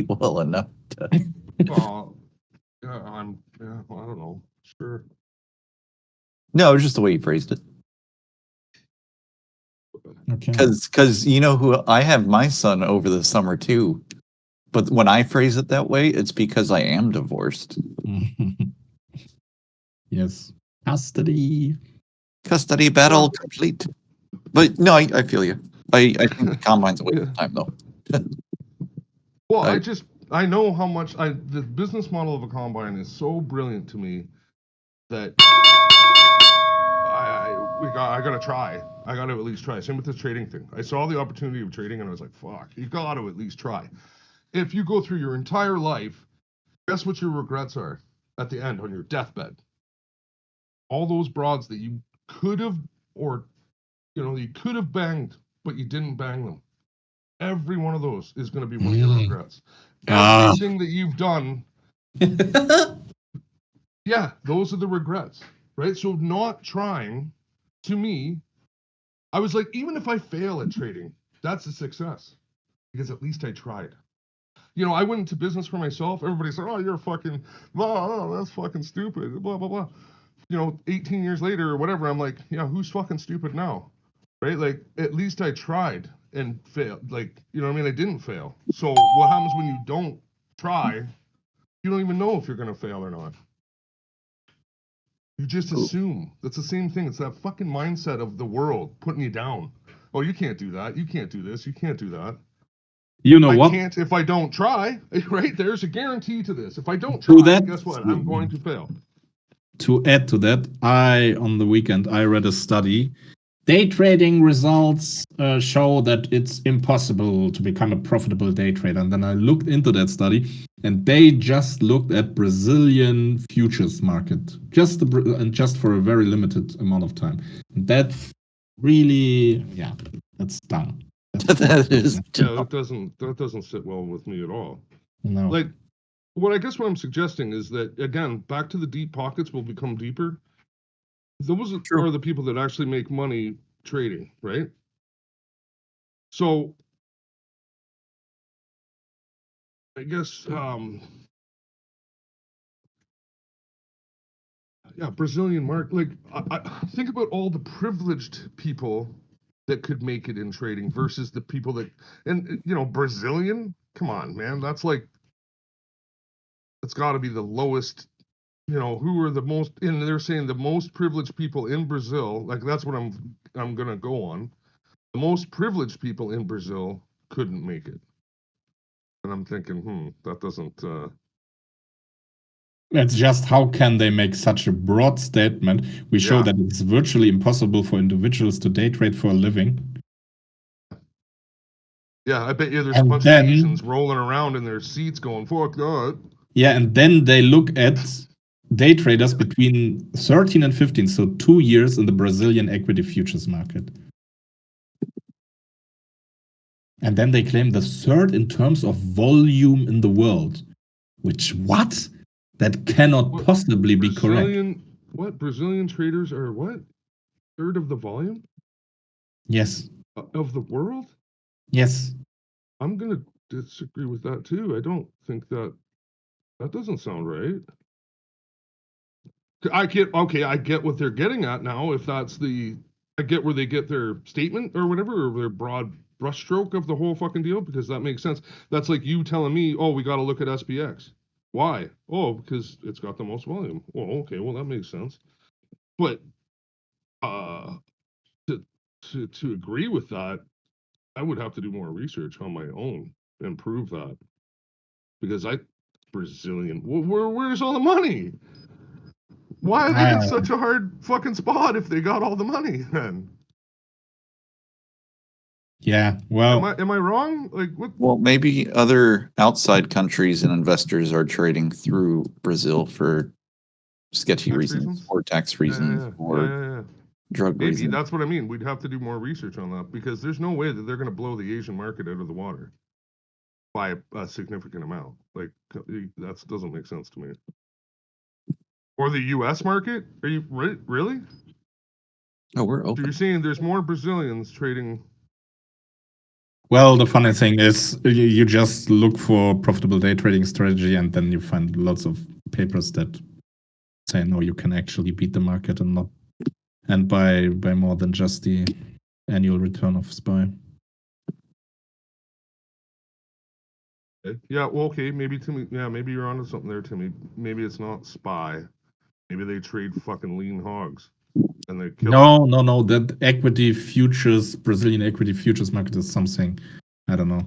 well enough to. Well, yeah, well, I don't know. Sure. No, it was just the way you phrased it. Okay. Because you know who I have my son over the summer too, but when I phrase it that way, it's because I am divorced. Yes. Custody. Custody battle complete. But no, I feel you. I think the combine's a waste of time though. Well, I know how much the business model of a combine is so brilliant to me that I gotta try. I gotta at least try. Same with this trading thing. I saw the opportunity of trading and I was like, fuck, you gotta at least try. If you go through your entire life, guess what your regrets are at the end on your deathbed? All those broads that you could have, or you could have banged, but you didn't bang them. Every one of those is going to be one of your regrets. Everything that you've done, yeah, those are the regrets, right? So not trying, to me, I was like, even if I fail at trading, that's a success because at least I tried. I went into business for myself. Everybody said, "Oh, you're fucking, oh, that's fucking stupid." Blah blah blah. 18 years later or whatever, I'm like, yeah, who's fucking stupid now? Right? Like, at least I tried and failed. Like, you know what I mean? I didn't fail. So what happens when you don't try? You don't even know if you're going to fail or not. You just assume. That's the same thing. It's that fucking mindset of the world putting you down. Oh, you can't do that. You can't do this. You can't do that. You know what? I can't if I don't try, right? There's a guarantee to this. If I don't try, guess what? I'm going to fail. To add to that, on the weekend, I read a study. Day trading results show that it's impossible to become a profitable day trader. And then I looked into that study, and they just looked at Brazilian futures market, just for a very limited amount of time. And that's really, that's dumb. That is dumb. That doesn't sit well with me at all. No. Like, what I'm suggesting is that, again, back to the deep pockets will become deeper. Those are the people that actually make money trading, right? So I guess, Brazilian market. Like, I think about all the privileged people that could make it in trading versus the people that, and Brazilian. Come on, man, that's got to be the lowest. Who are the most? And they're saying the most privileged people in Brazil. Like, that's what I'm gonna go on. The most privileged people in Brazil couldn't make it, and I'm thinking, that doesn't. It's just how can they make such a broad statement? We show that it's virtually impossible for individuals to day trade for a living. Yeah, I bet you there's a bunch of Asians rolling around in their seats going, fuck that. Yeah, and then they look at day traders between 13 and 15, so 2 years in the Brazilian equity futures market. And then they claim the third in terms of volume in the world. Which, what? That cannot possibly be correct. What? Brazilian traders are what? Third of the volume? Yes. Of the world? Yes. I'm going to disagree with that too. I don't think that doesn't sound right. I get what they're getting at now. If that's I get where they get their statement or whatever, or their broad brushstroke of the whole fucking deal, because that makes sense. That's like you telling me, oh, we got to look at SPX. Why? Oh, because it's got the most volume. Oh, okay, well, that makes sense. But to agree with that, I would have to do more research on my own and prove that. Because Brazilian, where's all the money? Why are they in such a hard fucking spot if they got all the money then? Yeah, well... Am I wrong? Like, what? Well, maybe other outside countries and investors are trading through Brazil for sketchy reasons, or tax reasons, or drug reasons. Maybe that's what I mean. We'd have to do more research on that, because there's no way that they're going to blow the Asian market out of the water by a significant amount. Like, that doesn't make sense to me. Or the U.S. market? Are you really? Oh, we're open. So you're saying there's more Brazilians trading Well, the funny thing is, you just look for profitable day trading strategy, and then you find lots of papers that say no, you can actually beat the market and not, and by more than just the annual return of SPY. Yeah, well, okay, maybe Timmy. Yeah, maybe you're onto something there, Timmy. Maybe it's not SPY. Maybe they trade fucking lean hogs, and they kill. No. That equity futures, Brazilian equity futures market is something. I don't know.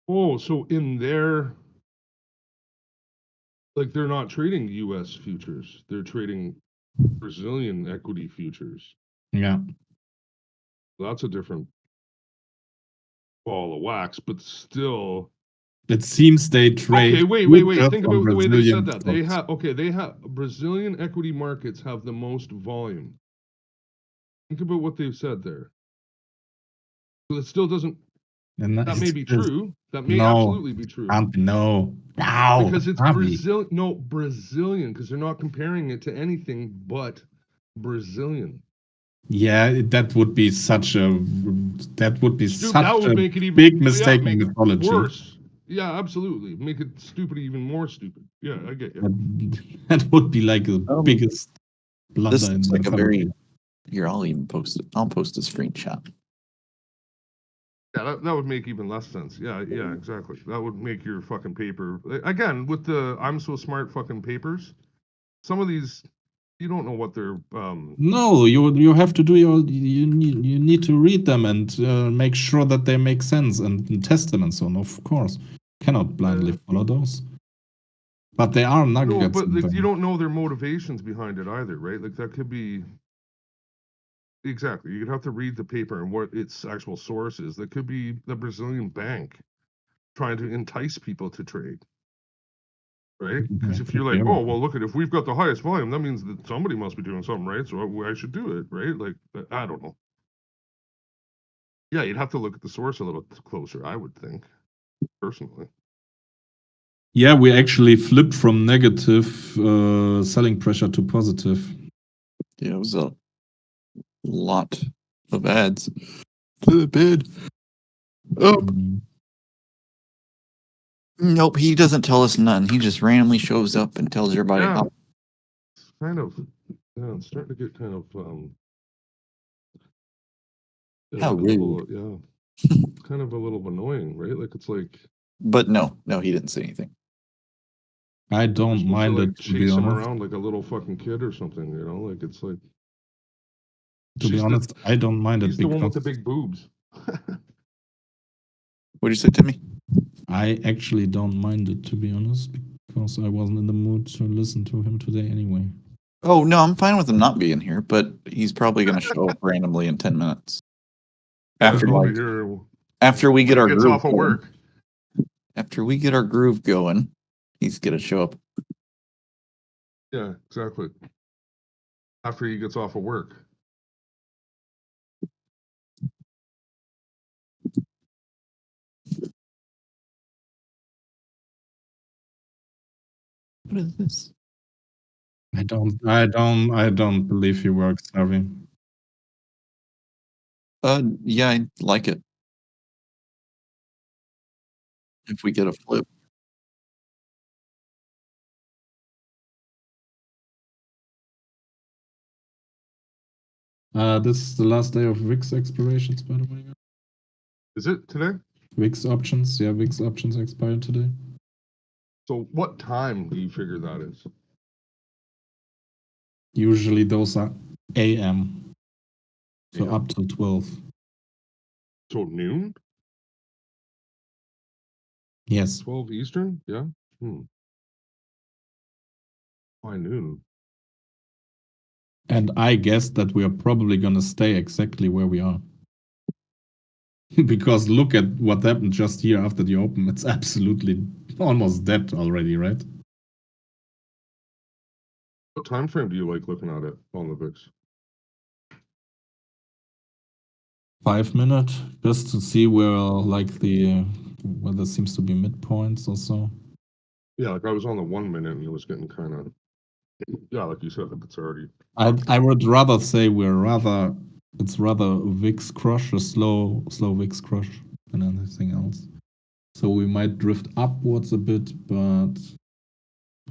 Oh, so in their, like, they're not trading U.S. futures. They're trading Brazilian equity futures. Yeah. That's a different ball of wax, but still. It seems they trade. Okay, wait. futures Think on about the way they said Brazilian that. They stocks. have Brazilian equity markets have the most volume. Think about what they've said there. So it still doesn't. And That may be true. That may no, absolutely be true. no, Because it's Harvey. Brazilian. No, Brazilian, because they're not comparing it to anything but Brazilian. Yeah, that would be such a That would make it even big mistake make in it mythology. worse. Yeah, absolutely. Make it stupid, even more stupid. Yeah, I get you. That would be like the biggest blunder This in looks like a mythology. very. Here, I'll even post it. I'll post a screenshot. Yeah, that would make even less sense. Yeah, exactly. That would make your fucking paper again with the I'm so smart fucking papers. Some of these you don't know what they're No, you have to do you need to read them and make sure that they make sense and test them and so on. Of course, cannot blindly follow those. But there are no, nuggets but in like, them. you don't know their motivations behind it either, right? Like that could be exactly. You'd have to read the paper and what its actual source is. That could be the Brazilian bank trying to entice people to trade. Right? Because if you're like, oh, well, look at if we've got the highest volume, that means that somebody must be doing something right, so I should do it, right? Like, I don't know. Yeah, you'd have to look at the source a little closer, I would think, personally. Yeah, we actually flipped from negative selling pressure to positive. Yeah, it was a lot of ads to the bid. Oh, nope, he doesn't tell us nothing. He just randomly shows up and tells everybody how. It's kind of, it's starting to get kind of, How rude. kind of a little annoying, right? Like, it's like. But no, he didn't say anything. I don't mind it, to be chase him honest. around like a little fucking kid or something, you know? Like, it's like. To be honest, I don't mind it He's the one with the because big boobs. What'd you say, Timmy? I actually don't mind it, to be honest, because I wasn't in the mood to listen to him today anyway. Oh, no, I'm fine with him not being here, but he's probably going to show up randomly in 10 minutes. After we get our groove off of work. After we get our groove going, he's going to show up. Yeah, exactly. After he gets off of work. What is this? I don't believe he works, Harvey. Yeah, I like it. If we get a flip. This is the last day of VIX expirations, by the way. Is it today? VIX options, yeah, VIX options expire today. So what time do you figure that is? Usually those are AM. So up till 12. So noon? Yes. 12 Eastern? Yeah. Why noon? And I guess that we are probably going to stay exactly where we are. Because look at what happened just here after the open. It's absolutely almost dead already, right? What time frame do you like looking at it on the VIX? 5 minute, just to see where like where there seems to be midpoints or so. Yeah, like I was on the 1 minute and it was getting kind of, yeah, like you said, it's already. I would rather say we're rather it's rather VIX crush, a slow VIX crush than anything else. So we might drift upwards a bit, but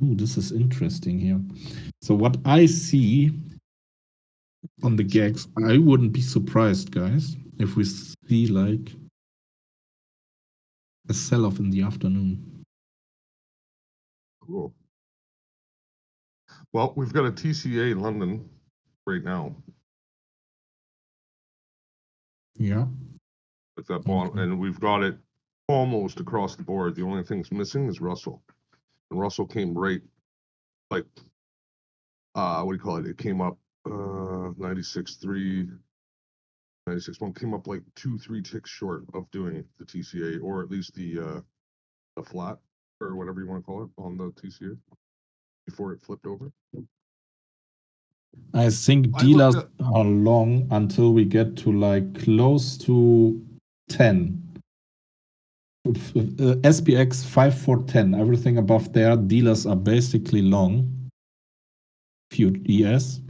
this is interesting here. So what I see on the gags, I wouldn't be surprised, guys, if we see like a sell-off in the afternoon. Cool. Well, we've got a TCA in London right now. Yeah. With that bond, and we've got it almost across the board. The only thing's missing is Russell. And Russell came right, like, what do you call it? It came up 96.3, 96.1, came up like 2-3 ticks short of doing the TCA, or at least the flat, or whatever you want to call it, on the TCA before it flipped over. I think dealers are long until we get to like close to 10. SPX 5410, everything above there, dealers are basically long. Few ES.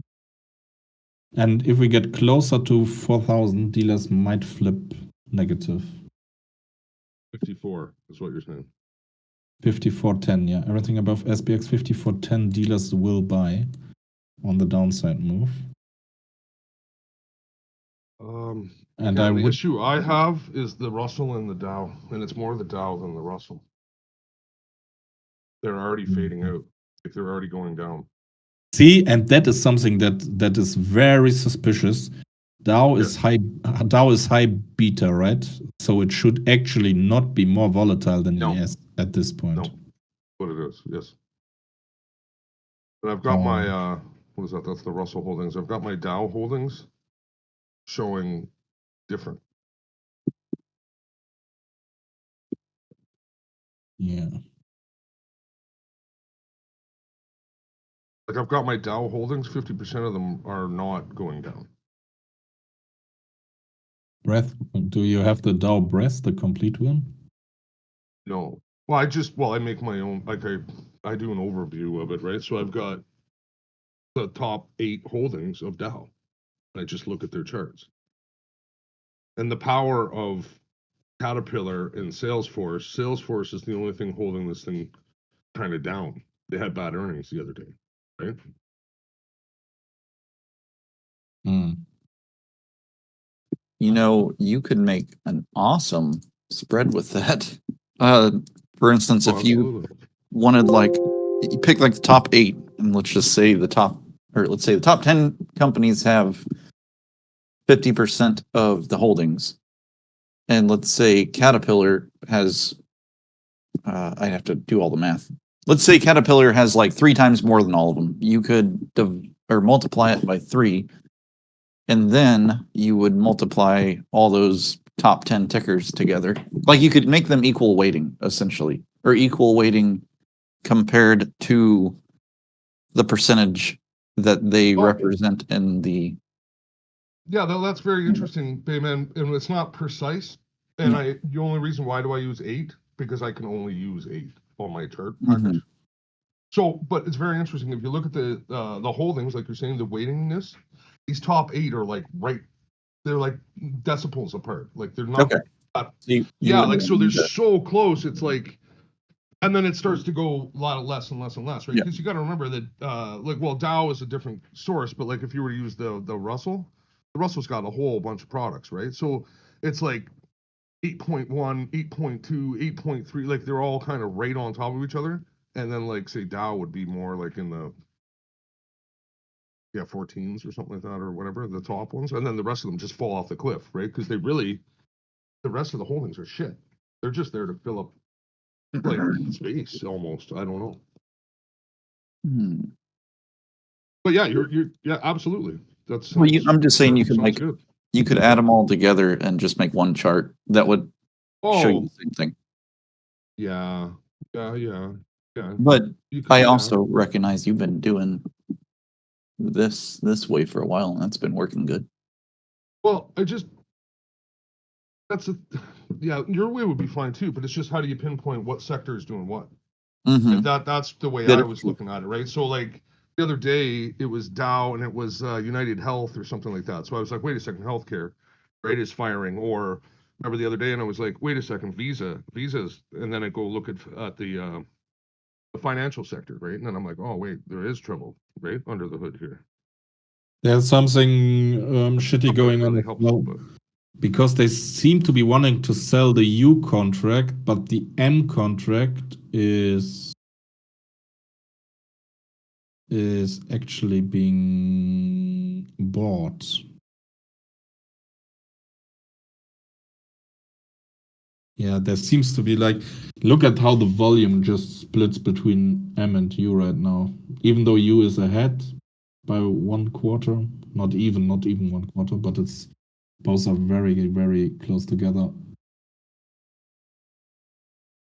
And if we get closer to 4,000, dealers might flip negative. 54 is what you're saying. 5410, yeah. Everything above SPX 5410, dealers will buy on the downside move. And the issue I have is the Russell and the Dow, and it's more the Dow than the Russell. They're already fading out. If they're already going down. See, and that is something that is very suspicious. Dow is high beta, right? So it should actually not be more volatile than ES at this point. No, what it is, yes. And I've got my what is that? That's the Russell holdings. I've got my Dow holdings showing different. Yeah. Like I've got my Dow holdings, 50% of them are not going down. Breath, do you have the Dow Breath, the complete one? No. Well, I make my own, like I do an overview of it, right? So I've got the top 8 holdings of Dow. I just look at their charts. And the power of Caterpillar and Salesforce. Salesforce is the only thing holding this thing kind of down. They had bad earnings the other day, right? You know, you could make an awesome spread with that. For instance, if you wanted like, you pick like the top 8, and let's say the top 10 companies have 50% of the holdings. And let's say Caterpillar has, I'd have to do all the math. Let's say Caterpillar has like 3 times more than all of them. You could multiply it by 3. And then you would multiply all those top 10 tickers together. Like you could make them equal weighting, essentially, or equal weighting compared to the percentage that they represent in the. Yeah, that's very interesting, Bayman. And it's not precise. And the only reason why do I use 8? Because I can only use 8 on my chart package. So, but it's very interesting. If you look at the holdings, like you're saying, the weightingness, these top 8 are like they're like decibels apart. Like they're not. Okay. So they're so close. It's like, and then it starts to go a lot less and less and less, right? Because you got to remember that, Dow is a different source, but like if you were to use the Russell, the Russell's got a whole bunch of products, right? So it's like 8.1, 8.2, 8.3, like they're all kind of right on top of each other. And then like say Dow would be more like in the 14s or something like that, or whatever, the top ones, and then the rest of them just fall off the cliff, right? Because the rest of the holdings are shit. They're just there to fill up like space almost. I don't know. But yeah, you're absolutely. That's I'm just saying you could add them all together and just make one chart that would show you the same thing. Yeah. But I also recognize you've been doing this way for a while, and that's been working good. Well, your way would be fine too, but it's just how do you pinpoint what sector is doing what? That's the way I was looking at it, right? So like the other day it was Dow and it was United Health or something like that. So I was like, wait a second, healthcare, right, is firing. Or remember the other day, and I was like, wait a second, Visa's, and then I go look at the financial sector, right, and then I'm like, oh wait, there is trouble, right, under the hood here. There's something shitty going on really as helps, well, but because they seem to be wanting to sell the U contract, but the M contract is actually being bought. Yeah, there seems to be like, look at how the volume just splits between M and U right now. Even though U is ahead by 1/4, not even 1/4, but it's both are very, very close together.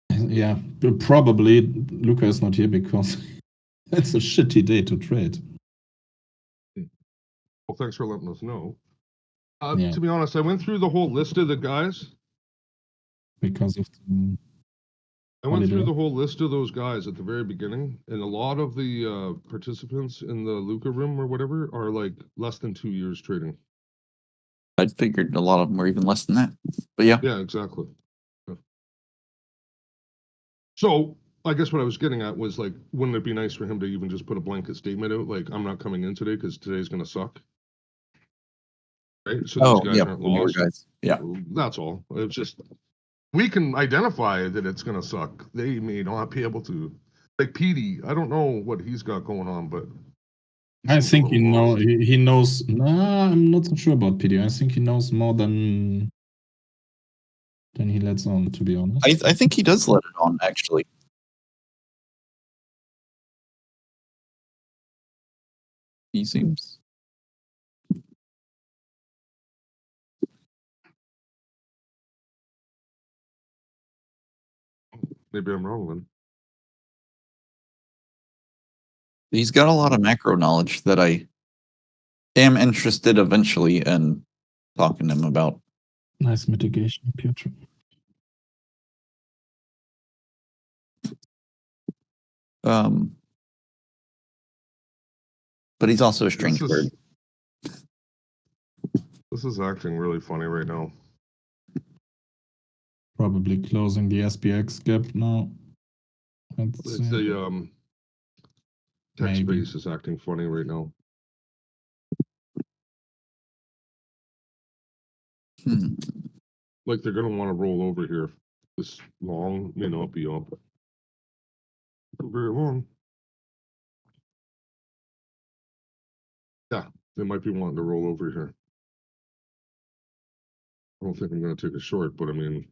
Yeah, probably Luca is not here because it's a shitty day to trade. well, thanks for letting us know. Yeah. To be honest, I went through the whole list of the guys. Because of I went through holiday. the whole list of those guys at the very beginning, and a lot of the participants in the Luca room or whatever are like less than 2 years trading. I figured a lot of them were even less than that. But yeah. Yeah, exactly. Yeah. So I guess what I was getting at was like, wouldn't it be nice for him to even just put a blanket statement out, like, I'm not coming in today because today's going to suck? Right? So these guys aren't the newer lost. guys. Yeah. That's all. It's just, we can identify that it's going to suck. They may not be able to. Like PD, I don't know what he's got going on, but I seems a think little lost. he knows. Nah, I'm not so sure about PD. I think he knows more than he lets on, to be honest. I think he does let it on, actually. He seems. Maybe I'm wrong then. He's got a lot of macro knowledge that I am interested eventually in talking to him about. Nice mitigation, Piotr. But he's also a strange bird. This is acting really funny right now. Probably closing the SPX gap now. It's the tech Maybe. space is acting funny right now. Like they're gonna want to roll over here. This long may not be up for very long. Yeah, they might be wanting to roll over here. I don't think I'm gonna take a short, but I mean,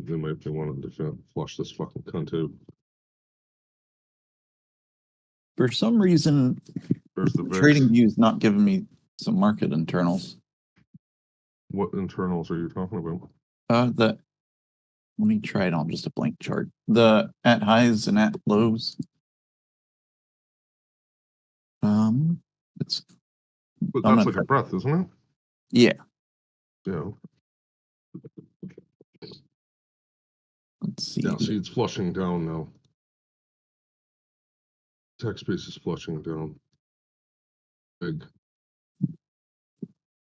they might be wanting to flush this fucking cunt out. For some reason, There's the VIX. Trading View is not giving me some market internals. What internals are you talking about? Let me try it on just a blank chart. The at highs and at lows. But that's like a breath, isn't it? Yeah. Yeah. Let's see. Yeah, see, it's flushing down now. Tech space is flushing down. Big.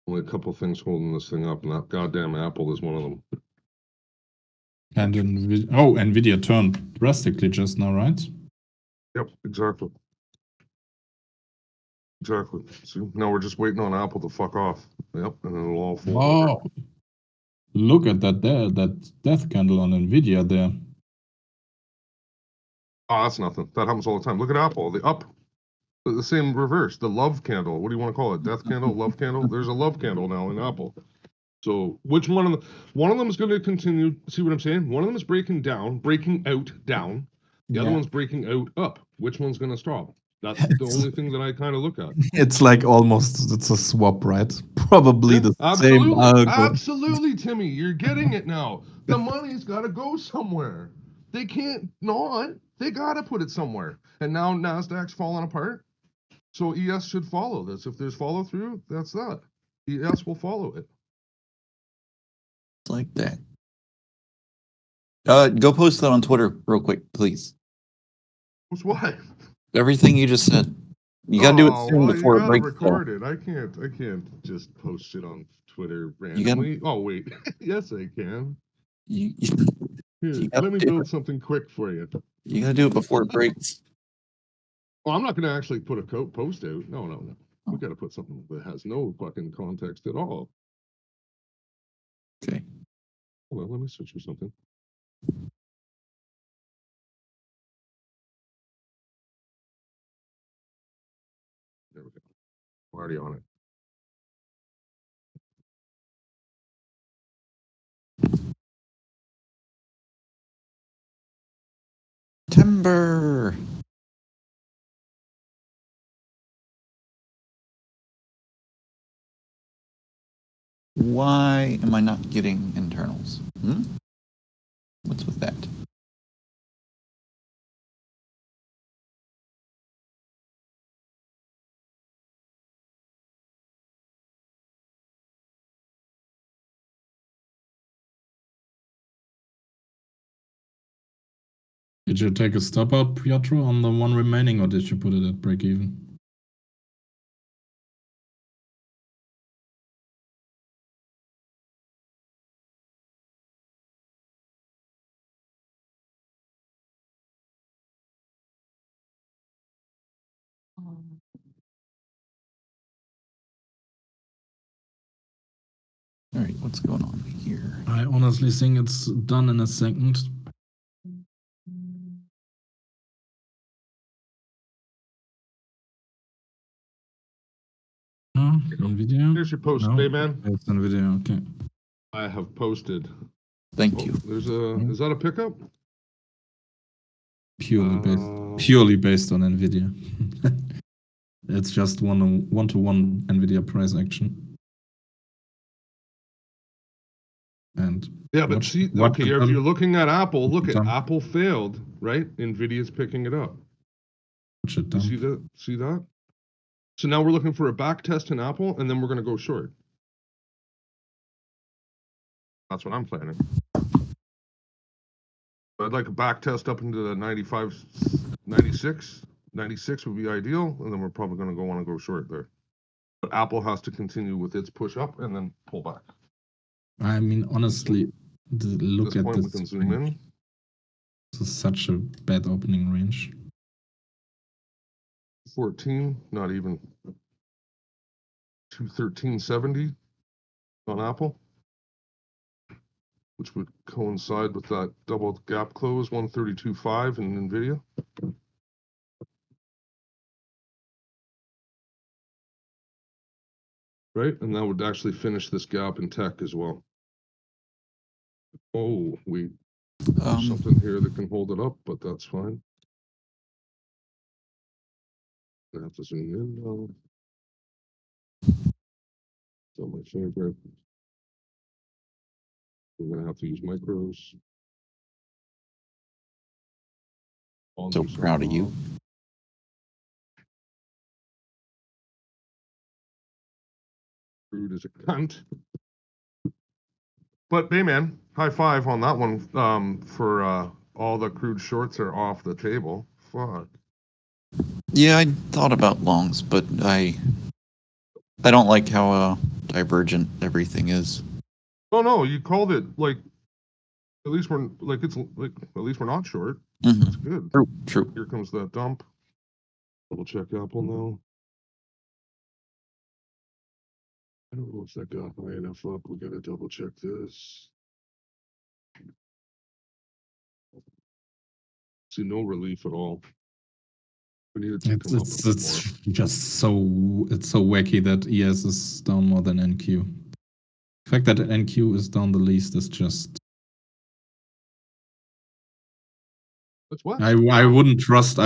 Only a couple things holding this thing up, and that goddamn Apple is one of them. And Nvidia turned drastically just now, right? Yep, exactly. Exactly. See, now we're just waiting on Apple to fuck off. Yep, and then it'll all fall over. Oh, look at that there, that death candle on Nvidia there. Oh, that's nothing. That happens all the time. Look at Apple. The same reverse. The love candle. What do you want to call it? Death candle, love candle. There's a love candle now in Apple. So which one of them is going to continue? See what I'm saying? One of them is breaking out down. The other one's breaking out up. Which one's going to stop? That's the only thing that I kind of look at. It's like it's a swap, right? Probably the same algo. Absolutely, Timmy. You're getting it now. The money's got to go somewhere. They can't not. They got to put it somewhere. And now NASDAQ's falling apart. So ES should follow this. If there's follow through, that's that. ES will follow it. Like that. Go post that on Twitter real quick, please. What's what? Everything you just said. You gotta do it Oh, soon well, you before it gotta breaks. record it. I can't just post shit on Twitter You gotta, randomly. Oh wait, yes I can. you, Here, you gotta let me do build it. something quick for you. You gotta do it before it breaks. Well, I'm not gonna actually put a post out. No, no, no. We Oh. gotta put something that has no fucking context at all. Okay. Hold on, let me search for something. There we go. I'm already on it. Timber. Why am I not getting internals? What's with that? Did you take a stop out, Pietro, on the one remaining, or did you put it at break even? All right, what's going on here? I honestly think it's done in a second. No, NVIDIA? Here's your post, No, Bayman. it's NVIDIA, okay. I have posted. Thank Oh, you. there's a. Is that a pickup? Purely based on NVIDIA. It's just one-to-one NVIDIA price action. And Yeah, but see, okay, if you're looking at Apple, look at Apple failed, right? Nvidia's picking it up. You see that? See that? So now we're looking for a back test in Apple, and then we're gonna go short. That's what I'm planning. I'd like a back test up into the 95, 96. 96 would be ideal, and then we're probably gonna want to go short there. But Apple has to continue with its push up and then pull back. I mean, honestly, look at this. We can zoom in. This is such a bad opening range. 14, not even 213.70 on Apple, which would coincide with that double gap close 132.5 in Nvidia. Right, and that would actually finish this gap in tech as well. Oh, there's something here that can hold it up, but that's fine. I have to zoom in now. So my favorite. We're gonna have to use micros. So proud of you. Crude is a cunt. But Bayman, high five on that one. For all the crude shorts are off the table. Fuck. Yeah, I thought about longs, but I don't like how divergent everything is. Oh no, you called it like. At least we're like it's like at least we're not short. Mm-hmm. That's good. True. Here comes that dump. Double check Apple now. I don't know if that got high enough up. We gotta double check this. See no relief at all. We need it to come up a bit It's more. just so wacky that ES is down more than NQ. The fact that NQ is down the least is just. That's what I wouldn't trust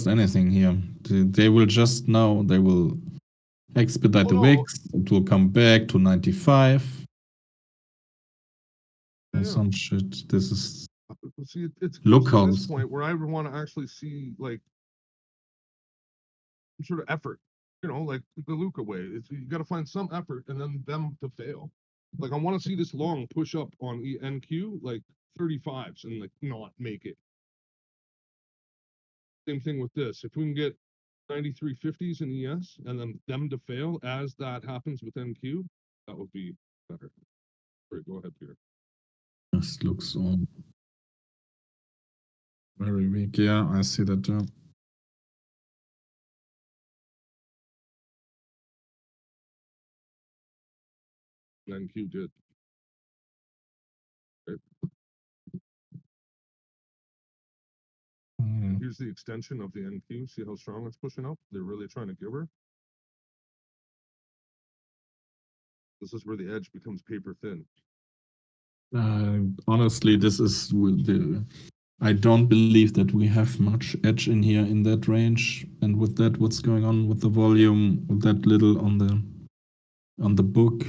anything here. They will just now they will expedite the VIX. It will come back to 95. Or some shit. This is. See, it's Look to how this point where I would want to actually see like some sort of effort. You know, like the Luca way. You got to find some effort and then them to fail. Like I want to see this long push up on NQ like 35s and like not make it. Same thing with this. If we can get 9350s in ES and then them to fail as that happens with NQ, that would be better. Sorry, go ahead, Peter. This looks all very weak. Yeah, I see that. NQ did. Here's the extension of the NQ. See how strong it's pushing up? They're really trying to give her. This is where the edge becomes paper thin. Honestly, this is the. I don't believe that we have much edge in here in that range, and with that, what's going on with the volume? With that little on the book,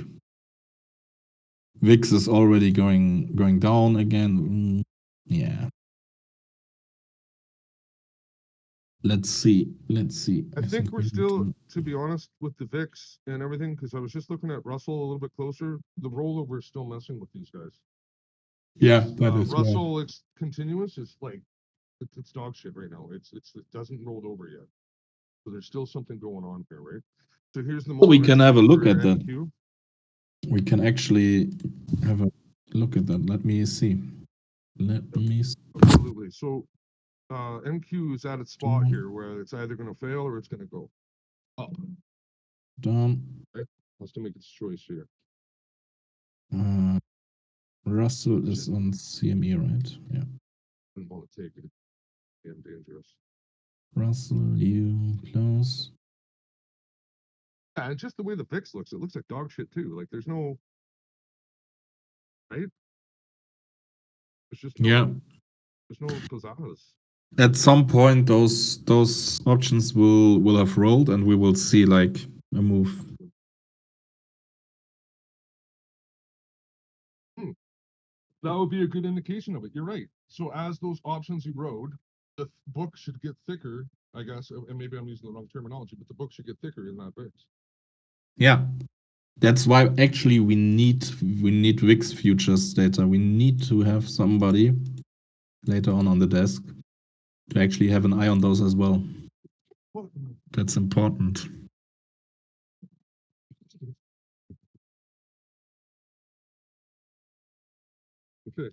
VIX is already going down again. Yeah. Let's see. I think we're still, to be honest, with the VIX and everything, because I was just looking at Russell a little bit closer. The rollover is still messing with these guys. Yeah, that is Russell. It's continuous. It's like it's dog shit right now. It doesn't roll over yet. So there's still something going on here, right? So here's the. We can have a look at that. NQ. We can actually have a look at that. Let me see. Absolutely. So NQ is at its spot here where it's either going to fail or it's going to go up. Down. Right? Has to make its choice here. Russell is on CME, right? Yeah. I don't want to take it. Damn dangerous. Russell, you close. Yeah, and just the way the VIX looks, it looks like dog shit too. Like there's no, right? There's just no, there's no pizzazz. At some point, those options will have rolled, and we will see like a move. That would be a good indication of it. You're right. So as those options erode, the book should get thicker, I guess, and maybe I'm using the wrong terminology, but the book should get thicker in that VIX. Yeah, that's why actually we need VIX futures data. We need to have somebody later on the desk to actually have an eye on those as well. That's important. Okay.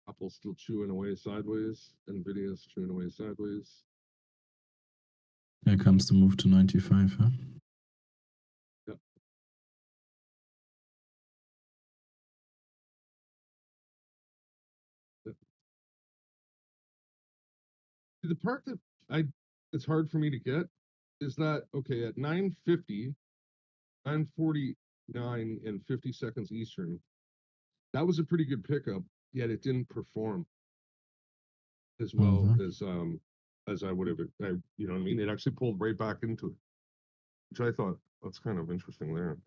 Apple's still chewing away sideways. Nvidia's chewing away sideways. Here comes the move to 95, huh? Yep. Yep. The part that it's hard for me to get is that, okay, at 9:50, 9:49 and 50 seconds Eastern, that was a pretty good pickup, yet it didn't perform as well as I would have, you know what I mean? It actually pulled right back into it, which I thought that's kind of interesting there.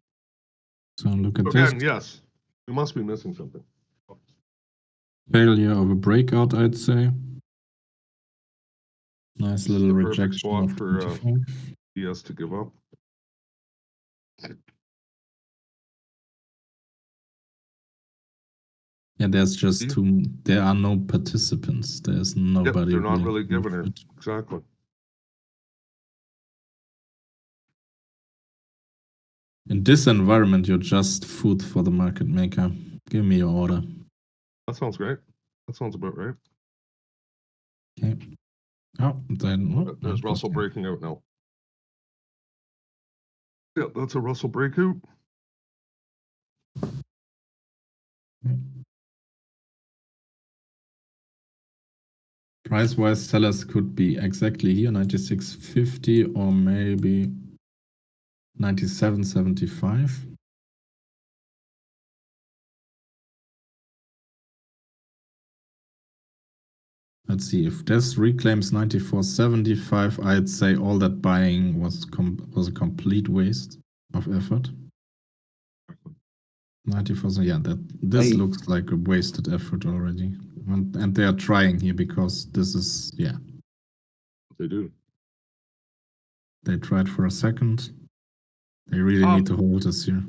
So look at Again, this. yes, we must be missing something. Failure of a breakout, I'd say. Nice little the rejection spot of for 25. ES to give up. Yeah, there's just there are no participants. There's nobody. They're not really giving her. Exactly. In this environment, you're just food for the market maker. Give me your order. That sounds great. That sounds about right. Okay. Oh, then there's Russell breaking out now. Yeah, that's a Russell breakout. Okay. Price-wise, sellers could be exactly here, 96.50 or maybe 97.75. Let's see, if this reclaims 94.75, I'd say all that buying was a complete waste of effort. 94, yeah, this looks like a wasted effort already. And they are trying here because this is, yeah. They do. They tried for a second. They really need to hold us here.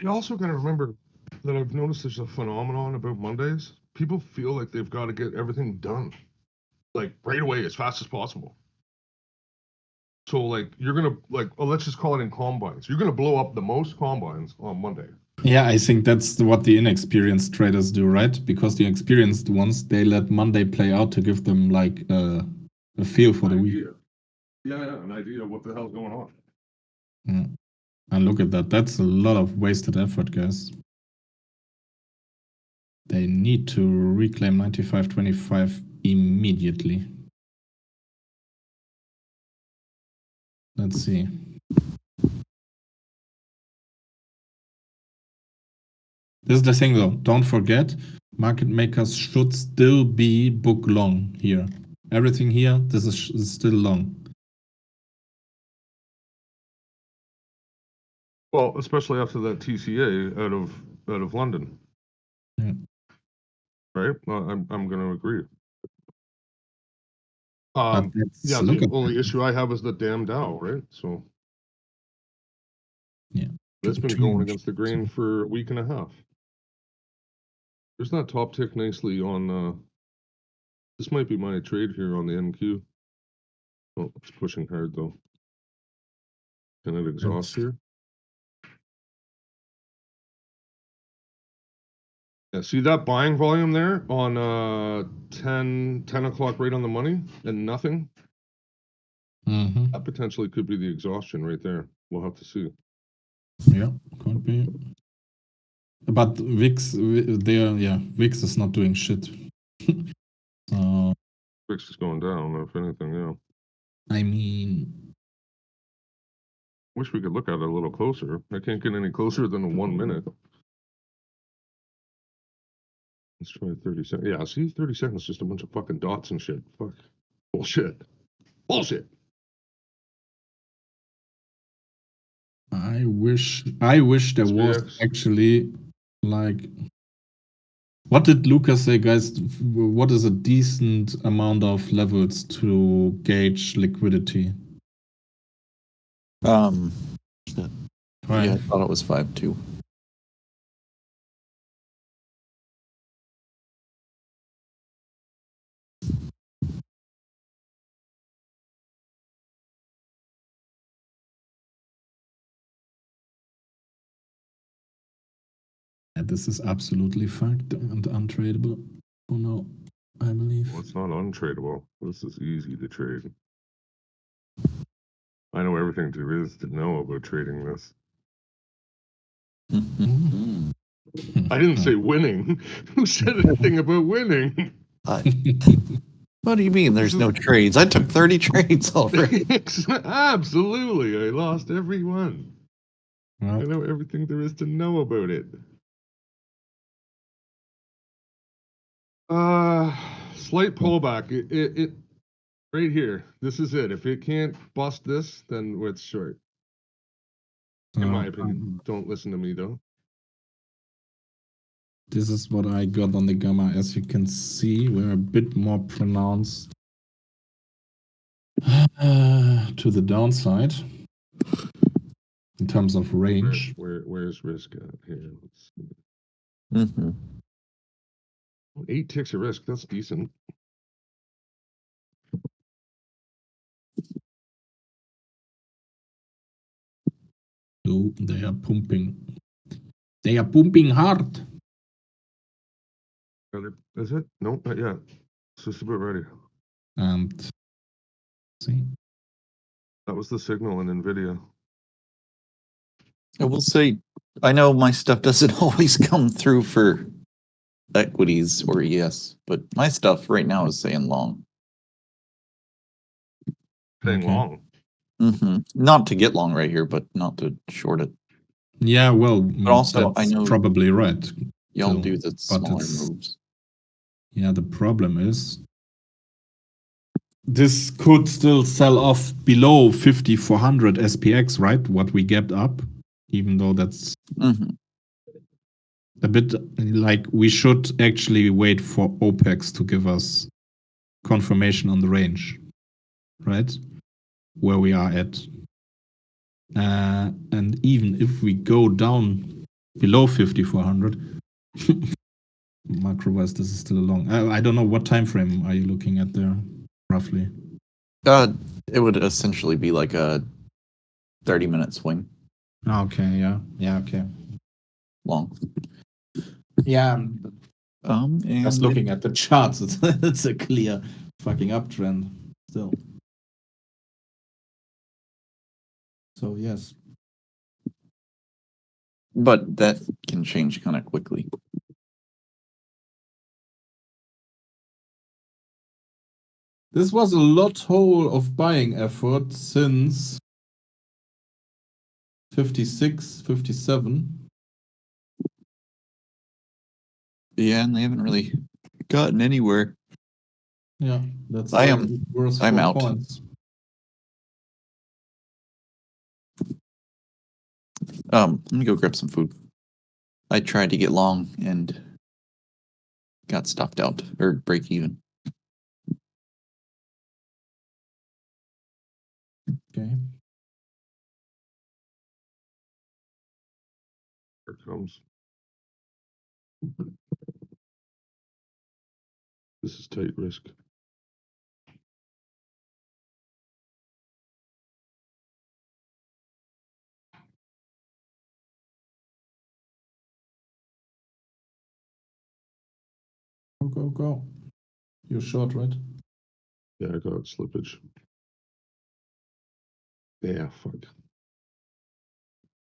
You also got to remember that I've noticed there's a phenomenon about Mondays. People feel like they've got to get everything done. like right away, as fast as possible. So like you're gonna like, oh, let's just call it in combines. You're gonna blow up the most combines on Monday. Yeah, I think that's what the inexperienced traders do, right? Because the experienced ones, they let Monday play out to give them like a feel for the week. Yeah, an idea of what the hell's going on. Yeah. And look at that. That's a lot of wasted effort, guys. They need to reclaim 95.25 immediately. Let's see. This is the thing though. Don't forget, market makers should still be book long here. Everything here, this is still long. Well, especially after that TCA out of London. Yeah. Right? I'm gonna agree. But Yeah, look the at only that. issue I have is the damn Dow, right? So Yeah. it's been going against the grain for a week and a half. There's that top tick nicely on this might be my trade here on the NQ. Oh, it's pushing hard though. Can it exhaust here? Yeah, see that buying volume there on 10 o'clock right on the money and nothing? Mm-hmm. That potentially could be the exhaustion right there. We'll have to see. Yeah, could be. But VIX, VIX is not doing shit. So, VIX is going down, if anything, yeah. I mean, Wish we could look at it a little closer. I can't get any closer than a 1 minute. Let's try 30 seconds. Yeah, see, 30 seconds, just a bunch of fucking dots and shit. Fuck. Bullshit. Bullshit. I wish there was SPX. actually like, what did Lucas say, guys? What is a decent amount of levels to gauge liquidity? Yeah, I Five. thought it was 5 too. Yeah, this is absolutely fucked and untradeable. Oh no, I believe. Well, it's not untradeable. This is easy to trade. I know everything there is to know about trading this. Mm-hmm. I didn't say winning. Who said anything about winning? What do you mean there's no trades? I took 30 trades already. Absolutely. I lost every one. Well, I know everything there is to know about it. Slight pullback. It right here. This is it. If it can't bust this, then it's short. In my opinion. Don't listen to me though. This is what I got on the gamma. As you can see, we're a bit more pronounced to the downside in terms of range. Where's risk at here? Let's see. Mm-hmm. 8 ticks of risk. That's decent. So they are pumping. They are pumping hard. Is it? No, not yet. It's just about ready. And see, That was the signal in NVIDIA. I will say, I know my stuff doesn't always come through for equities or ES, but my stuff right now is saying long. Saying Okay. long. Mm-hmm. Not to get long right here, but not to short it. Yeah, well, But also, I that's know probably right. y'all So, do the but smaller it's- moves. Yeah, the problem is this could still sell off below 50-400 SPX, right? What we get up, even though that's Mm-hmm. a bit like we should actually wait for OPEX to give us confirmation on the range, right? Where we are at. And even if we go down below 5400, macro-wise, this is still long. I don't know what time frame are you looking at there. roughly? It would essentially be like a 30-minute swing Okay, yeah, okay. long. Yeah, And just looking at the charts, it's a clear fucking uptrend still. So yes. but that can change kind of quickly. This was a lot hole of buying effort since 56, 57. Yeah, and they haven't really gotten anywhere. Yeah, that's I am- worth I'm 4 out. points. Let me go grab some food. I tried to get long and got stopped out or break even. Okay. Here it comes. This is tight risk. Go. You're short, right? Yeah, I got slippage. Yeah, fuck.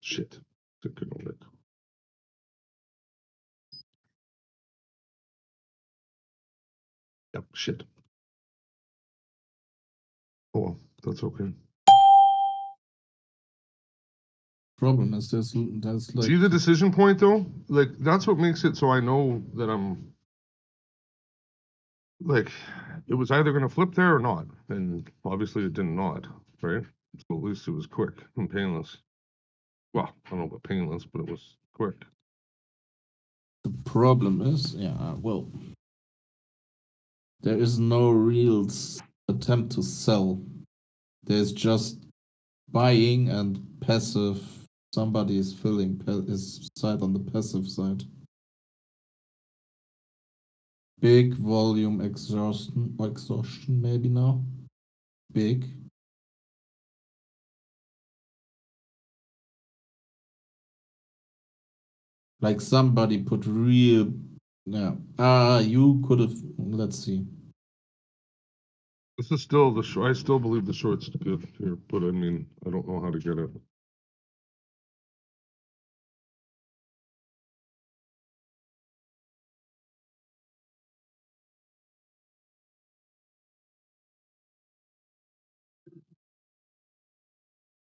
Shit. Took it on it. Yep, shit. Oh, well, that's okay. Problem is there's like See the decision point though? Like, that's what makes it so I know that I'm like, it was either going to flip there or not. And obviously it did not, right? So at least it was quick and painless. Well, I don't know about painless, but it was quick. the problem is, well, there is no real attempt to sell. There's just buying and passive. Somebody is filling his side on the passive side. Big volume exhaustion maybe now. Big. Like somebody put real, yeah. You could have. Let's see. This is still the short. I still believe the short's good here, but I mean, I don't know how to get it.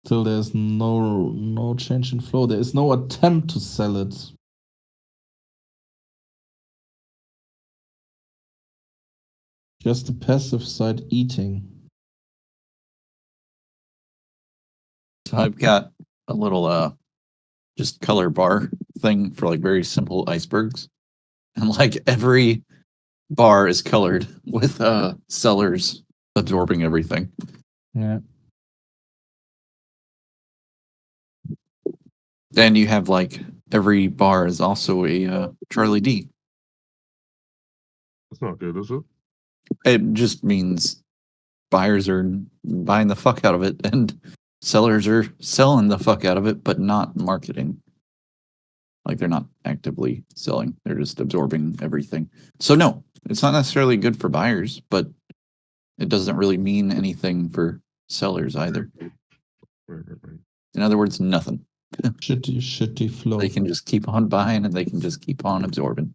Still, there's no change in flow. There is no attempt to sell it. Just the passive side eating. So I've got a little just color bar thing for like very simple icebergs. And like every bar is colored with sellers absorbing everything. Yeah. And you have like every bar is also a Charlie D. That's not good, is it? It just means buyers are buying the fuck out of it and sellers are selling the fuck out of it, but not marketing. Like they're not actively selling, they're just absorbing everything. So, no, it's not necessarily good for buyers, but it doesn't really mean anything for sellers either. Right. In other words, nothing. Shitty flow. They can just keep on buying and they can just keep on absorbing.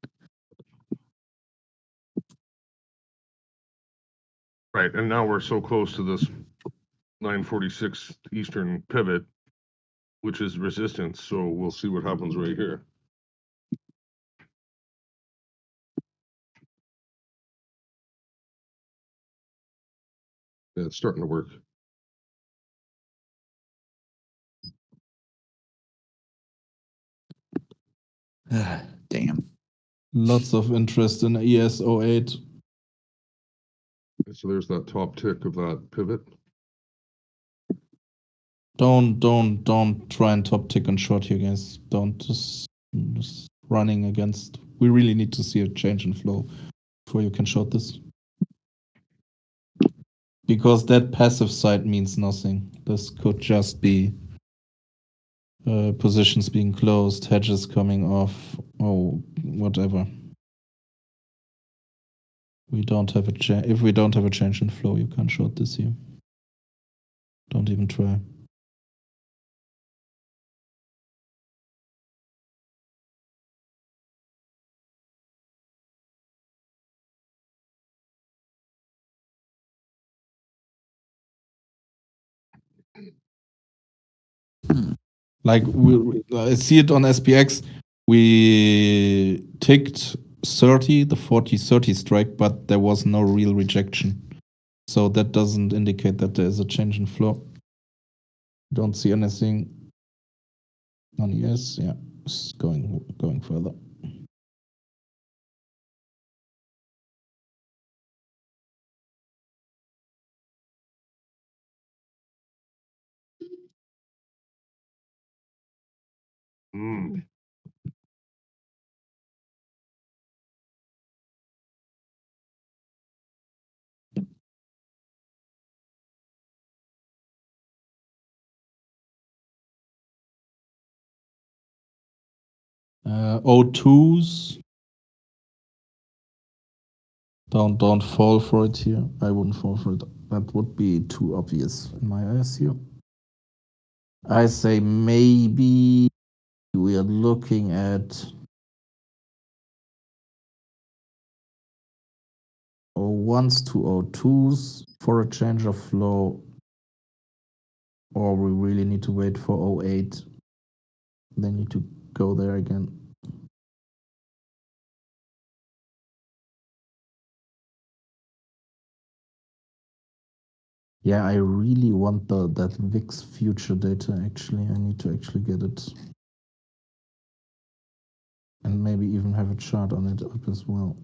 Right, and now we're so close to this 946 Eastern pivot, which is resistance. So we'll see what happens right here. Yeah, it's starting to work. Damn. Lots of interest in ES08. So there's that top tick of that pivot. Don't try and top tick on short here, guys. Don't just running against. We really need to see a change in flow before you can short this. because that passive side means nothing. This could just be positions being closed, hedges coming off, or whatever. We don't have a if we don't have a change in flow, you can't short this here. Don't even try. Like I see it on SPX. We ticked 30, the 40-30 strike, but there was no real rejection. So that doesn't indicate that there is a change in flow. Don't see anything on ES. Yeah, it's going further. Mm. 02s. Don't fall for it here. I wouldn't fall for it. That would be too obvious in my eyes here. I say maybe we are looking at 01s to 02s for a change of flow, or we really need to wait for 08. They need to go there again. Yeah, I really want that VIX future data actually. I need to actually get it. And maybe even have a chart on it up as well.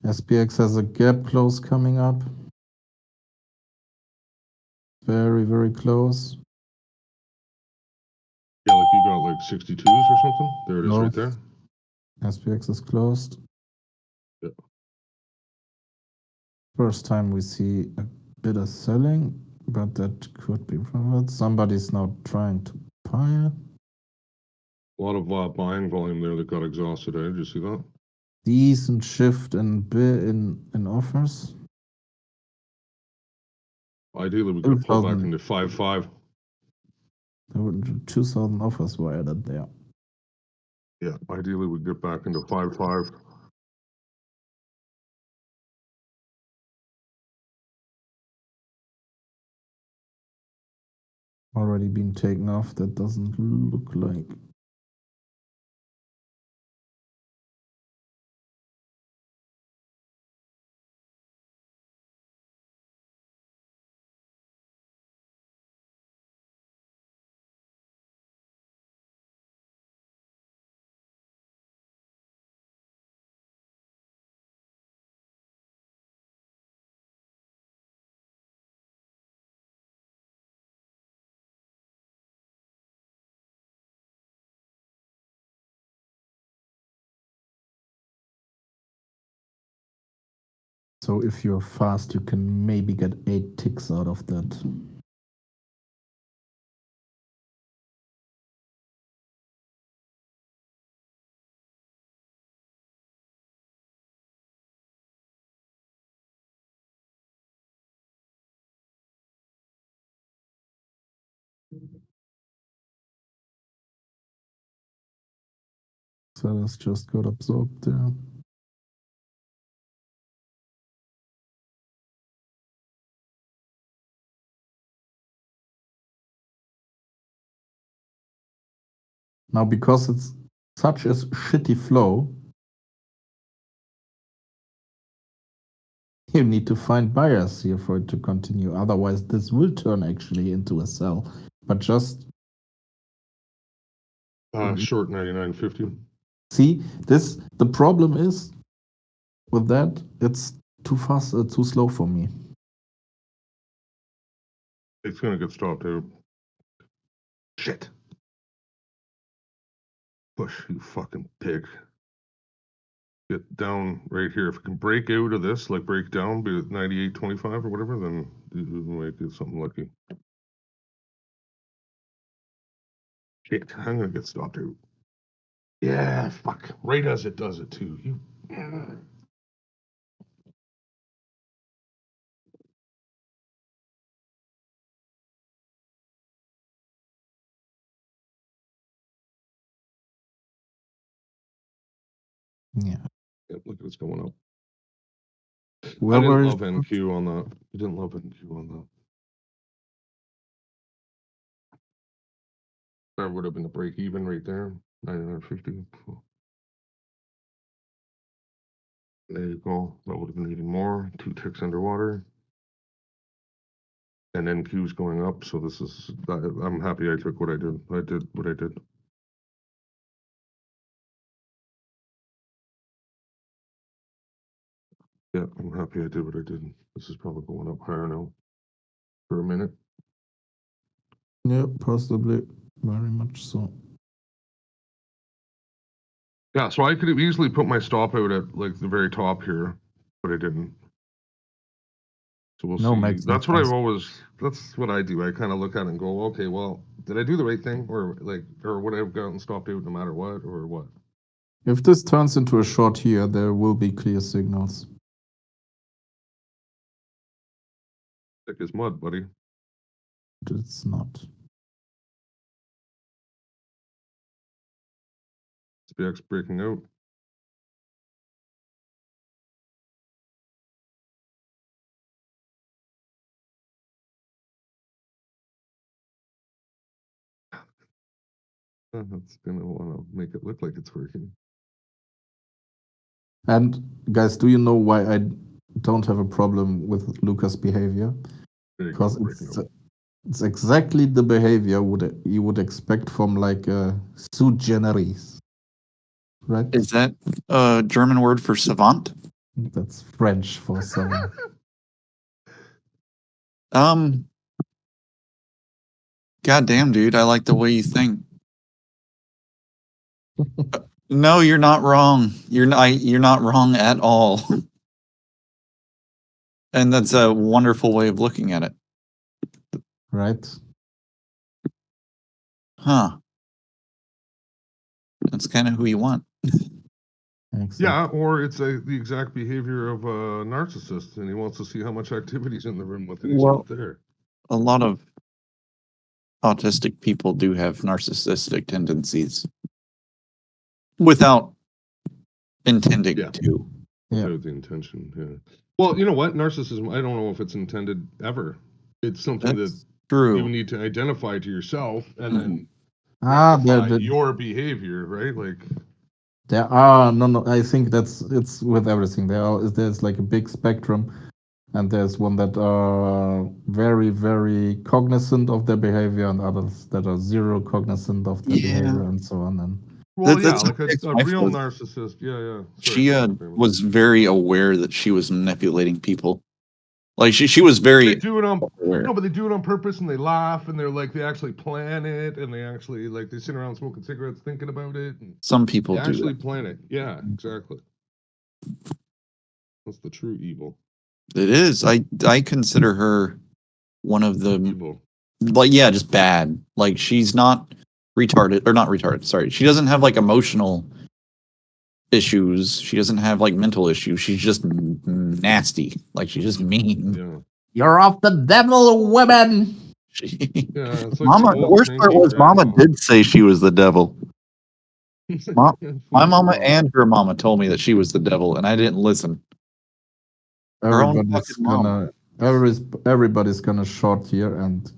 SPX has a gap close coming up. Very, very close. Yeah, like you got like 62s or something. There it is, No. right there. SPX is closed. Yeah. First time we see a bit of selling, but that could be from it. Somebody's now trying to buy it. A lot of buying volume there that got exhausted. Did you see that? Decent shift in offers. Ideally, we could pull back into 5-5. There were 2,000 offers were added there. Yeah, ideally, we'd get back into 5-5. Already been taken off. That doesn't look like. So if you're fast, you can maybe get 8 ticks out of that. Sellers just got absorbed there. Now, because it's such a shitty flow, you need to find buyers here for it to continue. Otherwise, this will turn actually into a sell. But just Short 99.50. see, the problem is with that, it's too fast, too slow for me. It's gonna get stopped out. Shit. Push, you fucking pig. Get down right here. If it can break out of this, like break down, be at 98.25 or whatever, then you might get something lucky. Shit, I'm gonna get stopped out. Yeah, fuck. Right as it does it too. You. Yeah. Look at what's going up. I Whoever didn't is love NQ on that. I didn't love NQ on that. That would have been a break even right there. 99.50. There you go. That would have been even more. 2 ticks underwater. And NQ's going up. So this is, I'm happy I took what I did. I did what I did. Yeah, I'm happy I did what I did. This is probably going up higher now for a minute. yeah, possibly very much so. Yeah, so I could have easily put my stop out at like the very top here, but I didn't. So we'll No, see. makes no That's what I've sense. always. That's what I do. I kind of look at it and go, okay, well, did I do the right thing, or would I have gotten stopped out no matter what, or what? If this turns into a short here, there will be clear signals. Thick as mud, buddy. It's not. SPX breaking out. That's gonna want to make it look like it's working. And guys, do you know why I don't have a problem with Lucas' behavior? Because it's exactly the behavior you would expect from like a sui generis, right? Is that a German word for savant? That's French for someone. Goddamn, dude, I like the way you think. No, you're not wrong. You're not wrong at all. And that's a wonderful way of looking at it. Right? Huh. That's kind of who you want. Exactly. Yeah, or it's the exact behavior of a narcissist, and he wants to see how much activity's in the room with it. He's Well, not there. a lot of autistic people do have narcissistic tendencies without intending Yeah. to. Yeah. Without the intention, yeah. Well, you know what? Narcissism, I don't know if it's intended ever. It's something that That's true. you need to identify to yourself and then There, rectify your behavior, right? Like, there are no. I think it's with everything. There's like a big spectrum, and there's one that are very very cognizant of their behavior, and others that are zero cognizant of their behavior, and so on. And well, yeah, That's like how a ex-wife real was. narcissist. Yeah, yeah. She Sorry, Famous. was very aware that she was manipulating people. Like she was They very do it on aware. no, but they do it on purpose, and they laugh, and they're like they actually plan it, and they actually like they sit around smoking cigarettes, thinking about it, and Some people they do actually that. plan it. Yeah, exactly. That's the true evil. It is. I consider her one of the Evil. like yeah, just bad. Like she's not retarded or not retarded. Sorry, she doesn't have like emotional issues. She doesn't have like mental issues. She's just nasty. Like she's just mean. Yeah. you're of the devil, women. Yeah, it's like Mama, some the old worst part cranky was Mama grandma. did say she was the devil. My mama Wow. and her mama told me that she was the devil, and I didn't listen. Her own Everybody's fucking mom. everybody's gonna short here and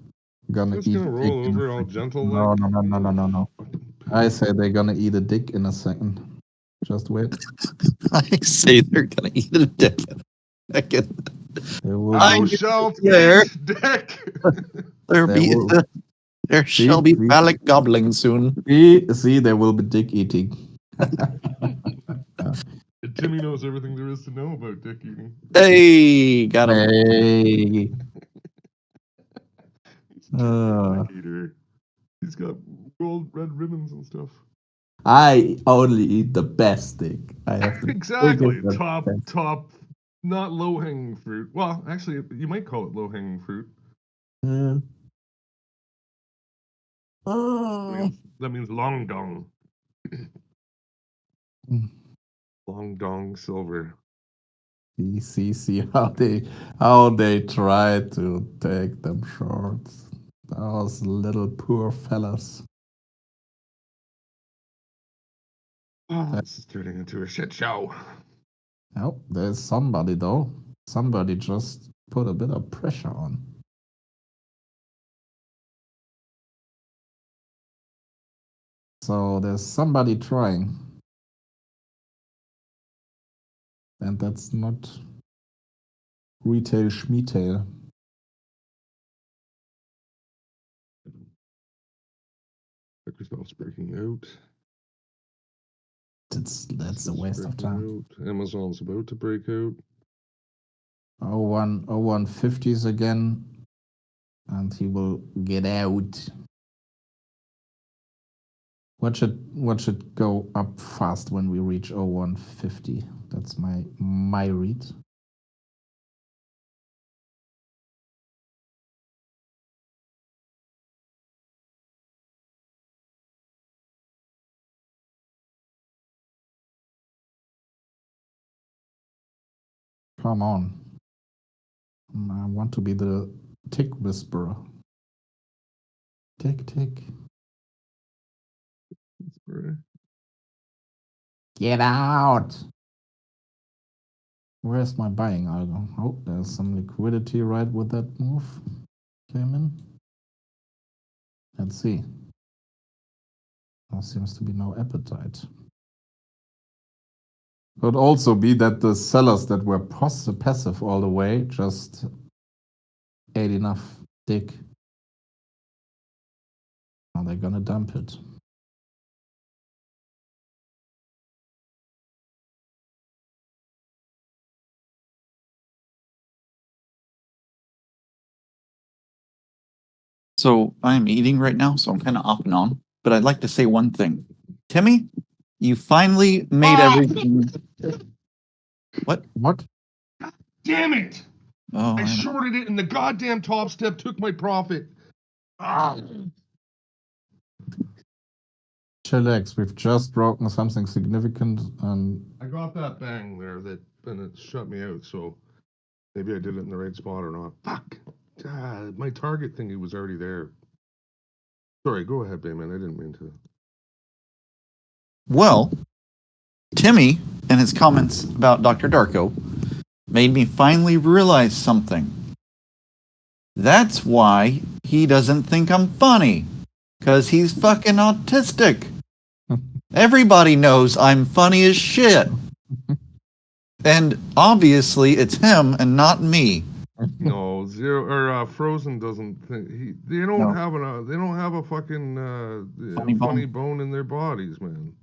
gonna Just eat gonna pig roll in a over all freaking- gentle No, like. no, no, no, no, no, no. Fucking I say they're gonna eat a dick in a second. Just wait. I say they're gonna eat a dick. Second. There will Thou I'm be, shalt there. eat dick. There there be will there shall be phallic gobbling soon. see there will be dick eating. Timmy knows everything there is to know about dick eating. Hey, got him. Hey. He's a champion dick eater. He's got gold red ribbons and stuff. I only eat the best dick. I have the Exactly. biggest and Top, not low hanging fruit. Well, actually, you might call it low hanging fruit. best. That means long dong. Long dong silver. See how they try to take them shorts. Those little poor fellas. This is turning into a shit show. Oh, there's somebody though. Somebody just put a bit of pressure on. So there's somebody trying. And that's not retail schmetail. Microsoft's breaking out. That's a waste of time. Out. Amazon's about to break out. 0150s again. And he will get out. What should go up fast when we reach 0150? That's my read. Come on. I want to be the tick whisperer. Tick, tick. Get out. Where's my buying algo? Oh, there's some liquidity right with that move. Came in. Let's see. There seems to be no appetite. Could also be that the sellers that were passive all the way just ate enough dick. Now they're gonna dump it. So I'm eating right now, so I'm kind of off and on. But I'd like to say one thing. Timmy, you finally made everything. What? What? Damn it! Oh, I shorted it and the goddamn top step took my profit. Chillax, we've just broken something significant and I got that bang there and it shut me out, so maybe I did it in the right spot or not. Fuck! My target thingy was already there. Sorry, go ahead, Bayman. I didn't mean to. Well, Timmy and his comments about Dr. Darko made me finally realize something. That's why he doesn't think I'm funny. Because he's fucking autistic. Everybody knows I'm funny as shit. And obviously it's him and not me. No, Frozen doesn't think they don't have a fucking funny bone in their bodies, man.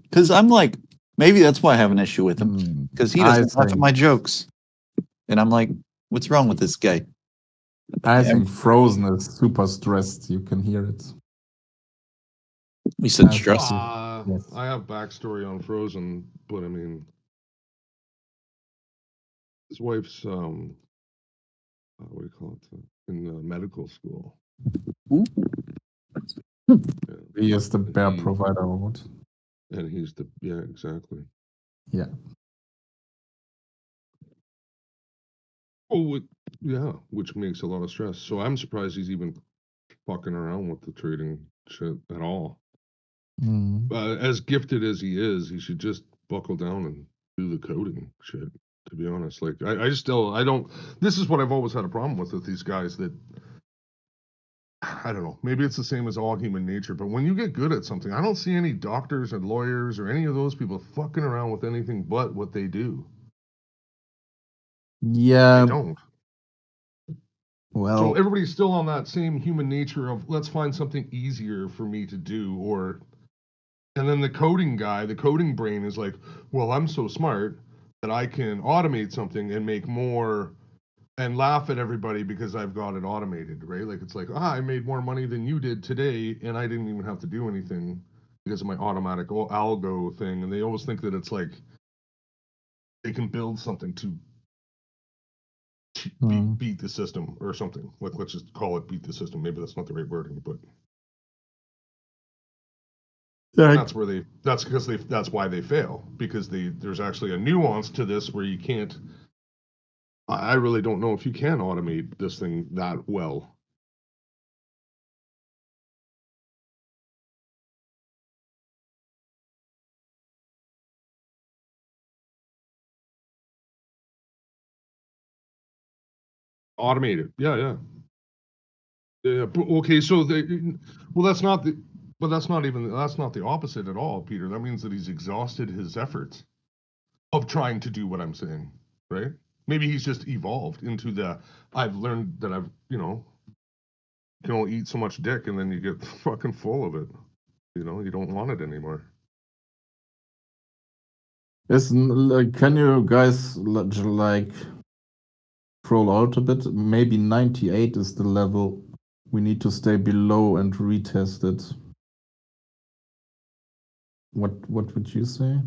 Because I'm like, maybe that's why I have an issue with him. Because he doesn't laugh at my jokes. And I'm like, what's wrong with this guy? I think Frozen is super stressed. You can hear it. We said stress. Yes. I have backstory on Frozen, but I mean, his wife's what do you call it, in medical school. Ooh. He is the bear provider award. And he's exactly. Yeah. Oh, which makes a lot of stress. So I'm surprised he's even fucking around with the trading shit at all. As gifted as he is, he should just buckle down and do the coding shit. To be honest, like I don't. This is what I've always had a problem with these guys that I don't know, maybe it's the same as all human nature, but when you get good at something, I don't see any doctors and lawyers or any of those people fucking around with anything but what they do. Yeah, They don't. So well, everybody's still on that same human nature of let's find something easier for me to do, and then the coding guy, the coding brain is like, well, I'm so smart that I can automate something and make more and laugh at everybody because I've got it automated, right? Like it's like, I made more money than you did today, and I didn't even have to do anything because of my automatic algo thing. And they always think that it's like they can build something to beat the system or something. Like let's just call it beat the system. Maybe that's not the right wording, but that's why they fail, because there's actually a nuance to this where you can't. I really don't know if you can automate this thing that well. Automate it. Yeah. But, okay, so well, that's not the, but that's not the opposite at all, Peter. That means that he's exhausted his efforts of trying to do what I'm saying, right? Maybe he's just evolved into I've learned that you can only eat so much dick and then you get fucking full of it. You don't want it anymore. Can you guys like scroll out a bit? Maybe 98 is the level we need to stay below and retest it. What would you say?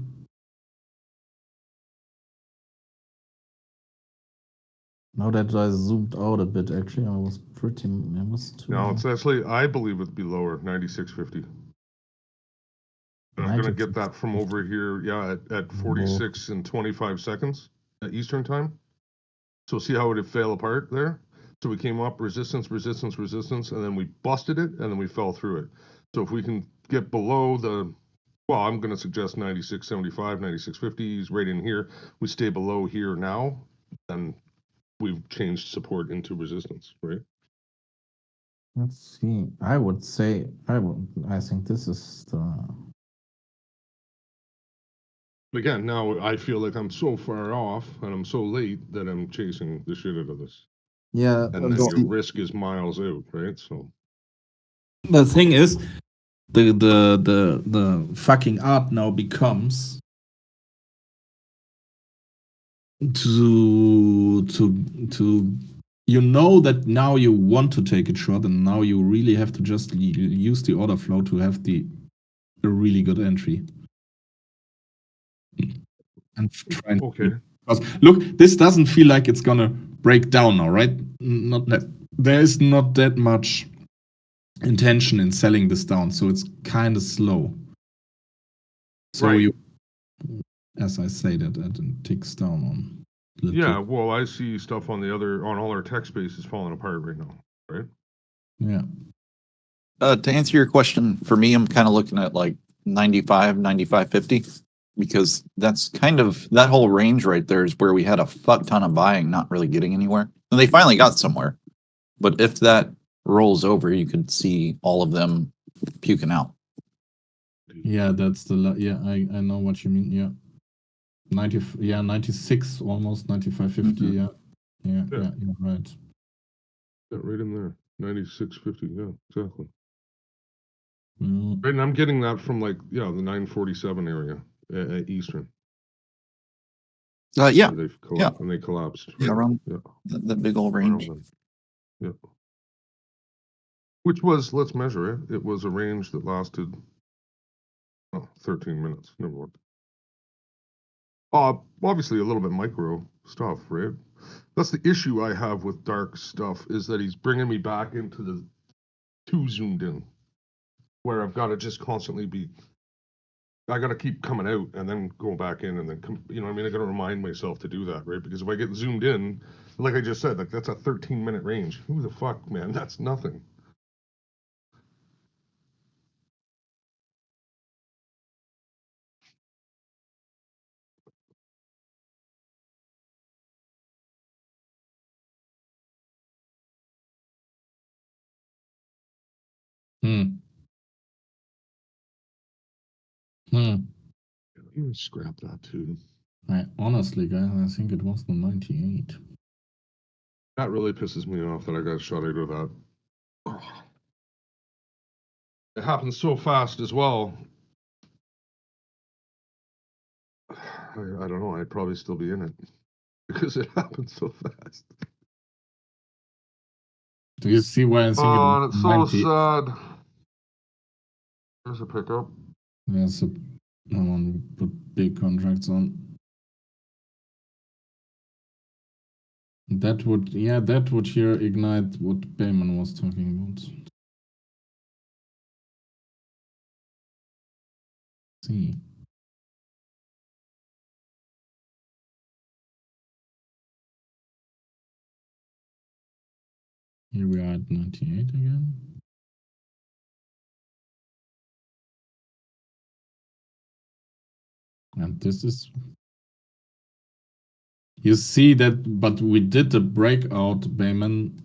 Now that I zoomed out a bit, actually, I was too. No, it's actually, I believe it'd be lower, 96.50. And I'm gonna get that from over here, yeah, at 46 and 25 seconds at Eastern time. So see how it would fell apart there? So we came up resistance, resistance, resistance, and then we busted it, and then we fell through it. So if we can get below well, I'm going to suggest 96.75, 96.50 is right in here. We stay below here now, then we've changed support into resistance, right? Let's see. I would say I think this is the. Again, now I feel like I'm so far off and I'm so late that I'm chasing the shit out of this. Yeah, And then your risk is miles out, right? So the thing is, the fucking art now becomes to that now you want to take it short, and now you really have to just use the order flow to have a really good entry. And try and okay. because look, this doesn't feel like it's gonna break down now, right? Not that there is not that much intention in selling this down, so it's kind of slow. So right. As I say that, it ticks down on. Yeah, well, I see stuff on all our tech spaces falling apart right now, right? Yeah. To answer your question, for me, I'm kind of looking at like 95, 95.50, because that's kind of that whole range right there is where we had a fuck ton of buying, not really getting anywhere. And they finally got somewhere. But if that rolls over, you could see all of them puking out. Yeah, that's I know what you mean. Yeah. 96 almost 95.50. Yeah. Yeah, you're right. Yeah, right in there. 96.50, yeah, exactly. Mm. Right, and I'm getting that from the 947 area at Eastern. Yeah. And they collapsed. Yeah, around the big old range. Yeah. Which was, let's measure it. It was a range that lasted 13 minutes. Never mind. Obviously a little bit micro stuff, right? That's the issue I have with dark stuff, is that he's bringing me back into the too zoomed in, where I've got to just constantly I got to keep coming out and then going back in and then I got to remind myself to do that, right? Because if I get zoomed in, like I just said, like that's a 13-minute range. Who the fuck, man? That's nothing. Hmm. Hmm. You scrap that too. Honestly, guys, I think it was the 98. That really pisses me off that I got shot out of that. Oh. It happened so fast as well. I don't know. I'd probably still be in it because it happened so fast. Do you see why I think it Oh, was and it's so 90? sad. There's a pickup. There's a, I want to put big contracts on. That would here ignite what Bayman was talking about. See. Here we are at 98 again. And this is, you see that, but we did the breakout, Bayman,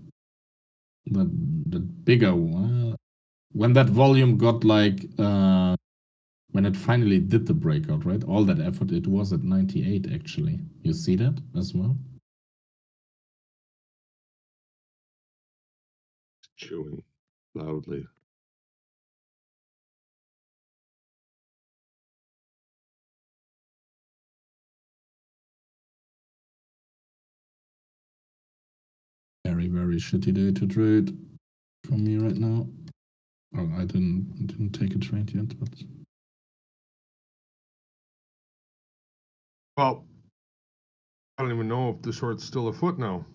the bigger one. When that volume got like, when it finally did the breakout, right? All that effort, it was at 98 actually. You see that as well? Chewing loudly. Very, very shitty day to trade for me right now. Oh, I didn't take a trade yet, but Well, I don't even know if the short's still afoot now.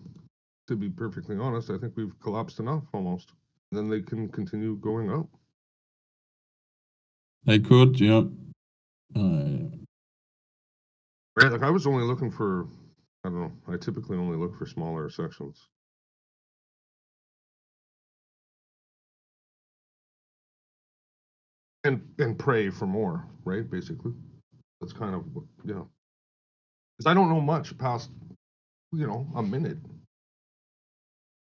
To be perfectly honest, I think we've collapsed enough almost. Then they can continue going up. I could, yeah. Right, like I was only looking for, I don't know, I typically only look for smaller sections. And pray for more, right? Basically. That's kind of, yeah. Because I don't know much past, a minute,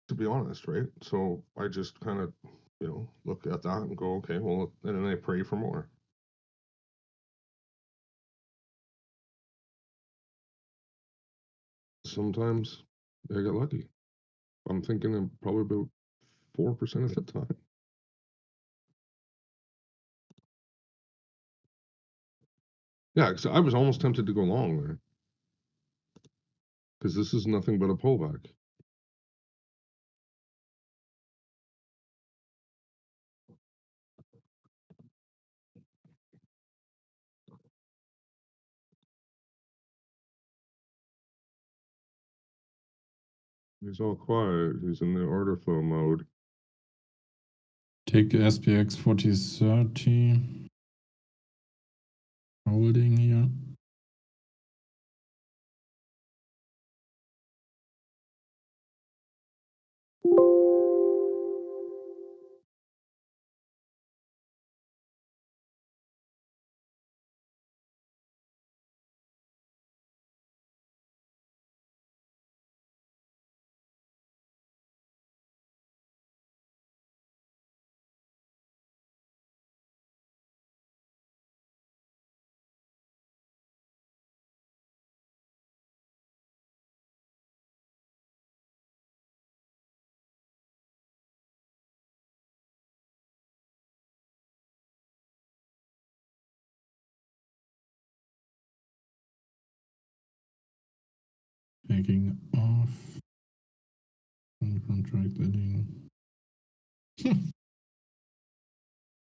to be honest, right? So I just kind of, look at that and go, okay, well, and then I pray for more. Sometimes I get lucky. I'm thinking I'm probably about 4% of the time. Yeah, because I was almost tempted to go long there. Because this is nothing but a pullback. He's all quiet. He's in the order flow mode. Take SPX 4030. Holding here. Taking off. Contract adding.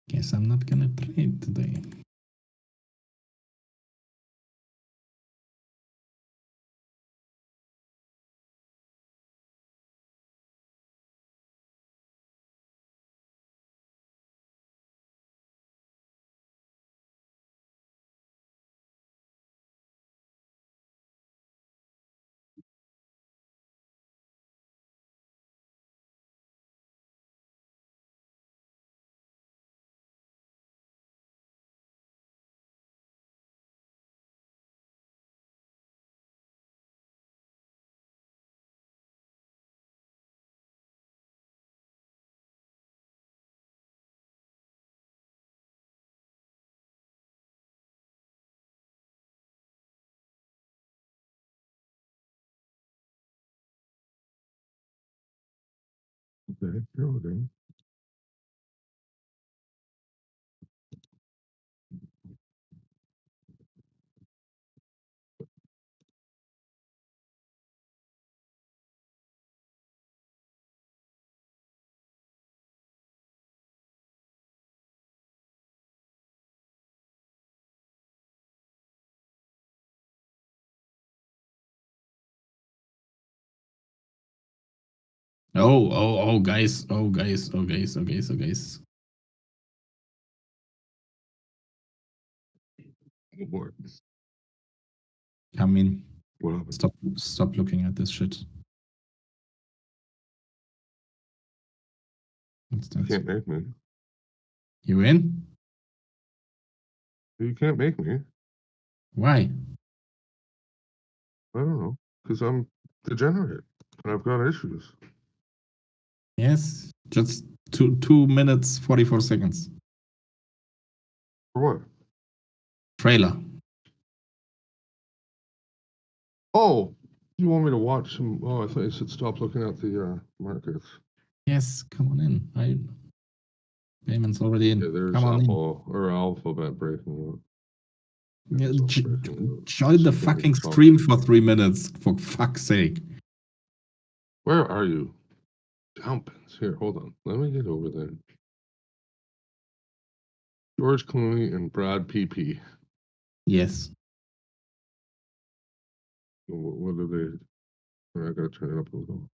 Guess I'm not gonna trade today. Okay, here we go. Oh, guys. Oh, guys. Oh, guys. Oh, guys. Oh, guys. Oh boy. Come in. What happened? Stop looking at this shit. What's You that? can't make me. You in? You can't make me. Why? I don't know. Because I'm degenerate and I've got issues. Yes. Just 2 minutes, 44 seconds. For what? Trailer. Oh, you want me to watch some? Oh, I thought you said stop looking at the markets. Yes, come on in. Payment's already in. Yeah, there's Come on in. Apple or Alphabet breaking out. Yeah, It's not breaking out. join the It's getting fucking stopped. stream for 3 minutes, for fuck's sake. Where are you? Downpins. Here, hold on. Let me get over there. George Clooney and Brad PP. Yes. What are they? I gotta turn it up a little.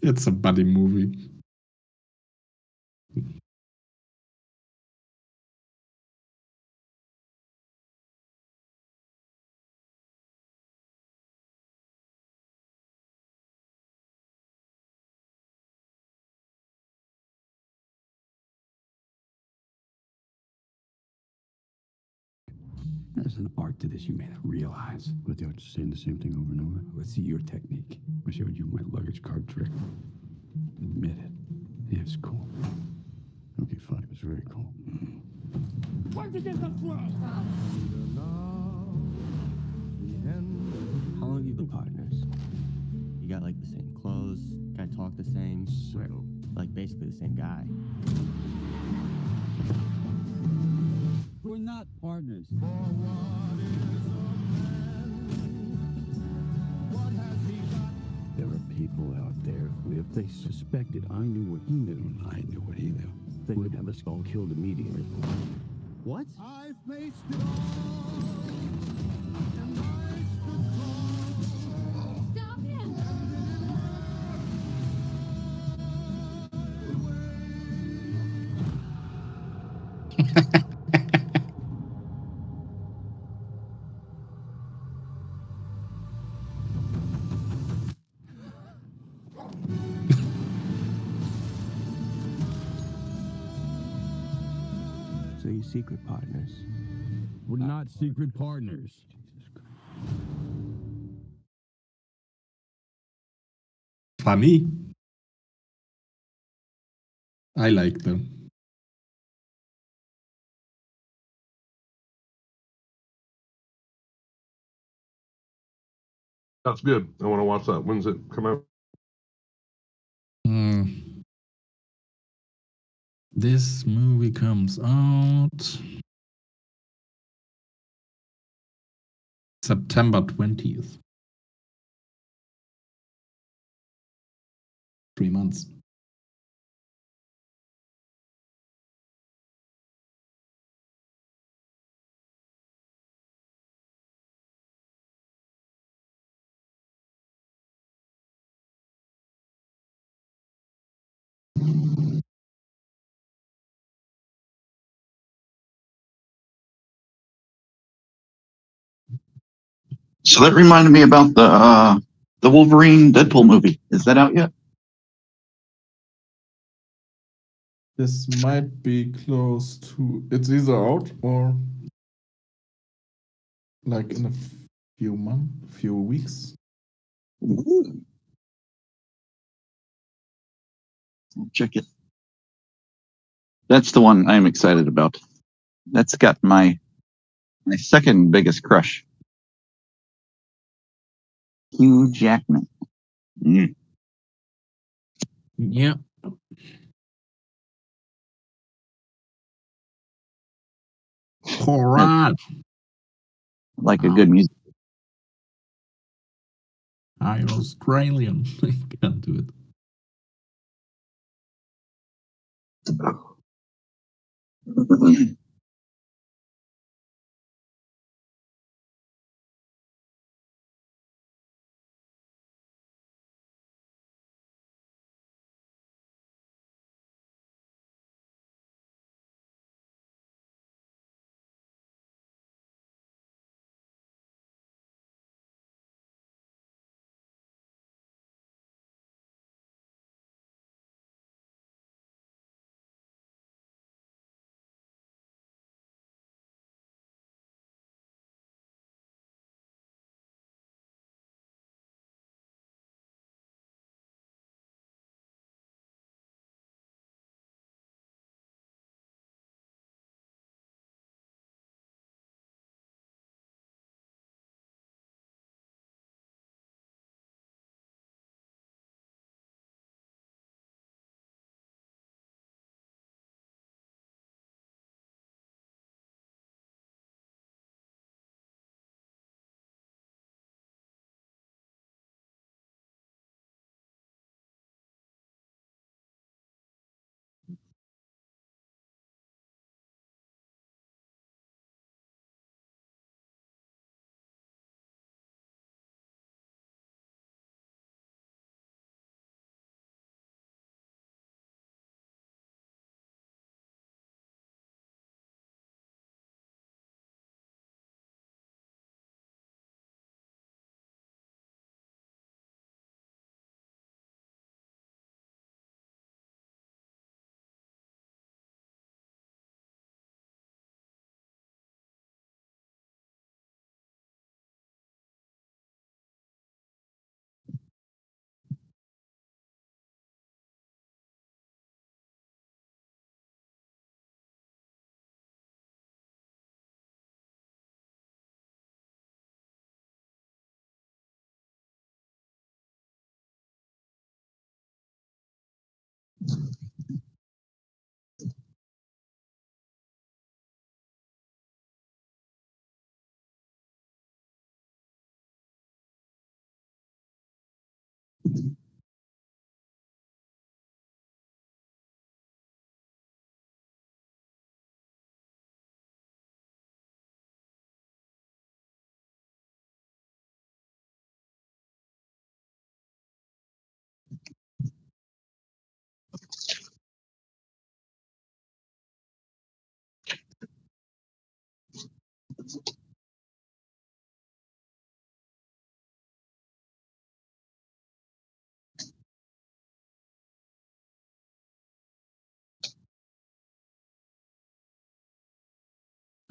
It's a buddy movie. There's an art to this you may not realize. But they are just saying the same thing over and over. Let's see your technique. I showed you my luggage card trick. Admit it. Yeah, it's cool. Okay, fine. It was very cool. How long have you been partners? You got like the same clothes, kind of talk the same, like basically the same guy. We're not partners. There are people out there who, if they suspected I knew what he knew and I knew what he knew, they would have us all killed immediately. What? I've faced it all. Stop him! So you secret partners? We're not secret partners. Funny. I like them. That's good. I want to watch that. When's it come out? This movie comes out September 20th. 3 months. So that reminded me about the Wolverine Deadpool movie. Is that out yet? This might be close to. It's either out or like in a few months, few weeks. Ooh. I'll check it. That's the one I'm excited about. That's got my second biggest crush, Hugh Jackman. Mm. Yeah. All right. Like a good music. I'm Australian. I can't do it.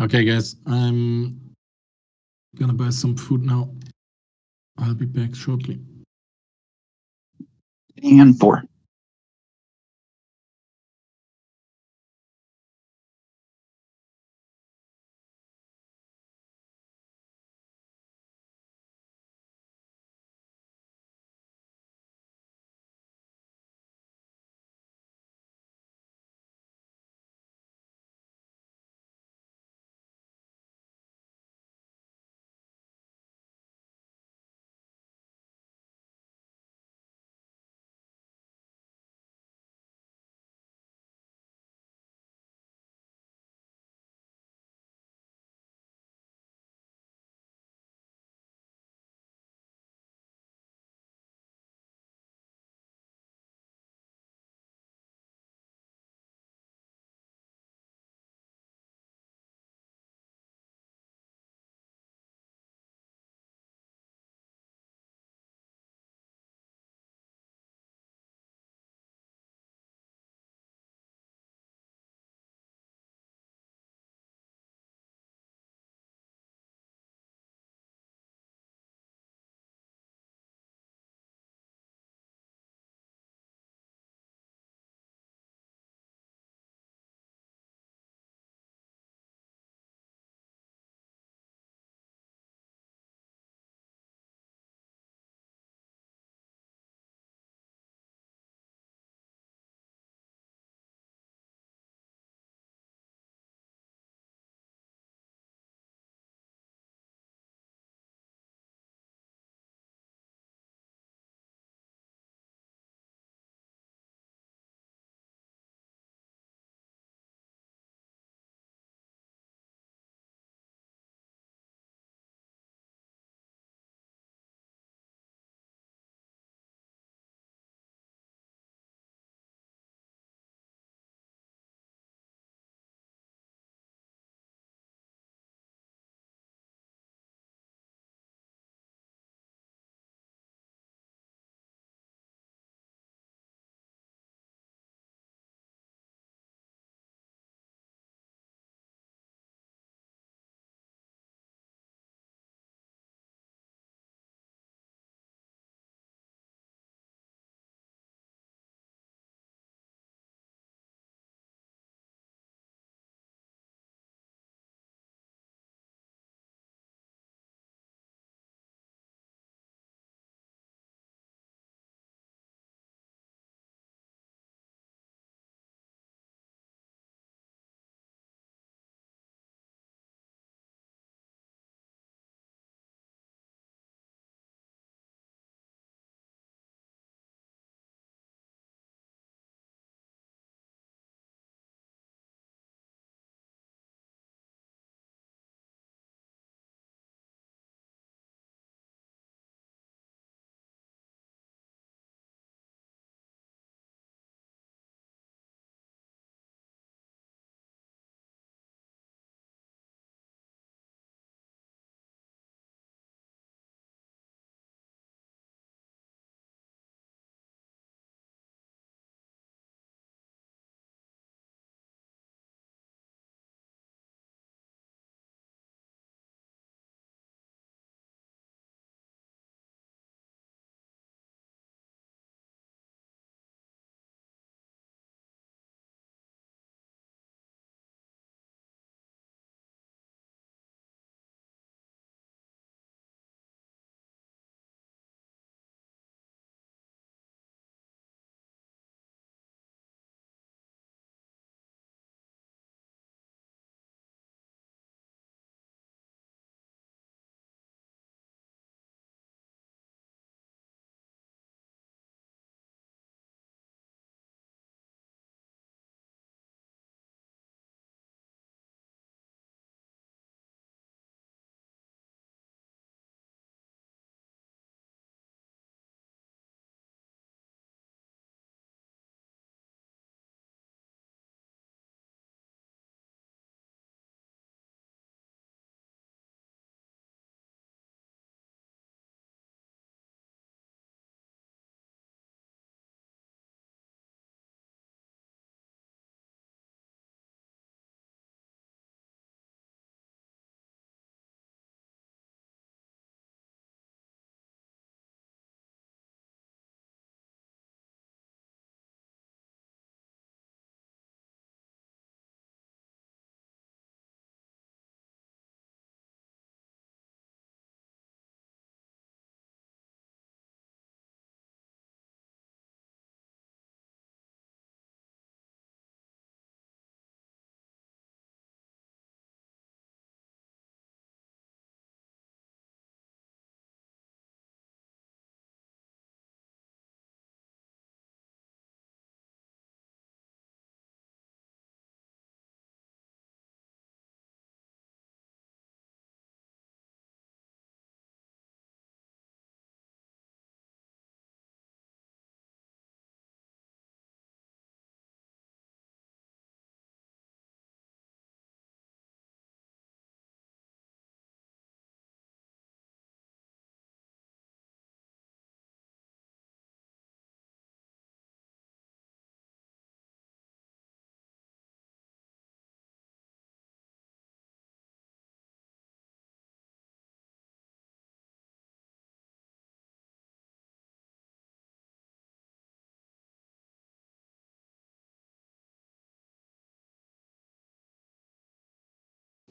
Okay, guys, I'm gonna buy some food now. I'll be back shortly. And 4.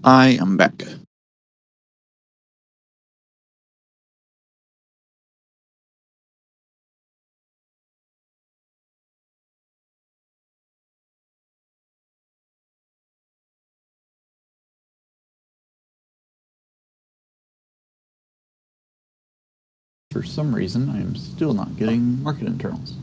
I am back. For some reason, I am still not getting market internals.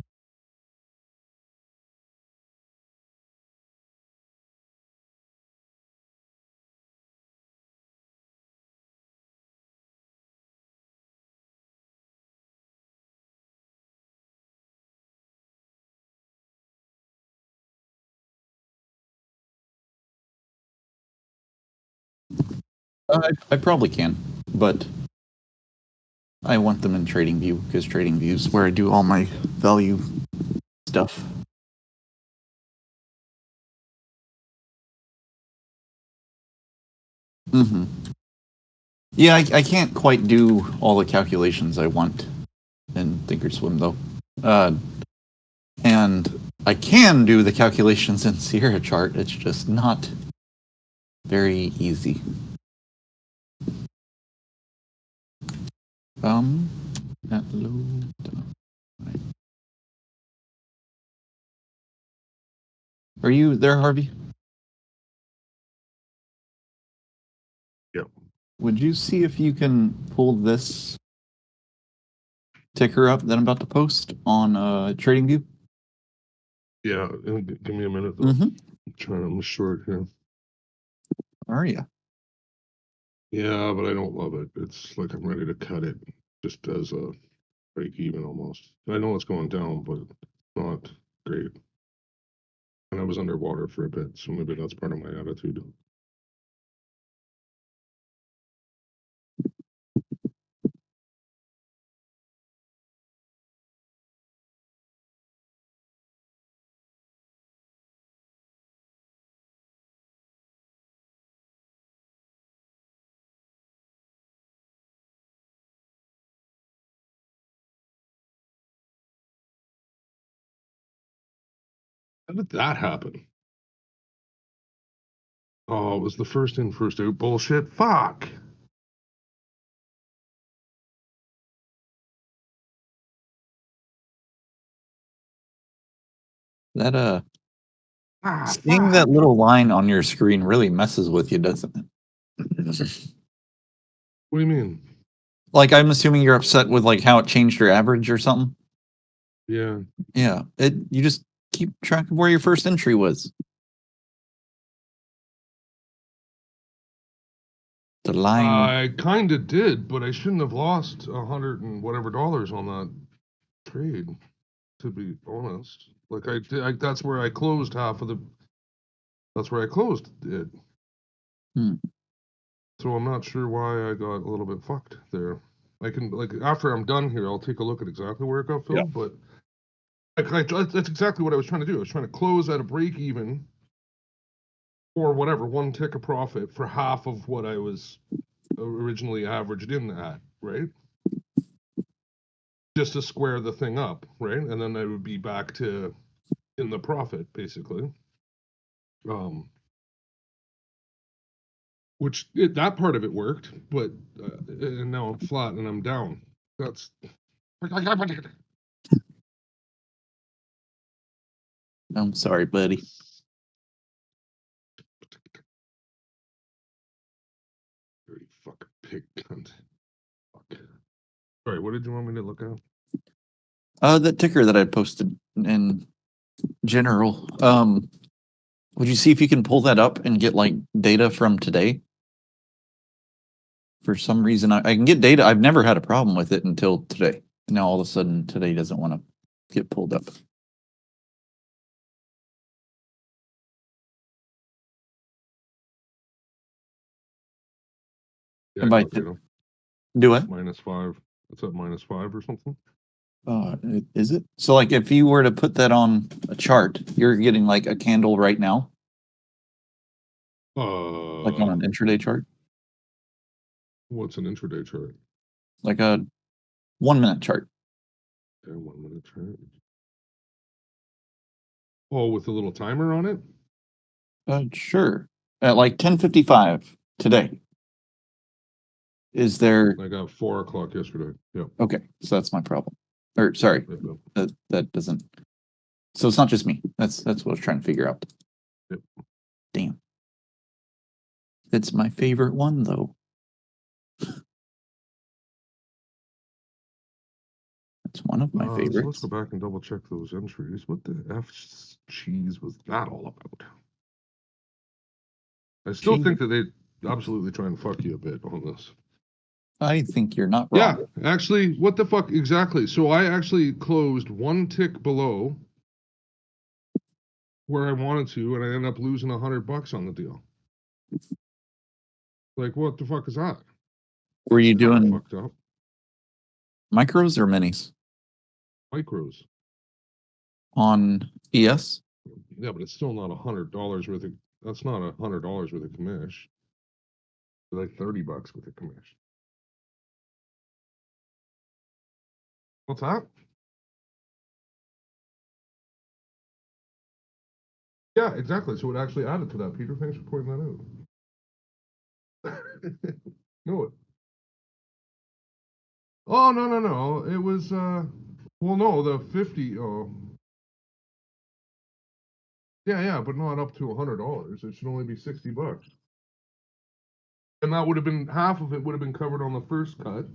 I probably can, but I want them in TradingView because TradingView is where I do all my value stuff. Mm-hmm. Yeah, I can't quite do all the calculations I want in Thinkorswim though. And I can do the calculations in Sierra Chart. It's just not very easy. That load. Right. Are you there, Harvey? Yep. Would you see if you can pull this ticker up that I'm about to post on TradingView? Yeah, give me a minute though. Mm-hmm. I'm short here. Are you? Yeah, but I don't love it. It's like I'm ready to cut it just as a break even almost. I know it's going down, but it's not great. And I was underwater for a bit, so maybe that's part of my attitude. How did that happen? Oh, it was the first in, first out bullshit. Fuck. That seeing Fuck. that little line on your screen really messes with you, doesn't it? What do you mean? Like, I'm assuming you're upset with like how it changed your average or something. Yeah. Yeah, you just keep track of where your first entry was. The line. I kind of did, but I shouldn't have lost $100 and whatever dollars on that trade, to be honest. Like I did, that's where I closed half of the. That's where I closed it. Hmm. So I'm not sure why I got a little bit fucked there. I can like after I'm done here, I'll take a look at exactly where it got filled. But that's exactly what I was trying to do. I was trying to close at a break even, or whatever, one tick of profit for half of what I was originally averaged in at, right? Just to square the thing up, right? And then I would be back to in the profit, basically. Which that part of it worked, but and now I'm flat and I'm down. That's I'm sorry, buddy. Dirty fucking pig cunt. Fuck. Sorry, what did you want me to look at? The ticker that I posted in general. Would you see if you can pull that up and get like data from today? For some reason, I can get data. I've never had a problem with it until today. Now all of a sudden, today doesn't want to get pulled up. Yeah, If I do it, -5. It's at -5 or something. is it? So like, if you were to put that on a chart, you're getting like a candle right now, like on an intraday chart, What's an intraday chart? like a 1 minute chart. Okay, 1 minute chart. Oh, with a little timer on it? Sure. At like 10:55, today. Is there I got 4 o'clock yesterday. Yep. okay? So that's my problem. Or sorry, Yep, yep. that doesn't. So it's not just me. That's what I was trying to figure out. Yep. Damn. It's my favorite one though. It's one of my So let's favorites. go back and double check those entries. What the F cheese was that all about? I still Cheese. think that they absolutely try and fuck you a bit on this. I think you're not Yeah, wrong. actually, what the fuck exactly? So I actually closed 1 tick below where I wanted to, and I ended up losing $100 on the deal. Like, what the fuck is that? Were you Kinda doing fucked up? micros or minis Micros. on ES? Yeah, but it's still not $100 worth of. That's not $100 worth of commish. It's like $30 worth of commish. What's that? Yeah, exactly. So it actually added to that, Peter. Thanks for pointing that out. No. Oh, no. It was well, no, the 50. Oh, yeah, but not up to $100. It should only be $60. And that would have been half of it would have been covered on the first cut.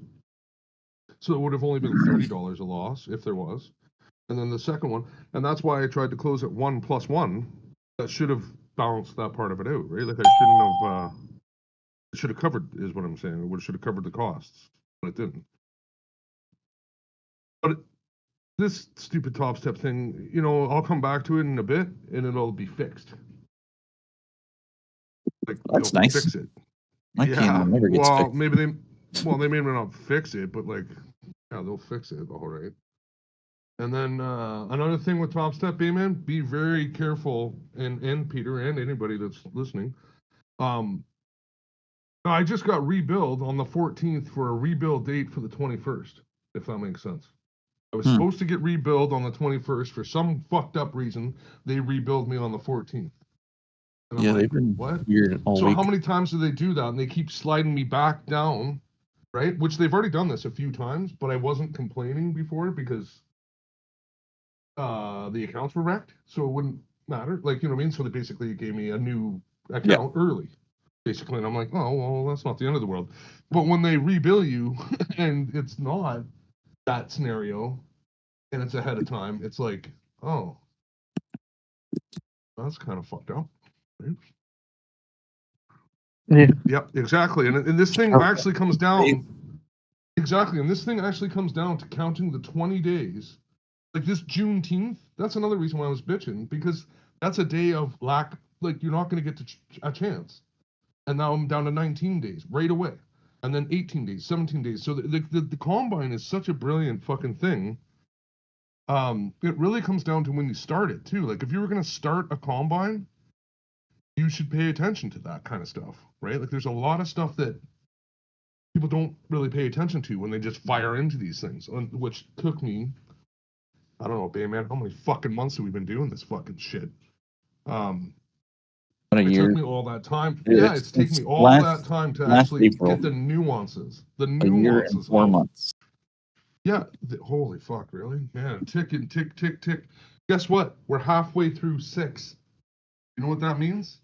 So it would have only been $30 a loss if there was. And then the second one, and that's why I tried to close at 1 + 1. That should have balanced that part of it out, right? Like I shouldn't have. It should have covered, is what I'm saying. It should have covered the costs, but it didn't. But this stupid top step thing, I'll come back to it in a bit, and it'll be fixed. Like That's they'll nice. fix it. My piano never gets Well, fixed. maybe they may not fix it, but like, yeah, they'll fix it, all right. And then another thing with Top Step, man, be very careful, and Peter and anybody that's listening. I just got rebilled on the 14th for a rebuild date for the 21st, if that makes sense. I was supposed to get rebilled on the 21st for some fucked up reason. They rebilled me on the 14th. And I'm Yeah, like, they've been what? weird all So week. how many times do they do that? And they keep sliding me back down, right? Which they've already done this a few times, but I wasn't complaining before because the accounts were wrecked, so it wouldn't matter. Like, you know what I mean? So they basically gave me a new account early, basically. And I'm like, oh, well, that's not the end of the world. But when they rebill you and it's not that scenario and it's ahead of time, it's like, oh, that's kind of fucked up. Right? Yeah. Yep, exactly. And this thing actually comes down. Exactly. And this thing actually comes down to counting the 20 days. Like this Juneteenth, that's another reason why I was bitching, because that's a day of lack. Like, you're not going to get a chance. And now I'm down to 19 days right away. And then 18 days, 17 days. So the combine is such a brilliant fucking thing. It really comes down to when you start it, too. Like, if you were going to start a combine, you should pay attention to that kind of stuff, right? Like, there's a lot of stuff that people don't really pay attention to when they just fire into these things, which took me, I don't know, man, how many fucking months have we been doing this fucking shit? But a It year. took me all that time. It's- Yeah, it's taken me all that time to last actually April. get the nuances. The A year and nuances. 4 months. Yeah, holy fuck, really? Man, tick. Guess what? We're halfway through 6. You know what that means?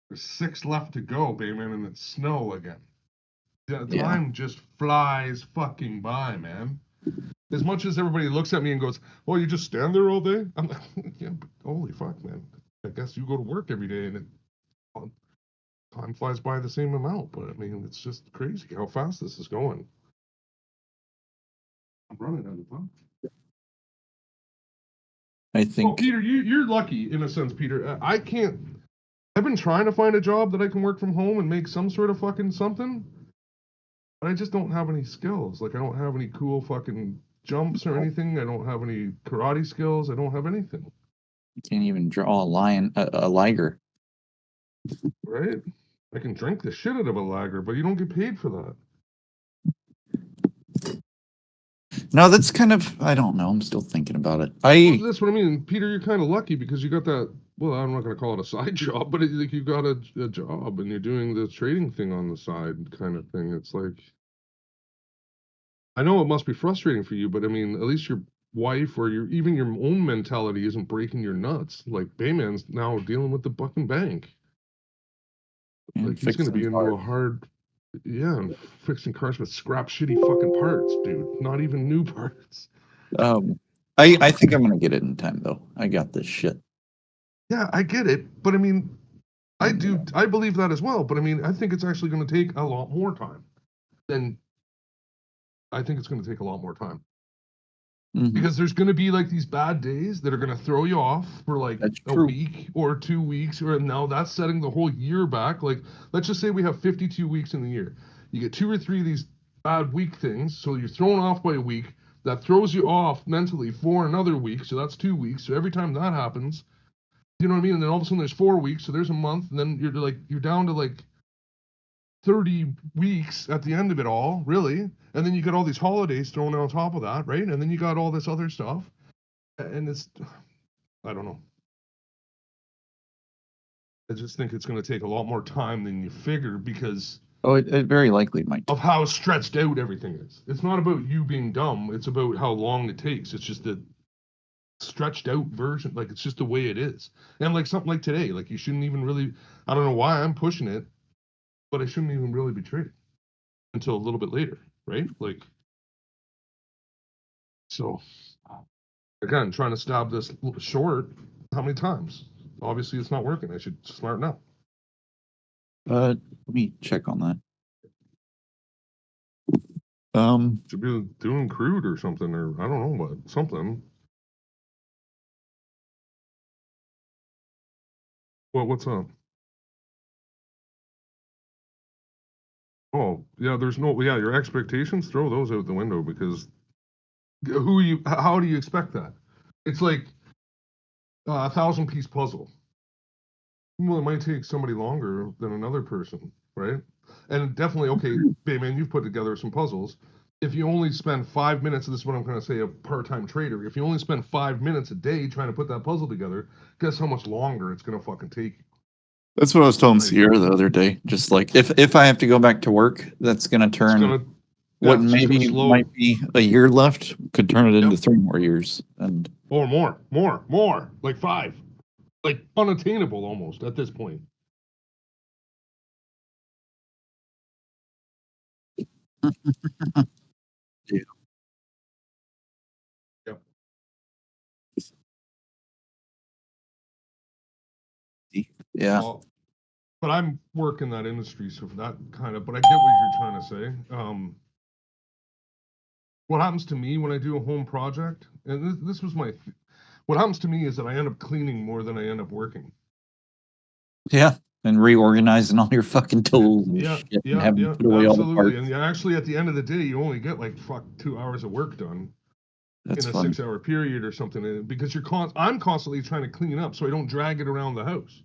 There's 6 left to go, baby, and it's snow again. Yeah, time just flies fucking by, man. As much as everybody looks at me and goes, "Oh, you just stand there all day?" I'm like, yeah, but holy fuck, man. I guess you go to work every day and time flies by the same amount. But I mean, it's just crazy how fast this is going. I'm running out of time. I Well, think Peter, you're lucky in a sense, Peter. I can't. I've been trying to find a job that I can work from home and make some sort of fucking something, but I just don't have any skills. Like, I don't have any cool fucking jumps or anything. I don't have any karate skills. I don't have anything. you can't even draw a liger. Right? I can drink the shit out of a lager, but you don't get paid for that. No, that's kind of, I don't know. I'm still thinking about it. Well, that's what I mean, Peter. You're kind of lucky because you got that. Well, I'm not going to call it a side job, but like you got a job and you're doing the trading thing on the side, kind of thing. It's like, I know it must be frustrating for you, but I mean, at least your wife or even your own mentality isn't breaking your nuts. Like Bayman's now dealing with the fucking bank. and Like he's going to be fixing into a cars. hard, yeah, and fixing cars with scrap shitty fucking parts, dude. Not even new parts. I think I'm gonna get it in time though. I got this shit. Yeah, I get it, but I mean, I believe that as well. But I mean, I think it's actually going to take a lot more time. Then I think it's going to take a lot more time Mhm. because there's going to be like these bad days that are going to throw you off for like That's a true. week or 2 weeks, or now that's setting the whole year back. Like, let's just say we have 52 weeks in the year. You get 2 or 3 of these bad week things, so you're thrown off by a week. That throws you off mentally for another week, so that's 2 weeks. So every time that happens, you know what I mean? And then all of a sudden there's 4 weeks, so there's a month, and then you're down to like 30 weeks at the end of it all, really. And then you got all these holidays thrown on top of that, right? And then you got all this other stuff. And it's, I don't know. I just think it's going to take a lot more time than you figure because Oh, it very likely might. of how stretched out everything is. It's not about you being dumb, it's about how long it takes. It's just the stretched out version. Like, it's just the way it is. And like something like today, like you shouldn't even really, I don't know why I'm pushing it, but I shouldn't even really be trading until a little bit later, right? Like, so again, trying to stab this short. How many times? Obviously, it's not working. I should smarten up. Let me check on that. Should be doing crude or something, or I don't know what, something. What's up? Oh, yeah, your expectations, throw those out the window because how do you expect that? It's like a 1,000-piece puzzle. Well, it might take somebody longer than another person, right? And definitely, okay, Bayman, you've put together some puzzles. If you only spend 5 minutes, this is what I'm going to say, a part-time trader, if you only spend 5 minutes a day trying to put that puzzle together, guess how much longer it's going to fucking take? That's what I was telling Sierra the other day. Just like if I have to go back to work, that's gonna turn what maybe might be a year left could turn it into 3 more years, and or more, like 5, like unattainable almost at this point. Yeah. Yep. Yeah. Well, but I'm working that industry, so for that kind of, but I get what you're trying to say. What happens to me when I do a home project, and this was what happens to me is that I end up cleaning more than I end up working. Yeah. And reorganizing all your fucking tools and Yeah, shit yeah, and having yeah, to put away all the absolutely. parts. And actually, at the end of the day, you only get like 2 hours of work done That's in a fun. 6-hour period or something, because I'm constantly trying to clean up so I don't drag it around the house.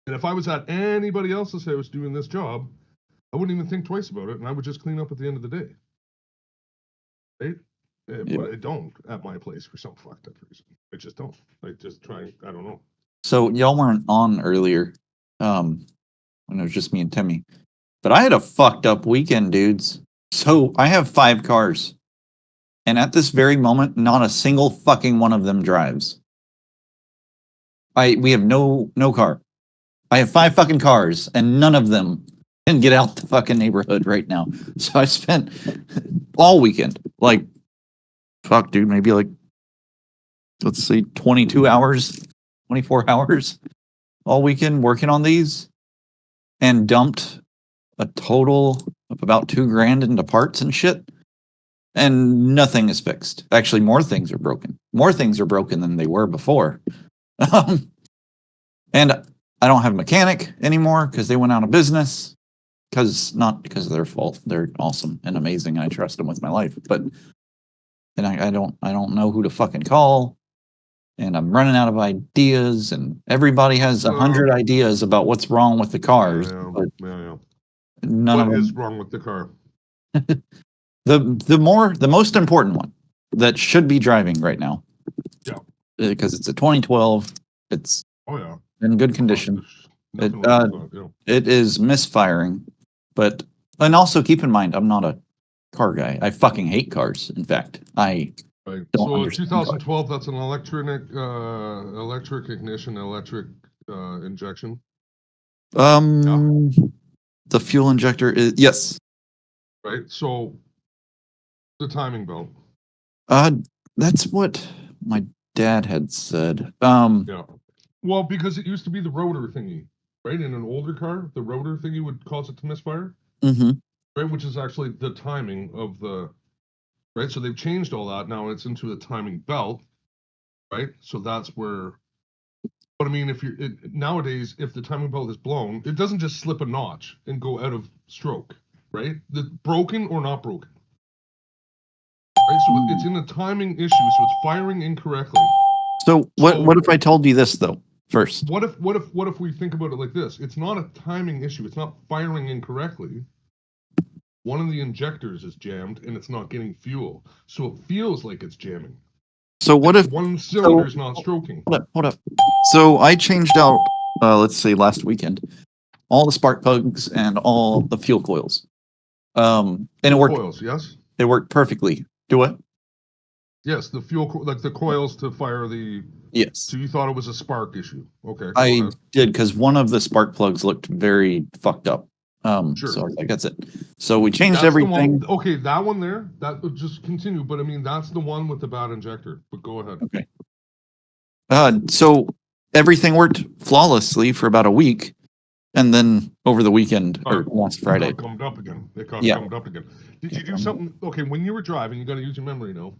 And if I was at anybody else's house doing this job, I wouldn't even think twice about it, and I would just clean up at the end of the day. Right? Yeah. But I don't at my place for some fucked up reason. I just don't. I just try. I don't know. So y'all weren't on earlier, when it was just me and Timmy. But I had a fucked up weekend, dudes. So I have 5 cars. And at this very moment, not a single fucking one of them drives. We have no car. I have 5 fucking cars, and none of them can get out the fucking neighborhood right now. So I spent all weekend, like, fuck, dude, maybe like, let's say 22 hours, 24 hours all weekend working on these, and dumped a total of about $2,000 into parts and shit. And nothing is fixed. Actually, more things are broken. More things are broken than they were before. And I don't have a mechanic anymore because they went out of business. Not because of their fault. They're awesome and amazing. I trust them with my life. But and I don't know who to fucking call. And I'm running out of ideas. And everybody has 100 ideas about what's wrong with the cars. But Yeah. none of What them is wrong with the car? The most important one that should be driving right now. Yeah. Because it's a 2012. It's Oh yeah. in good condition. Nothing It, wrong with that, yeah. It is misfiring, but and also keep in mind, I'm not a car guy. I fucking hate cars. In fact, I Right. don't So understand 2012, that's an electric ignition, electric injection. the fuel injector is yes. Right. So the timing belt. That's what my dad had said. Yeah. Well, because it used to be the rotor thingy, right? In an older car, the rotor thingy would cause it to misfire, mhm. right? Which is actually the timing of the, right? So they've changed all that. Now it's into the timing belt, right? So that's where, but I mean, if you're, nowadays, if the timing belt is blown, it doesn't just slip a notch and go out of stroke, right? The broken or not broken. Right? So it's in a timing issue, so it's firing incorrectly. So So- what if I told you this though first? What if we think about it like this? It's not a timing issue. It's not firing incorrectly. One of the injectors is jammed and it's not getting fuel. So it feels like it's jamming. So what if One cylinder is not stroking. hold up. So I changed out let's say last weekend all the spark plugs and all the fuel coils. And it worked Coils, yes? it worked perfectly. Do what? Yes, the like the coils to fire the. Yes. So you thought it was a spark issue. Okay. go I ahead. did because one of the spark plugs looked very fucked up. Sure. So I was like, that's it. So we changed That's the everything. one, okay, that one there, that would just continue, but I mean, that's the one with the bad injector. But go ahead. Okay. So everything worked flawlessly for about a week, and then over the weekend or last Friday. It got gummed up again. Yeah. Gummed up again. Did you do something? Okay, when you were driving, you got to use your memory now.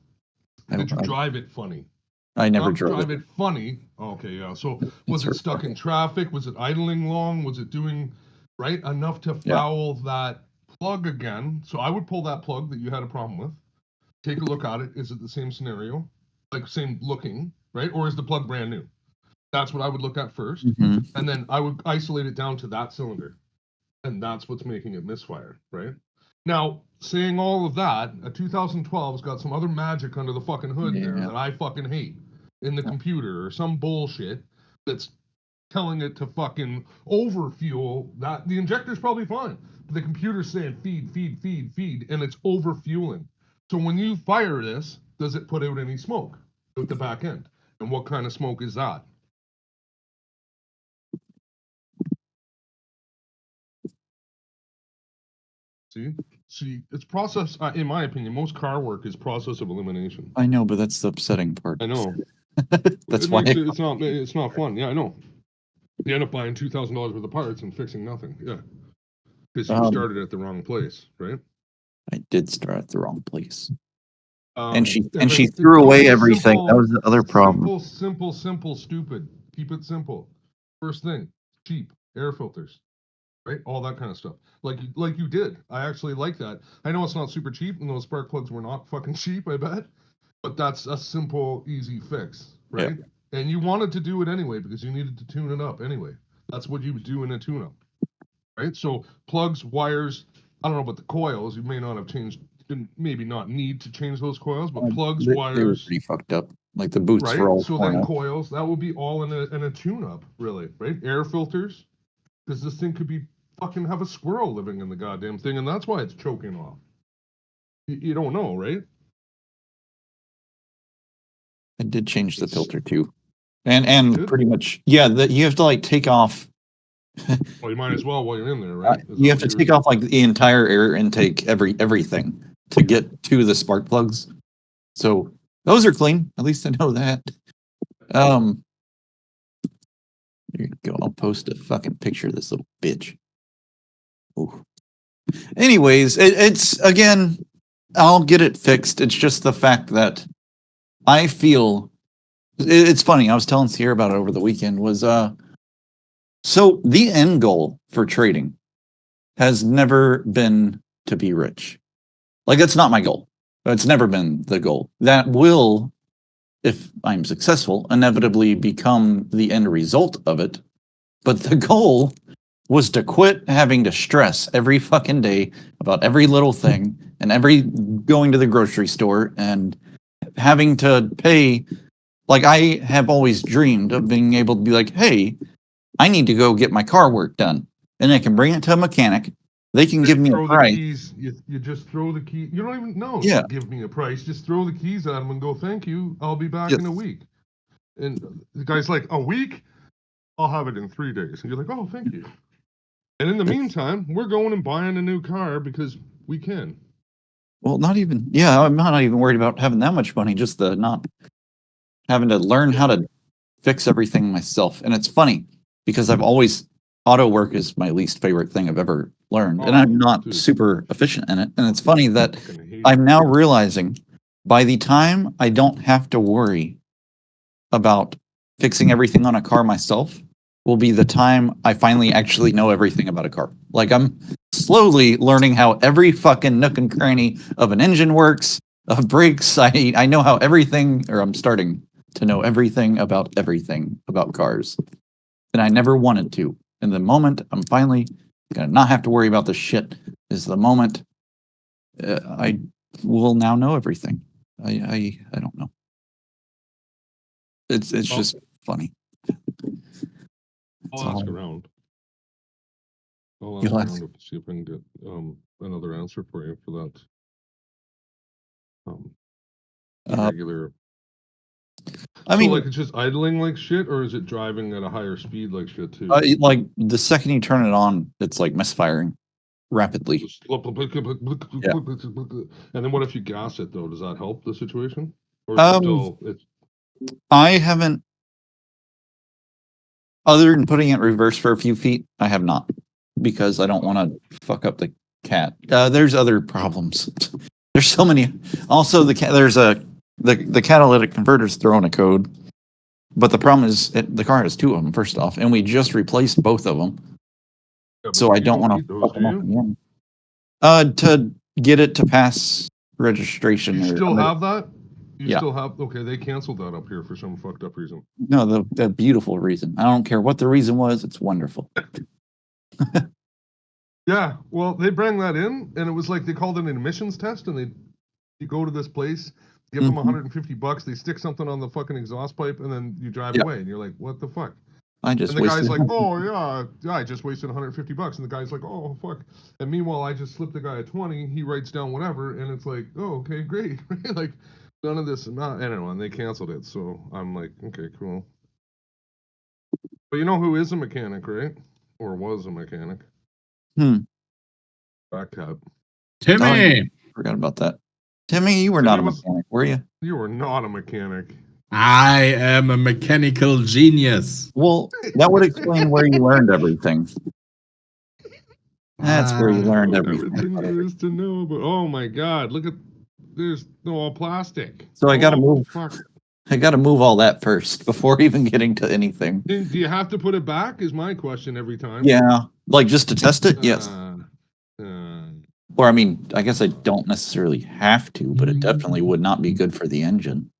Did you drive it funny? I never Not drove drive it. it funny. Okay, yeah. So was It's it stuck in traffic? Was it idling long? Was it doing right enough to Yeah. foul that plug again? So I would pull that plug that you had a problem with. Take a look at it. Is it the same scenario? Like same looking, right? Or is the plug brand new? That's what I would look at first. Mhm. And then I would isolate it down to that cylinder. And that's what's making it misfire, right? Now, saying all of that, a 2012's got some other magic under the fucking hood there Yeah. that I fucking hate in the computer or some bullshit that's telling it to fucking overfuel that. The injector's probably fine, but the computer's saying feed, and it's overfueling. So when you fire this, does it put out any smoke out the back end? And what kind of smoke is that? See, it's process. In my opinion, most car work is process of elimination. I know, but that's the upsetting part. I know. That's It why. makes it's not fun. Yeah, I know. You end up buying $2,000 worth of parts and fixing nothing. Yeah, because you started at the wrong place, right? I did start at the wrong place. Um, And she then threw keep away it everything. simple, That was the other problem. Simple, stupid. Keep it simple. First thing, cheap air filters, right? All that kind of stuff. Like you did. I actually like that. I know it's not super cheap, and those spark plugs were not fucking cheap, I bet. But that's a simple, easy fix, right? And you wanted to do it anyway because you needed to tune it up anyway. That's what you would do in a tune-up, right? So plugs, wires. I don't know about the coils. You may not have changed. Didn't maybe not need to change those coils, but plugs, They were wires. pretty fucked up. Like the boots Right. were all So torn then up. coils, that would be all in a tune-up, really, right? Air filters, because this thing could be fucking have a squirrel living in the goddamn thing, and that's why it's choking off. You don't know, right? I did change the filter too, and did? pretty much you have to like take off. Well, you might as well while you're in there, right? Is You that have to what take you're- off like the entire air intake, everything to get to the spark plugs. So those are clean. At least I know that. There you go. I'll post a fucking picture of this little bitch. Ooh. Anyways, it's again, I'll get it fixed. It's just the fact that I feel it's funny. I was telling Sierra about it over the weekend. Was so the end goal for trading has never been to be rich. Like that's not my goal. It's never been the goal. That will, if I'm successful, inevitably become the end result of it. But the goal was to quit having to stress every fucking day about every little thing and every going to the grocery store and having to pay. Like, I have always dreamed of being able to be like, hey, I need to go get my car work done. And I can bring it to a mechanic. They can give me a throw the price. keys. You just throw the key. You don't even know. Yeah. Give me a price. Just throw the keys at him and go. Thank you. I'll be back Yes. in a week. And the guy's like, a week? I'll have it in 3 days. And you're like, oh, thank you. And in the meantime, we're going and buying a new car because we can. Well, not even, yeah, I'm not even worried about having that much money, just the not having to learn how to fix everything myself. And it's funny because I've always, auto work is my least favorite thing I've ever learned. And Oh, I'm not dude. super efficient in it. And it's funny that Fucking hate it. I'm now realizing by the time I don't have to worry about fixing everything on a car myself will be the time I finally actually know everything about a car. Like, I'm slowly learning how every fucking nook and cranny of an engine works, of brakes. I know how everything, or I'm starting to know everything about cars. And I never wanted to. And the moment I'm finally gonna not have to worry about this shit is the moment I will now know everything. I don't know. It's Well, just funny. I'll That's ask all. around. I'll You'll ask ask. around to see if I can get another answer for you for that. Uh, Regular. I So mean, like it's just idling like shit, or is it driving at a higher speed like shit too? like the second you turn it on, it's like misfiring rapidly. Just and then what if you gas it though? Does that help the situation? Or it's still it's I haven't, other than putting it reverse for a few feet, I have not, because I don't want to fuck up the cat. There's other problems. There's so many. Also, the catalytic converter's throwing a code, but the problem is the car has 2 of them. First off, and we just replaced both of them, yeah, but so I you don't want need to those, fuck do them up you? again. To get it to pass registration. You or- still have that? You Yeah. still have okay, they canceled that up here for some fucked up reason. No, the beautiful reason. I don't care what the reason was. It's wonderful. Yeah, well, they bring that in, and it was like they called it an admissions test, and you go to this place, give them Mhm. $150, they stick something on the fucking exhaust pipe, and then you drive Yeah. away, and you're like, what the fuck? I just And the guy's wasted. like, oh yeah, I just wasted $150, and the guy's like, oh fuck. And meanwhile, I just slipped the guy a 20. He writes down whatever, and it's like, oh okay, great. Like none of this, not anyway. And they canceled it, so I'm like, okay, cool. But you know who is a mechanic, right? Or was a mechanic? Back cab. Timmy, Forgot about that. Timmy, you were Timmy not a was- mechanic, were you? You were not a mechanic. I am a mechanical genius. Well, that would explain where you learned everything. That's where you learned Oh, everything. everything there is to know. But oh my god, look at there's no all plastic. So I gotta Oh, move. Fuck. I got to move all that first before even getting to anything. Do you have to put it back? Is my question every time. Yeah, like just to test it. Yes. Uh, Or I mean, I guess I don't necessarily have to, but it definitely would not be good for the engine.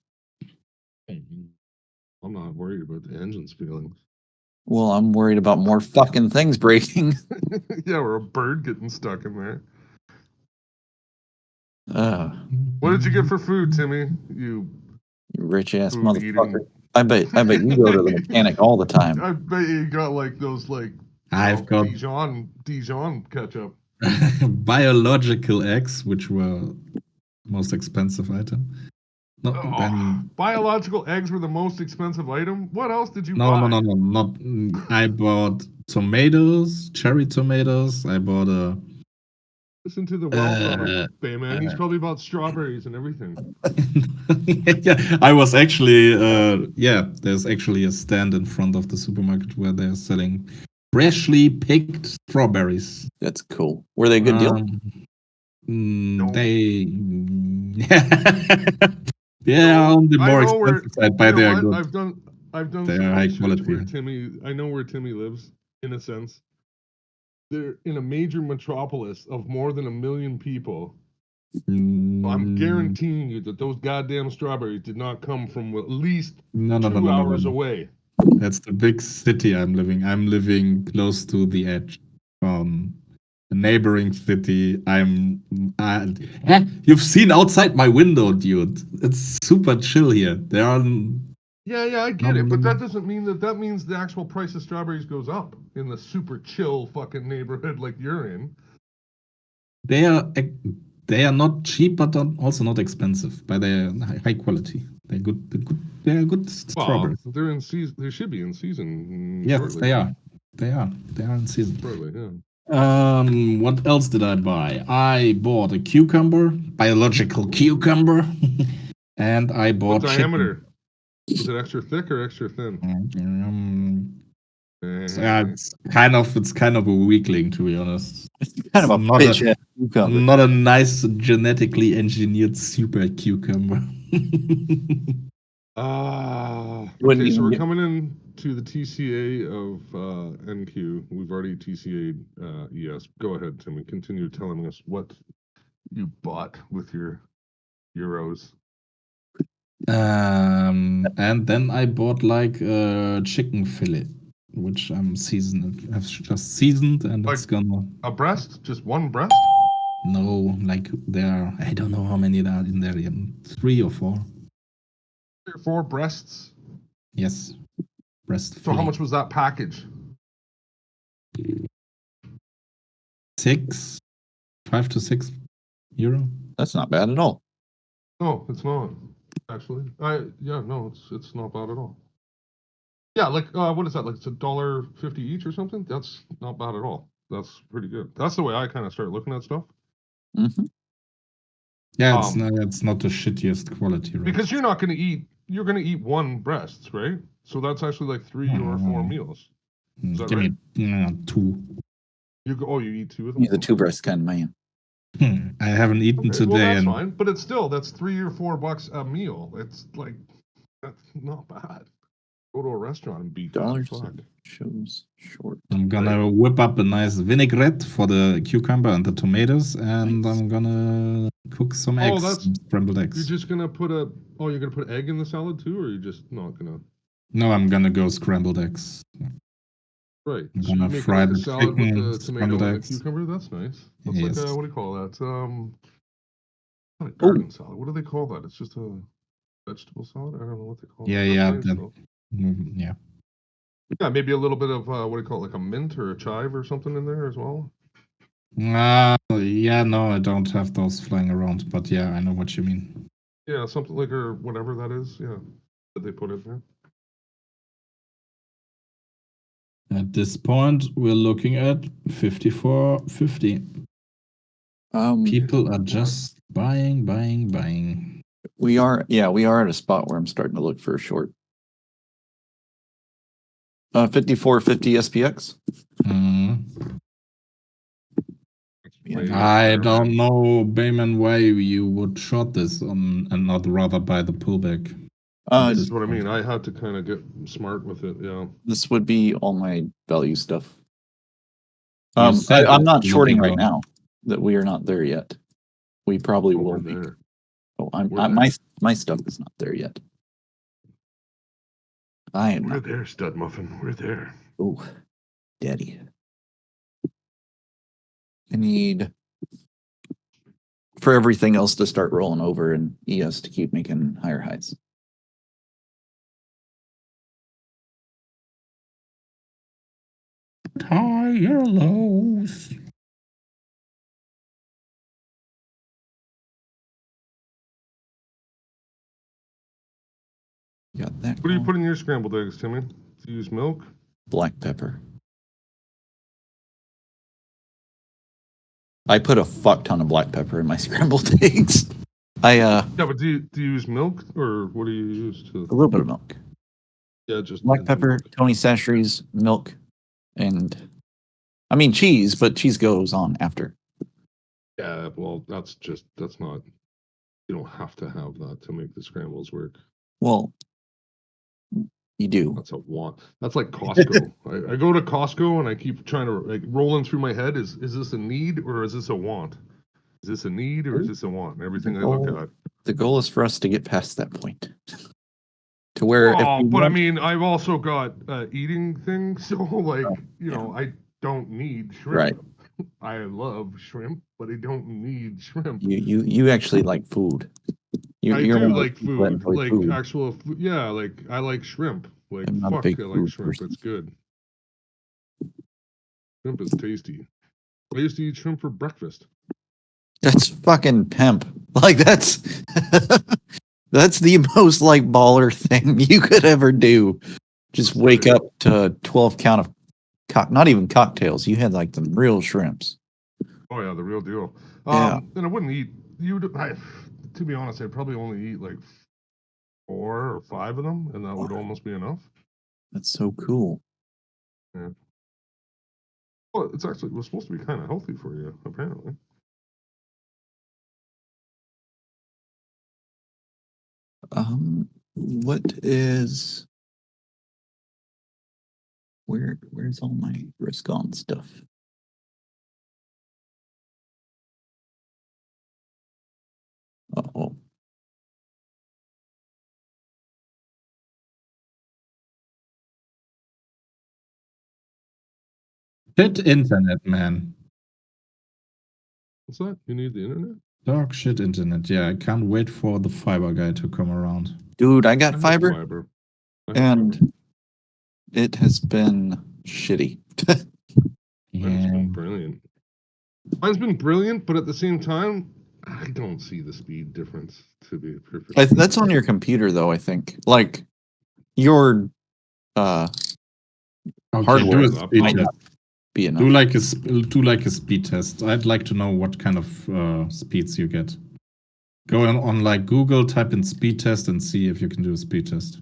I'm not worried about the engine's feelings. Well, I'm worried about more fucking things breaking. Yeah, or a bird getting stuck in there. What did you get for food, Timmy? You Rich ass food eating. motherfucker. I bet you go to the mechanic all the time. I bet you got like those like I've got Dijon ketchup. biological eggs, which were most expensive item. No, Oh, I mean, biological eggs were the most expensive item. What else did you no, buy? no, no, no, not. I bought tomatoes, cherry tomatoes. I bought a. Listen to the wealth on him, man. He's probably bought strawberries and everything. Yeah, I was actually. Yeah, there's actually a stand in front of the supermarket where they're selling freshly picked strawberries. That's cool. Were they a good deal? No. They. Yeah, on the I more know where- expensive side, You but know they are what? good. I've done They some are high research where quality. Timmy. I know where Timmy lives, in a sense. They're in a major metropolis of more than 1 million people. I'm guaranteeing you that those goddamn strawberries did not come from at least No, 2 hours away. That's the big city I'm living. I'm living close to the edge. A neighboring city. You've seen outside my window, dude. It's super chill here. There are Yeah, I get it, but that doesn't mean that means the actual price of strawberries goes up in the super chill fucking neighborhood like you're in. they are not cheap, but also not expensive by their high quality. They're good. They are good Well, strawberries. they're in season. They should be in season. Yes, shortly. they are. They are in season. Shortly, yeah. What else did I buy? I bought a cucumber, biological cucumber, and I What bought diameter? Is it extra thick or extra thin? It's kind of a weakling, to be honest. It's kind of a Not bitch ass cucumber. Not a nice genetically engineered super cucumber. Wouldn't Okay, so even we're get- coming in to the TCA of NQ. We've already TCA'd ES. Go ahead, Timmy. Continue telling us what you bought with your euros. And then I bought like a chicken fillet, which I've just seasoned, and it's gonna A breast? Just one breast? no, like I don't know how many there are in there yet. 3 or 4. 3 or 4 breasts? Yes. Breast So fillet. how much was that package? 5 to 6 euro. That's not bad at all. No, it's not. Actually, no, it's not bad at all. Yeah, like what is that? Like it's $1.50 each or something? That's not bad at all. That's pretty good. That's the way I kind of start looking at stuff. Hmm. Yeah, Um, it's not the shittiest quality, right? Because you're gonna eat one breast, right? So that's actually like 3 or 4 meals. Is that Give right? me 2. You eat 2 of them? He's a two breast kind of man. I haven't eaten Okay, today, well, that's and fine, but that's $3 or $4 a meal. It's like that's not bad. Go to a restaurant and beat that. Dollars Fuck. shows short. I'm gonna whip up a nice vinaigrette for the cucumber and the tomatoes, and Nice. I'm gonna cook some eggs, some scrambled eggs. You're just gonna you're gonna put egg in the salad too, or are you just not gonna? No, I'm gonna go scrambled eggs. Right. I'm So you gonna make fry like a the salad with chicken, the tomato scrambled and the eggs. cucumber. That's nice. That's Yes. like what do you call that? Not a garden salad. What do they call that? It's just a vegetable salad. I don't know what they call it. Yeah, That's nice, though. yeah. Yeah, maybe a little bit of what do you call it, like a mint or a chive or something in there as well. Yeah, no, I don't have those flying around, but yeah, I know what you mean. Yeah, something like or whatever that is. Yeah, that they put in there. At this point, we're looking at 54.50. People are just buying. We are at a spot where I'm starting to look for a short. 54.50 SPX. I don't know, Bayman, why you would short this on and not rather buy the pullback. This is what I mean. I had to kind of get smart with it. Yeah. This would be all my value stuff. You said I'm not it's shorting looking right low. now. That we are not there yet. We probably will We're be. there. Oh, We're my stuff is not there yet. I am We're not. there, stud muffin. We're there. Oh, daddy. I need for everything else to start rolling over and ES to keep making higher highs. Higher lows. Got that. What do you going. put in your scrambled eggs, Timmy? Do you use milk? Black pepper. I put a fuck ton of black pepper in my scrambled eggs. Yeah, but do you use milk or what do you use to? A little bit of milk. Yeah, just Black pepper, Tony Chachere's milk, and I mean cheese, but cheese goes on after. Yeah, well, that's not. You don't have to have that to make the scrambles work. Well, you do. That's a want. That's like Costco. I go to Costco and I keep trying to like rolling through my head. Is this a need or is this a want? Is this a need or is this a want? Everything I look at. The goal is for us to get past that point. To where Oh, if we but I want- mean, I've also got eating things, so like, you know, I don't need shrimp. Right. I love shrimp, but I don't need shrimp. You actually like food. I You're do one of those like people that food, enjoy like food. actual food. Yeah, like I like shrimp. Like I'm not a fuck, big I like food shrimp. person. It's good. Shrimp is tasty. I used to eat shrimp for breakfast. That's fucking pimp. Like that's that's the most like baller thing you could ever do. Just wake up to 12 count of not even cocktails. You had like the real shrimps. Oh yeah, the real deal. Yeah. And I wouldn't eat. To be honest, I'd probably only eat like 4 or 5 of them, and that would almost be enough. That's so cool. Yeah. Well, it was supposed to be kind of healthy for you, apparently. What is where's all my Riscon stuff? Oh, Shit internet, man. What's that? You need the internet? Dog shit internet. Yeah, I can't wait for the fiber guy to come around. dude, I I got have fiber, fiber. and it has been shitty. Mine's Yeah. been brilliant. Mine's been brilliant, but at the same time, I don't see the speed difference, to be perfect. That's on your computer, though. I think like your Okay, hardware do a laptop. speed might test. not be enough. Do like a speed test. I'd like to know what kind of speeds you get. Go on like Google, type in speed test, and see if you can do a speed test.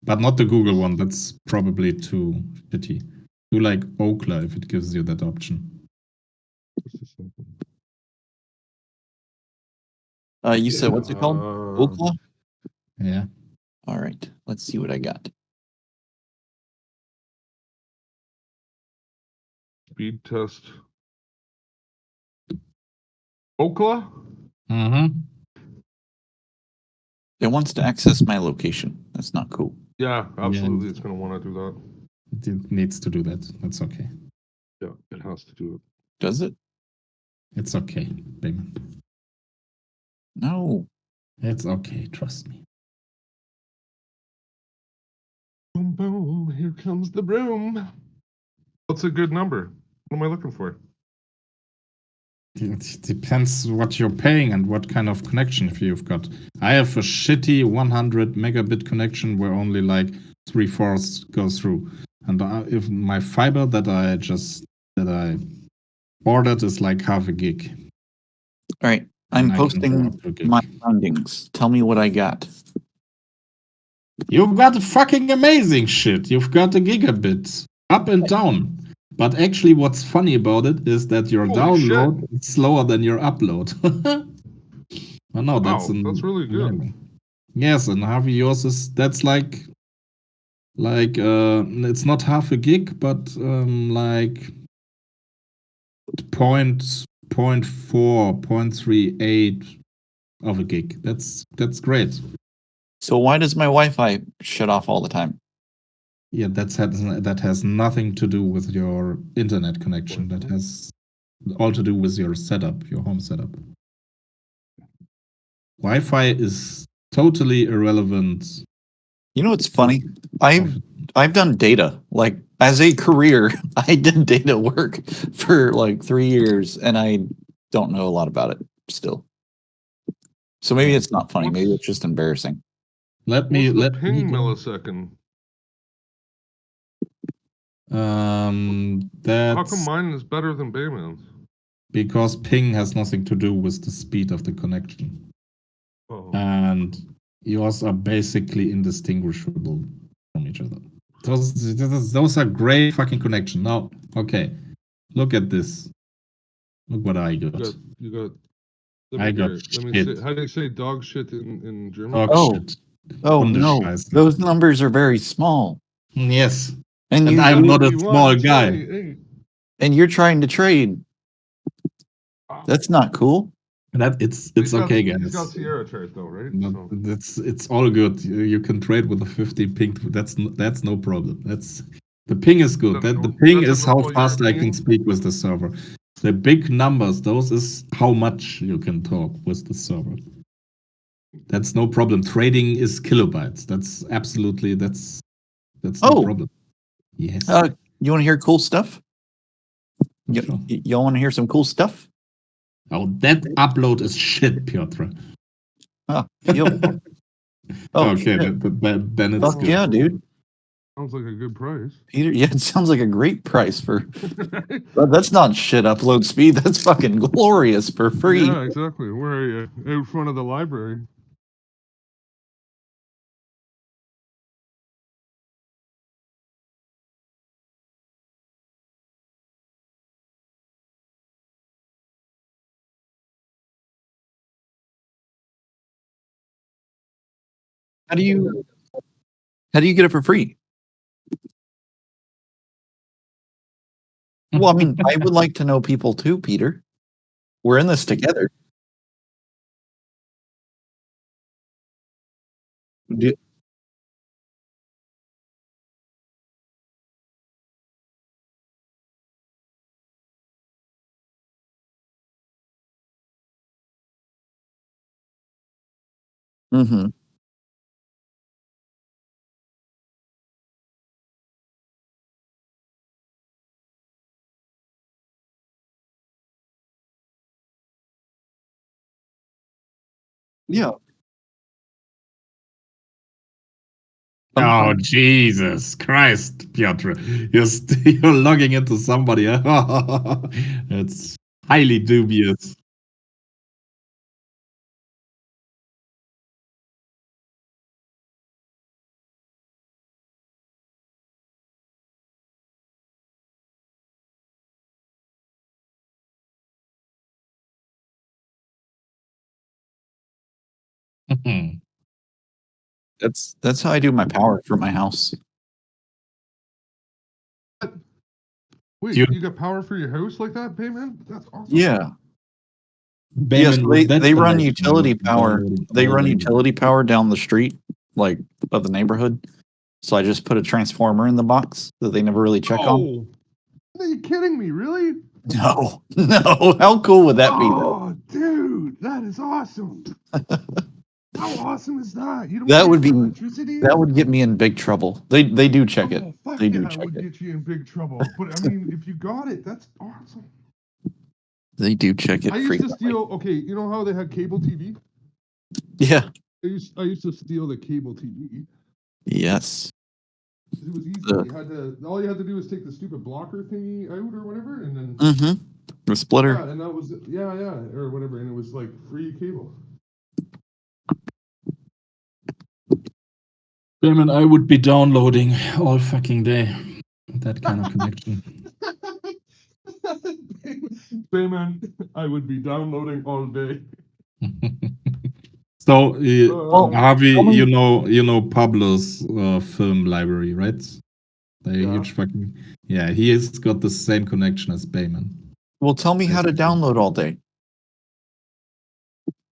But not the Google one. That's probably too shitty. Do like Ookla if it gives you that option. You said what's it called? Ookla? Yeah. All right, let's see what I got. Speed test. Ookla? Mm-hmm. It wants to access my location. That's not cool. Yeah, absolutely. Yeah. It's going to want to do that. It needs to do that. That's okay. Yeah, it has to do it. Does it? It's okay, baby. No. It's okay. Trust me. Boom, boom. Here comes the broom. What's a good number? What am I looking for? It depends what you're paying and what kind of connection if you've got. I have a shitty 100 megabit connection where only like 3/4 goes through, and if my fiber that I ordered is like half a gig. All right. I'm and I can go posting up to a gig. my findings. Tell me what I got. You've got fucking amazing shit. You've got a gigabit up and down. But actually, what's funny about it is that your Holy download is slower than your upload. Oh no, Wow, that's really good. amazing. Yes, and Harvey, yours is that's like it's not half a gig, but like 0.4, 0.38 of a gig. That's great. So why does my Wi-Fi shut off all the time? Yeah, that has nothing to do with your internet connection. That has all to do with your setup, your home setup. Wi-Fi is totally irrelevant. You know what's funny? I've done data. Like as a career, I did data work for like 3 years, and I don't know a lot about it still. So maybe it's not funny. Maybe it's just embarrassing. Let What's me the let ping me go. millisecond? How That's come mine is better than Bayman's? because ping has nothing to do with the speed of the connection, Oh. and yours are basically indistinguishable from each other. Those are great fucking connection. Now, okay, look at this. Look what I got. You got. I got Let me shit. say. How do you say dog shit in German? Dog Oh. shit. Oh no, Hundescheiße. those numbers are very small, Yes, and and you I'm not a 81, small guy. 28. and you're trying to trade. Wow. That's not cool. That it's He's got- okay, He's guys. got Sierra chart though, right? No, So, it's all good. You can trade with a 50 ping. That's no problem. The ping is good. That's The no- ping that's a is how normal fast I can European? speak with the server. The big numbers, those is how much you can talk with the server. That's no problem. Trading is kilobytes. That's absolutely that's no Oh. problem. Yes. You want to hear cool stuff? Sure. Y'all want to hear some cool stuff? Oh, that upload is shit, Piotr. Oh, Okay, shit. then it's Fuck good. yeah, dude. Sounds like a good price. Peter, yeah, it sounds like a great price for. That's not shit upload speed. That's fucking glorious for free. Yeah, exactly. Where are you? Out front of the library. How do you get it for free? Well, I mean, I would like to know people too, Peter. We're in this together. Do- Mhm. Yeah. Oh, Jesus Christ, Piotr. You're logging into somebody. It's highly dubious. That's how I do my power for my house. Wait, You- you got power for your house like that, Payman? That's awesome. Yeah. Bayman, Yes, with that they run connection, I utility would be power. downloading They all run day. utility power down the street, like of the neighborhood. So I just put a transformer in the box that they never really check on. Oh, are you kidding me? Really? No, no. How cool would that be? Though? Oh, dude, that is awesome. How awesome is that? You don't That pay would for be. electricity? That would get me in big trouble. They do check it. Oh, fuck They yeah, do that check would it. get you in big trouble. But I mean, if you got it, that's awesome. They do check it I used to frequently. steal. Okay, you know how they had cable TV? Yeah. I used to steal the cable TV. Yes. It was easy. The- You had to. All you had to do was take the stupid blocker thingy out or whatever, and then Mm-hmm. The splitter. yeah, and that was yeah, or whatever, and it was like free cable. Bayman, I would be downloading all fucking day. That kind of connection. Bayman, I would be downloading all day. So, Oh. Harvey, tell me- you know Pablo's film library, right? The Yeah. huge fucking he has got the same connection as Bayman. Well, tell me how to download all day.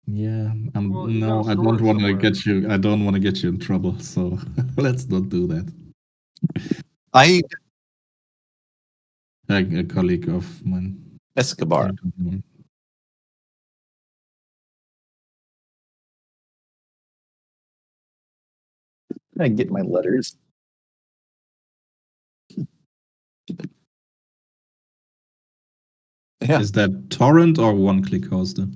Yeah, Well, you no, gotta I store don't it want to somewhere. get you. I don't want to get you in trouble. So let's not do that. I A colleague of mine. Escobar. I get my letters. Yeah. Is that torrent or one-click hoster?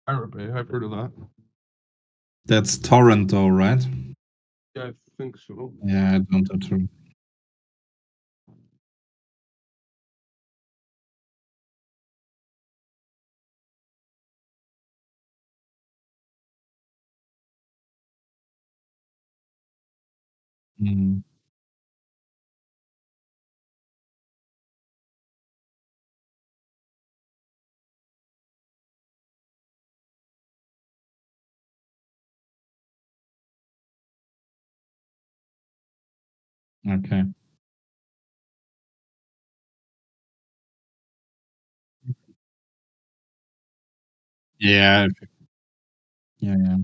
Pirate Bay, I've heard of that. That's torrent, though, right? Yeah, I think so. Yeah, I don't have to. Mm. Okay. Yeah, Yeah, yeah.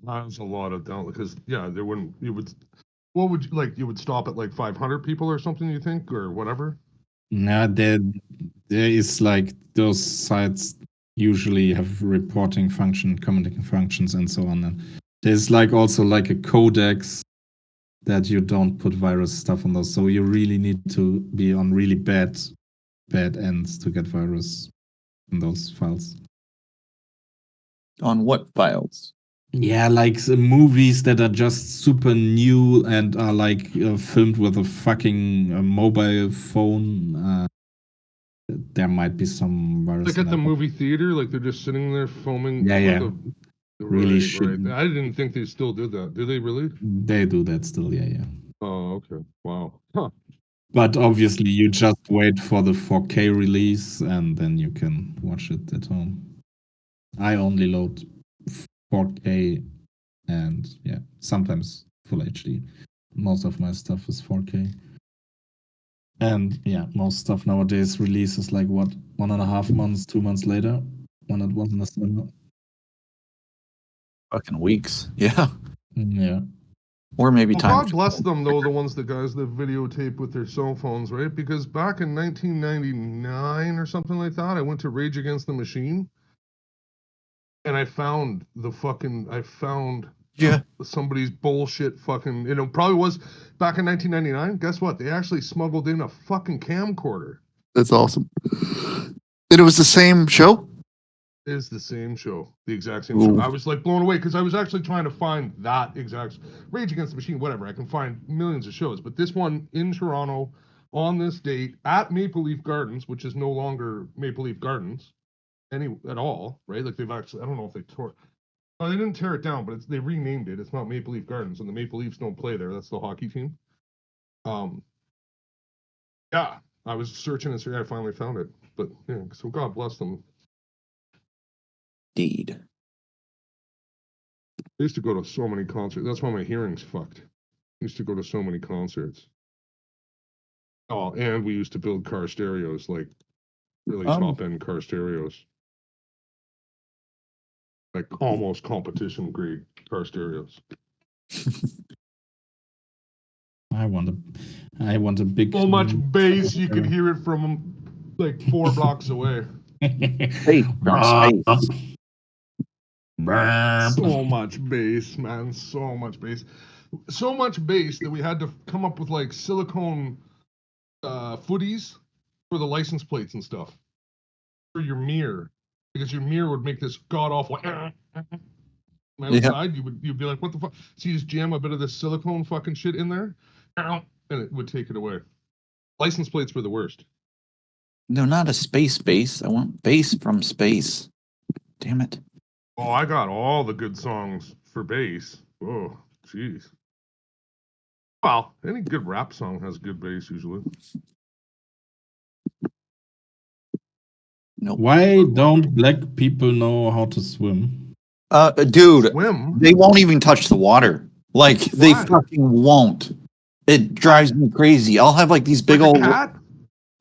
That's a lot of down because yeah, there wouldn't you would what would you like you would stop at like 500 people or something you think or whatever? Now there is like those sites usually have reporting function, commenting functions, and so on. And there's like also like a codex that you don't put virus stuff on those. So you really need to be on really bad ends to get virus in those files. On what files? Yeah, like the movies that are just super new and are like filmed with a fucking mobile phone. There might be some virus. Like in at the that. movie theater, like they're just sitting there filming. Yeah, with yeah. Really right, shitty. right. I didn't think they still did that. Do they really? They do that still, yeah, yeah. Oh, okay. Wow. Huh. But obviously, you just wait for the 4K release and then you can watch it at home. I only load 4K and yeah, sometimes full HD. Most of my stuff is 4K. And yeah, most stuff nowadays releases like what, 1.5 months, 2 months later when it was in the cinema. Fucking weeks. Yeah. Yeah. Or maybe Well, time. God bless them though, the ones that guys that videotape with their cell phones, right? Because back in 1999 or something like that, I went to Rage Against the Machine, and I found Yeah. somebody's bullshit fucking, probably was back in 1999. Guess what? They actually smuggled in a fucking camcorder. That's awesome. And it was the same show? Is the same show, the exact same show. Ooh. I was like blown away because I was actually trying to find that exact Rage Against the Machine, whatever. I can find millions of shows, but this one in Toronto on this date at Maple Leaf Gardens, which is no longer Maple Leaf Gardens at all, right? Like they've actually, I don't know if they tore. Oh, they didn't tear it down, but they renamed it. It's not Maple Leaf Gardens, and the Maple Leafs don't play there. That's the hockey team. Yeah, I was searching and I finally found it. But yeah, so God bless them. Indeed. I used to go to so many concerts. That's why my hearing's fucked. I used to go to so many concerts. Oh, and we used to build car stereos, like really top-end car stereos. Like almost competition grade car stereos. I want a big. So much bass you could hear it from like 4 blocks away. Hey, from space. So much bass, man. So much bass. So much bass that we had to come up with like silicone footies for the license plates and stuff. For your mirror. Because your mirror would make this god awful outside. You'd be like, what the fuck? So you just jam a bit of this silicone fucking shit in there, and it would take it away. License plates were the worst. No, not a space base. I want bass from space. Damn it. Oh, I got all the good songs for bass. Oh, jeez. Well, any good rap song has good bass usually. Nope. Why don't black people know how to swim? Dude, Swim? they won't even touch the water. Like, they Why? fucking won't. It drives me crazy. I'll have like these big Like old. a cat?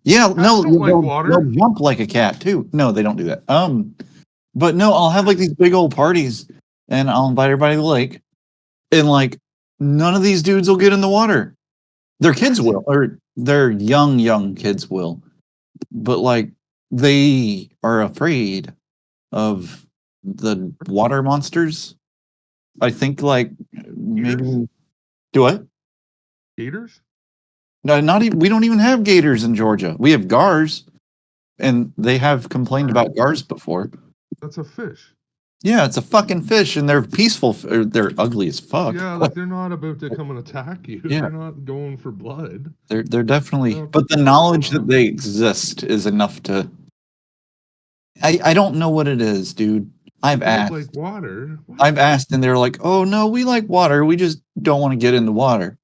Yeah, no, don't like they'll, water. they'll jump like a cat too. No, they don't do that. But no, I'll have like these big old parties, and I'll invite everybody to the lake, and like none of these dudes will get in the water. Their kids will, or their young kids will, but like they are afraid of the water monsters. I think like maybe do what? Gators? No, not even. We don't even have gators in Georgia. We have gars, and they have complained about gars before. That's a fish. Yeah, it's a fucking fish, and they're peaceful. Or they're ugly as fuck. Yeah, like they're not about to come and attack you. Yeah. They're not going for blood. They're definitely. Yeah, But the knowledge that they exist is enough to. I don't know what it is, dude. I've It's asked. like water. What? I've asked, and they're like, "Oh no, we like water. We just don't want to get in the water."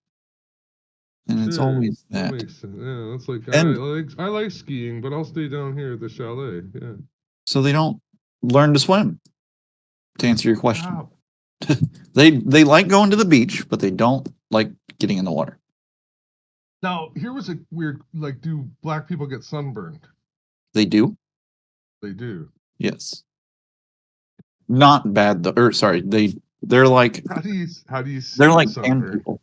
And it's Sure, always that that. makes sense. Yeah, that's like And- I like skiing, but I'll stay down here at the chalet. Yeah. So they don't learn to swim. To answer your question. Wow. They like going to the beach, but they don't like getting in the water. Now, here was a weird, like, do black people get sunburned? They do. They do. Yes. Not bad though. Or sorry, they're like How do you see they're the like tan sunburn? people.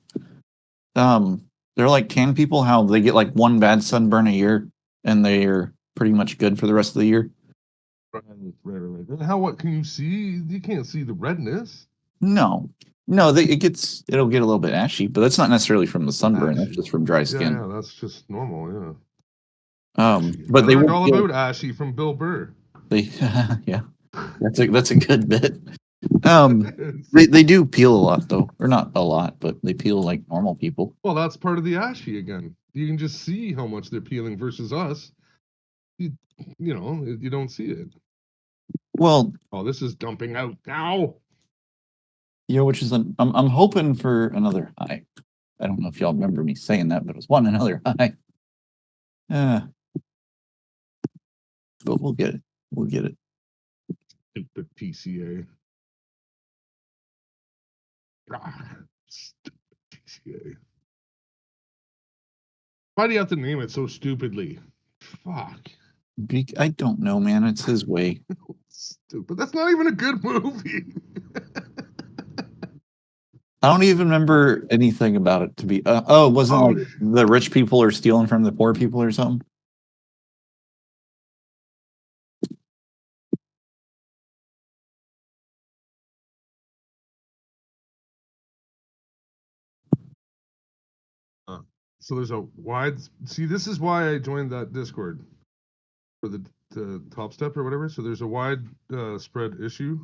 They're like tan people. How they get like one bad sunburn a year, and they're pretty much good for the rest of the year. Right. How, what can you see? You can't see the redness. No, it'll get a little bit ashy, but that's not necessarily from the sunburn. That's Ashy. just from dry Yeah, skin. yeah, that's just normal, yeah. Ashy. But I they learned won't all peel. about Ashy from Bill Burr. They yeah, that's a good bit. They do peel a lot though, or not a lot, but they peel like normal people. Well, that's part of the Ashy again. You can just see how much they're peeling versus us. You know, you don't see it. Well, Oh, this is dumping out now. yeah, which is I'm hoping for another high. I don't know if y'all remember me saying that, but it was another high. But we'll get it. We'll get it. Stupid PCA. Stupid PCA. Why do you have to name it so stupidly? Fuck. I don't know, man. It's his way. Stupid. That's not even a good movie. I don't even remember anything about it to be. Oh, it wasn't Oh, like the rich people are stealing from the poor people or something. So there's a wide. See, this is why I joined that Discord for the Top Step or whatever. So there's a wide spread issue.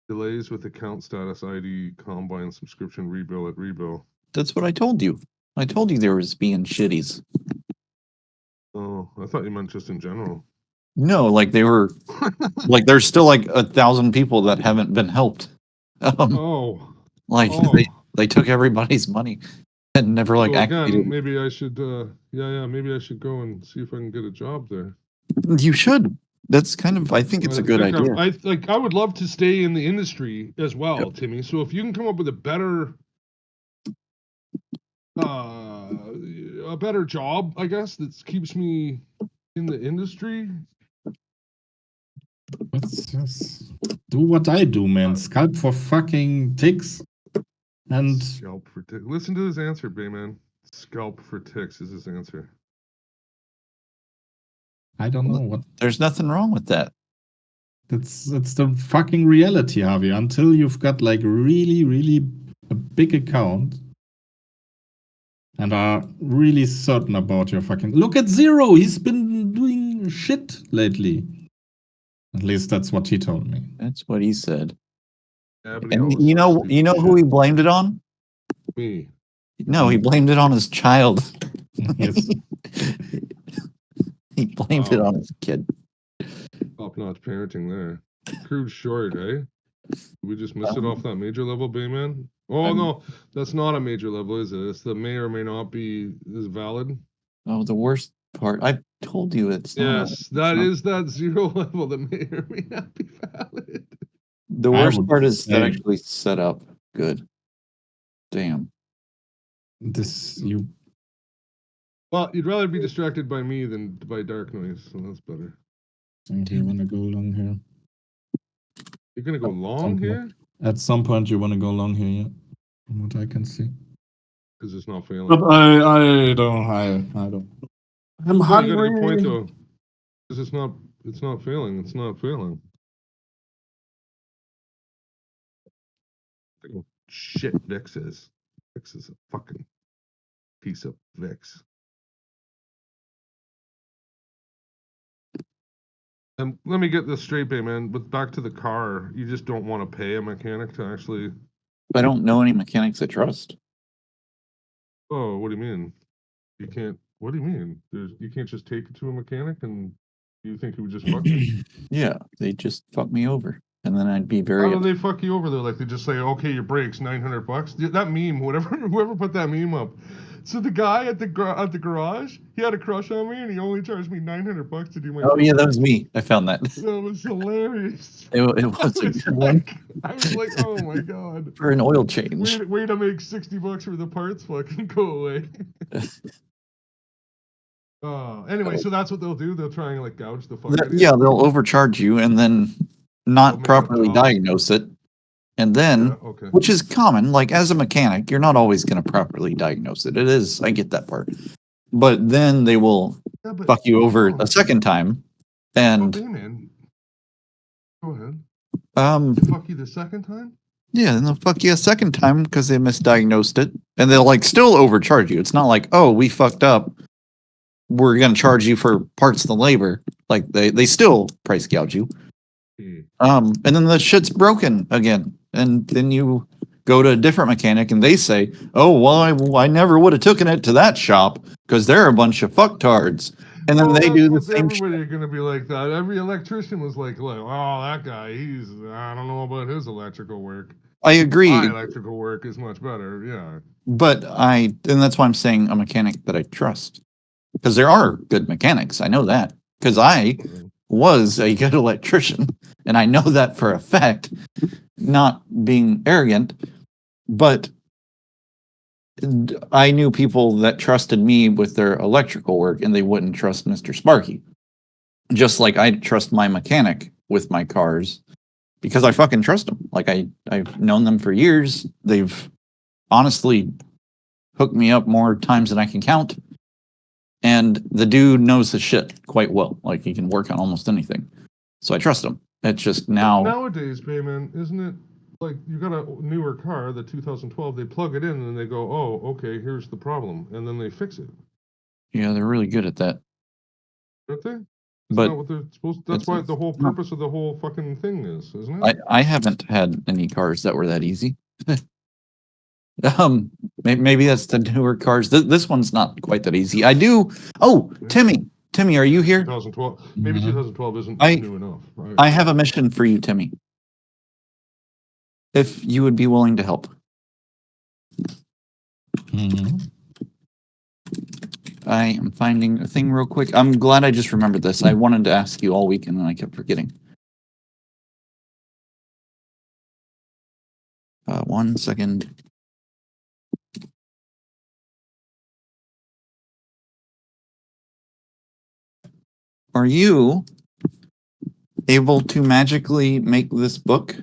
Delays with account status ID, combine subscription rebill at rebill. That's what I told you. I told you there was being shitties. Oh, I thought you meant just in general. No, like they were, like there's still like 1,000 people that haven't been helped. Oh, Like oh. they took everybody's money and never like So activated. again, maybe I should. Maybe I should go and see if I can get a job there. You should. That's kind of. I think it's a good idea. I would love to stay in the industry as well, Timmy. So if you can come up with a better job, I guess that keeps me in the industry. Let's just do what I do, man. Scalp for fucking ticks. And Scalp for ticks. Listen to his answer, Bayman. Scalp for ticks is his answer. I don't know what. There's nothing wrong with that. It's the fucking reality, Harvey. Until you've got like really a big account and are really certain about your fucking. Look at Zero. He's been doing shit lately. At least that's what he told me. That's what he said. Yeah, but he And always you know says who he blamed it on? me. No, he blamed it on his child. Yes. He blamed it on his kid. Top-notch parenting there. Crude short, eh? We just missed it off that major level, Bayman. Oh no, that's not a major level, is it? It's the may or may not be is valid. Oh, the worst part. I told you it's yes, not. Is that zero level that may or may not be valid. The worst part is that actually set up good. Damn. Well, you'd rather be distracted by me than by dark noise, so that's better. Do you want to go long here? You're gonna go long here? At some point, you want to go long here, yeah? From what I can see. Because it's not failing. But I don't. I'm hungry. You got a good point though. Because it's not failing. It's not failing. Shit, Vix is. Vix is a fucking piece of Vix. And let me get this straight, Bayman. But back to the car, you just don't want to pay a mechanic to actually. I don't know any mechanics I trust. Oh, what do you mean? You can't. What do you mean? You can't just take it to a mechanic and you think he would just fuck you? Yeah, they just fuck me over, and then I'd be very. How do they fuck you over? They're like they just say, "Okay, your brakes $900." That meme, whoever put that meme up. So the guy at the garage, he had a crush on me, and he only charged me $900 to do my. Oh yeah, that was me. I found that. That was hilarious. It was a good one. I was like, oh my god. For an oil change. Way to make $60 for the parts fucking go away. Anyway, so that's what they'll do. They'll try and like gouge the fuck out of you. Yeah, they'll overcharge you and then not They'll make properly up jobs. diagnose it. And then, Yeah, okay. which is common, like as a mechanic, you're not always going to properly diagnose it. It is, I get that part. But then they will Yeah, but fuck you over oh, a second time. And okay, man. Go ahead. um They fuck you the second time? yeah, and they'll fuck you a second time because they misdiagnosed it. And they'll like still overcharge you. It's not like, oh, we fucked up. We're gonna charge you for parts of the labor. Like they still price gouge you. Hmm. And then the shit's broken again. And then you go to a different mechanic and they say, oh, well, I never would have taken it to that shop because they're a bunch of fucktards. And then Well, they that's do the what same shit. everybody are gonna be like that. Every electrician was like, oh, that guy, I don't know about his electrical work. I agree. My electrical work is much better. Yeah. But and that's why I'm saying a mechanic that I trust. Because there are good mechanics. I know that. Because I was a good electrician. And I know that for a fact, not being arrogant. But I knew people that trusted me with their electrical work and they wouldn't trust Mr. Sparky. Just like I trust my mechanic with my cars because I fucking trust them. Like I've known them for years. They've honestly hooked me up more times than I can count. And the dude knows his shit quite well. Like he can work on almost anything. So I trust him. It's just now. Nowadays, Bayman, isn't it like you got a newer car, the 2012, they plug it in and they go, oh, okay, here's the problem. And then they fix it. Yeah, they're really good at that. Aren't they? But Not what they're supposed to, that's why the whole purpose of the whole fucking thing is, isn't it? I haven't had any cars that were that easy. Maybe that's the newer cars. This one's not quite that easy. I do. Oh, Timmy, are you here? 2012. Maybe Mhm. 2012 isn't I- new enough. Right? I have a mission for you, Timmy. If you would be willing to help. Mhm. I am finding a thing real quick. I'm glad I just remembered this. I wanted to ask you all weekend and I kept forgetting. 1 second. Are you able to magically make this book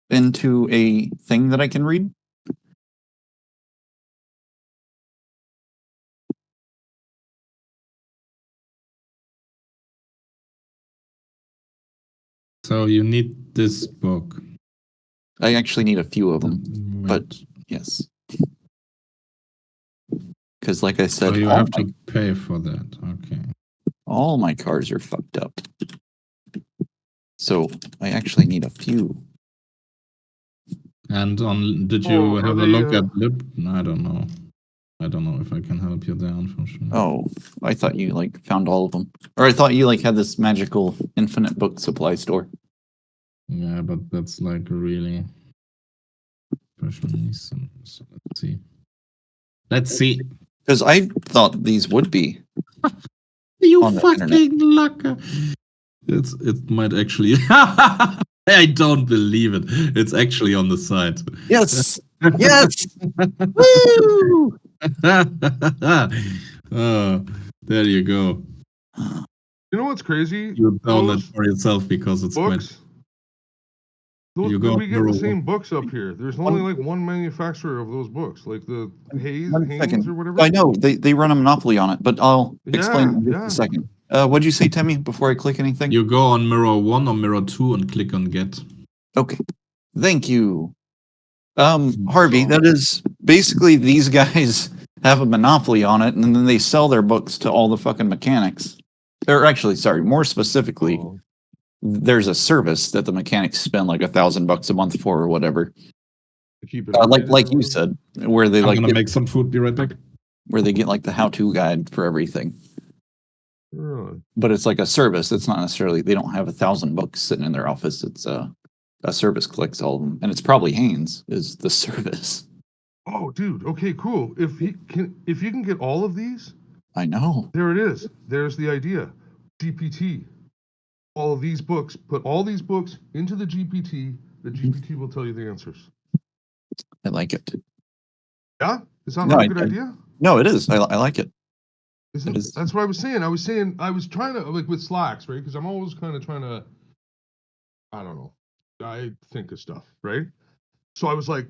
into a thing that I can read? So you need this book. I actually need a few of them. But Wait. yes. Because like I So said, you all have my, to pay for that. Okay. all my cars are fucked up. So I actually need a few. And did you Oh, are have a they, look at Lib? I don't know. I don't know if I can help you there, unfortunately. Oh, I thought you like found all of them. Or I thought you like had this magical infinite book supply store. Yeah, but that's like really special needs. So let's see. Let's see. Because I thought these would be. You On the fucking lucker. It might actually. I don't believe it. It's actually on the site. Yes! Yes! Woo! Oh, there you go. You know what's crazy? You download Those for yourself because it's quite. books. Those, You go we get Mirror the same one. books up here. There's only like one manufacturer of those books, like the Haynes second. or whatever. I know they run a monopoly on it, but I'll explain in just yeah. a second. What'd you say, Timmy, before I click anything? You go on Mirror 1 or Mirror 2 and click on Get. Okay. Thank you. Harvey, So- that is basically these guys have a monopoly on it and then they sell their books to all the fucking mechanics. Or actually, sorry, more specifically, Oh, there's a service that the mechanics spend like $1,000 a month for or whatever. to keep it Like updated you or said, where they I'm like gonna get, make some food. Be right back. where they get like the how-to guide for everything. whatever. Really? But it's like a service. It's not necessarily they don't have 1,000 books sitting in their office. It's a service collects all of them, and it's probably Haynes is the service. Oh, dude. Okay, cool. If you can get all of these, I know. there it is. There's the idea. GPT. All of these books. Put all these books into the GPT. The GPT will tell you the answers. I like it. Yeah. Is that No, not a I- good idea? No, it is. I like it. It is- That's what I was saying. I was trying to, like, with Slacks, right? Because I'm always kind of trying to, I don't know, I think of stuff, right? So I was like,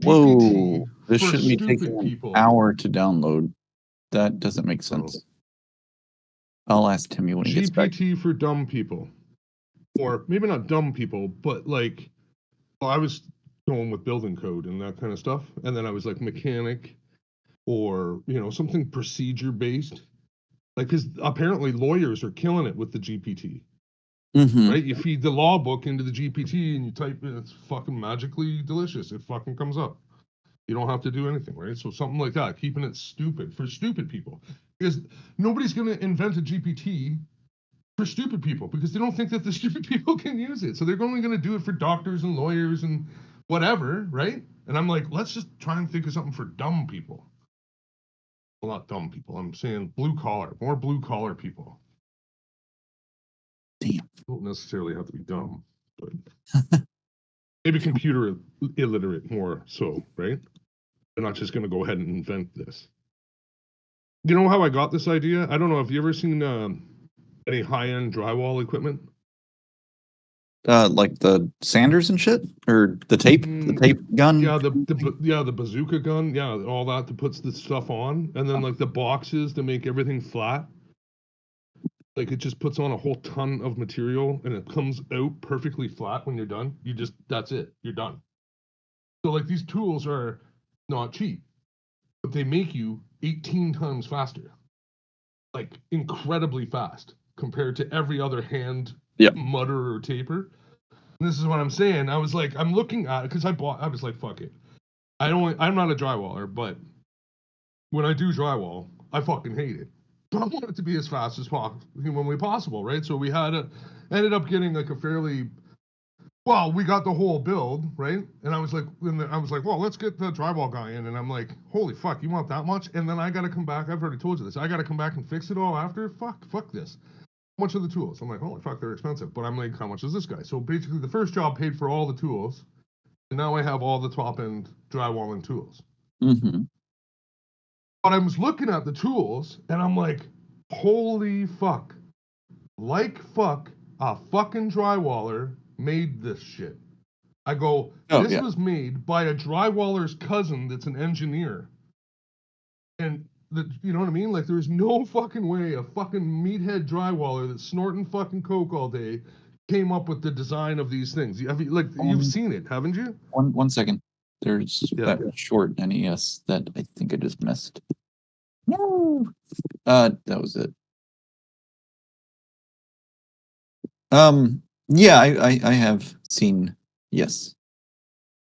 GPT Whoa, this for shouldn't be stupid taking an people. hour to download. That doesn't make sense. I'll ask Timmy when he gets back. GPT for dumb people, or maybe not dumb people, but like, well, I was going with building code and that kind of stuff, and then I was like mechanic, or something procedure based, like, because apparently lawyers are killing it with the GPT, Mm-hmm. right? You feed the law book into the GPT and you type it, it's fucking magically delicious. It fucking comes up. You don't have to do anything, right? So something like that, keeping it stupid for stupid people, because nobody's going to invent a GPT for stupid people because they don't think that the stupid people can use it. So they're only going to do it for doctors and lawyers and whatever, right? And I'm like, let's just try and think of something for dumb people. Well, not dumb people. I'm saying blue collar, more blue collar people. Damn. Don't necessarily have to be dumb, but maybe computer illiterate more so, right? They're not just going to go ahead and invent this. You know how I got this idea? I don't know. Have you ever seen any high-end drywall equipment? Like the sanders and shit, or the tape gun. Yeah, the bazooka gun, yeah, all that that puts the stuff on, and then like the boxes to make everything flat. Like it just puts on a whole ton of material and it comes out perfectly flat when you're done. That's it, you're done. So like these tools are not cheap, but they make you 18 times faster, like incredibly fast compared to every other hand mutter or taper. And this is what I'm saying. I was like, I'm looking at it because I was like, fuck it. I'm not a drywaller, but when I do drywall, I fucking hate it. But I want it to be as fast as humanly possible, right? So we ended up getting like a fairly, well, we got the whole build, right? And I was like, well, let's get the drywall guy in. And I'm like, holy fuck, you want that much? And then I got to come back. I've already told you this. I got to come back and fix it all after. Fuck this. How much are the tools? I'm like, holy fuck, they're expensive. But I'm like, how much is this guy? So basically, the first job paid for all the tools, and now I have all the top end drywalling tools. Mm-hmm. But I was looking at the tools, and I'm like, holy fuck. Like fuck, a fucking drywaller made this shit. I go, this was made by a drywaller's cousin that's an engineer. And you know what I mean? Like, there's no fucking way a fucking meathead drywaller that's snorting fucking coke all day came up with the design of these things. You've seen it, haven't you? One second. There's that short NES that I think I just missed. No. That was it. Yeah, I have seen, yes.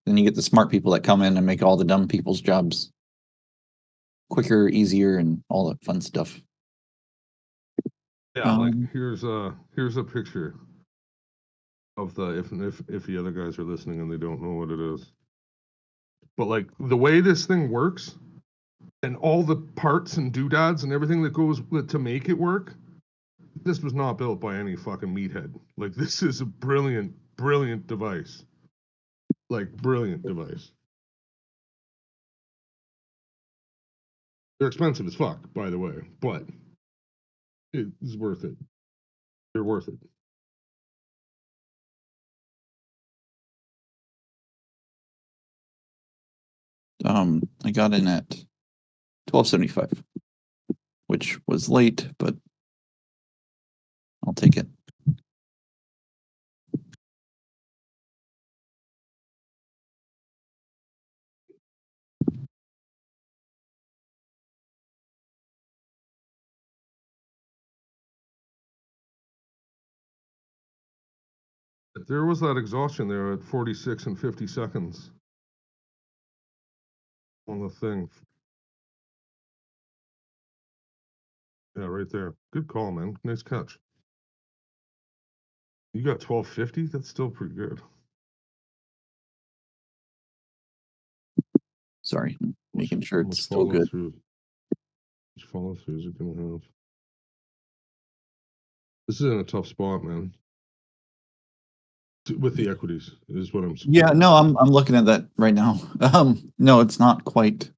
Then you get the smart people that come in and make all the dumb people's jobs quicker, easier, and all that fun stuff. Yeah, like here's a picture of the if the other guys are listening and they don't know what it is. But like the way this thing works and all the parts and doodads and everything that goes with to make it work, this was not built by any fucking meathead. Like, this is a brilliant device. Like, brilliant device. They're expensive as fuck, by the way, but it's worth it. They're worth it. I got in at $12.75, which was late, but I'll take it. There was that exhaustion there at 46 and 50 seconds on the thing. Yeah, right there. Good call, man. Nice catch. You got 1250? That's still pretty good. Sorry, making sure it's still good. Which follow throughs are gonna have? This is in a tough spot, man. With the equities is what I'm saying. Yeah, no, I'm looking at that right now. No, it's not quite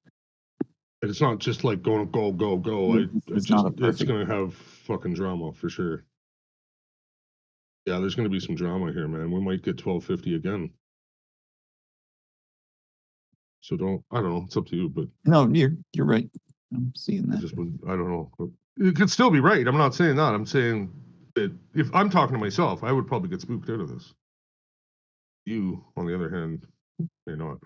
And it's not just like going go go go. It's not a It's perfect. gonna have fucking drama for sure. Yeah, there's gonna be some drama here, man. We might get 1250 again. So I don't know. It's up to you, but No, you're right. I'm seeing I that. just would. I don't know. It could still be right. I'm not saying that. I'm saying that if I'm talking to myself, I would probably get spooked out of this. You, on the other hand, may not.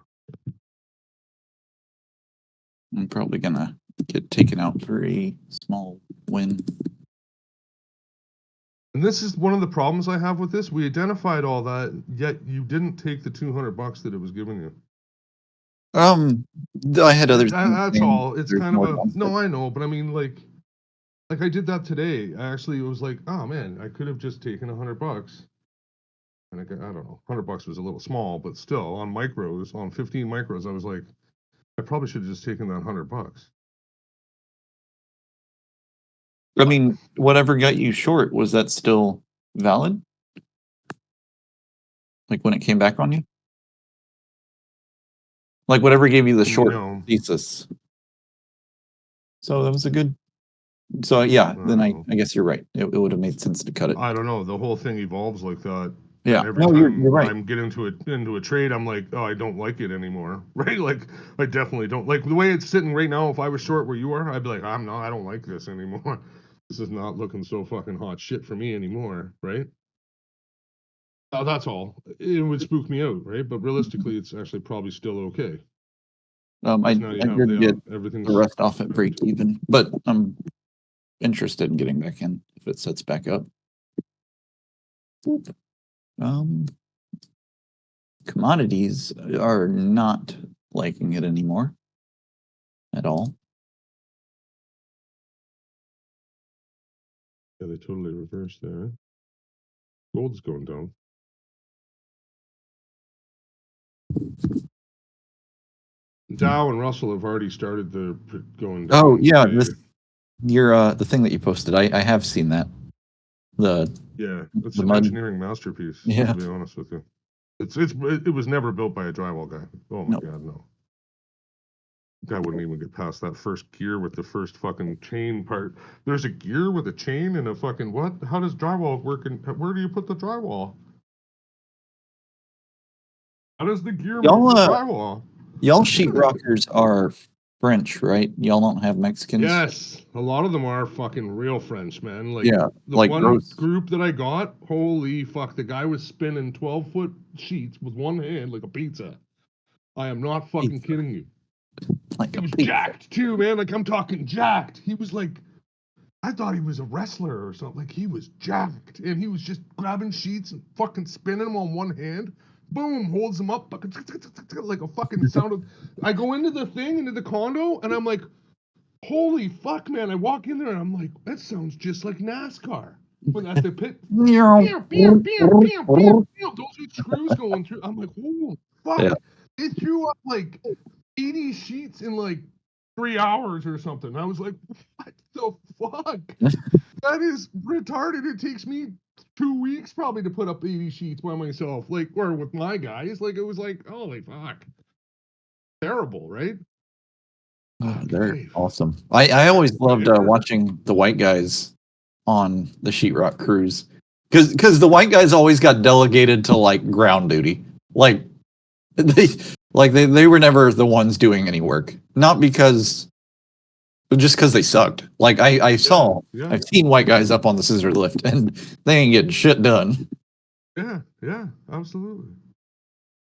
I'm probably gonna get taken out for a small win. And this is one of the problems I have with this. We identified all that, yet you didn't take the $200 that it was giving you. I had others. That's all. It's There's kind of more a downside. no. I know, but I mean, like I did that today. I actually was like, oh man, I could have just taken $100. And I don't know, $100 was a little small, but still on micros, on 15 micros, I was like, I probably should have just taken that $100. I mean, whatever got you short, was that still valid? Like when it came back on you? Like whatever gave you the short No. thesis. So that was a good. So yeah, then I guess you're right. It would have made sense to cut it. I don't know. The whole thing evolves like that. Yeah. And every No, time you're right. I'm getting into a trade, I'm like, oh, I don't like it anymore. Right? Like I definitely don't like the way it's sitting right now. If I was short where you are, I'd be like, I don't like this anymore. This is not looking so fucking hot shit for me anymore, right? That's all. It would spook me out, right? But realistically, it's actually probably still okay. I 'Cause now you have did get everything's the rest off at break even, but I'm interested in getting back in if it sets back up. Commodities are not liking it anymore at all. Yeah, they totally reversed there. Gold's going down. Dow and Russell have already started going down. Oh yeah, They- this the thing that you posted. I have seen that. yeah, it's the an mud. engineering masterpiece. Yeah. To be honest with you, it was never built by a drywall guy. Oh my No. god, no. Guy wouldn't even get past that first gear with the first fucking chain part. There's a gear with a chain and a fucking what? How does drywall work? And where do you put the drywall? How does the gear Y'all, move the drywall? Y'all sheetrockers are French, right? Y'all don't have Mexicans. Yes, a lot of them are fucking real French, man. Like Yeah, the like one gross. group that I got, holy fuck, the guy was spinning 12-foot sheets with one hand like a pizza. I am not fucking Pizza. kidding you. Like He a was pizza. jacked too, man. Like I'm talking jacked. He was like, I thought he was a wrestler or something. Like he was jacked, and he was just grabbing sheets and fucking spinning them on one hand. Boom, holds them up like a fucking sound of. I go into the thing, into the condo, and I'm like, holy fuck, man. I walk in there and I'm like, that sounds just like NASCAR. When at the pit, those are screws going through. I'm like, oh fuck. Yeah. They threw up like 80 sheets in like 3 hours or something. I was like, what the fuck? That is retarded. It takes me 2 weeks probably to put up 80 sheets by myself, like, or with my guys. Like, it was like, holy fuck. Terrible, right? Oh, they're Okay. awesome. I always loved watching the white guys on the sheetrock crews because the white guys always got delegated to like ground duty. Like they were never the ones doing any work. Not because just because they sucked. Like I've seen white guys up on the scissor lift and they ain't getting shit done. Yeah, absolutely.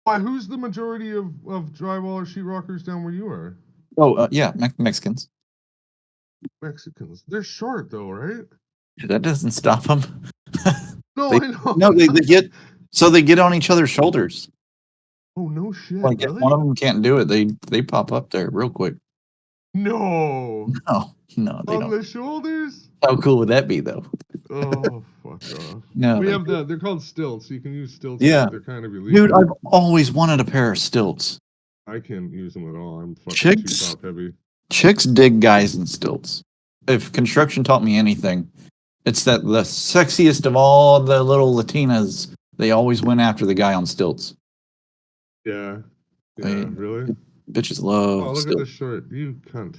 Why? Who's the majority of drywall or sheetrockers down where you are? Oh yeah, Mexicans. Mexicans. They're short though, right? That doesn't stop them. No, They- I know. No, they get on each other's shoulders. Oh no shit. Like if Really? one of them can't do it, they pop up there real quick. No. No, they On don't. the shoulders? How cool would that be, though? Oh, fuck off. No, We they- have they're called stilts. You can use stilts. Yeah. But they're kind of illegal. Dude, I've always wanted a pair of stilts. I can't use them at all. I'm fucking Chicks? too top heavy. Chicks dig guys in stilts. If construction taught me anything, it's that the sexiest of all the little Latinas, they always went after the guy on stilts. Yeah. I- Yeah, really? Bitches Oh, love look at stilts. this short. You cunt.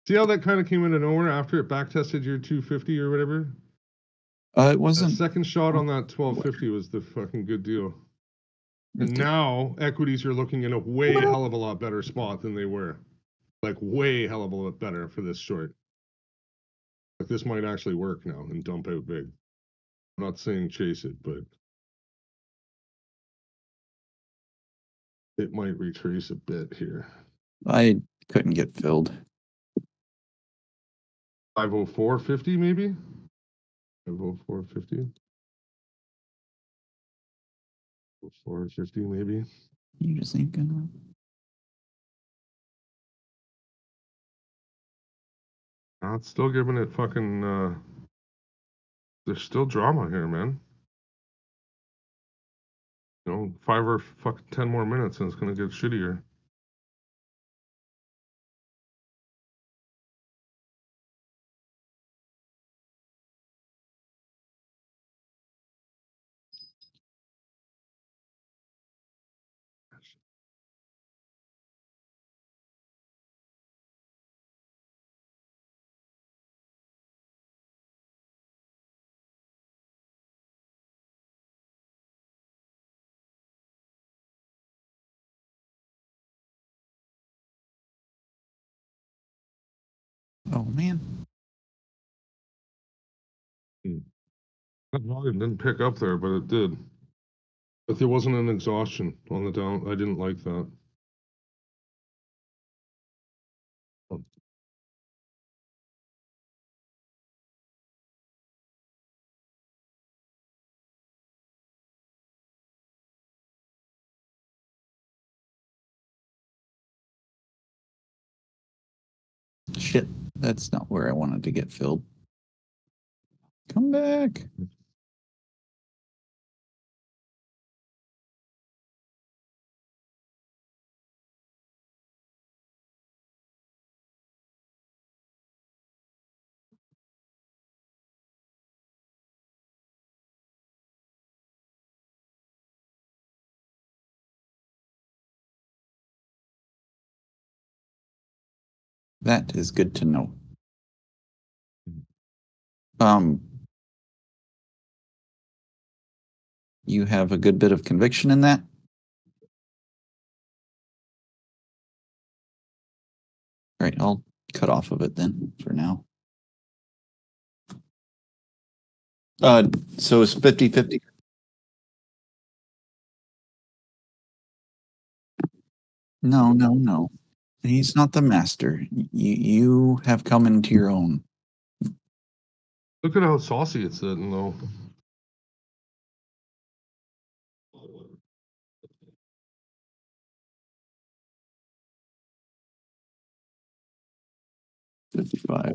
See how that kind of came out of nowhere after it back tested your 250 or whatever? It That wasn't. second shot on that 1250 was the fucking good deal. And now equities are looking in a way hell of a lot better spot than they were. Like way hell of a lot better for this short. Like this might actually work now and dump out big. I'm not saying chase it, but it might retrace a bit here. I couldn't get filled. 504.50 maybe? 504.50? 450 maybe? You just ain't gonna. It's still giving it fucking, there's still drama here, man. You know, 5 or fucking 10 more minutes and it's gonna get shittier. Oh man. That volume didn't pick up there, but it did. But there wasn't an exhaustion on the down. I didn't like that. Shit. That's not where I wanted to get filled. Come back. That is good to know. You have a good bit of conviction in that? All right, I'll cut off of it then for now. So it's 50-50? No. He's not the master. You have come into your own. Look at how saucy it's sitting though. $55.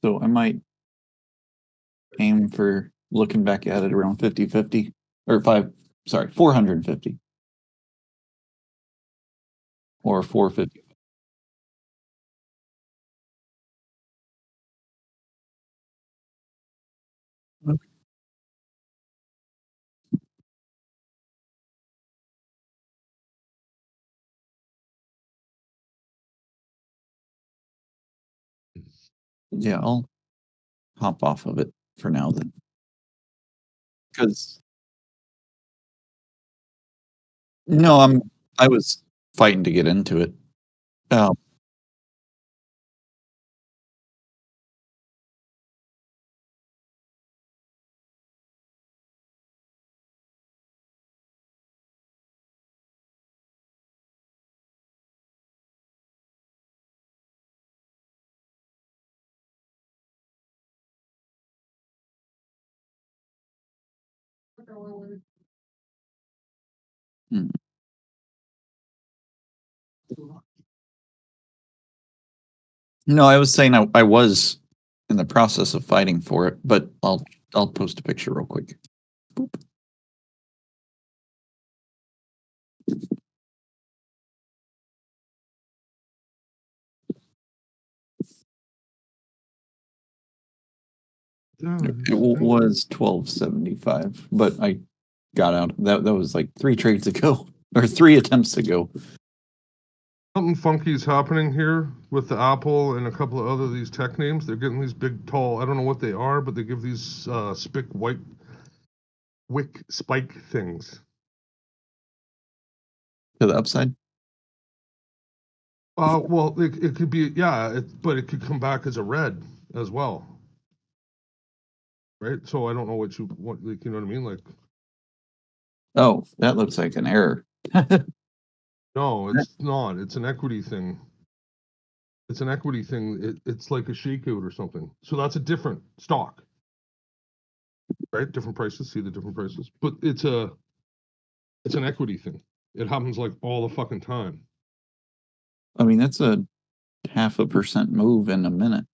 So I might aim for looking back at it around 50-50 or 450 or 450. Okay. Yeah, I'll hop off of it for now then. Because no, I was fighting to get into it. Hmm. No, I was saying I was in the process of fighting for it, but I'll post a picture real quick. Boop. It was 12.75, but I got out. That was like 3 trades ago or 3 attempts ago. Something funky is happening here with the Apple and a couple of other these tech names. They're getting these big, tall. I don't know what they are, but they give these wick spike things. To the upside. Well, it could be, yeah, but it could come back as a red as well, right? So I don't know what you like, you know what I mean? Like, Oh, that looks like an error. no, it's not. It's an equity thing. It's an equity thing. It's like a shakeout or something. So that's a different stock, right? Different prices. See the different prices, but it's an equity thing. It happens like all the fucking time. I mean, that's a 0.5% move in a minute.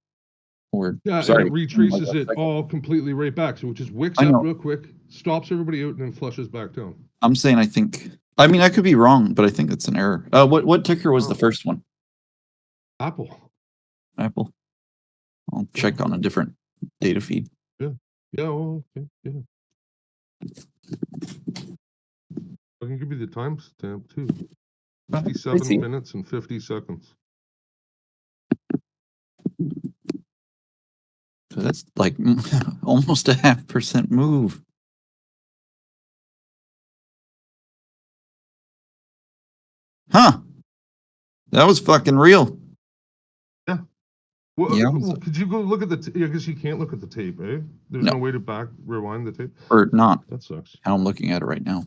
Or Yeah, sorry, and it retraces like a it second. all completely right back. So it just wicks I up know. real quick, stops everybody out, and then flushes back down. I'm saying I think. I mean, I could be wrong, but I think it's an error. What ticker was the Oh. first one? Apple. Apple. I'll check on a different data feed. Yeah, well, okay, yeah. I can give you the timestamp too. I see 57 it. minutes and 50 seconds. So that's like almost a 0.5% move. Huh. That was fucking real. Well, Yeah. could you go look at the? I guess you can't look at the tape, eh? There's No. no way to rewind the tape. Or not. That sucks. How I'm looking at it right now.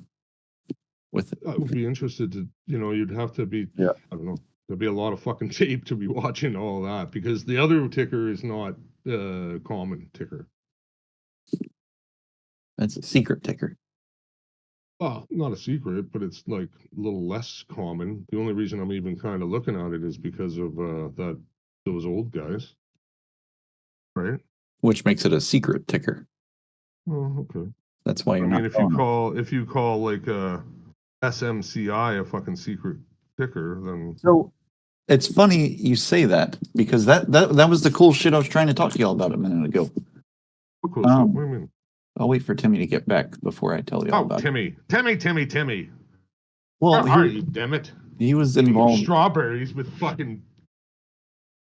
With it. I would be interested to, you'd have to be. Yeah. I don't know. There'd be a lot of fucking tape to be watching all that because the other ticker is not common ticker. That's a secret ticker. Well, not a secret, but it's like a little less common. The only reason I'm even kind of looking at it is because of those old guys, right? Which makes it a secret ticker. Oh, okay. That's why you're I mean, not. if you call like SMCI a fucking secret ticker, then So it's funny you say that because that was the cool shit I was trying to talk to y'all about a minute ago. what do you mean? I'll wait for Timmy to get back before I tell you all about Timmy. it. Well, Where are you, damn it? he was Eating involved. strawberries with fucking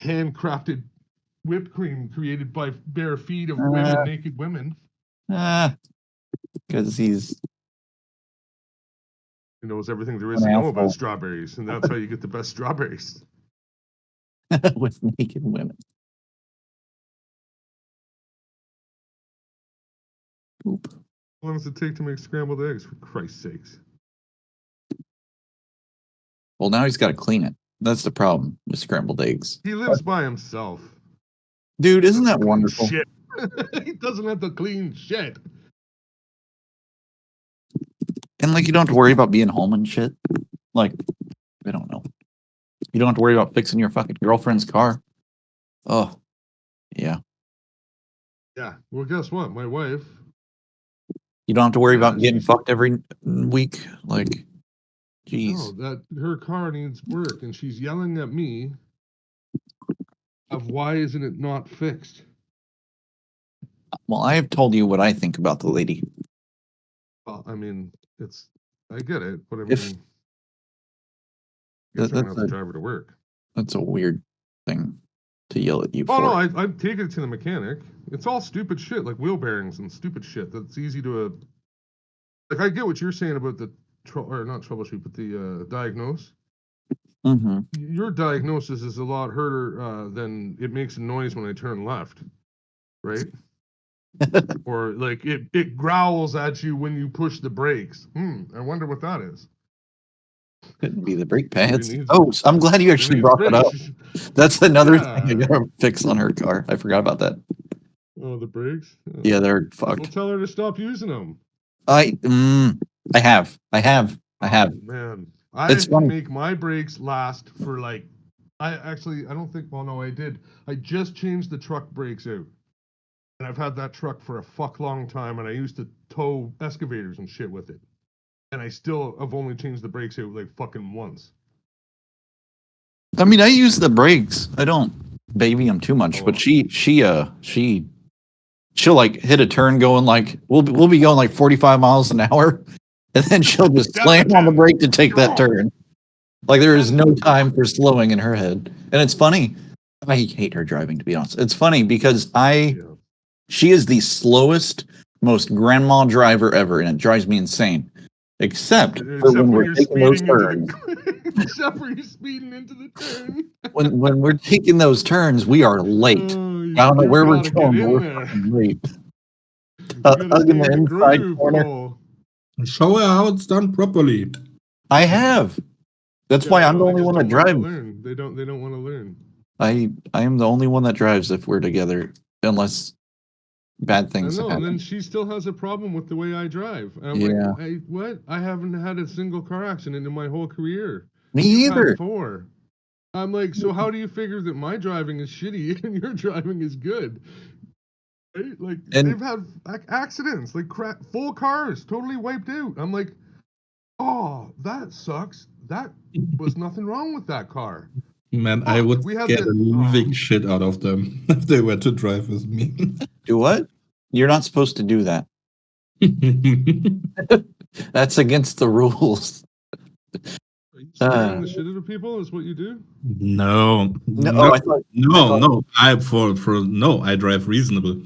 handcrafted whipped cream created by bare feet of women, naked women. Because he's He knows everything there is An to know asshole. about strawberries, and that's how you get the best strawberries. with naked women. Oop. How long does it take to make scrambled eggs, for Christ's sakes? Well, now he's got to clean it. That's the problem with scrambled eggs. He lives by himself. Dude, isn't that Clean wonderful? Shit. He doesn't have to clean shit. And like, you don't have to worry about being home and shit. Like, I don't know. You don't have to worry about fixing your fucking girlfriend's car. Oh, yeah. Yeah. Well, guess what? My wife. You don't have to worry about Yeah, getting she- fucked every week. Like, jeez. No, that her car needs work, and she's yelling at me of why isn't it not fixed? Well, I have told you what I think about the lady. Well, I mean, I get it, but I mean, If- you're That- trying to that's have to a- drive her to work. That's a weird thing to yell at you Oh for. no, I'd take it to the mechanic. It's all stupid shit, like wheel bearings and stupid shit that's easy to. Like I get what you're saying about the or not troubleshoot, but the diagnose. Mm-hmm. Your diagnosis is a lot harder than it makes a noise when I turn left, right? Or like it growls at you when you push the brakes. I wonder what that is. Couldn't be the brake pads. needs- Oh, I'm glad you actually brought that up. That's another thing I Yeah. gotta fix on her car. I forgot about that. Oh, the brakes. Yeah, they're Well, fucked. tell her to stop using them. I have. Man, I It's can funny. make my brakes last for like. I don't think. Well, no, I did. I just changed the truck brakes out, and I've had that truck for a fuck long time. And I used to tow excavators and shit with it, and I still have only changed the brakes out like fucking once. I mean, I use the brakes. I don't baby them too much, but she'll like hit a turn going like we'll be going like 45 miles an hour, and then she'll just slam on the brake to take that turn. Like there is no time for slowing in her head. And it's funny. I hate her driving, to be honest. It's funny because she is the slowest, most grandma driver ever, and it drives me insane. Except for when we're taking those turns. Except for you speeding into the turn. When we're taking those turns, we are late. Oh, I don't know you where we're gotta going, get but in we're there. fucking late. You gotta Hug in stay the in inside groove, corner. Paul. Show her how it's done properly. I have. That's Yeah, why I I'm know, the they only just one that don't wanna drives. learn. They don't want to learn. I am the only one that drives if we're together, unless bad I things know, have and then happened. she still has a problem with the way I drive. And I'm Yeah. like, what? I haven't had a single car accident in my whole career. Me You've either. had 4. I'm like, so how do you figure that my driving is shitty and your driving is good? Right? Like And- they've had accidents, like full cars, totally wiped out. I'm like, oh, that sucks. That was nothing wrong with that car. Man, I would We had scare the the- living shit out of them if they were to drive with me. Do what? You're not supposed to do that. That's against the rules. Are you scaring the shit out of people? Is what you do? No, No, I thought no. I drive reasonable.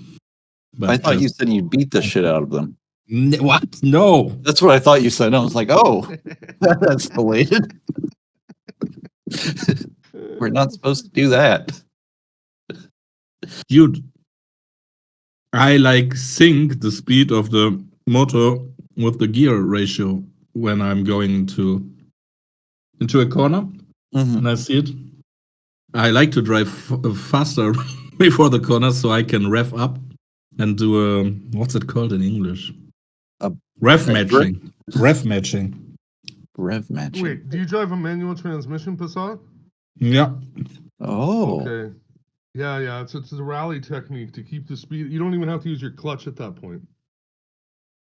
But I thought you just- said you beat the shit out of them. What? No. That's what I thought you said. I was like, oh, that's belated. We're not supposed to do that. Dude, I like sync the speed of the motor with the gear ratio when I'm going into a corner Mhm. and I see it. I like to drive faster before the corner so I can rev up and do a, what's it called in English? Rev matching. Rev matching. Rev matching. Wait, do you drive a manual transmission, Passat? Yeah. Oh, Okay. Yeah. It's a rally technique to keep the speed. You don't even have to use your clutch at that point.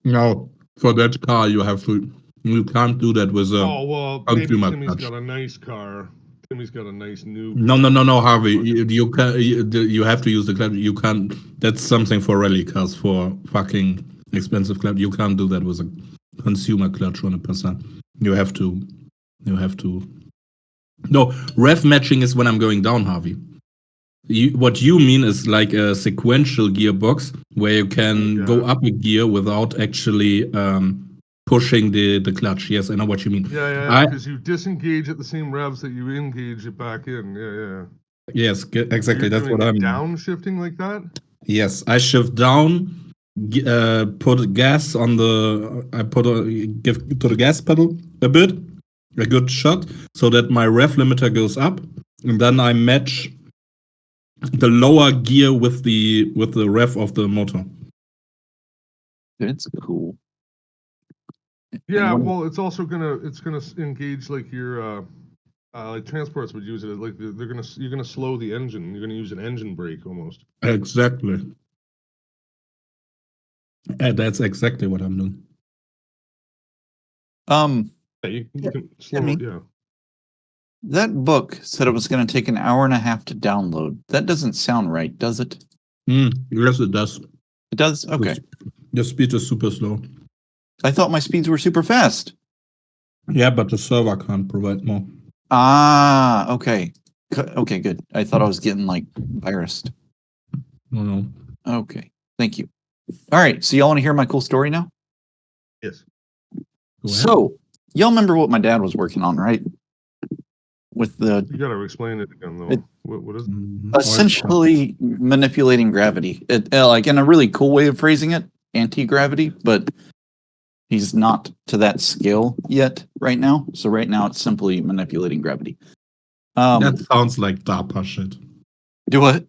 No, for that car you can't do that with a Oh well, maybe consumer Timmy's clutch. got a nice car. Timmy's got a nice new. No, Harvey. You can you have to use the clutch. You can't. That's something for rally cars, for fucking expensive clutch. You can't do that with a consumer clutch 100%. You have to. No, rev matching is when I'm going down, Harvey. What you mean is like a sequential gearbox where you can go up a gear without actually pushing the clutch. Yes, I know what you mean. Yeah, because you disengage at the same revs that you engage it back in. Yeah. Yes, exactly. You're That's what doing I mean. downshifting like that? Yes, I shift down, put gas on give to the gas pedal a bit, a good shot, so that my rev limiter goes up, and then I match the lower gear with the rev of the motor. it's cool. Yeah, And well, it's also gonna engage like your like transports would use it like you're gonna slow the engine. You're gonna use an engine brake almost. Exactly. That's exactly what I'm doing. Yeah, you can slow Timmy? it. Yeah. That book said it was going to take an hour and a half to download. That doesn't sound right, does it? Yes, it does. It does? Okay. The speed is super slow. I thought my speeds were super fast. Yeah, but the server can't provide more. Ah, okay. Okay, good. I thought I was getting like virused. No. Okay. Thank you. All right. So y'all want to hear my cool story now? Yes. Go ahead. So y'all remember what my dad was working on, right? With the You gotta explain it again though. What is it? essentially manipulating gravity, like in a really cool way of phrasing it, anti-gravity, but he's not to that scale yet right now. So right now it's simply manipulating gravity. That sounds like DARPA shit. Do what?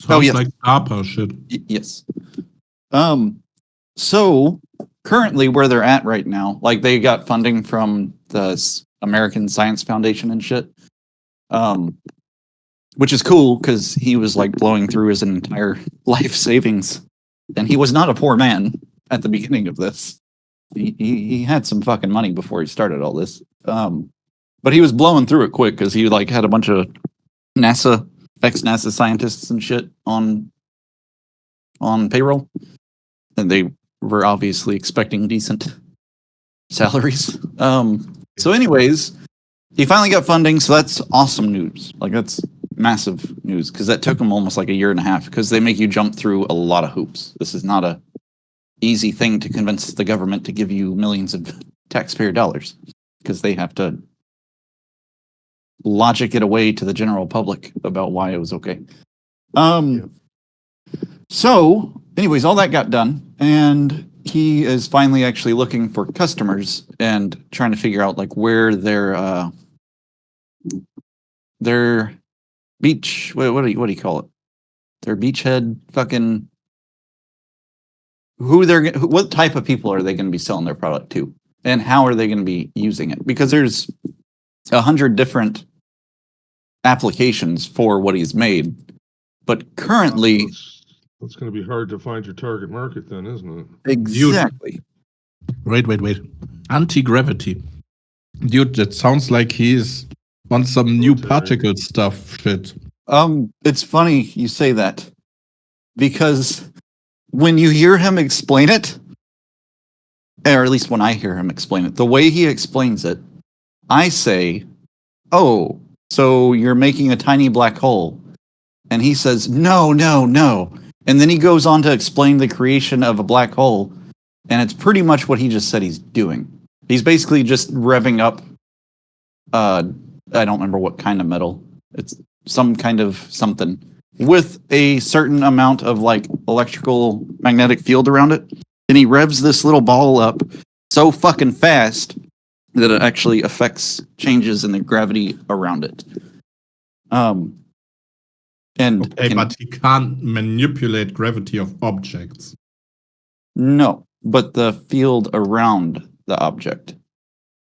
Sounds yes. like DARPA shit. Yes. So currently where they're at right now, like they got funding from the American Science Foundation and shit. Which is cool because he was like blowing through his entire life savings. And he was not a poor man at the beginning of this. He had some fucking money before he started all this. But he was blowing through it quick because he like had a bunch of ex-NASA scientists and shit on payroll. And they were obviously expecting decent salaries. So anyways, he finally got funding, so that's awesome news. Like that's massive news because that took him almost like a year and a half because they make you jump through a lot of hoops. This is not a easy thing to convince the government to give you millions of taxpayer dollars because they have to logic it away to the general public about why it was okay. So, anyways, all that got done, and he is finally actually looking for customers and trying to figure out like where their beach what do you call it? Their beachhead fucking what type of people are they going to be selling their product to, and how are they going to be using it? Because there's 100 different applications for what he's made, but currently That's going to be hard to find your target market, then, isn't it? exactly. Wait. Anti-gravity. Dude, that sounds like he's on some new particle stuff shit. It's funny you say that because when you hear him explain it, or at least when I hear him explain it, the way he explains it, I say, "Oh, so you're making a tiny black hole," and he says, "No, no, no." And then he goes on to explain the creation of a black hole, and it's pretty much what he just said he's doing. He's basically just revving up, I don't remember what kind of metal. It's some kind of something with a certain amount of like electrical magnetic field around it. And he revs this little ball up so fucking fast that it actually affects changes in the gravity around it. And Okay, but he can't manipulate gravity of objects. No, but the field around the object.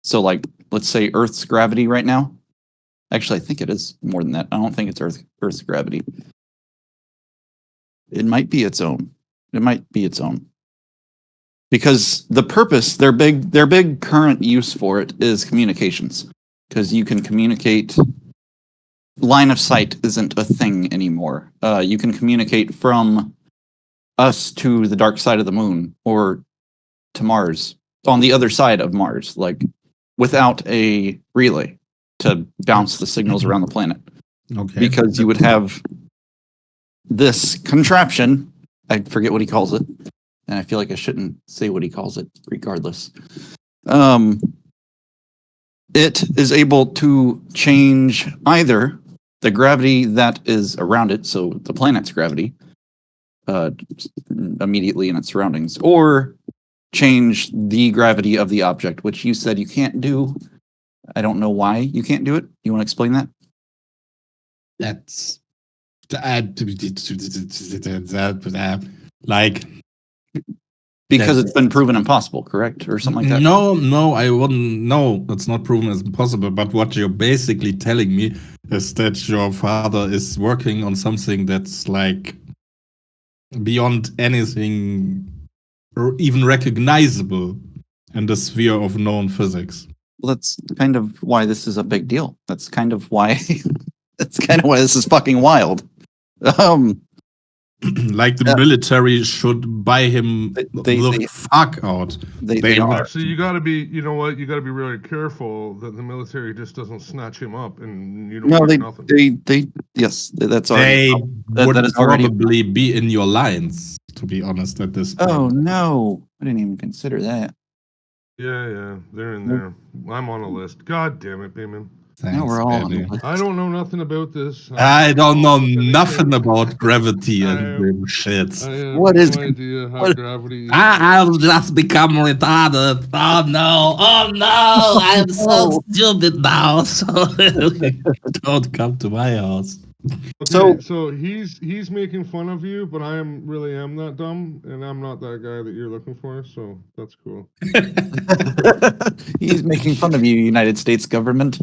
So, like, let's say Earth's gravity right now. Actually, I think it is more than that. I don't think it's Earth's gravity. It might be its own. It might be its own. Because the purpose, their big current use for it is communications. Because you can communicate. Line of sight isn't a thing anymore. You can communicate from us to the dark side of the moon or to Mars on the other side of Mars, like without a relay to bounce the signals around the planet. Okay. Because you would have this contraption. I forget what he calls it, and I feel like I shouldn't say what he calls it regardless. It is able to change either the gravity that is around it, so the planet's gravity, immediately in its surroundings, or change the gravity of the object, which you said you can't do. I don't know why you can't do it. You want to explain that? That's like Because it's been proven impossible, correct? Or something like that? No, I wouldn't. No, it's not proven as impossible. But what you're basically telling me is that your father is working on something that's like beyond anything or even recognizable in the sphere of known physics. Well, that's kind of why this is a big deal. That's kind of why this is fucking wild. Like the military should buy him the fuck out. They are. So you got to be, you know what? You got to be really careful that the military just doesn't snatch him up and you don't No, get nothing. yes, that's already. They would that is already. probably be in your lines, to be honest, at this point. Oh no, I didn't even consider that. Yeah, they're in there. I'm on a list. God damn it, Bayman. Now we're all on baby. the list. I don't know nothing about this. I don't know nothing about gravity and shit. I have What no is- idea how what- gravity is. I'll just become retarded. Oh no, I'm so stupid now. So don't come to my house. Okay, so he's making fun of you, but I am that dumb, and I'm not that guy that you're looking for. So that's cool. He's making fun of you, United States government.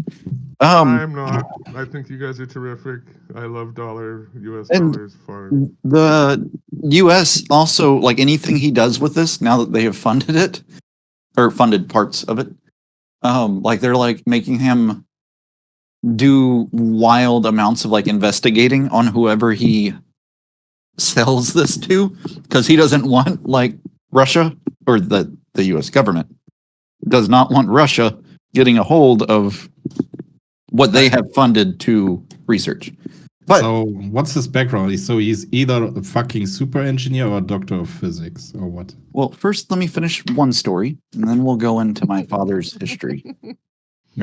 I'm not. I think you guys are terrific. I love U.S. And- dollars for. The U.S. also, like anything he does with this, now that they have funded it, or funded parts of it, like they're like making him do wild amounts of like investigating on whoever he sells this to, because he doesn't want like Russia, or the U.S. government does not want Russia getting a hold of what they have funded to research. But So what's his background? So he's either a fucking super engineer or a doctor of physics or what? well, first let me finish one story, and then we'll go into my father's history. And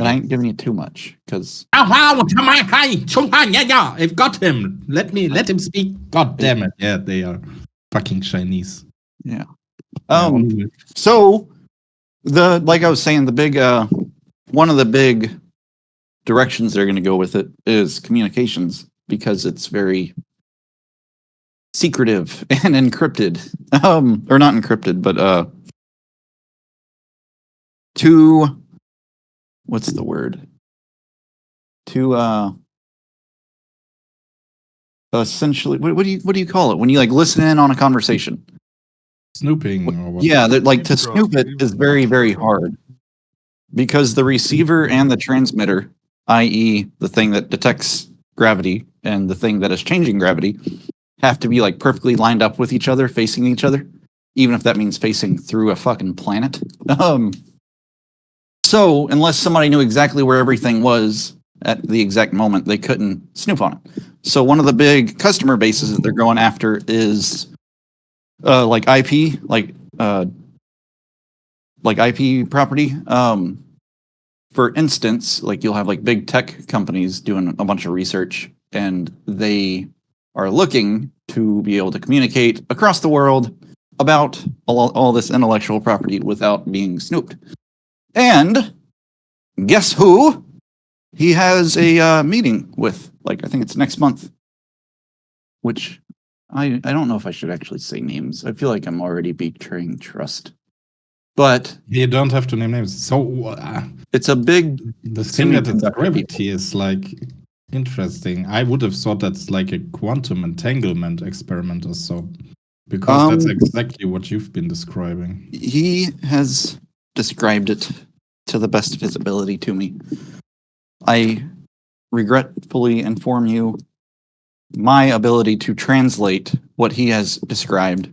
I ain't giving you too much because I've got him. Let him speak. God damn it. Yeah, they are fucking Chinese. yeah. Yeah, So like I was saying, the big one of the big directions they're going to go with it is communications because it's very secretive and encrypted. Or not encrypted, but to what's the word? To essentially what do you call it when you like listen in on a conversation? snooping or what? Yeah, that like to Eavesdrop, snoop it is very, very eavesdrop. hard because the receiver and the transmitter, i.e., the thing that detects gravity and the thing that is changing gravity, have to be like perfectly lined up with each other, facing each other, even if that means facing through a fucking planet. So unless somebody knew exactly where everything was at the exact moment, they couldn't snoop on it. So one of the big customer bases that they're going after is like IP, like IP property. For instance, like you'll have like big tech companies doing a bunch of research, and they are looking to be able to communicate across the world about all this intellectual property without being snooped. And guess who? He has a meeting with, like, I think it's next month, which I don't know if I should actually say names. I feel like I'm already betraying trust. But You don't have to name names. So it's a big the thing that it's semiconductor gravity is like interesting. I would have thought that's like a quantum entanglement experiment or so, because that's exactly what you've been describing. He has described it to the best of his ability to me. I regretfully inform you, my ability to translate what he has described.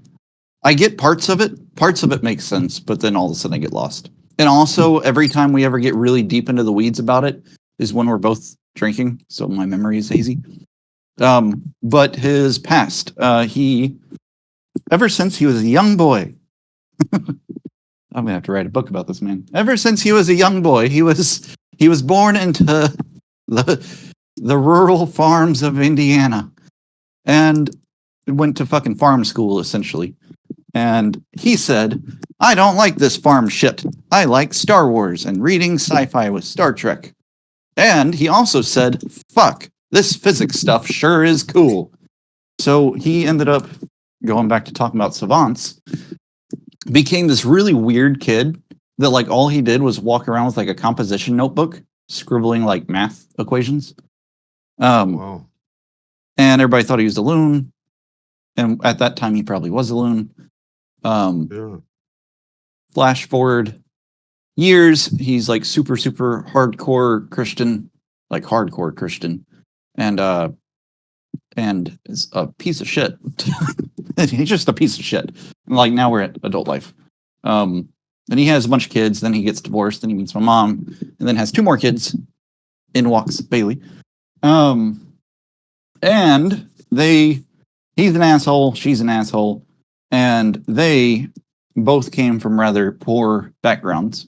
I get parts of it. Parts of it make sense, but then all of a sudden I get lost. And also, every time we ever get really deep into the weeds about it is when we're both drinking, so my memory is hazy. But his past, he, ever since he was a young boy, I'm gonna have to write a book about this man. Ever since he was a young boy, he was born into the rural farms of Indiana, and went to fucking farm school essentially. And he said, "I don't like this farm shit. I like Star Wars and reading sci-fi with Star Trek." And he also said, "Fuck, this physics stuff sure is cool." So he ended up going back to talking about savants, became this really weird kid that like all he did was walk around with like a composition notebook, scribbling like math equations. Wow. And everybody thought he was a loon. And at that time, he probably was a loon. Yeah. Flash forward years, he's like super, super hardcore Christian, like hardcore Christian, and is a piece of shit. He's just a piece of shit. And like now we're at adult life. Then he has a bunch of kids. Then he gets divorced. Then he meets my mom, and then has two more kids. In walks Bailey. And he's an asshole. She's an asshole, and they both came from rather poor backgrounds,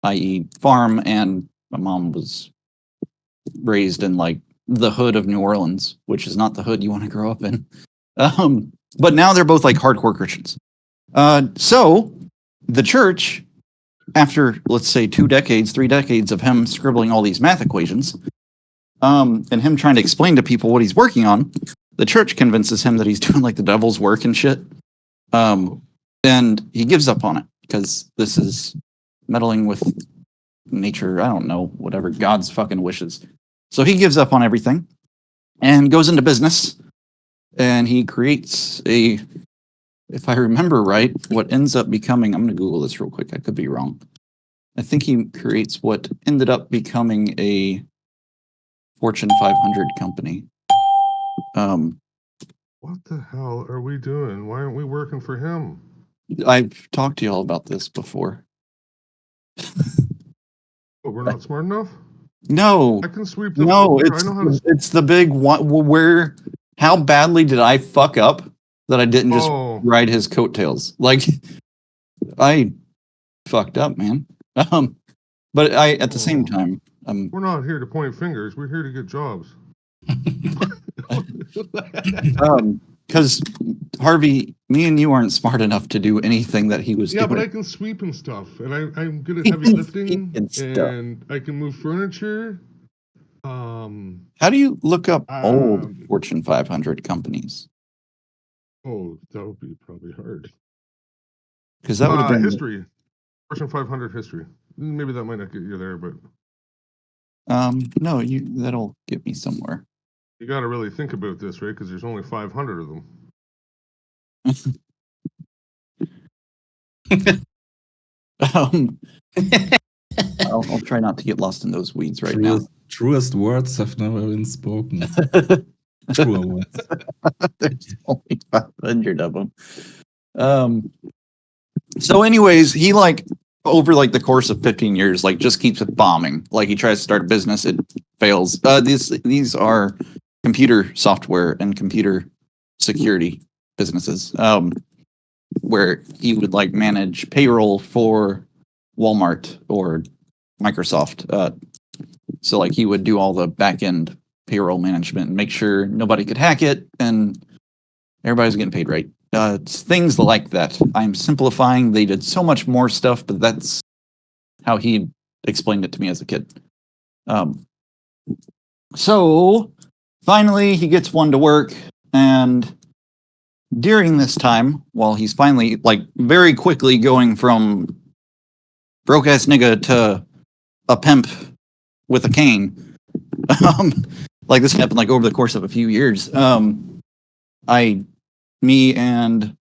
i.e., farm, and my mom was raised in like the hood of New Orleans, which is not the hood you want to grow up in. But now they're both like hardcore Christians. So the church, after let's say 2 decades, 3 decades of him scribbling all these math equations, and him trying to explain to people what he's working on, the church convinces him that he's doing like the devil's work and shit. And he gives up on it because this is meddling with nature. I don't know, whatever God's fucking wishes. So he gives up on everything and goes into business. And he creates if I remember right, what ends up becoming, I'm going to Google this real quick. I could be wrong. I think he creates what ended up becoming a Fortune 500 company. What the hell are we doing? Why aren't we working for him? I've talked to y'all about this before. Oh, we're not smart enough? No, I can sweep the no, floor. I know how to. it's the big one where. How badly did I fuck up that I didn't just Oh, ride his coattails? Like, I fucked up, man. But I at the same Oh. time, we're not here to point fingers. We're here to get jobs. because Harvey, me and you aren't smart enough to do anything that he was Yeah, but doing. I can sweep and stuff, and I'm good at He heavy can lifting, sweep and stuff. and I can move furniture. How do you look up old Fortune 500 companies? Oh, that would be probably hard. Because that would have been History, Fortune 500 history. Maybe that might not get you there, but no, that'll get me somewhere. you got to really think about this, right? Because there's only 500 of them. I'll try not to get lost in those weeds right now. Truest words have never been spoken. Truer words. There's only 500 of them. So anyways, he like over like the course of 15 years, like just keeps bombing. Like he tries to start a business, it fails. These are computer software and computer security businesses. Where he would like manage payroll for Walmart or Microsoft. So like he would do all the back end payroll management and make sure nobody could hack it and everybody's getting paid right. It's things like that. I'm simplifying. They did so much more stuff, but that's how he explained it to me as a kid. So finally, he gets one to work, and during this time, while he's finally like very quickly going from broke ass nigga to a pimp with a cane, like this happened like over the course of a few years. Me and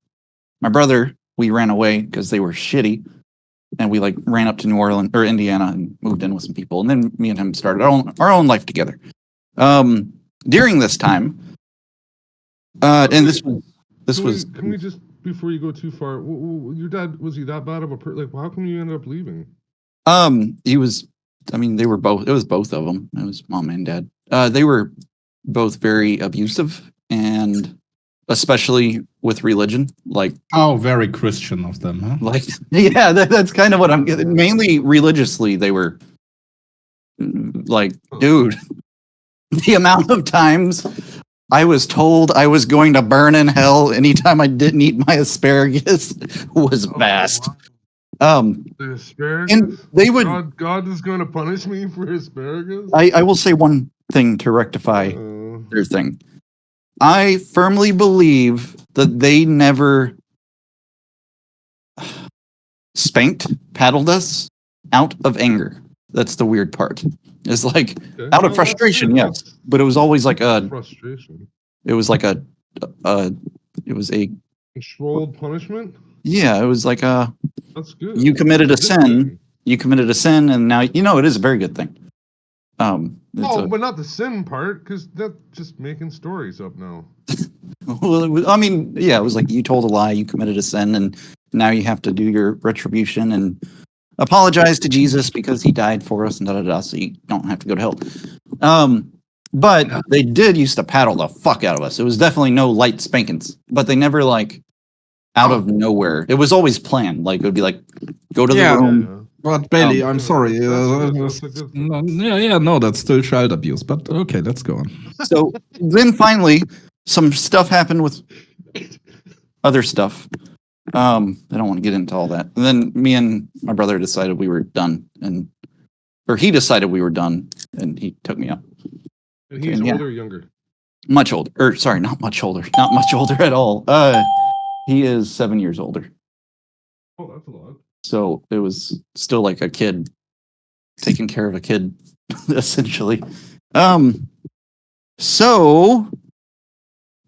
my brother, we ran away because they were shitty, and we like ran up to New Orleans or Indiana and moved in with some people, and then me and him started our own life together. During this time, and this was. Can we just before you go too far? Your dad, was he that bad of a person? Like, how come you ended up leaving? He was. I mean, they were both. It was both of them. It was mom and dad. They were both very abusive, and especially with religion. Like, oh, very Christian of them, huh? like, yeah, that's kind of what I'm getting. Mainly religiously, they were like, dude, the amount of times I was told I was going to burn in hell anytime I didn't eat my asparagus was vast. Wow. The asparagus? And they would. God is going to punish me for asparagus? I will say one thing to rectify their thing. I firmly believe that they never paddled us out of anger. That's the weird part. It's like out of frustration, yes, but it was always like a frustration. It was like it was a controlled punishment. Yeah, it was like a. That's good. You committed a sin. You committed a sin, and now it is a very good thing. But not the sin part, because that's just making stories up now. Well, I mean, yeah, it was like you told a lie, you committed a sin, and now you have to do your retribution and apologize to Jesus because he died for us and so you don't have to go to hell. But they did used to paddle the fuck out of us. It was definitely no light spankings, but they never like out of nowhere. It was always planned. Like it would be like, go to the room. But Bailey, I'm sorry. No, that's still child abuse. But okay, let's go on. So then finally, some stuff happened with other stuff. I don't want to get into all that. And then me and my brother decided we were done, or he decided we were done, and he took me out. And he's older or younger? Much older. Or sorry, not much older. Not much older at all. He is 7 years older. Oh, that's a lot. So it was still like a kid taking care of a kid, essentially. So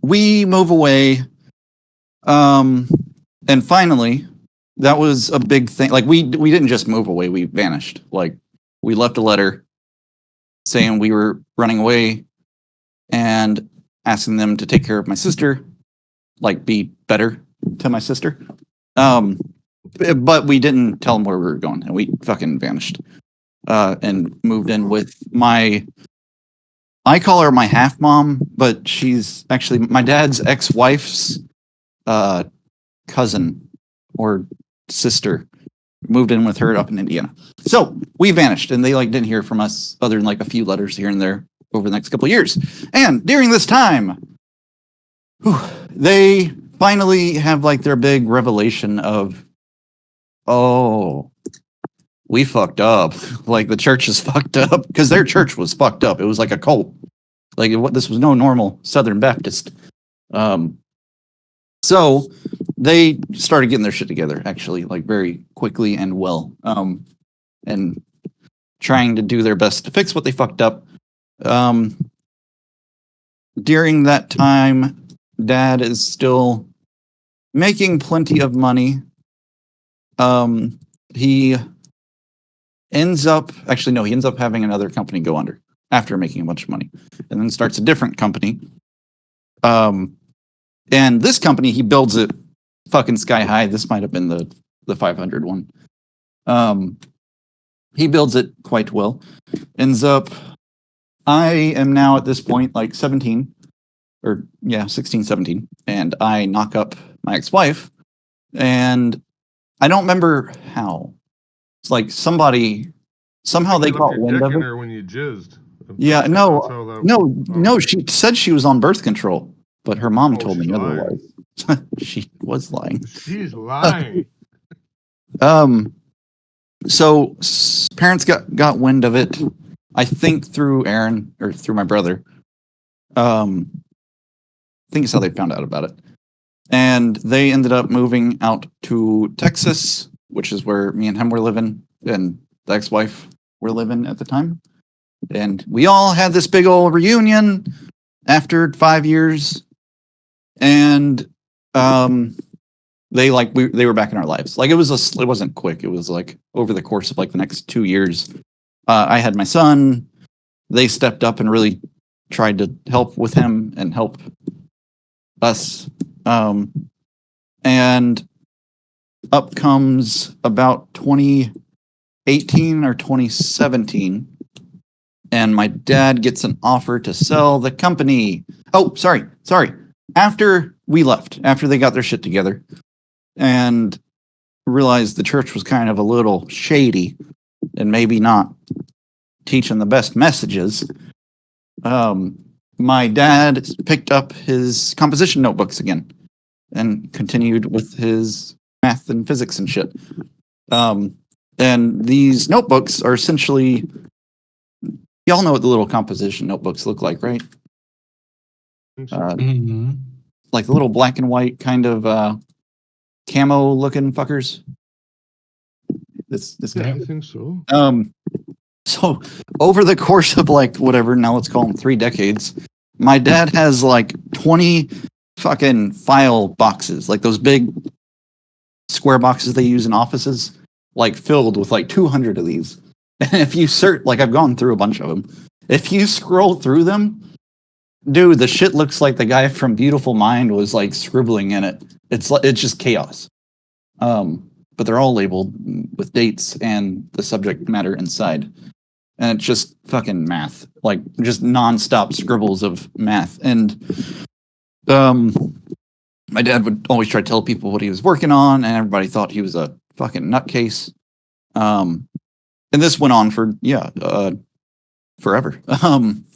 we move away. And finally, that was a big thing. Like we didn't just move away, we vanished. Like we left a letter saying we were running away and asking them to take care of my sister, like be better to my sister. But we didn't tell them where we were going, and we fucking vanished. and moved in with I call her my half mom, but she's actually my dad's ex-wife's cousin or sister. Moved in with her up in Indiana. So we vanished, and they didn't hear from us other than a few letters here and there over the next couple of years. And during this time, they finally have their big revelation of, oh, we fucked up. The church is fucked up, because their church was fucked up. It was like a cult. This was no normal Southern Baptist. So they started getting their shit together, actually, very quickly and well, and trying to do their best to fix what they fucked up. During that time, Dad is still making plenty of money. He ends up having another company go under after making a bunch of money, and then starts a different company. And this company, he builds it fucking sky high. This might have been the 500 one. He builds it quite well. Ends up, I am now at this point 17, 16, 17, and I knock up my ex-wife, and I don't remember how. It's somehow they caught wind of it. Her when you jizzed. Yeah, no. She said she was on birth control, but her mom told me otherwise. She was lying. She's lying. So parents got wind of it, I think through Aaron or through my brother. I think it's how they found out about it. And they ended up moving out to Texas, which is where me and him were living, and the ex-wife were living at the time. And we all had this big old reunion after 5 years. And they were back in our lives. It wasn't quick. It was over the course of the next 2 years. I had my son. They stepped up and really tried to help with him and help us. And up comes about 2018 or 2017, and my dad gets an offer to sell the company. Oh, sorry. After we left, after they got their shit together and realized the church was kind of a little shady and maybe not teaching the best messages, my dad picked up his composition notebooks again and continued with his math and physics and shit. And these notebooks are essentially, y'all know what the little composition notebooks look like, right? Like the little black and white kind of camo looking fuckers. This guy. I think so. So over the course of whatever, now let's call them 3 decades, my dad has 20 fucking file boxes, those big square boxes they use in offices, filled with 200 of these. And if you search, I've gone through a bunch of them. If you scroll through them, dude, the shit looks like the guy from Beautiful Mind was scribbling in it. It's just chaos. But they're all labeled with dates and the subject matter inside. And it's just fucking math, just nonstop scribbles of math. And my dad would always try to tell people what he was working on, and everybody thought he was a fucking nutcase. And this went on for forever. And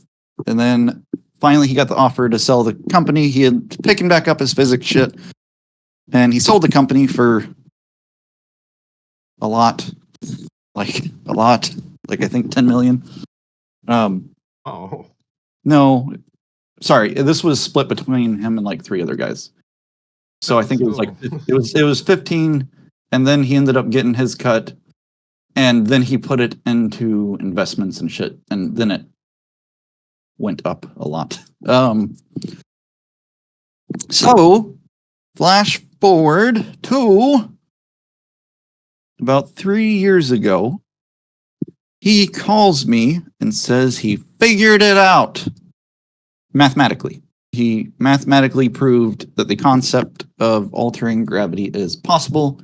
then finally he got the offer to sell the company. He had taken back up his physics shit, and he sold the company for a lot. I think 10 million. Oh. No, sorry. This was split between him and 3 other guys. So I think it was 15, and then he ended up getting his cut, and then he put it into investments and shit, and then it went up a lot. So flash forward to about 3 years ago. He calls me and says he figured it out mathematically. He mathematically proved that the concept of altering gravity is possible.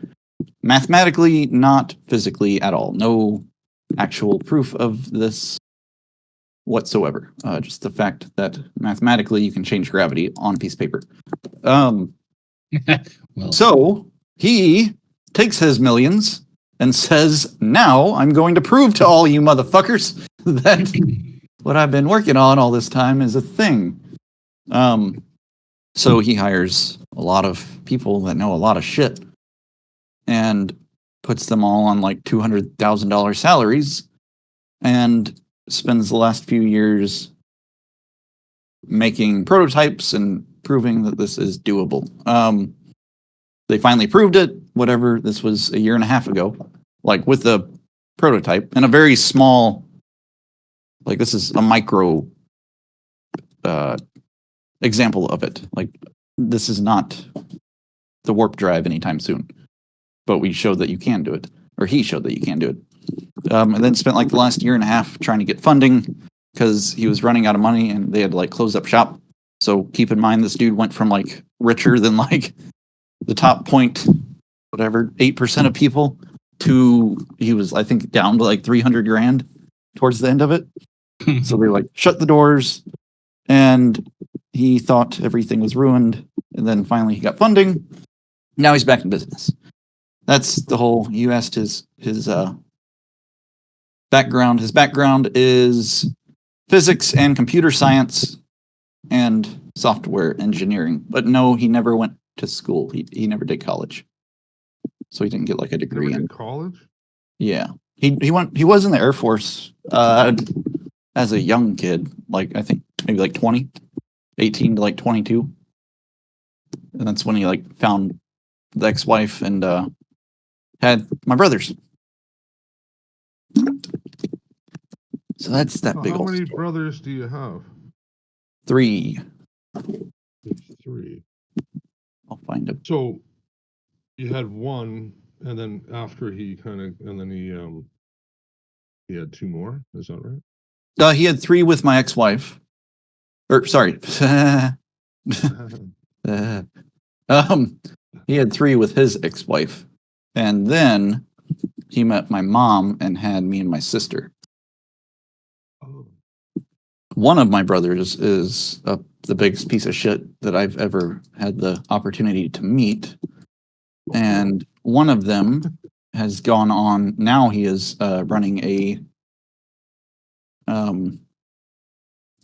Mathematically, not physically at all. No actual proof of this whatsoever. Just the fact that mathematically you can change gravity on a piece of paper. Well, So he takes his millions and says, now I'm going to prove to all you motherfuckers that what I've been working on all this time is a thing. So he hires a lot of people that know a lot of shit and puts them all on like $200,000 salaries and spends the last few years making prototypes and proving that this is doable. They finally proved it, whatever, this was a year and a half ago, like with the prototype and a very small, like this is a micro example of it. Like this is not the warp drive anytime soon, but we showed that you can do it, or he showed that you can do it. And then spent like the last year and a half trying to get funding because he was running out of money and they had to like close up shop. So keep in mind, this dude went from like richer than like the top point, whatever, 8% of people to he was, I think, down to like 300 grand towards the end of it. So they like shut the doors and he thought everything was ruined. And then finally he got funding. Now he's back in business. That's the whole, you asked his background. His background is physics and computer science and software engineering. But no, he never went to school. He never did college. So he didn't get like a degree Never in did college? yeah. He was in the Air Force as a young kid, like I think maybe like 20, 18 to like 22. And that's when he like found the ex-wife and had my brothers. So that's that So big how old many story. brothers do you have? 3. There's 3. I'll find him. So you had one, and then after he kind of, and then he had 2 more. Is that right? He had 3 with my ex-wife. Or sorry. He had 3 with his ex-wife. And then he met my mom and had me and my sister. Oh. One of my brothers is the biggest piece of shit that I've ever had the opportunity to meet. And one of them has gone on, now he is running a,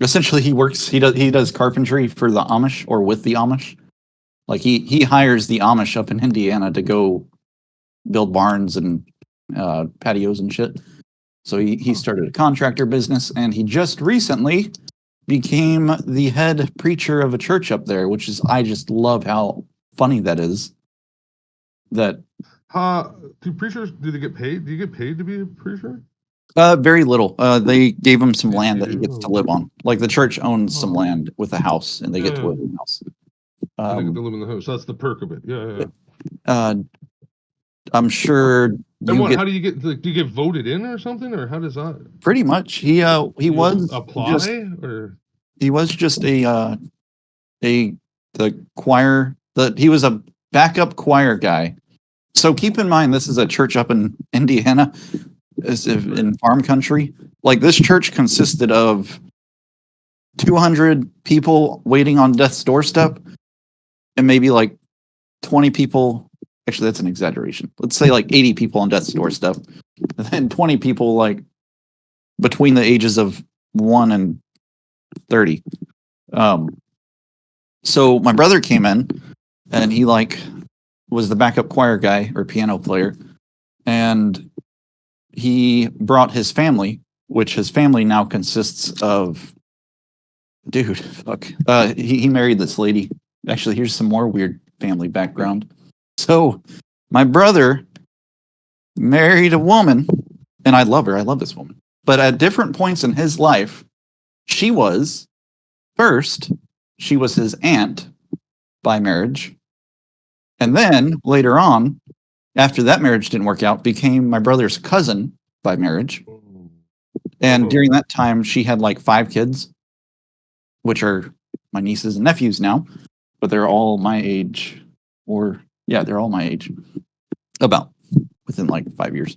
essentially he does carpentry for the Amish or with the Amish. Like he hires the Amish up in Indiana to go build barns and patios and shit. So he started a contractor business and he just recently became the head preacher of a church up there, which is, I just love how funny that is. That Do preachers, do they get paid? Do you get paid to be a preacher? very little. They gave him some They land that he do? gets to live on. Like the church owns some Oh. land with a house, and they get to Yeah. live in the house. And they get to live in the house. That's the perk of it. Yeah. Uh, I'm sure And you what? get How do you get? Like, do you get voted in or something, or how does that? pretty much. He Do you was apply just or? he was just the choir that he was a backup choir guy. So keep in mind, this is a church up in Indiana, as if in farm country. Like this church consisted of 200 people waiting on death's doorstep, and maybe like 20 people. Actually, that's an exaggeration. Let's say like 80 people on death's doorstep, and then 20 people like between the ages of 1 and 30. So my brother came in, and he like was the backup choir guy or piano player, and he brought his family, which his family now consists of, dude, fuck. He married this lady. Actually, here's some more weird family background. So my brother married a woman, and I love her. I love this woman. But at different points in his life, she was his aunt by marriage. And then later on, after that marriage didn't work out, became my brother's cousin by marriage. And during that time, she had like 5 kids, which are my nieces and nephews now, but they're all my age, they're all my age, about within like 5 years.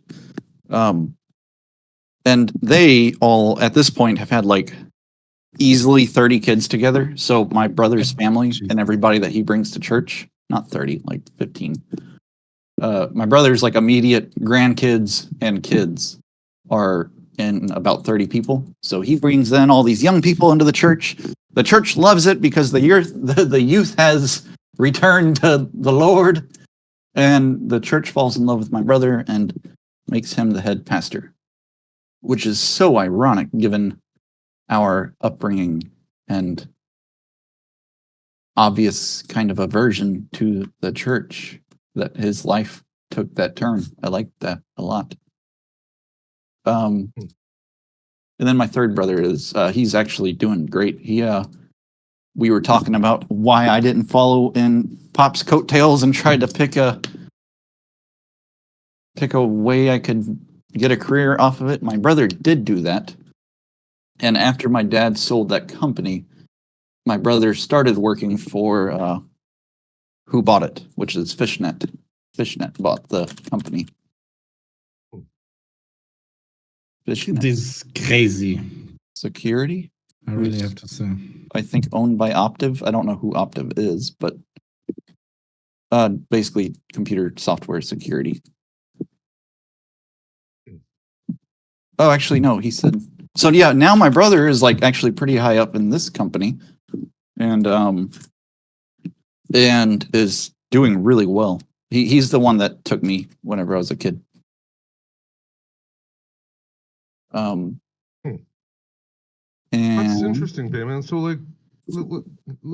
And they all at this point have had like easily 30 kids together. So my brother's family and everybody that he brings to church, not 30, like 15. My brother's like immediate grandkids and kids are in about 30 people. So he brings in all these young people into the church. The church loves it because the youth has returned to the Lord, and the church falls in love with my brother and makes him the head pastor, which is so ironic given our upbringing and obvious kind of aversion to the church that his life took that turn. I liked that a lot. And then my third brother is he's actually doing great. We were talking about why I didn't follow in Pop's coattails and tried to pick a way I could get a career off of it. My brother did do that. And after my dad sold that company, my brother started working for Who Bought It, which is Fishnet. Fishnet bought the company. Fishnet This is crazy. Security, I really have to say. I think owned by Optiv. I don't know who Optiv is, but basically computer software security. Oh, actually, no, he said. So yeah, now my brother is like actually pretty high up in this company, and is doing really well. He's the one that took me whenever I was a kid. That's And interesting, Damon. So, like,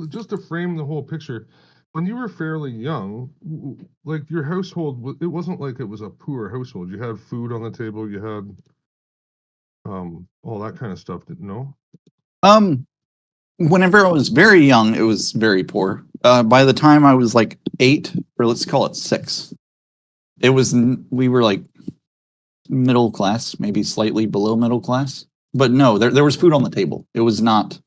just to frame the whole picture, when you were fairly young, like your household, it wasn't like it was a poor household. You had food on the table. You had all that kind of stuff. No. Whenever I was very young, it was very poor. By the time I was like 8, or let's call it 6, we were like middle class, maybe slightly below middle class. But no, there was food on the table. It was not.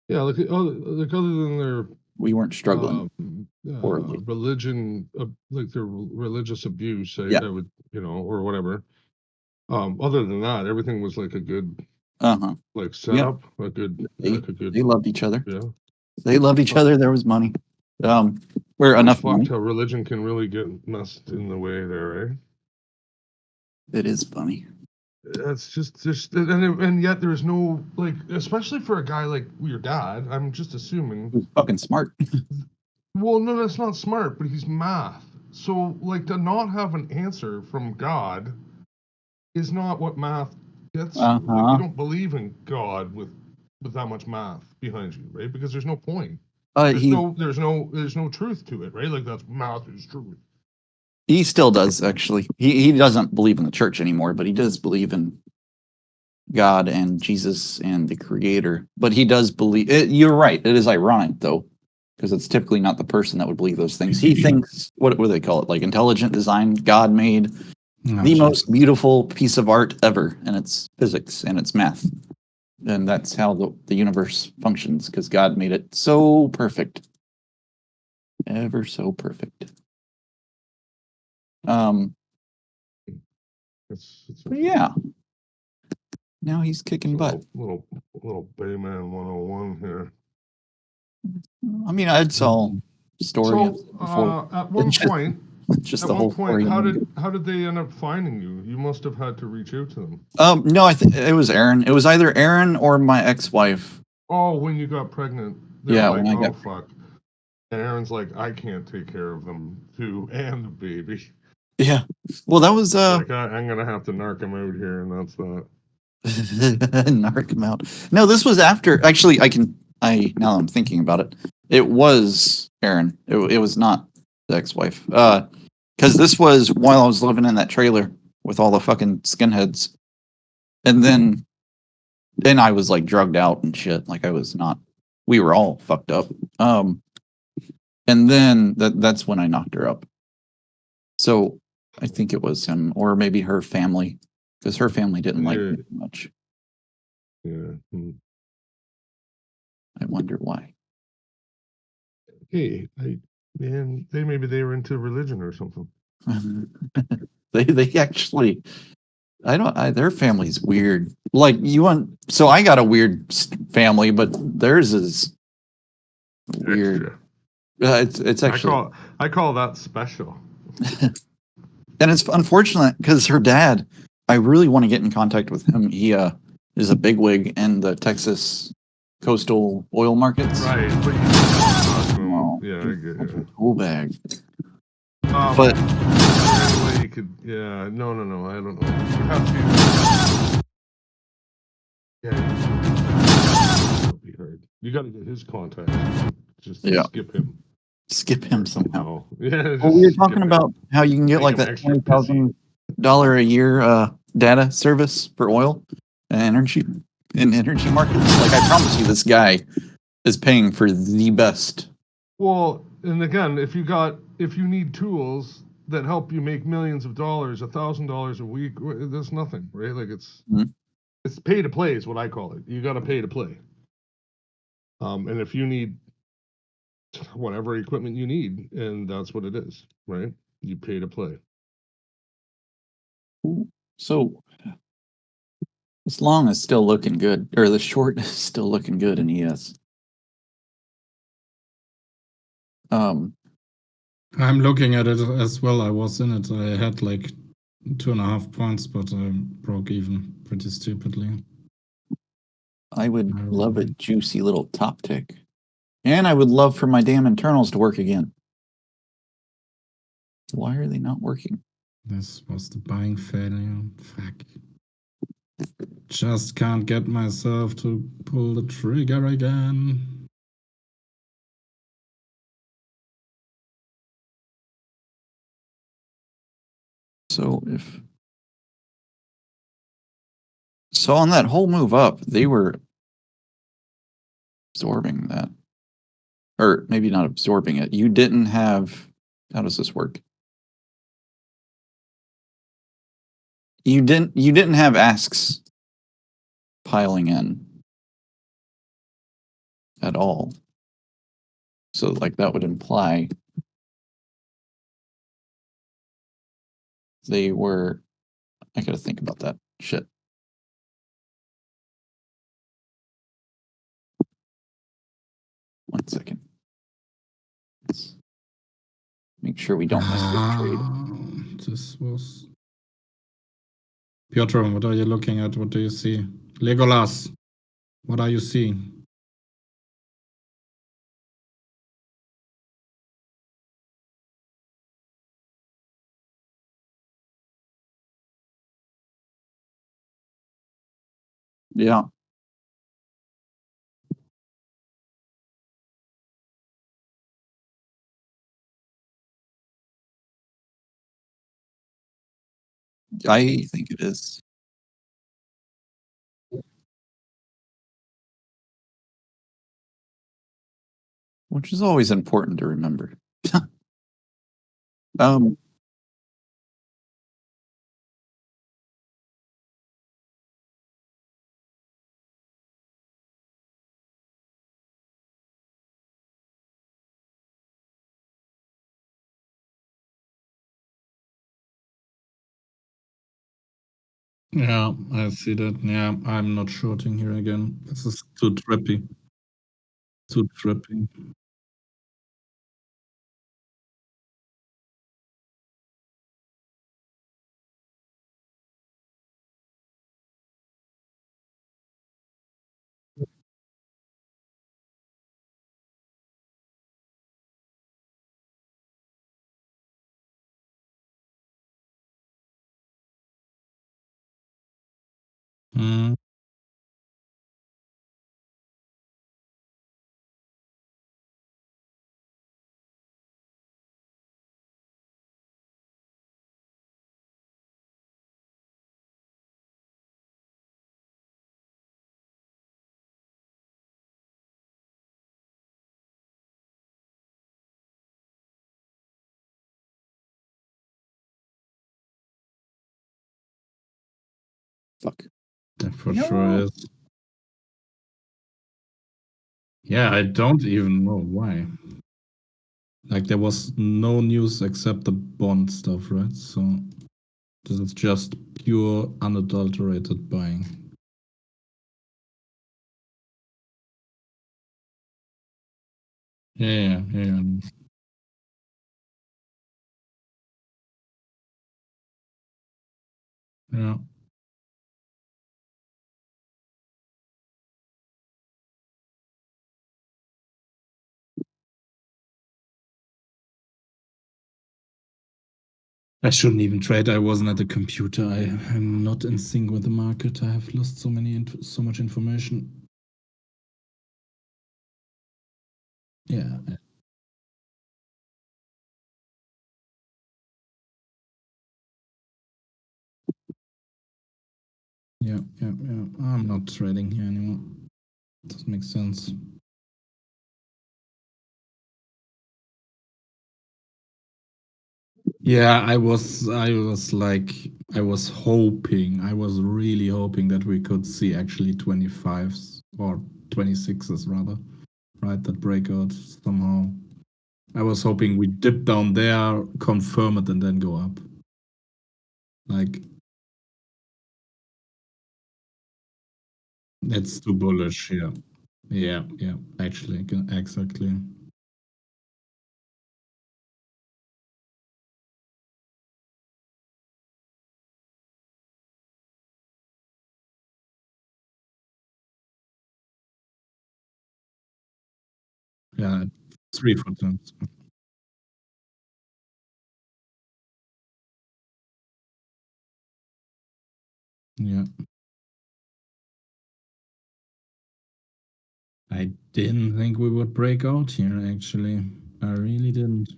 Yeah, like other than their We weren't struggling horribly. religion, like their religious abuse, Yeah. I would, or whatever. Other than that, everything was like a good Uh-huh. like setup, a good, They, like a good, they loved each other. yeah. They loved each other. There was money. Where It's enough fucked money. how religion can really get messed in the way there, eh? It is funny. That's just and yet there's no, like, especially for a guy like your dad. I'm just assuming. He was fucking smart. Well, no, that's not smart, but he's math. So, like, to not have an answer from God is not what math gets you. Like, Uh-huh. you don't believe in God with that much math behind you, right? Because there's no point. There's He no truth to it, right? Like, that's math is truth. he still does actually. He doesn't believe in the church anymore, but he does believe in God and Jesus and the Creator. But he does believe. You're right. It is ironic though, because it's typically not the person that would believe those things. He thinks what do they call it? Like intelligent design. God made the most beautiful piece of art ever, and it's physics and it's math, and that's how the universe functions because God made it so perfect, ever so perfect. But yeah, now he's kicking butt. Little Bayman 101 here. I mean, I saw story So, before. at one point, Just the whole story. how did they end up finding you? You must have had to reach out to them. No, I think it was Aaron. It was either Aaron or my ex-wife. Oh, when you got pregnant. Yeah, like, when I got. oh fuck. And Aaron's like, I can't take care of them too, and the baby. Yeah. Well, that was Like, I'm gonna have to narc him out here, and that's that. narc him out. No, this was after. Actually, now that I'm thinking about it, it was Aaron. It was not the ex-wife. Because this was while I was living in that trailer with all the fucking skinheads, and I was like drugged out and shit. Like I was not. We were all fucked up. And then that's when I knocked her up. So I think it was him, or maybe her family, because her family didn't like me much. Yeah. I wonder why. Hey, maybe they were into religion or something. They actually I don't. Their family's weird. Like you want. So I got a weird family, but theirs is weird. Extra. It's actually, I call that special. and it's unfortunate because her dad. I really want to get in contact with him. He is a bigwig in the Texas coastal oil markets. Right, but you talk to him. Oh, Yeah, I get such a it. tool bag. But anyway, you could. Yeah, no, I don't know. You have to. Yeah, it'll be hard. You got to get his contact. Just Yeah. skip him. Skip him somehow. Yeah. Well, we were just talking skip him. about how you can get Make like him that extra $20,000 a year data service for oil and energy in energy markets. Like I promise you, this guy is paying for the best. Well, and again, if you need tools that help you make millions of dollars, $1,000 a week, that's nothing, right? Like Mhm. it's pay to play is what I call it. You got to pay to play. And if you need whatever equipment you need, and that's what it is, right? You pay to play. So this long is still looking good, or the short is still looking good in ES. I'm looking at it as well. I was in it. I had like 2.5 points, but I broke even pretty stupidly. I would love a juicy little top tick. And I would love for my damn internals to work again. Why are they not working? This was the buying failure. Fuck. Just can't get myself to pull the trigger again. So on that whole move up, they were absorbing that. Or maybe not absorbing it. You didn't have, how does this work? You didn't have asks piling in at all. So like that would imply they were, I gotta think about that shit. One second. Let's make sure we don't miss this trade. This was Piotr, what are you looking at? What do you see? Legolas, what are you seeing? Yeah. I think it is. Which is always important to remember. Yeah, I see that. Yeah, I'm not shorting here again. This is too trippy. Too trippy. Mm. Fuck. That for sure is. Yeah, I don't even know why. Like there was no news except the Bond stuff, right? So This is just pure unadulterated buying. Yeah. Yeah. I shouldn't even trade. I wasn't at the computer. I'm not in sync with the market. I have lost so much information. Yeah. Yeah. I'm not trading here anymore. Doesn't make sense. Yeah, I was hoping, I was really hoping that we could see actually 25s or 26s rather, right? That breakout somehow. I was hoping we dip down there, confirm it, and then go up. Like, that's too bullish. Yeah. Yeah. Actually, exactly. Yeah. 3 times. Yeah. I didn't think we would break out here, actually. I really didn't.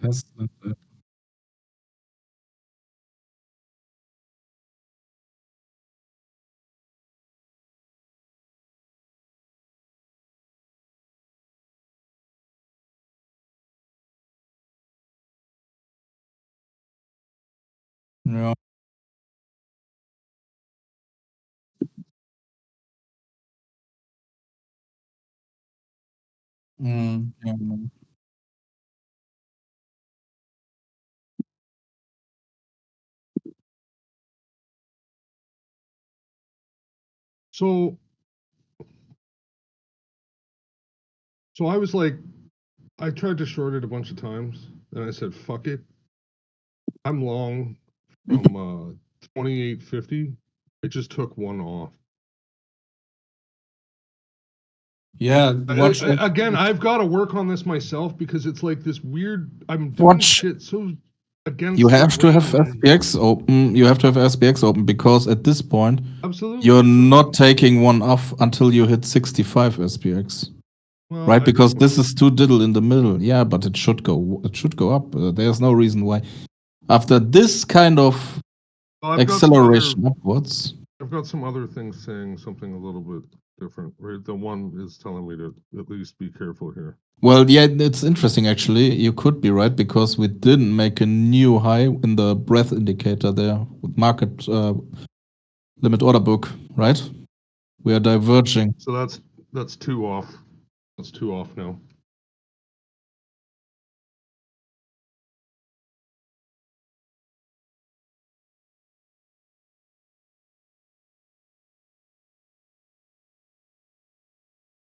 That's yeah. Yeah. So I was like, I tried to short it a bunch of times, and I said, "Fuck it, I'm long from 28.50." It just took one off. Yeah, watch. Again, I've got to work on this myself because it's like this weird. I'm doing Watch. shit so against. You the have to have grain and- SPX open. You have to have SPX open because at this point Absolutely. you're not taking one off until you hit 65 SPX, Well, right? I Because just this went- is too diddle in the middle. Yeah, but it should go. It should go up. There's no reason why. After this kind of well, I've got some acceleration upwards. I've got some other things saying something a little bit different. Right, the one is telling me to at least be careful here. Well, yeah, it's interesting actually. You could be right because we didn't make a new high in the breadth indicator there with market limit order book, right? We are diverging. So that's two off. That's two off now.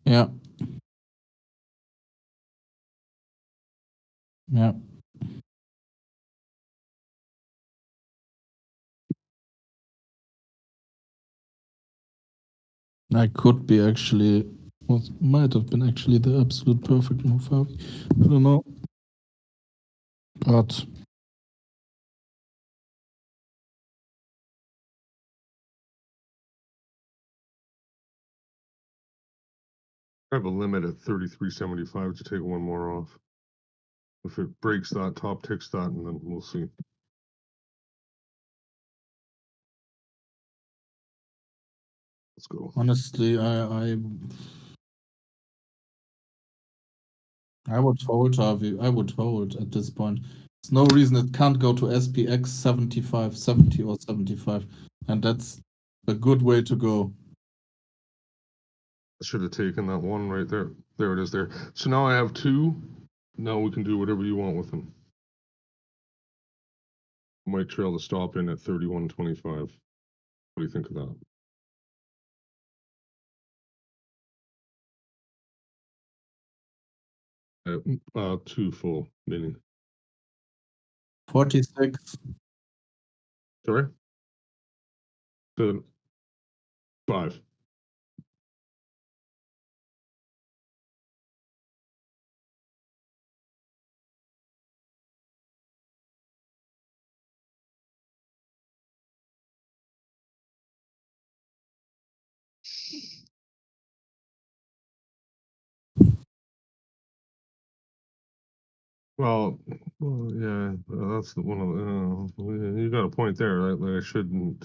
Yeah. Yeah. I could be actually, might have been actually the absolute perfect move out. I don't know. But I have a limit at 33.75 to take one more off. If it breaks that, top ticks that, and then we'll see. Let's go. honestly, I would hold, Harvey. I would hold at this point. There's no reason it can't go to SPX 75, 70 or 75. And that's a good way to go. I should have taken that one right there. There it is there. So now I have 2. Now we can do whatever you want with them. Might trail the stop in at 31.25. What do you think of that? 2 full mini. 46. Sorry? 5. Well, yeah, that's the one of the, you got a point there. I shouldn't.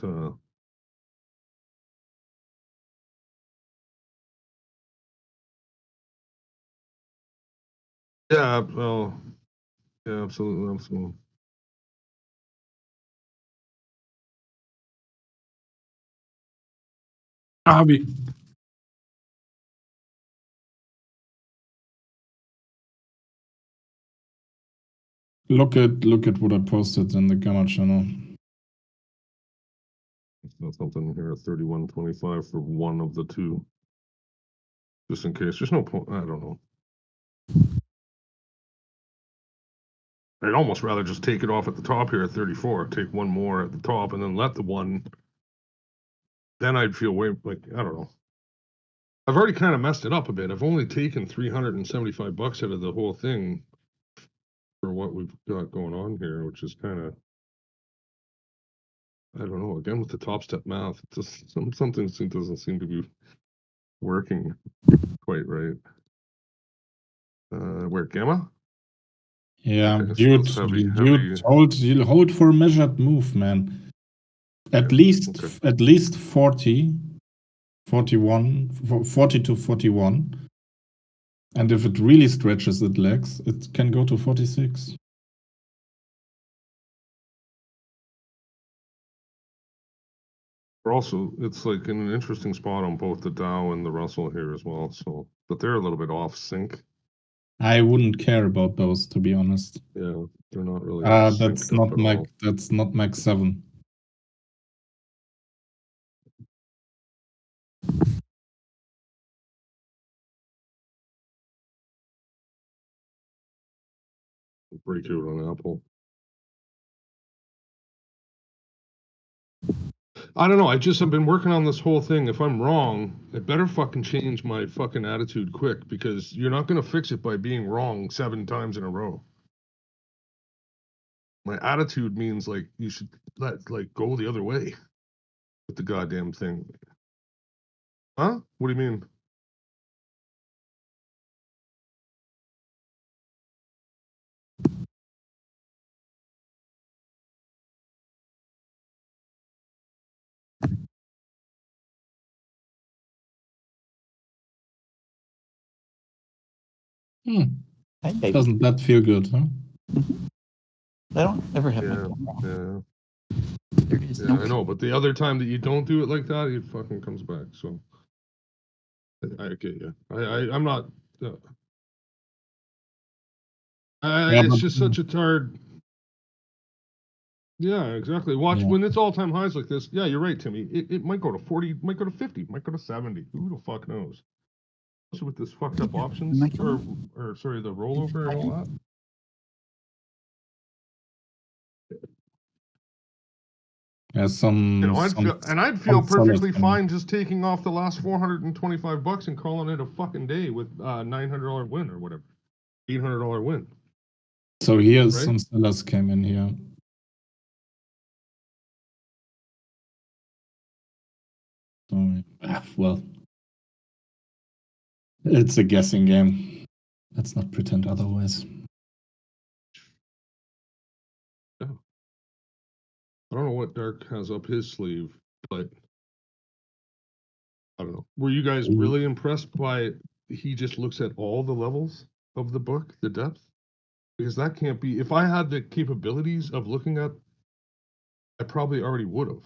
Yeah, well, yeah, absolutely. Abi. Look at what I posted in the Gamma channel. That's something here at 31.25 for one of the 2. Just in case. There's no point. I don't know. I'd almost rather just take it off at the top here at 34. Take one more at the top and then let the one. Then I'd feel way like, I don't know. I've already kind of messed it up a bit. I've only taken $375 out of the whole thing for what we've got going on here, which is kind of, I don't know. Again, with the top step math, it just something doesn't seem to be working quite right. Where Gamma? Yeah, Okay, so dude, that's heavy. you'll hold for a measured move, man. At least 40, 41, 40 to 41. And if it really stretches its legs, it can go to 46. Also, it's like in an interesting spot on both the Dow and the Russell here as well. So, but they're a little bit off sync. I wouldn't care about those, to be honest. Yeah, they're not really That's synced up at all. That's not Mac 7. Breakout on Apple. I don't know. I've been working on this whole thing. If I'm wrong, I better fucking change my fucking attitude quick, because you're not gonna fix it by being wrong 7 times in a row. My attitude means like you should go the other way with the goddamn thing. Huh? What do you mean? Doesn't that feel good, huh? I don't ever have my Yeah, phone wrong. yeah, There is yeah. no I know, but the other time that you don't do it like that, it fucking comes back. So I get you. I'm not. Yeah, It's but just such a hard. Yeah, exactly. Watch yeah. when it's all-time highs like this. Yeah, you're right, Timmy. It might go to 40, might go to 50, might go to 70. Who the fuck knows? Especially with this fucked up options Might go- or sorry, the rollover and all that. Yeah, I'd feel some sellers perfectly can- fine just taking off the last $425 and calling it a fucking day with $900 win or whatever, $800 win. So here Right? some sellers came in here. So, well, it's a guessing game. Let's not pretend otherwise. Yeah. I don't know what Dark has up his sleeve, but I don't know. Were you guys really impressed by he just looks at all the levels of the book, the depth? Because that can't be, if I had the capabilities of looking at, I probably already would have.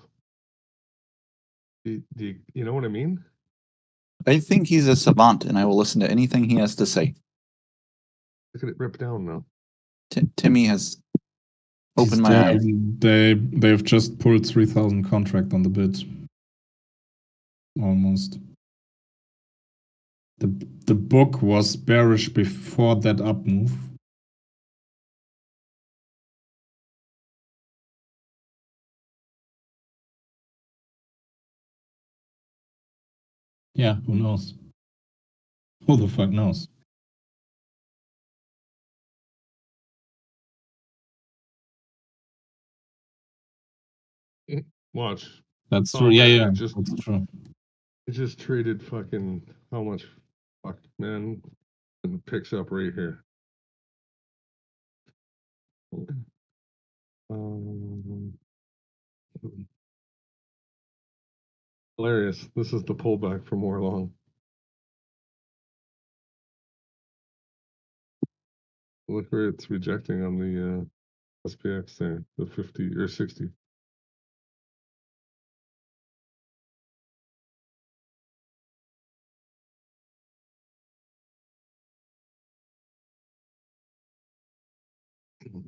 You know what I mean? I think he's a savant, and I will listen to anything he has to say. Look at it rip down now. Timmy has opened my eyes. They've just pulled 3,000 contract on the bid. Almost. The book was bearish before that up move. Yeah, who knows? Who the fuck knows? Watch. That's Oh, true. Yeah, man, yeah, just- that's true. It just traded fucking how much? Fuck, man. And it picks up right here. Hilarious. This is the pullback from Warlong. Look where it's rejecting on the SPX there, the 50 or 60. Son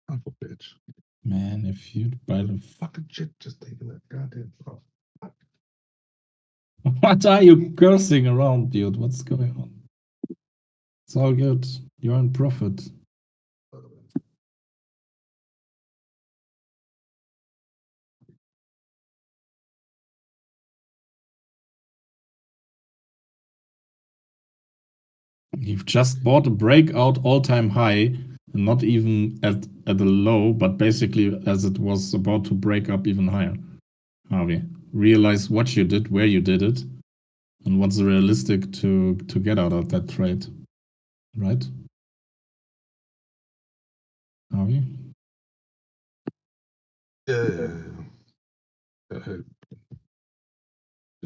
of a bitch. Man, if you'd buy the Fucking shit just taking that goddamn off. What are you cursing around, dude? What's going on? It's all good. You're in profit. You've just bought a breakout all-time high, not even at a low, but basically as it was about to break up even higher. Harvey, realize what you did, where you did it, and what's realistic to get out of that trade, right? Harvey? Yeah. I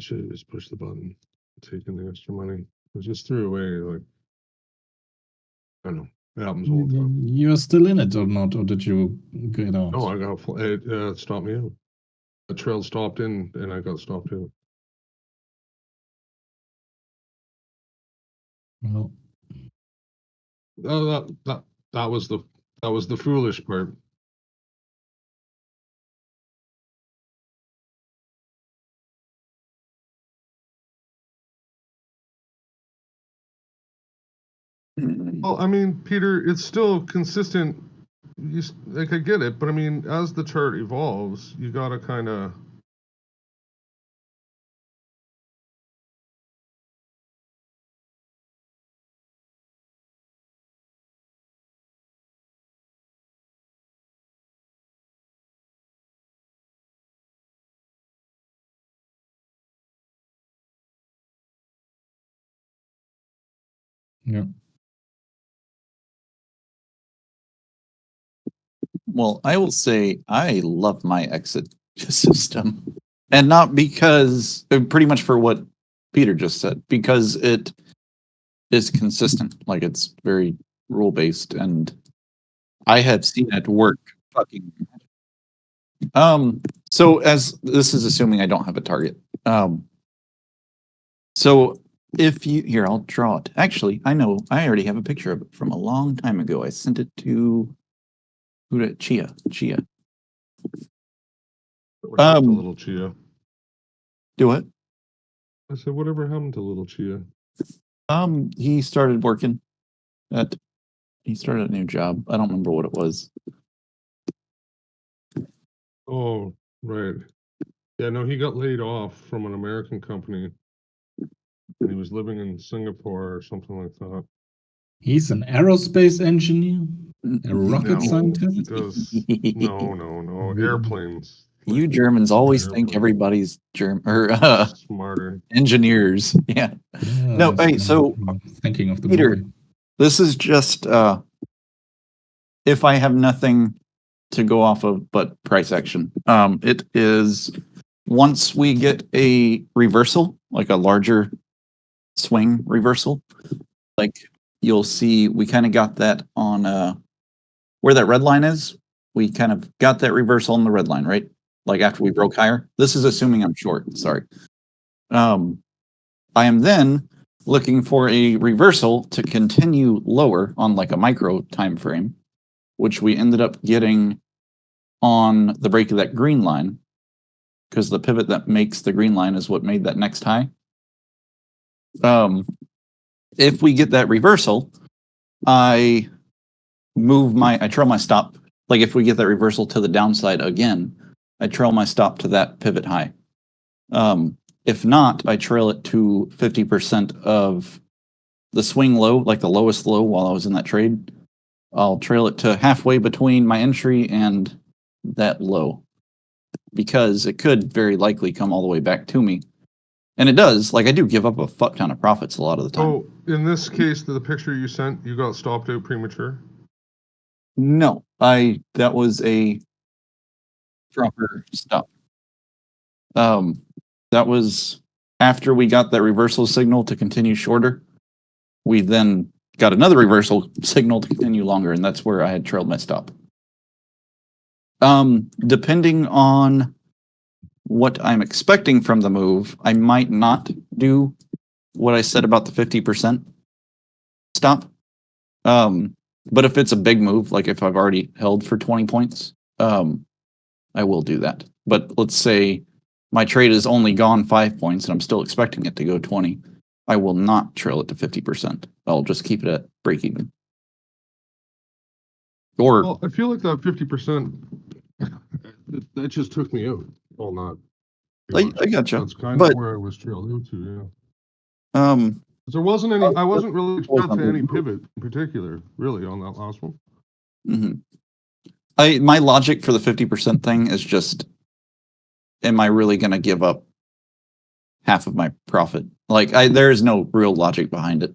should have just pushed the button, taken the extra money. I just threw away, like, I don't know. It happens all the time. You're still in it or not, or did you get out? No, I got it stopped me out. The trail stopped in, and I got stopped out. Well, That was the foolish part. Well, I mean, Peter, it's still consistent. Like, I get it, but I mean, as the chart evolves, you gotta kind of. yeah. Well, I will say I love my exit system. And not because, pretty much for what Peter just said, because it is consistent. Like, it's very rule based, and I have seen it work fucking. So as this is assuming I don't have a target. So if you here, I'll draw it. Actually, I know I already have a picture of it from a long time ago. I sent it to who did Chia. What happened to little Chia? Do it. I said, whatever happened to little Chia? He started working at. He started a new job. I don't remember what it was. Oh, right. Yeah, no, he got laid off from an American company, and he was living in Singapore or something like that. He's an aerospace engineer, a rocket No, scientist. he does. No, airplanes. You Germans always think Airplane. everybody's Smarter. engineers. Yeah. No, Yes, hey, so I'm thinking of the Peter, movie. this is just if I have nothing to go off of but price action. It is once we get a reversal, like a larger swing reversal, like you'll see we kind of got that on where that red line is. We kind of got that reversal on the red line, right? Like after we broke higher. This is assuming I'm short. Sorry. I am then looking for a reversal to continue lower on like a micro time frame, which we ended up getting on the break of that green line, because the pivot that makes the green line is what made that next high. If we get that reversal, I trail my stop. Like if we get that reversal to the downside again, I trail my stop to that pivot high. If not, I trail it to 50% of the swing low, like the lowest low while I was in that trade. I'll trail it to halfway between my entry and that low, because it could very likely come all the way back to me. And it does. Like I do give up a fuck ton of profits a lot of the time. Oh, in this case, the picture you sent, you got stopped out premature. No, that was a proper stop. That was after we got that reversal signal to continue shorter. We then got another reversal signal to continue longer, and that's where I had trailed my stop. Depending on what I'm expecting from the move, I might not do what I said about the 50% stop. But if it's a big move, like if I've already held for 20 points, I will do that. But let's say my trade is only gone 5 points and I'm still expecting it to go 20. I will not trail it to 50%. I'll just keep it at break even. Or Well, I feel like that 50%, that just took me out. Well, not. I gotcha. That's kind But of where I was trailed into, yeah. There wasn't any, I wasn't really trailed to any pivot in particular, really, on that last one. Mm-hmm. My logic for the 50% thing is just, am I really going to give up half of my profit? Like, there is no real logic behind it.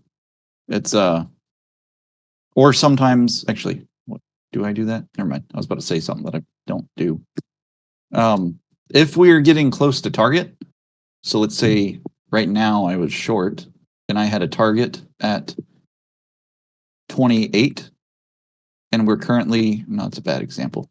It's or sometimes actually, what do I do that? Never mind. I was about to say something that I don't do. If we're getting close to target, so let's say right now I was short and I had a target at 28, and we're currently, no, it's a bad example.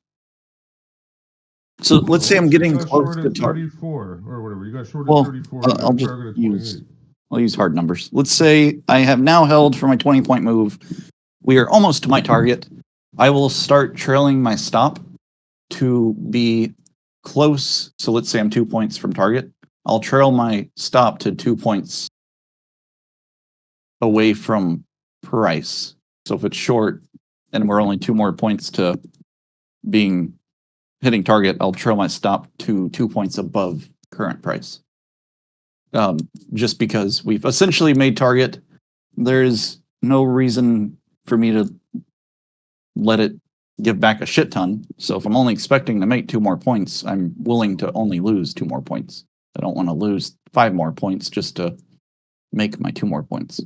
So let's say I'm getting close to target. 34 or whatever. You got short Well, at 34. You got I'll a just target at use 28. I'll use hard numbers. Let's say I have now held for my 20-point move. We are almost to my target. I will start trailing my stop to be close. So let's say I'm 2 points from target. I'll trail my stop to 2 points away from price. So if it's short and we're only 2 more points to hitting target, I'll trail my stop to 2 points above current price. Just because we've essentially made target, there's no reason for me to let it give back a shit ton. So if I'm only expecting to make 2 more points, I'm willing to only lose 2 more points. I don't want to lose 5 more points just to make my 2 more points.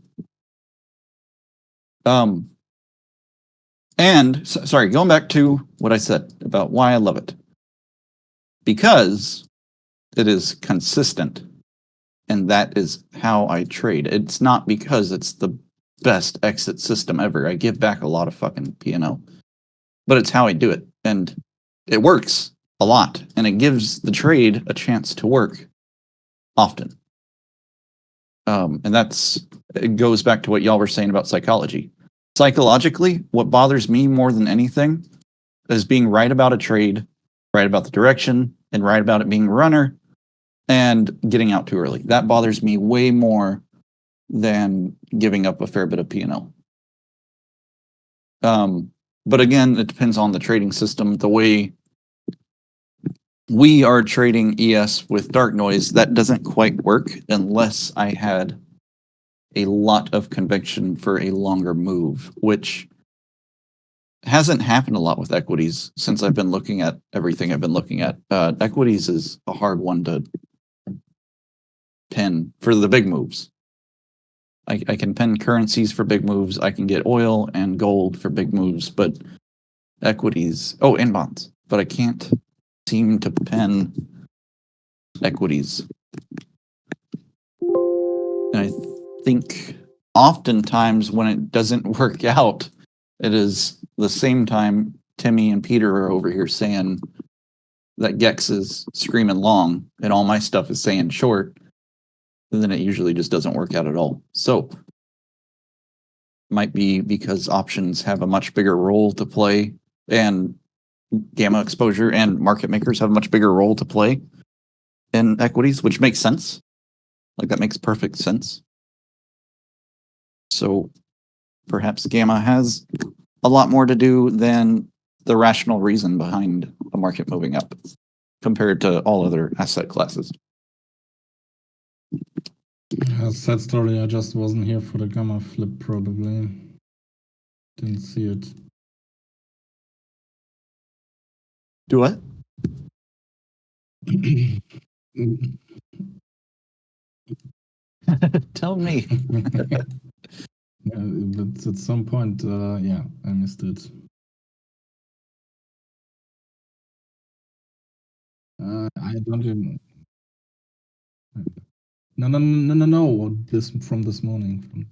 And sorry, going back to what I said about why I love it. Because it is consistent. And that is how I trade. It's not because it's the best exit system ever. I give back a lot of fucking P&L. But it's how I do it. And it works a lot. And it gives the trade a chance to work often. And it goes back to what y'all were saying about psychology. Psychologically, what bothers me more than anything is being right about a trade, right about the direction, and right about it being a runner, and getting out too early. That bothers me way more than giving up a fair bit of P&L. But again, it depends on the trading system. The way we are trading ES with dark noise, that doesn't quite work unless I had a lot of conviction for a longer move, which hasn't happened a lot with equities since I've been looking at everything I've been looking at. Equities is a hard one to pin for the big moves. I can pin currencies for big moves. I can get oil and gold for big moves, but equities, oh, and bonds, but I can't seem to pin equities. And I think oftentimes when it doesn't work out, it is the same time Timmy and Peter are over here saying that Gex is screaming long and all my stuff is saying short, and then it usually just doesn't work out at all. So might be because options have a much bigger role to play and gamma exposure and market makers have a much bigger role to play in equities, which makes sense. Like that makes perfect sense. So perhaps gamma has a lot more to do than the rational reason behind the market moving up compared to all other asset classes. Sad story. I just wasn't here for the gamma flip, probably. Didn't see it. Do what? Tell me. But at some point, yeah, I missed it. I don't even. No. From this morning.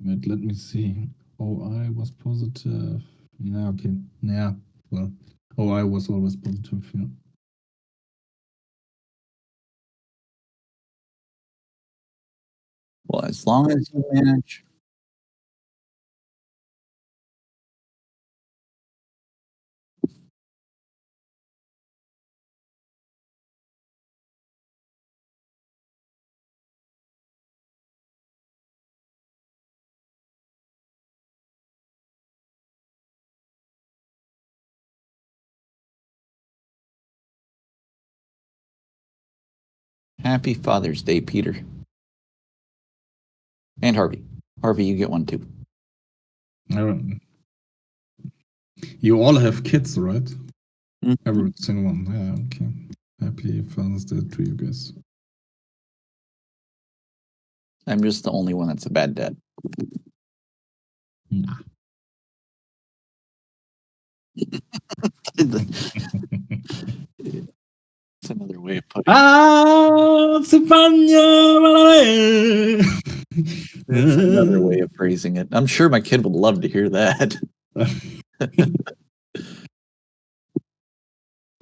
Wait, let me see. OI was positive. Yeah, okay. Yeah, well, OI was always positive, yeah. Well, as long as you manage. Happy Father's Day, Peter. And Harvey. Harvey, you get one too. You all have kids, right? Mhm. Every single one. Yeah, okay. Happy Father's Day to you guys. I'm just the only one that's a bad dad. Nah. It's another way of putting It's another way of phrasing it. I'm sure my kid would love to hear that.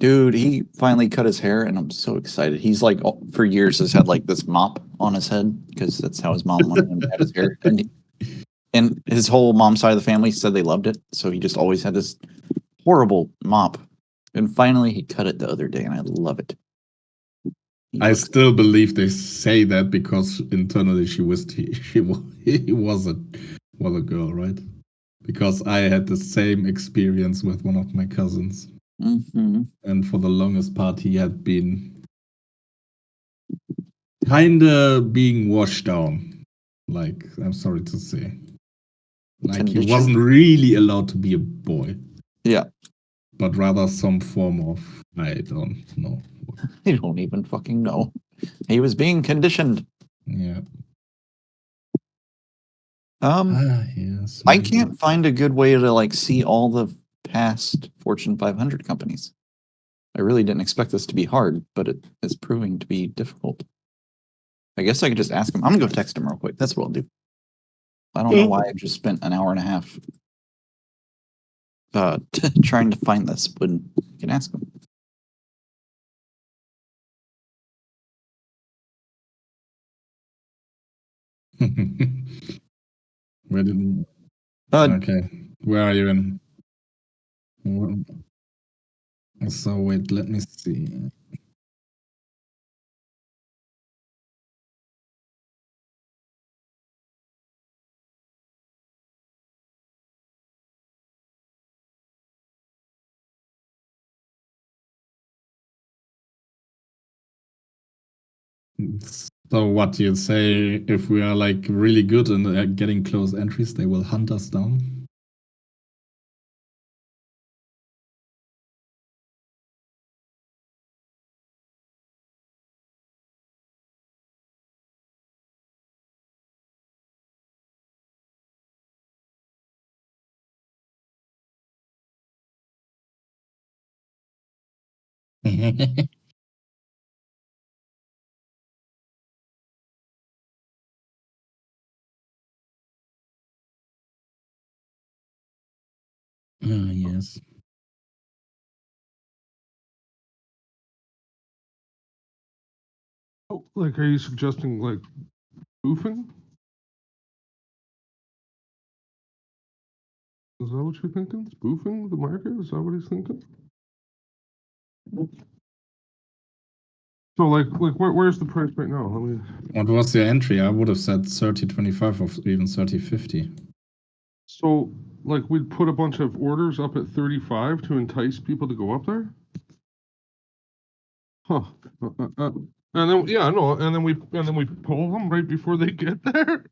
Dude, he finally cut his hair and I'm so excited. He's like, for years has had like this mop on his head because that's how his mom wanted him to have his hair. And his whole mom's side of the family said they loved it. So he just always had this horrible mop. And finally he cut it the other day and I love it. I still believe they say that because internally she wished he was a girl, right? Because I had the same experience with one of my cousins. Mm-hmm. And for the longest part, he had been kinda being washed down. Like, I'm sorry to say. Like, he wasn't really allowed to be a boy. Yeah. But rather some form of, I don't know. You don't even fucking know. He was being conditioned. Yeah. Yes, I can't find a good way to like see all the past Fortune 500 companies. I really didn't expect this to be hard, but it is proving to be difficult. I guess I could just ask him. I'm gonna go text him real quick. That's what I'll do. I don't know why I just spent an hour and a half trying to find this, but you can ask him. Where did okay, where are you in? So wait, let me see. So what you say, if we are like really good and getting close entries, they will hunt us down? Yes. Oh, like, are you suggesting like spoofing? Is that what you're thinking? Spoofing the market? Is that what he's thinking? So where's the price right now? Let me. What was your entry? I would have said 30.25 or even 30.50. So like we'd put a bunch of orders up at 35 to entice people to go up there. Huh. And then yeah, no, and then we pull them right before they get there.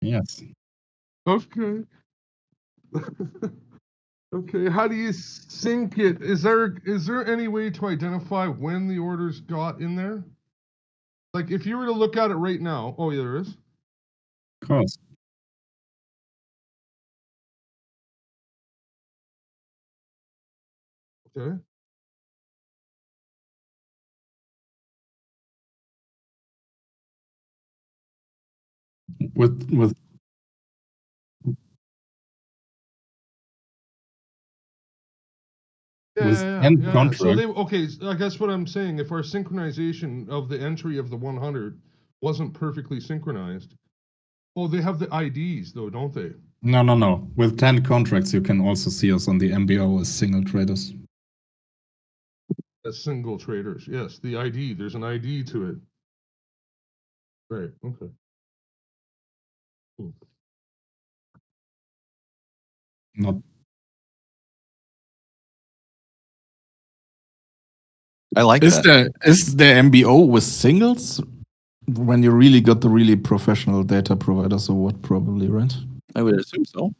Yes. Okay. Okay. How do you sync it? Is there any way to identify when the orders got in there? Like if you were to look at it right now, oh yeah, there is. Of course. Okay. With Yeah. 10 So contracts. okay, I guess what I'm saying, if our synchronization of the entry of the 100 wasn't perfectly synchronized, oh, they have the IDs though, don't they? No. With 10 contracts, you can also see us on the MBO as single traders. As single traders, yes, the ID. There's an ID to it. Right. Okay. Not I like that. Is there MBO with singles when you really got the really professional data providers or what? Probably, right? I would assume so.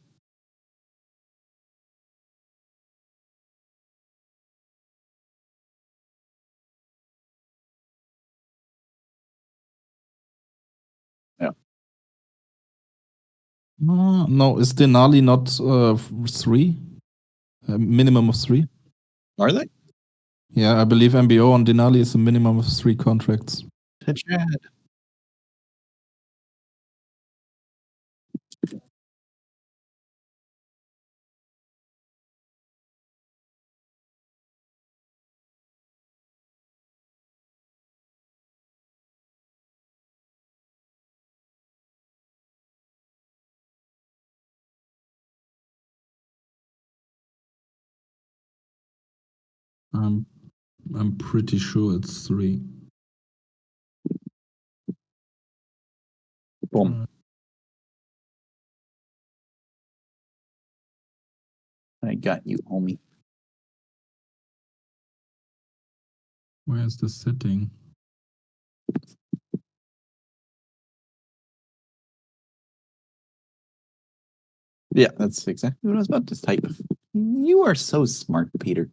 No, is Denali not 3? A minimum of 3? Are they? Yeah, I believe MBO on Denali is a minimum of 3 contracts. To Chad. I'm pretty sure it's 3. Boom. I got you, homie. Where's the setting? Yeah, that's exactly what I was about to type. You are so smart, Peter.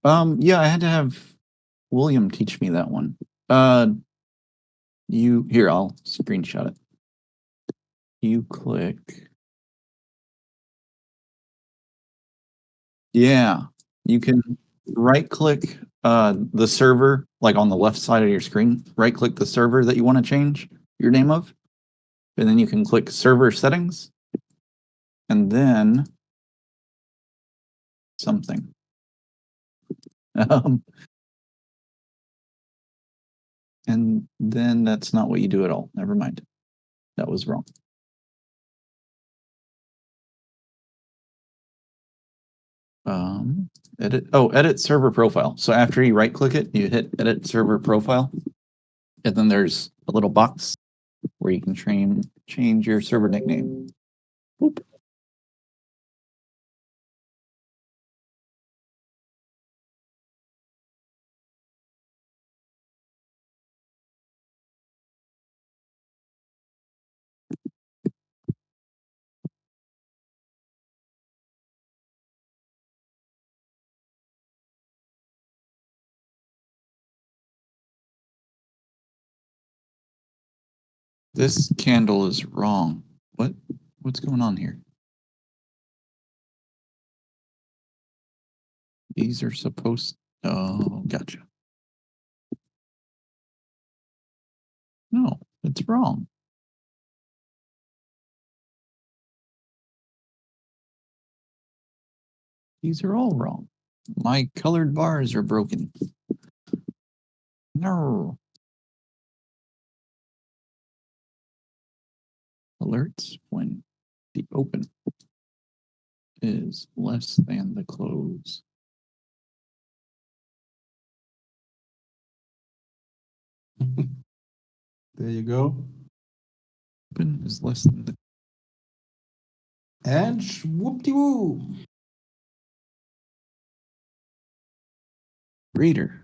Yeah, I had to have William teach me that one. Here, I'll screenshot it. You click. Yeah, you can right click the server, like on the left side of your screen, right click the server that you want to change your name of, and then you can click server settings, and then something. And then that's not what you do at all. Never mind. That was wrong. Edit server profile. So after you right click it, you hit edit server profile, and then there's a little box where you can change your server nickname. Boop. This candle is wrong. What? What's going on here? These are supposed. Oh, gotcha. No, it's wrong. These are all wrong. My colored bars are broken. No. Alerts when the open is less than the close. There you go. Open is less than the And whoop-de-woo. reader.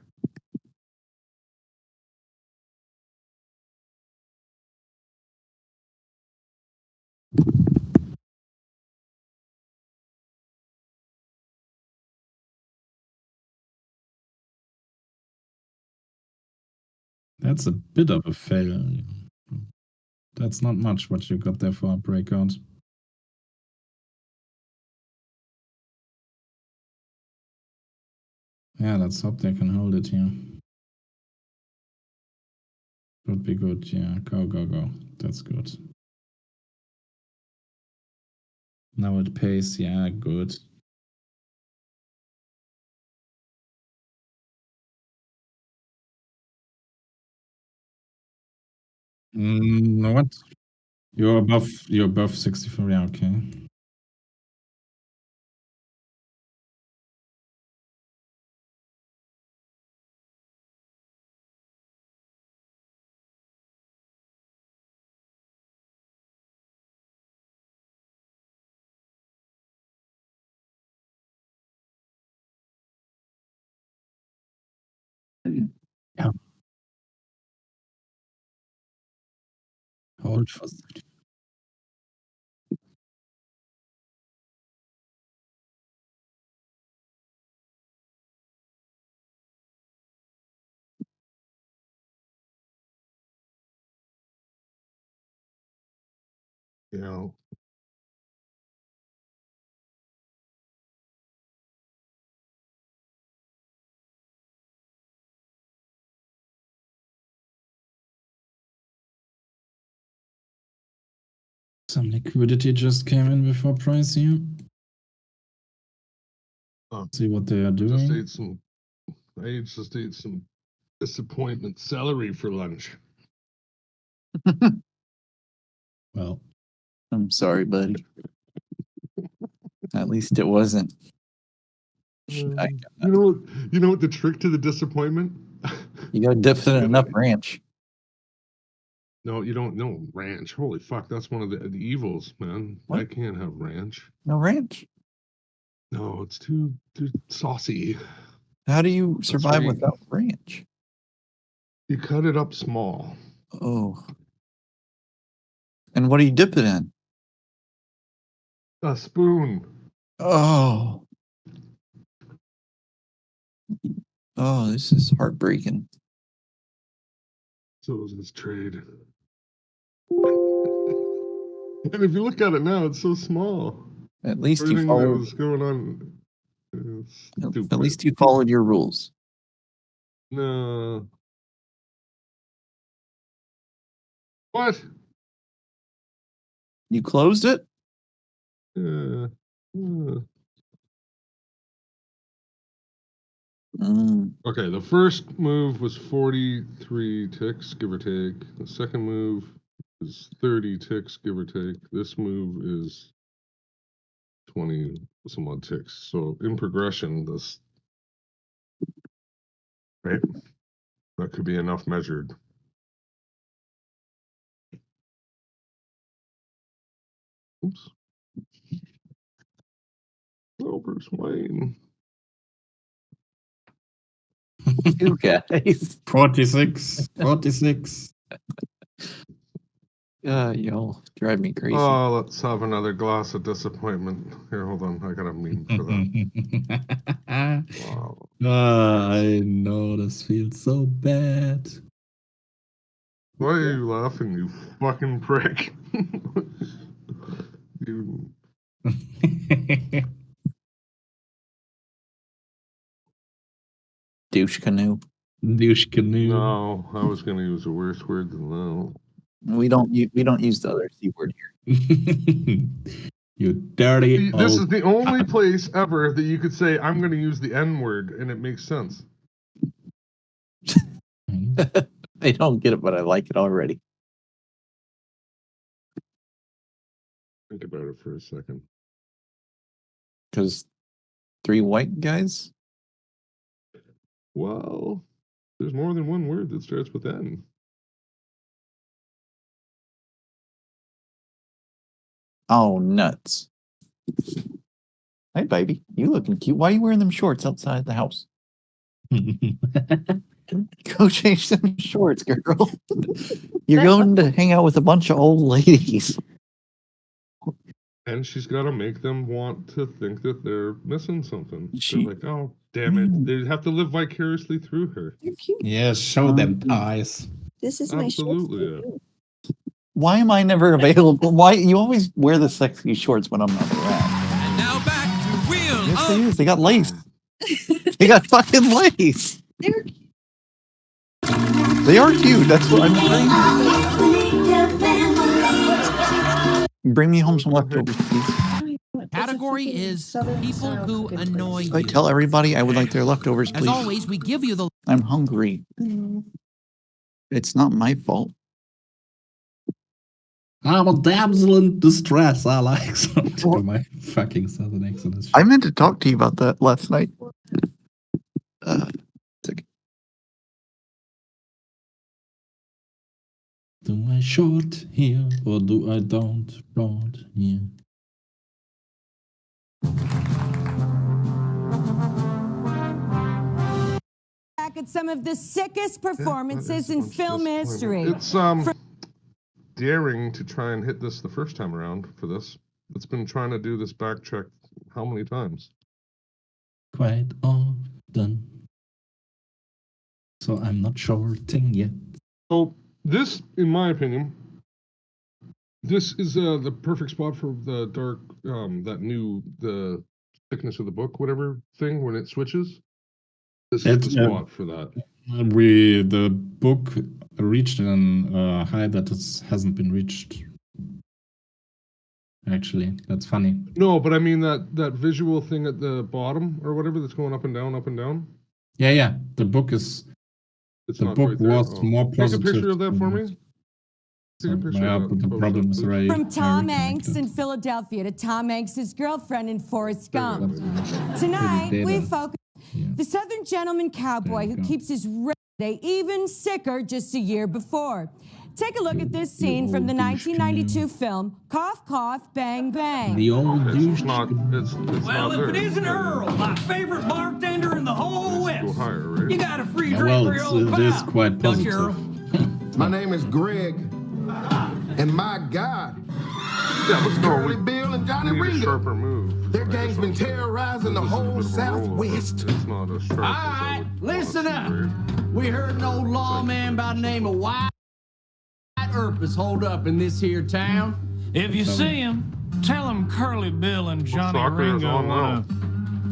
That's a bit of a fail. That's not much what you got there for a breakout. Yeah, let's hope they can hold it here. Would be good. Yeah, go, go, go. That's good. Now it pays. Yeah, good. What? You're above 64. Yeah, okay. Yeah. Hold for You know, some liquidity just came in before price here. See what they are just doing. ate some. I just ate some disappointment celery for lunch. Well, I'm sorry, buddy. At least it wasn't. You know what the trick to the disappointment? You got to dip it in enough ranch. No, you don't know ranch. Holy fuck, that's one of the evils, man. What? I can't have ranch. No ranch. No, it's too saucy. How do you survive right. without ranch? You cut it up small. Oh. And what do you dip it in? A spoon. Oh. Oh, this is heartbreaking. So is this trade. And if you look at it now, it's so small. At least Everything you that followed. was going on. is At stupid. least you followed your rules. No. What? You closed it? Uh, Okay, the first move was 43 ticks, give or take. The second move is 30 ticks, give or take. This move is 20 some odd ticks. So in progression, this right, that could be enough measured. Oops. Oh, Bruce Wayne. You guys. 46. Y'all drive me crazy. Oh, let's have another glass of disappointment. Here, hold on. I got a meme for that. Wow. I know this feels so bad. Why are you laughing, you fucking prick? You- Douche canoe. Douche canoe. No, I was going to use a worse word than that. We don't use the other C word here. You dirty This old is the only place ever that you could say, I'm going to use the N word, and it makes sense. I don't get it, but I like it already. Think about it for a second. Because 3 white guys? Well, there's more than one word that starts with N. Oh, nuts. Hey, baby. You looking cute. Why are you wearing them shorts outside the house? Go change them shorts, girl. You're going to hang out with a bunch of old ladies. And she's got to make them want to think that they're missing something. She- They're like, oh, damn it. They have to live vicariously through her. You're cute. Yeah, show them ties. This is my Absolutely, shorts for you. Why am I never available? Why you always wear the sexy shorts when I'm not around? And now back to Wheel Yes, of they is. They got lace. They got fucking lace. They're They are cute. That's what I'm saying. Bring me home some leftovers, please. category is people who annoy I you. tell everybody I would like their leftovers, As please. always, we give you the I'm hungry. It's not my fault. I'm a damsel in distress. I like some to my fucking southern accent. Is I meant to talk to you about that last night. Do I short here or do I don't short here? Back at some of the sickest performances in film history. It's daring to try and hit this the first time around for this. It's been trying to do this back check how many times? Quite often. So I'm not shorting yet. So this, in my opinion, this is the perfect spot for the dark, the thickness of the book, whatever thing, when it switches. This is the spot for that. The book reached a high that hasn't been reached. Actually, that's funny. No, but I mean that visual thing at the bottom or whatever that's going up and down, up and down. Yeah. The book is. It's The not book right there. was Oh. more Take positive. a picture of that for me. Take a picture Yeah, of that. but the Post problem it, is please. right. From Tom Hanks in Philadelphia to Tom Hanks' girlfriend in Forrest Gump. Tonight, we focus on the Southern gentleman cowboy who keeps his day even sicker just a year before. Take a look at this scene from the 1992 film Cough, Cough, Bang, Bang. The old douche. It's not. It's Well, not if there. it isn't Earl, my favorite bartender in the whole Go West, higher, right? you got a free Yeah, drink well, for your old it is pal. quite Don't you, Earl? positive. My name is Greg, and my God, Yeah, but no, Curly Bill and Johnny we need a Ringo. sharper move. Their gang's been terrorizing the This is a whole bit of a roll. Southwest. It's not as sharp as I All would right, listen want it to up. be. We heard an old lawman by the name of White Earp is holed up in this here town. If you see him, tell him Curly Bill and Johnny Soccer is Ringo on want to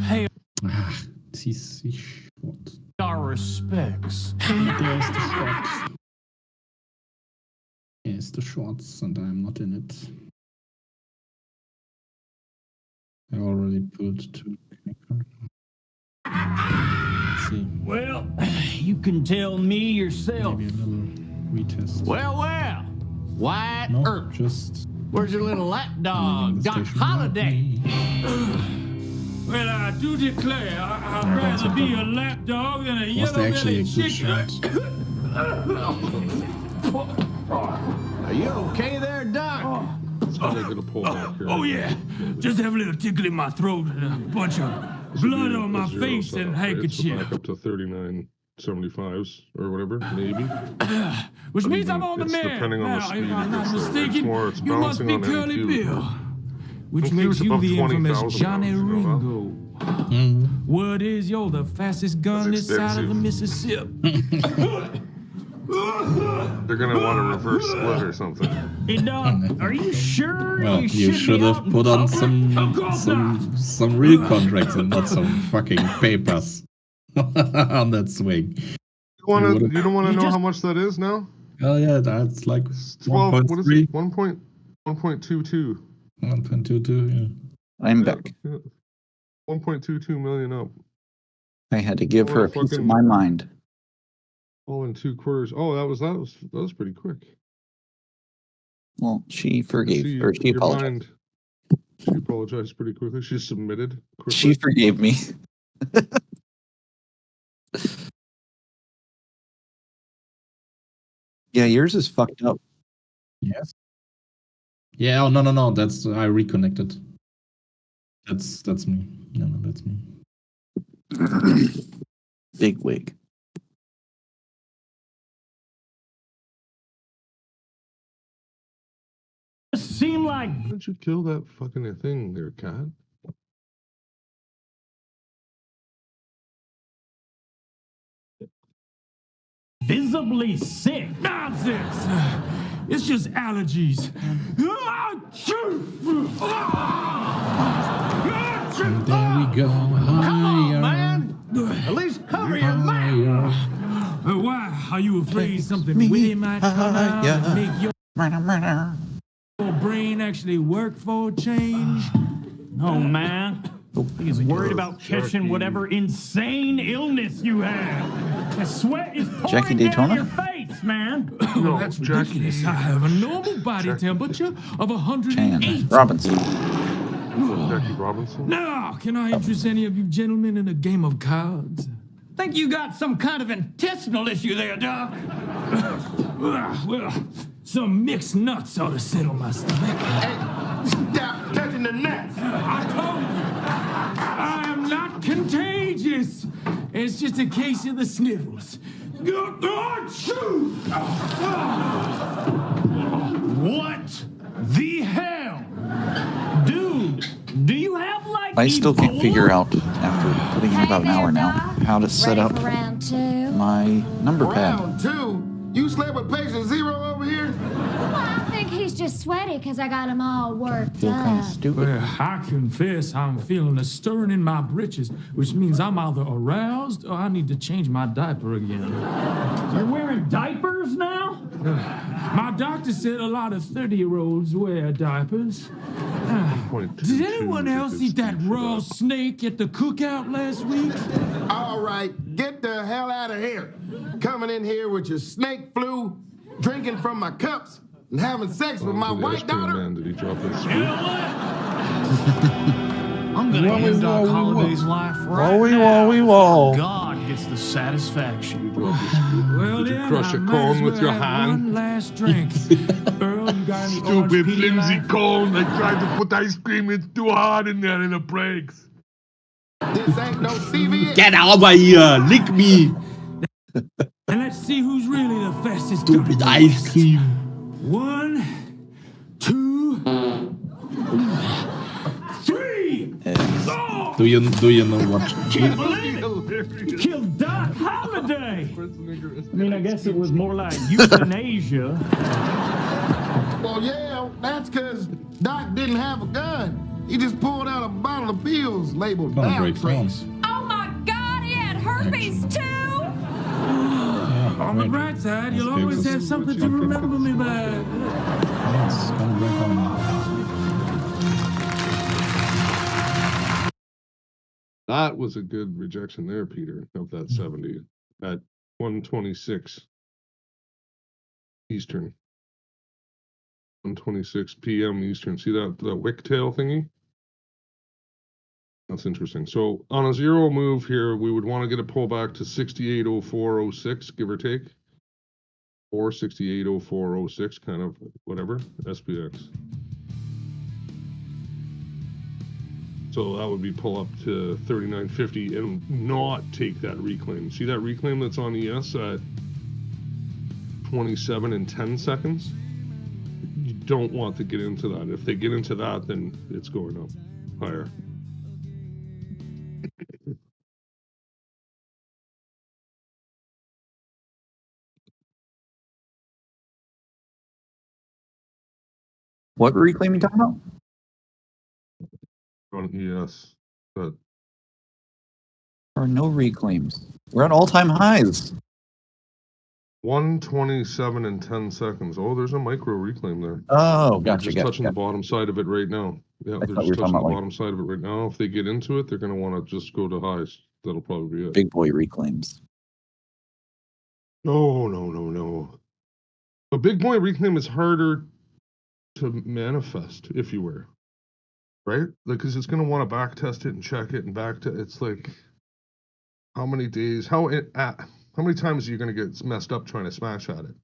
pay Ah, this is short. our respects. There's the shorts. Yes, the shorts, and I'm not in it. I already pulled 2. Let's see. Well, you can tell me yourself. Maybe a little retest. Well, White No, Earp, just where's your little lapdog, leaving the Doc station Holliday? without Well, I do declare, I'd Oh, that's rather be okay. a lapdog than a me. Was there actually a good shot? Are you okay there, Doc? It's gonna get a pull back here. Oh, yeah. Just have a little tickle in my throat and a bunch of This would blood be on a my zero face setup, and right? So handkerchief. back up to 39.75s or whatever, maybe. Which But means even I'm on the it's man. depending on the Now, speed if I'm of not this, so it's mistaken, more- it's you must bouncing be on Curly NQ. Bill. Which NQ makes is you above the infamous 20,000 Johnny pounds, you know Ringo. Mm. Word is you're the fastest gun That's this side of the expensive. Mississippi. They're gonna want a reverse split or something. Hey, dog, are you sure Well, you should be have out in put on public? some real contracts and not some fucking papers on that swing. You don't want to You know just- how much that is now? Oh yeah, that's like 12. What is 1.3, it? 1.22. 1.22. Yeah. I'm back. 1.22 million up. I had to give Oh, her a piece of fucking- my mind. All in 2 quarters. Oh, that was pretty quick. Well, she forgave, See, or she your apologized. mind- She apologized pretty quickly. She submitted quickly. She forgave me. Yeah, yours is fucked up. Yes. Yeah. Oh no. That's I reconnected. That's me. No, that's me. Big wig. Seem like Why did you kill that fucking thing there, cat? visibly sick. Nonsense. It's just allergies. There we go. Come on, Higher, man. At least cover your mouth. higher. Why are you afraid something witty might come out and make your brain actually work for a change? No, man. He's worried about catching whatever insane illness you have. The sweat is Jackie pouring down Daytona? your face, man. No, That's Jackie- ridiculous. I have a normal body temperature of 108. Chan Robinson. Jackie Robinson? Now, can I interest any of you gentlemen in a game of cards? Think you got some kind of intestinal issue there, Doc? Well, some mixed nuts ought to settle my stomach. Stop touching the nuts. I told you, I am not contagious. It's just a case of the sniffles. What the hell? Dude, do you have like I still can't Ebola? figure out, after putting in about an hour now, how to set up round 2? my number pad. Round 2? You slept with patient 0 over here? Well, I think he's just sweaty because I got him all worked Feel kind up. of stupid. Well, I confess I'm feeling a stirring in my britches, which means I'm either aroused or I need to change my diaper again. You're wearing diapers now? My doctor said a lot of 30-year-olds wear diapers. Did anyone else eat that raw snake at the cookout last week? All right, get the hell out of here. Coming in here with your snake flu, drinking from my cups, and having sex with my white daughter. Man, did he drop this? You know what? I'm gonna end Doc Holliday's life right Wowie, now. wowie, woe. God gets the satisfaction. Well, Did you then, crush I a might cone as with well your have hand? One last drink. Earl, you got any Stupid orange flimsy Pedialyte? cone. They tried to put ice cream. It's too hard in there and it breaks. This ain't no CVS. Get over here, lick me, And let's see who's really the fastest. stupid ice cream. 1, 2, 3. Oh, Do you know what? can't believe it. You killed Doc Holliday. I mean, I guess it was more like euthanasia. Well, yeah, that's because Doc didn't have a gun. He just pulled out a bottle of pills labeled Gonna down break trace. down. Oh my God, he had herpes too! On the bright side, you'll That's always good. have something to remember me by. Yes, gonna break down. That was a good rejection there, Peter, of that 70 at 1:26 Eastern. 1:26 p.m. Eastern. See that wick tail thingy? That's interesting. So on a zero move here, we would want to get a pullback to 68.0406, give or take. Or 68.0406, kind of whatever, SPX. So that would be pull up to 39.50 and not take that reclaim. See that reclaim that's on ES at 27 and 10 seconds? You don't want to get into that. If they get into that, then it's going up higher. What reclaim you talking about? On ES. But There are no reclaims. We're at all-time highs. 127 and 10 seconds. Oh, there's a micro reclaim there. Oh, They're gotcha, just gotcha, touching gotcha. the bottom side of it right now. Yeah, I they're thought we were just talking touching the about, like, bottom side of it right now. If they get into it, they're going to want to just go to highs. That'll probably be it. Big boy reclaims. No. A big boy reclaim is harder to manifest, if you were. Right? Like, because it's going to want to back test it and check it and it's like, how many days, how many times are you going to get messed up trying to smash at it?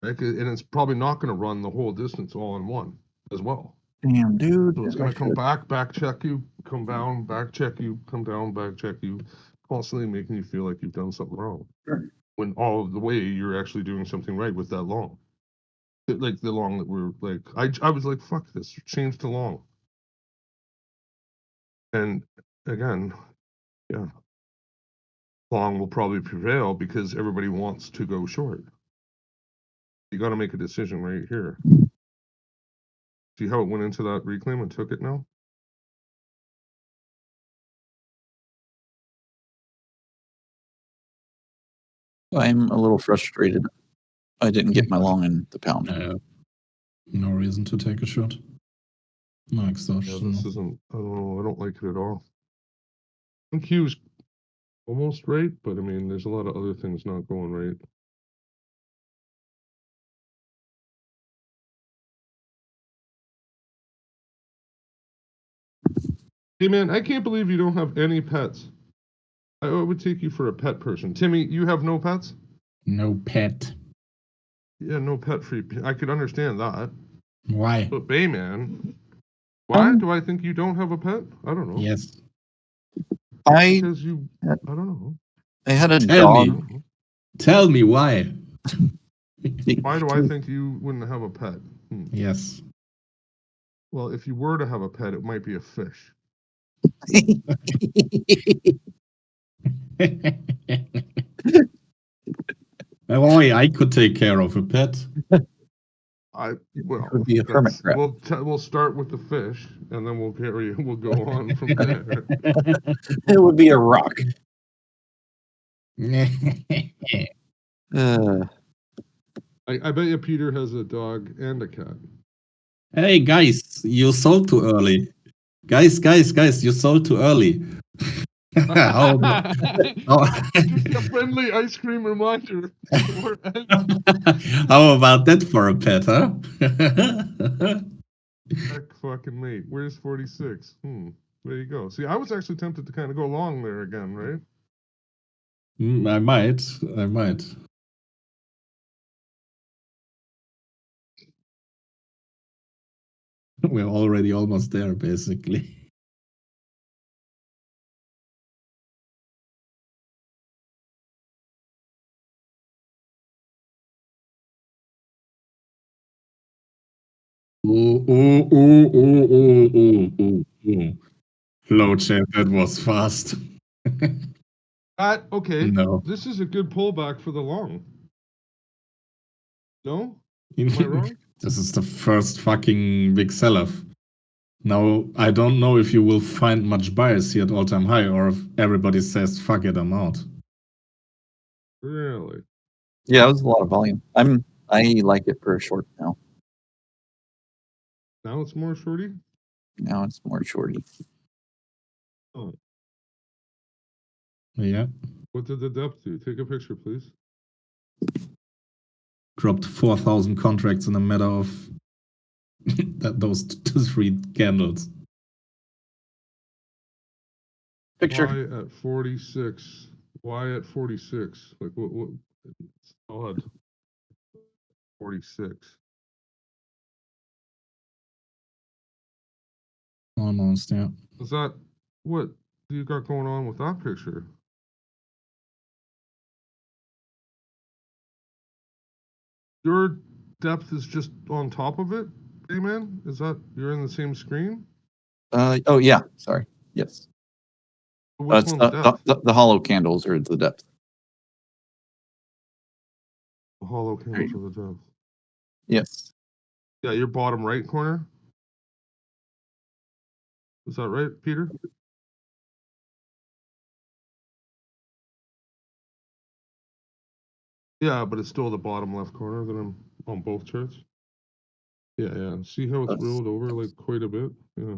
Right? And it's probably not going to run the whole distance all in one as well. Damn, dude. So it's going to come back check you, come down, back check you, come down, back check you, constantly making you feel like you've done something wrong. Sure. When all of the way you're actually doing something right with that long. Like the long that we're like, I was like, fuck this, change to long. And again, yeah, long will probably prevail because everybody wants to go short. You got to make a decision right here. See how it went into that reclaim and took it now? I'm a little frustrated. I didn't get my long in the pound. No reason to take a shot. No exhaustion. Yeah, this isn't, I don't know, I don't like it at all. I think he was almost right, but I mean, there's a lot of other things not going right. Hey man, I can't believe you don't have any pets. I would take you for a pet person. Timmy, you have no pets? No pet. Yeah, no pet free. I could understand that. Why? But Bayman, why do I think you don't have a pet? I don't know. Yes. Because you, I don't know. I had a Tell dog. me. Tell me why. Why do I think you wouldn't have a pet? Yes. Well, if you were to have a pet, it might be a fish. Boy, I could take care of a pet. Well, would be a hermit crab. We'll start with the fish, and then we'll go on from there. It would be a rock. I bet you Peter has a dog and a cat. Hey guys, you sold too early. Guys, you sold too early. Just a friendly ice cream reminder. How about that for a pet, huh? Heck fucking mate. Where's 46? There you go. See, I was actually tempted to kind of go along there again, right? I might. We're already almost there, basically. Low chat, that was fast. Okay. No. This is a good pullback for the long. No? Am I wrong? This is the first fucking big sell-off. Now, I don't know if you will find much buyers here at all-time high, or if everybody says, fuck it, I'm out. Really? Yeah, it was a lot of volume. I like it for a short now. Now it's more shorty? Now it's more shorty. Oh. Yeah. What did the depth do? Take a picture, please. Dropped 4,000 contracts in a matter of those 3 candles. Picture. Why at 46? Why at 46? Like what it's odd. 46. Almost, yeah. Is that what you got going on with that picture? Your depth is just on top of it, hey man? Is that you're in the same screen? Oh yeah, sorry. Yes. Which It's one's depth? the hollow candles are the depth. The hollow candles of the depth. Yes. Yeah, your bottom right corner. Is that right, Peter? Yeah, but it's still the bottom left corner that I'm on both charts. Yeah, yeah. See how it's rolled over like quite a bit? Yeah.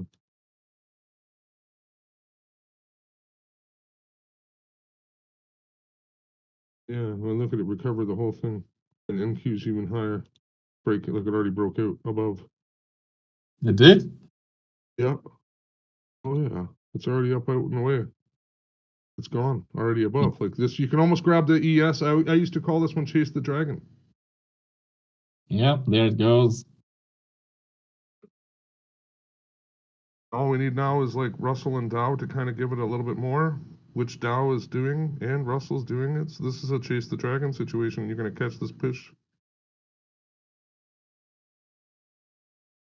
Yeah, well, look at it recover the whole thing. And MQ's even higher. Break it like it already broke out above. It did? Yeah. Oh yeah. It's already up out and away. It's gone. Already above. Like this, you can almost grab the ES. I used to call this one Chase the Dragon. Yeah, there it goes. All we need now is like Russell and Dow to kind of give it a little bit more, which Dow is doing and Russell's doing it. So this is a Chase the Dragon situation. You're going to catch this push.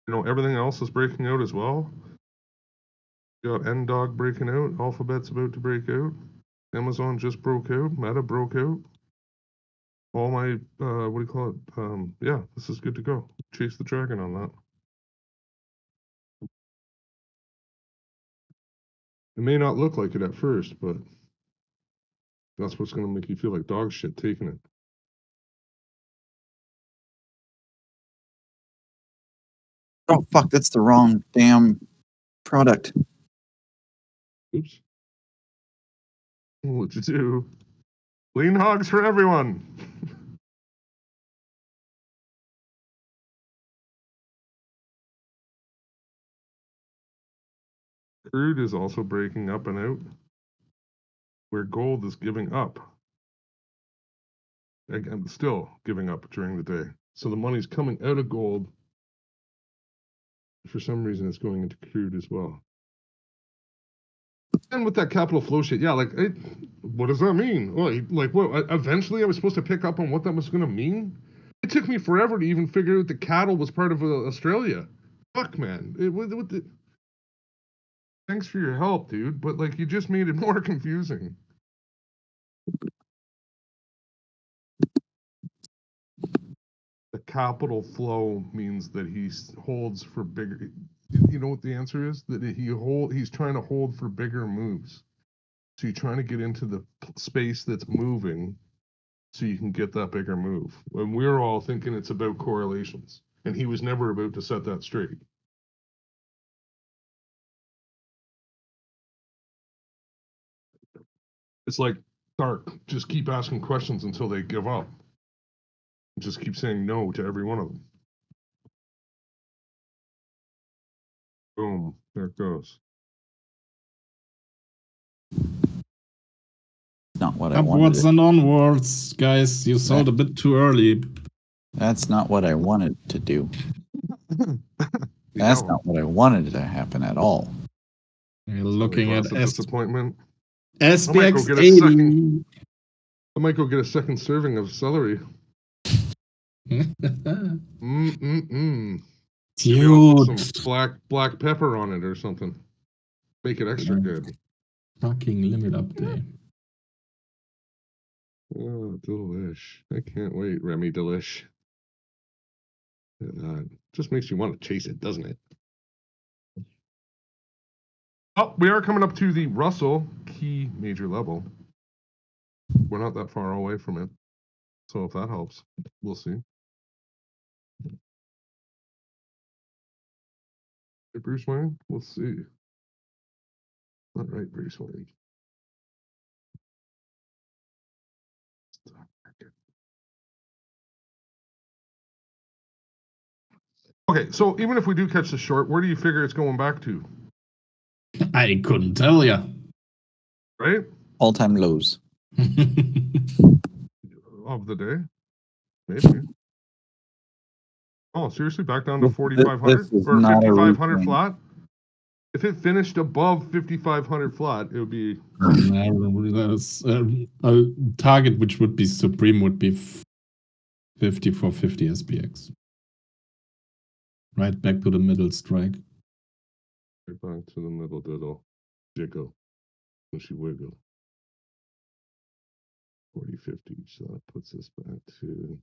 You know, everything else is breaking out as well. You got NDOG breaking out. Alphabet's about to break out. Amazon just broke out. Meta broke out. All my, what do you call it? Yeah, this is good to go. Chase the Dragon on that. It may not look like it at first, but that's what's going to make you feel like dog shit taking it. Oh fuck, that's the wrong damn product. Oops. What you do? Lean hogs for everyone. Crude is also breaking up and out, where gold is giving up. I'm still giving up during the day. So the money's coming out of gold. For some reason, it's going into crude as well. And with that capital flow shit, yeah, like, what does that mean? Like, what? Eventually, I was supposed to pick up on what that was going to mean. It took me forever to even figure out that cattle was part of Australia. Fuck, man. Thanks for your help, dude. But like, you just made it more confusing. The capital flow means that he holds for bigger. You know what the answer is? That he's trying to hold for bigger moves. So you're trying to get into the space that's moving so you can get that bigger move. And we're all thinking it's about correlations. And he was never about to set that straight. It's like Dark. Just keep asking questions until they give up. Just keep saying no to every one of them. Boom. There it goes. Not what I wanted. Upwards and onwards, guys. You sold a bit too early. That's not what I wanted to do. That's not what I wanted to happen at all. You're looking at disappointment. SPX 80. I might go get a second serving of celery. Dude. Put some black pepper on it or something. Make it extra good. Fucking limit update. Oh, delish. I can't wait, Remy Delish. Just makes you want to chase it, doesn't it? Oh, we are coming up to the Russell key major level. We're not that far away from it. So if that helps, we'll see. Hey, Bruce Wayne, we'll see. All right, Bruce Wayne. Okay, so even if we do catch the short, where do you figure it's going back to? I couldn't tell you. Right? All-time lows. Of the day? Maybe. Oh, seriously? Back down to 4,500? Or 5,500 flat? If it finished above 5,500 flat, it would be... a target which would be supreme would be 5450 SPX. Right back to the middle strike. Right back to the middle diddle. Jiggle. Mushy wiggle. 4050. So that puts us back to...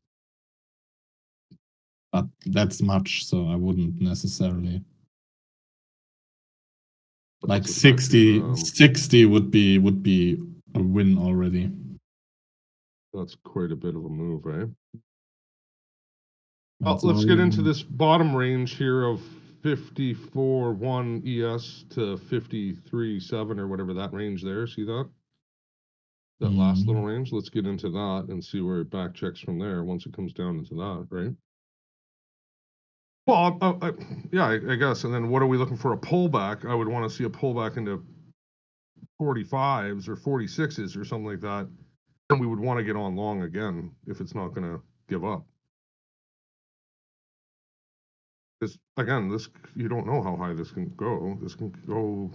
but that's much, so I wouldn't necessarily. Like That's 60, effective, 60 would be a win already. That's quite a bit of a move, right? That's Let's all get you into need. this bottom range here of 54.1 ES to 53.7 or whatever that range there. See that? That last little range. Let's get into that and see where it back checks from there once it comes down into that, right? Well, yeah, I guess. And then what are we looking for? A pullback? I would want to see a pullback into 45s or 46s or something like that. And we would want to get on long again if it's not going to give up. This again, this you don't know how high this can go. This can go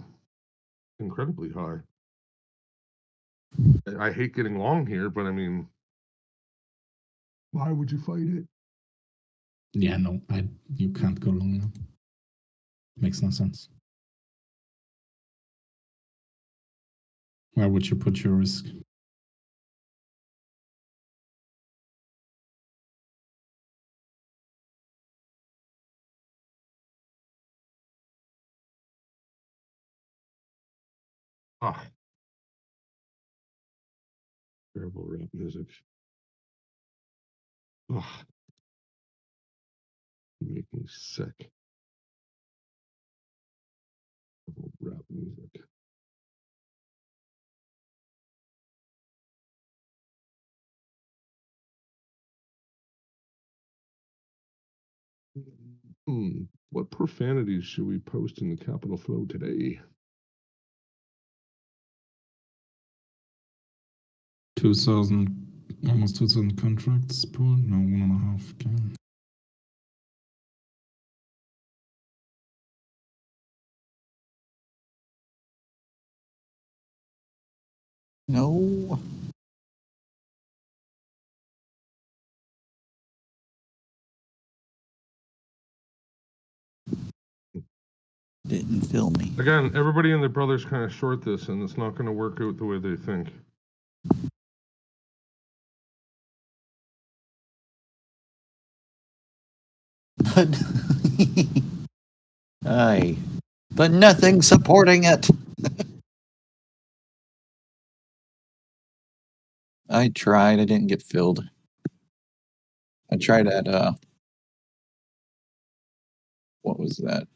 incredibly high. I hate getting long here, but I mean, why would you fight it? Yeah, no, you can't go long now. Makes no sense. Where would you put your risk? Ah, terrible rap music. Ah, you make me sick. Terrible rap music. What profanities should we post in the Capital Flow today? 2,000, almost 2,000 contracts per, no, 1.5. Okay. No. Didn't fill me. Again, everybody and their brothers kind of short this, and it's not going to work out the way they think. But aye, but nothing supporting it. I tried. I didn't get filled. I tried at what was that?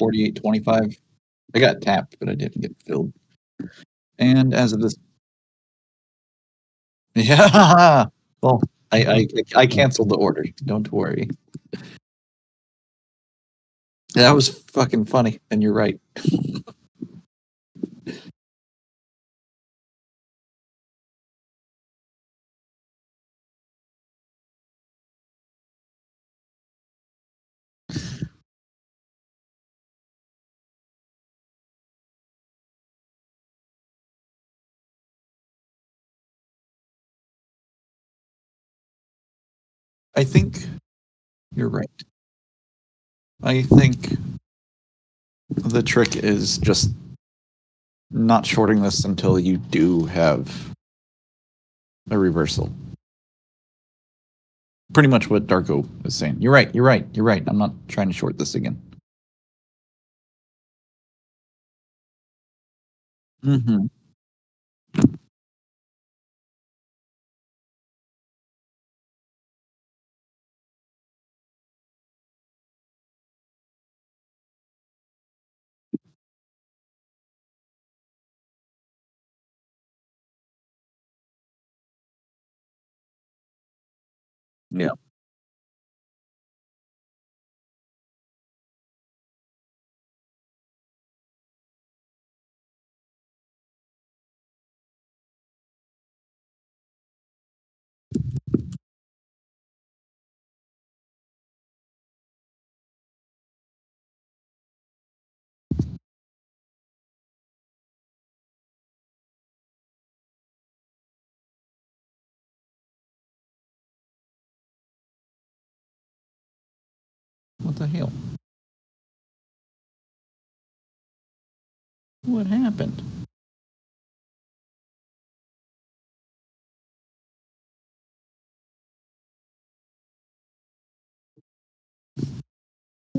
48.25. I got tapped, but I didn't get filled. And as of this, yeah. Well, I canceled the order. Don't worry. That was fucking funny, and you're right. I think you're right. I think the trick is just not shorting this until you do have a reversal. Pretty much what Darko is saying. You're right. You're right. You're right. I'm not trying to short this again. Mm-hmm. Yeah. What the hell? What happened?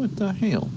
What the hell?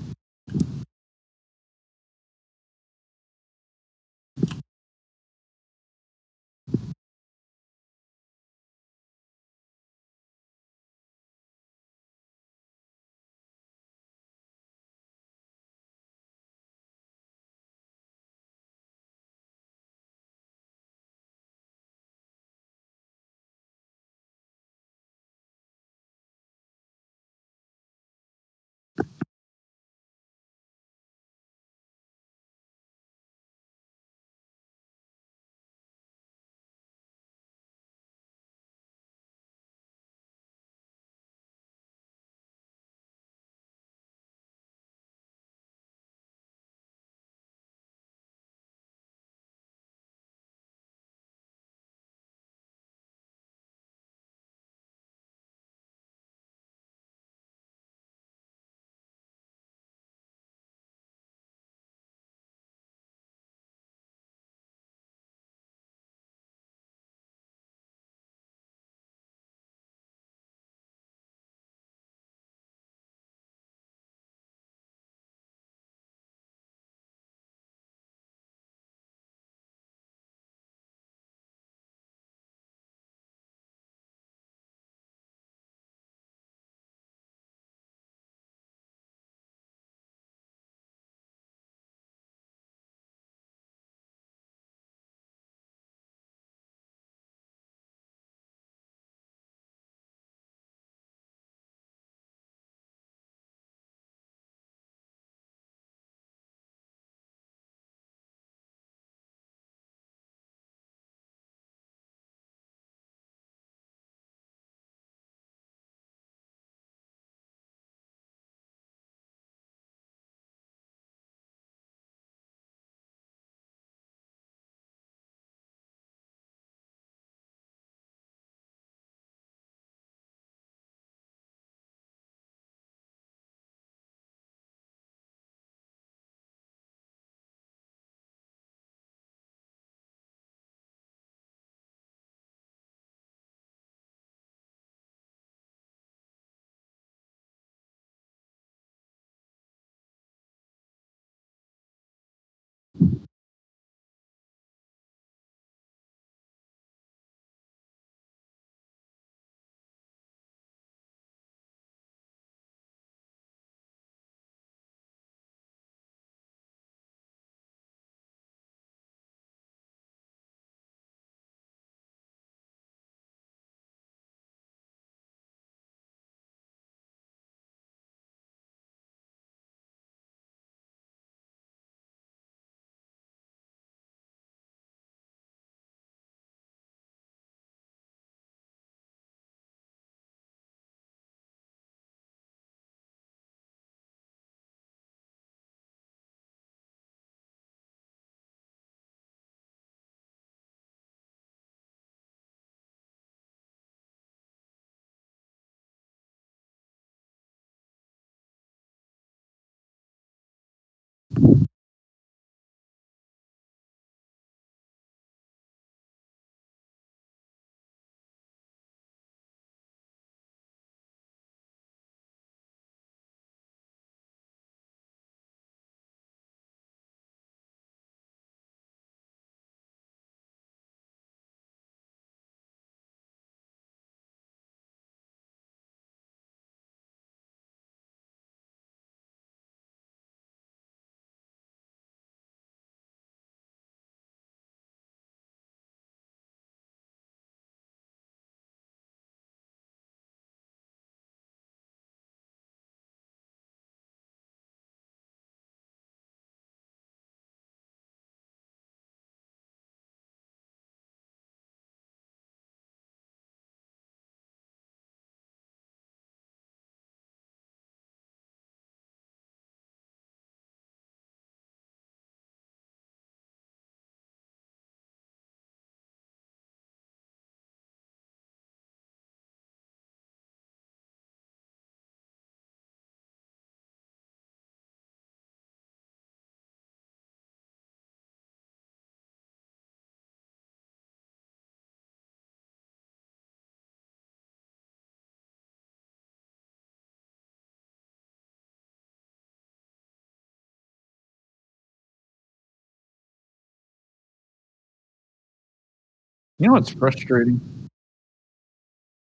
You know what's frustrating?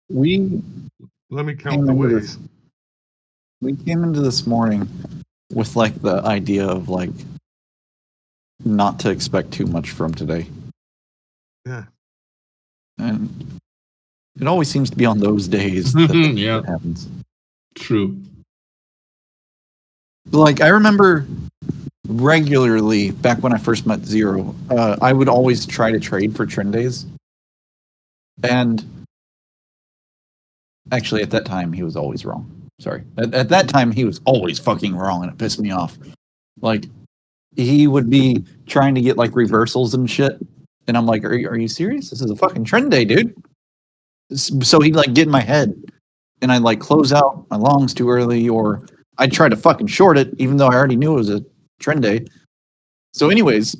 We Let me count came the into ways. we came into this morning with like the idea of like not to expect too much from today. Yeah. And it always seems to be on those days that Yeah. it happens. True. Like I remember regularly back when I first met Zero, I would always try to trade for trend days. And actually at that time he was always wrong. Sorry. At that time he was always fucking wrong and it pissed me off. Like he would be trying to get like reversals and shit. And I'm like, are you serious? This is a fucking trend day, dude. So he'd like get in my head and I'd like close out my longs too early, or I'd try to fucking short it, even though I already knew it was a trend day. So anyways,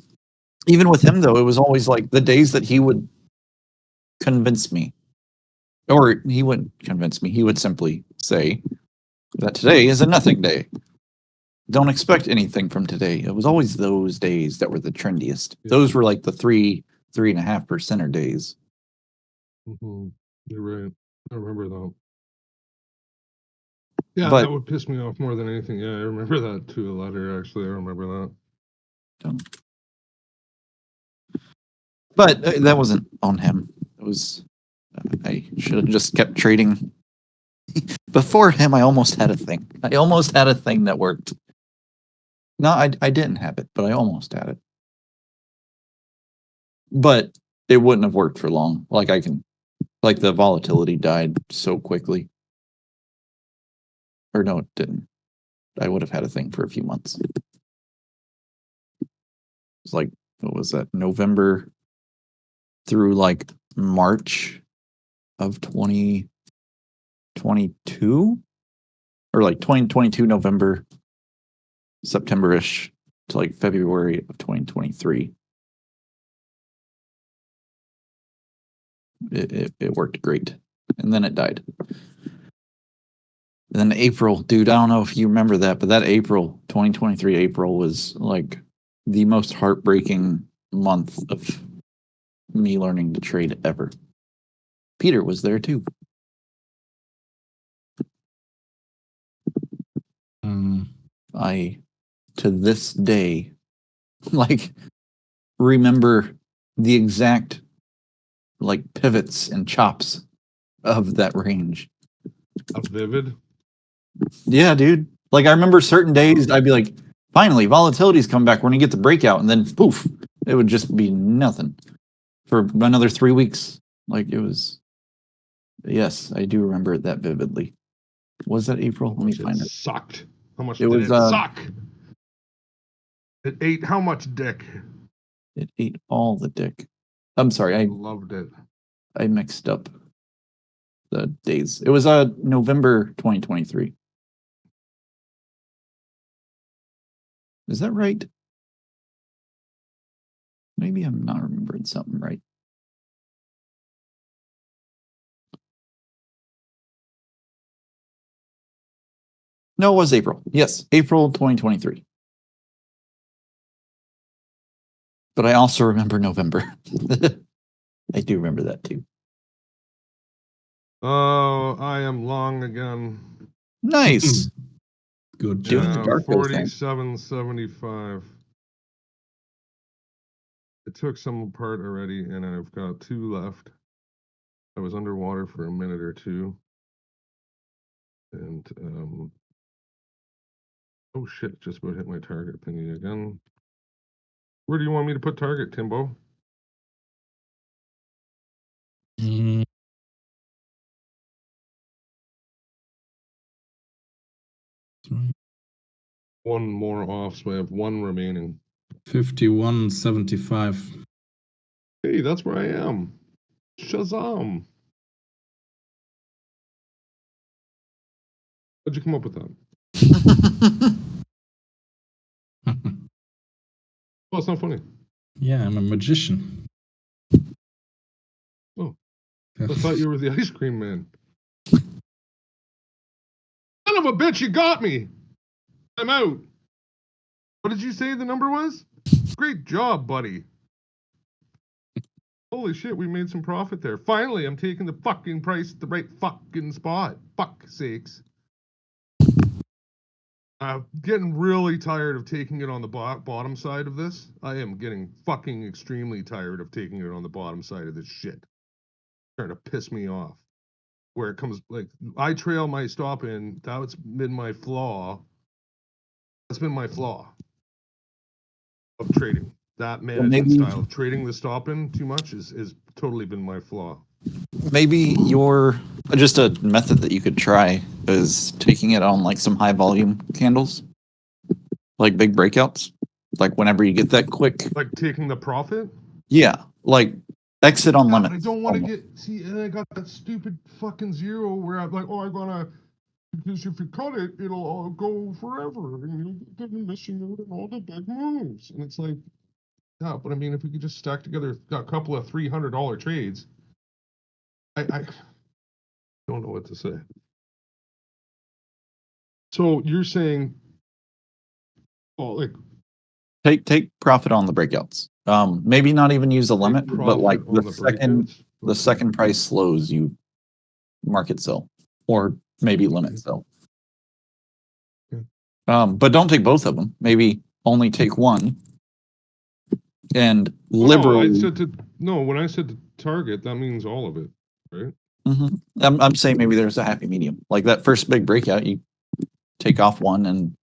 even with him though, it was always like the days that he would convince me, or he wouldn't convince me. He would simply say that today is a nothing day. Don't expect anything from today. It was always those days that were the trendiest. Those were like the 3.5% days. Mm-hmm. You're right. I remember that. Yeah, But- that would piss me off more than anything. Yeah, I remember that to a letter, actually. I remember that. But that wasn't on him. It was, I should have just kept trading. Before him, I almost had a thing. I almost had a thing that worked. No, I didn't have it, but I almost had it. But it wouldn't have worked for long. Like the volatility died so quickly. Or no, it didn't. I would have had a thing for a few months. It was like, what was that? November through like March of 2022? Or like 2022 November, September-ish to like February of 2023. It worked great. And then it died. And then April, dude, I don't know if you remember that, but that April, 2023 April was like the most heartbreaking month of me learning to trade ever. Peter was there too. I, to this day, like, remember the exact, like, pivots and chops of that range. A vivid? Yeah, dude. Like, I remember certain days I'd be like, finally, volatility's come back. We're going to get the breakout. And then, poof, it would just be nothing for another 3 weeks. Like, it was, yes, I do remember it that vividly. Was that April? Let me find it. Sucked. How much It did was, it suck? It ate how much dick? It ate all the dick. I'm sorry, I loved it. I mixed up the days. It was November 2023. Is that right? Maybe I'm not remembering something right. No, it was April. Yes, April 2023. But I also remember November. I do remember that too. Oh, I am long again. Nice. Good job. Doing the Darko thing. 47.75. I took some apart already, and I've got 2 left. I was underwater for a minute or two. And, oh shit, just about hit my target thingy again. Where do you want me to put target, Timbo? One more off, so I have 1 remaining. 51.75. Hey, that's where I am. Shazam. How'd you come up with that? Oh, it's not funny. Yeah, I'm a magician. Oh, I thought you were the ice cream man. Son of a bitch, you got me. I'm out. What did you say the number was? Great job, buddy. Holy shit, we made some profit there. Finally, I'm taking the fucking price at the right fucking spot. Fuck sakes. I'm getting really tired of taking it on the bottom side of this. I am getting fucking extremely tired of taking it on the bottom side of this shit. Starting to piss me off. Where it comes, like, I trail my stop in. That's been my flaw. That's been my flaw of trading. That management style of trading the stop in too much is totally been my flaw. Maybe just a method that you could try is taking it on like some high volume candles, like big breakouts, like whenever you get that quick. Like taking the profit? Yeah, like exit on limit. I don't want to and I got that stupid fucking zero where I'm like, oh, I'm gonna, because if you cut it, it'll all go forever, and you're missing out on all the big moves. And it's like, yeah, but I mean, if we could just stack together a couple of $300 trades, I don't know what to say. So you're saying, oh, like take profit on the breakouts. Maybe not even use a limit, but like the second price slows, you market sell or maybe limit sell. But don't take both of them. Maybe only take one. And liberally, when I said to target, that means all of it, right? Mm-hmm. I'm saying maybe there's a happy medium. Like that first big breakout, you take off one and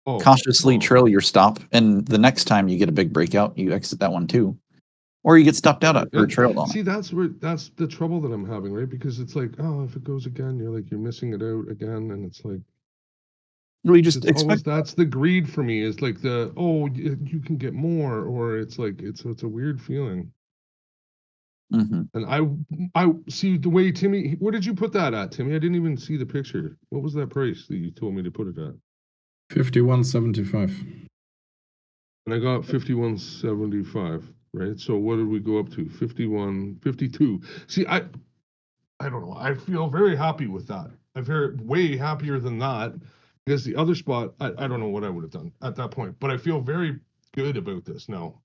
cautiously trail your stop, and the next time you get a big breakout, you exit that one too, or you get stopped out or trailed on. See, that's the trouble that I'm having, right? Because it's like, oh, if it goes again, you're missing it out again, and it's like. We just expect that's the greed for me, is like you can get more, or it's like it's a weird feeling. Mm-hmm. And I see the way Timmy, where did you put that at, Timmy? I didn't even see the picture. What was that price that you told me to put it at? 51.75. And I got 51.75, right? So what did we go up to? 51.52. See, I don't know. I feel very happy with that. I'm way happier than that. Because the other spot, I don't know what I would have done at that point, but I feel very good about this now.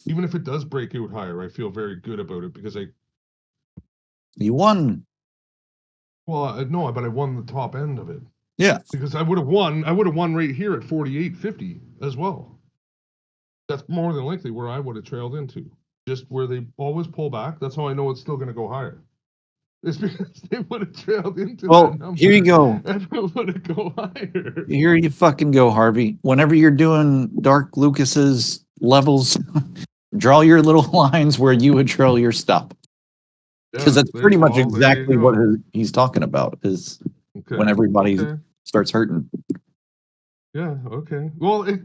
Even if it does break out higher, I feel very good about it because you won. Well, no, but I won the top end of it. Yeah. Because I would have won right here at 48.50 as well. That's more than likely where I would have trailed into. Just where they always pull back. That's how I know it's still going to go higher. It's because they would have trailed into that number. Here you go. And it would have go higher. Here you fucking go, Harvey. Whenever you're doing Dark Lucas's levels, draw your little lines where you would trail your stop. Because that's pretty much exactly what he's talking about, is when everybody starts hurting. Yeah, okay. Well, it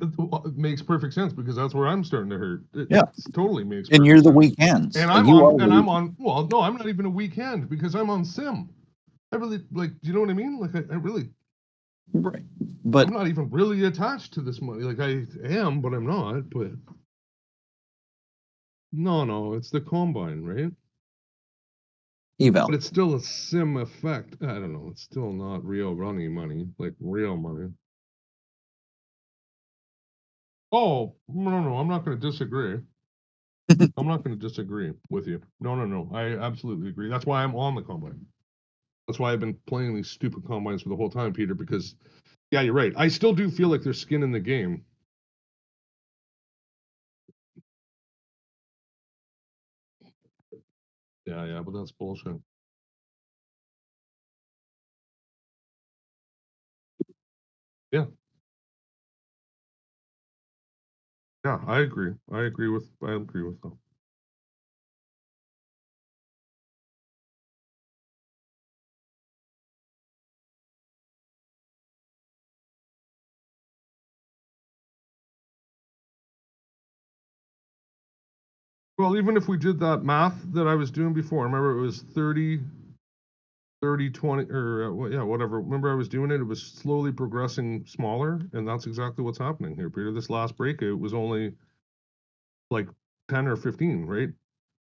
makes perfect sense because that's where I'm starting to hurt. It totally makes. And you're the weak hands. And I'm on. Well, no, I'm not even a weak hand because I'm on sim. I really do you know what I mean? Like I really. Right, but I'm not even really attached to this money. Like I am, but I'm not. But no, it's the combine, right? Eval. But it's still a sim effect. I don't know. It's still not real running money, like real money. Oh, no, I'm not going to disagree. I'm not going to disagree with you. No. I absolutely agree. That's why I'm on the combine. That's why I've been playing these stupid combines for the whole time, Peter, because, yeah, you're right. I still do feel like there's skin in the game. Yeah, but that's bullshit. Yeah. Yeah, I agree. I agree with them. Well, even if we did that math that I was doing before, remember it was 30, 20, or whatever. Remember I was doing it, it was slowly progressing smaller, and that's exactly what's happening here, Peter. This last breakout was only like 10 or 15, right?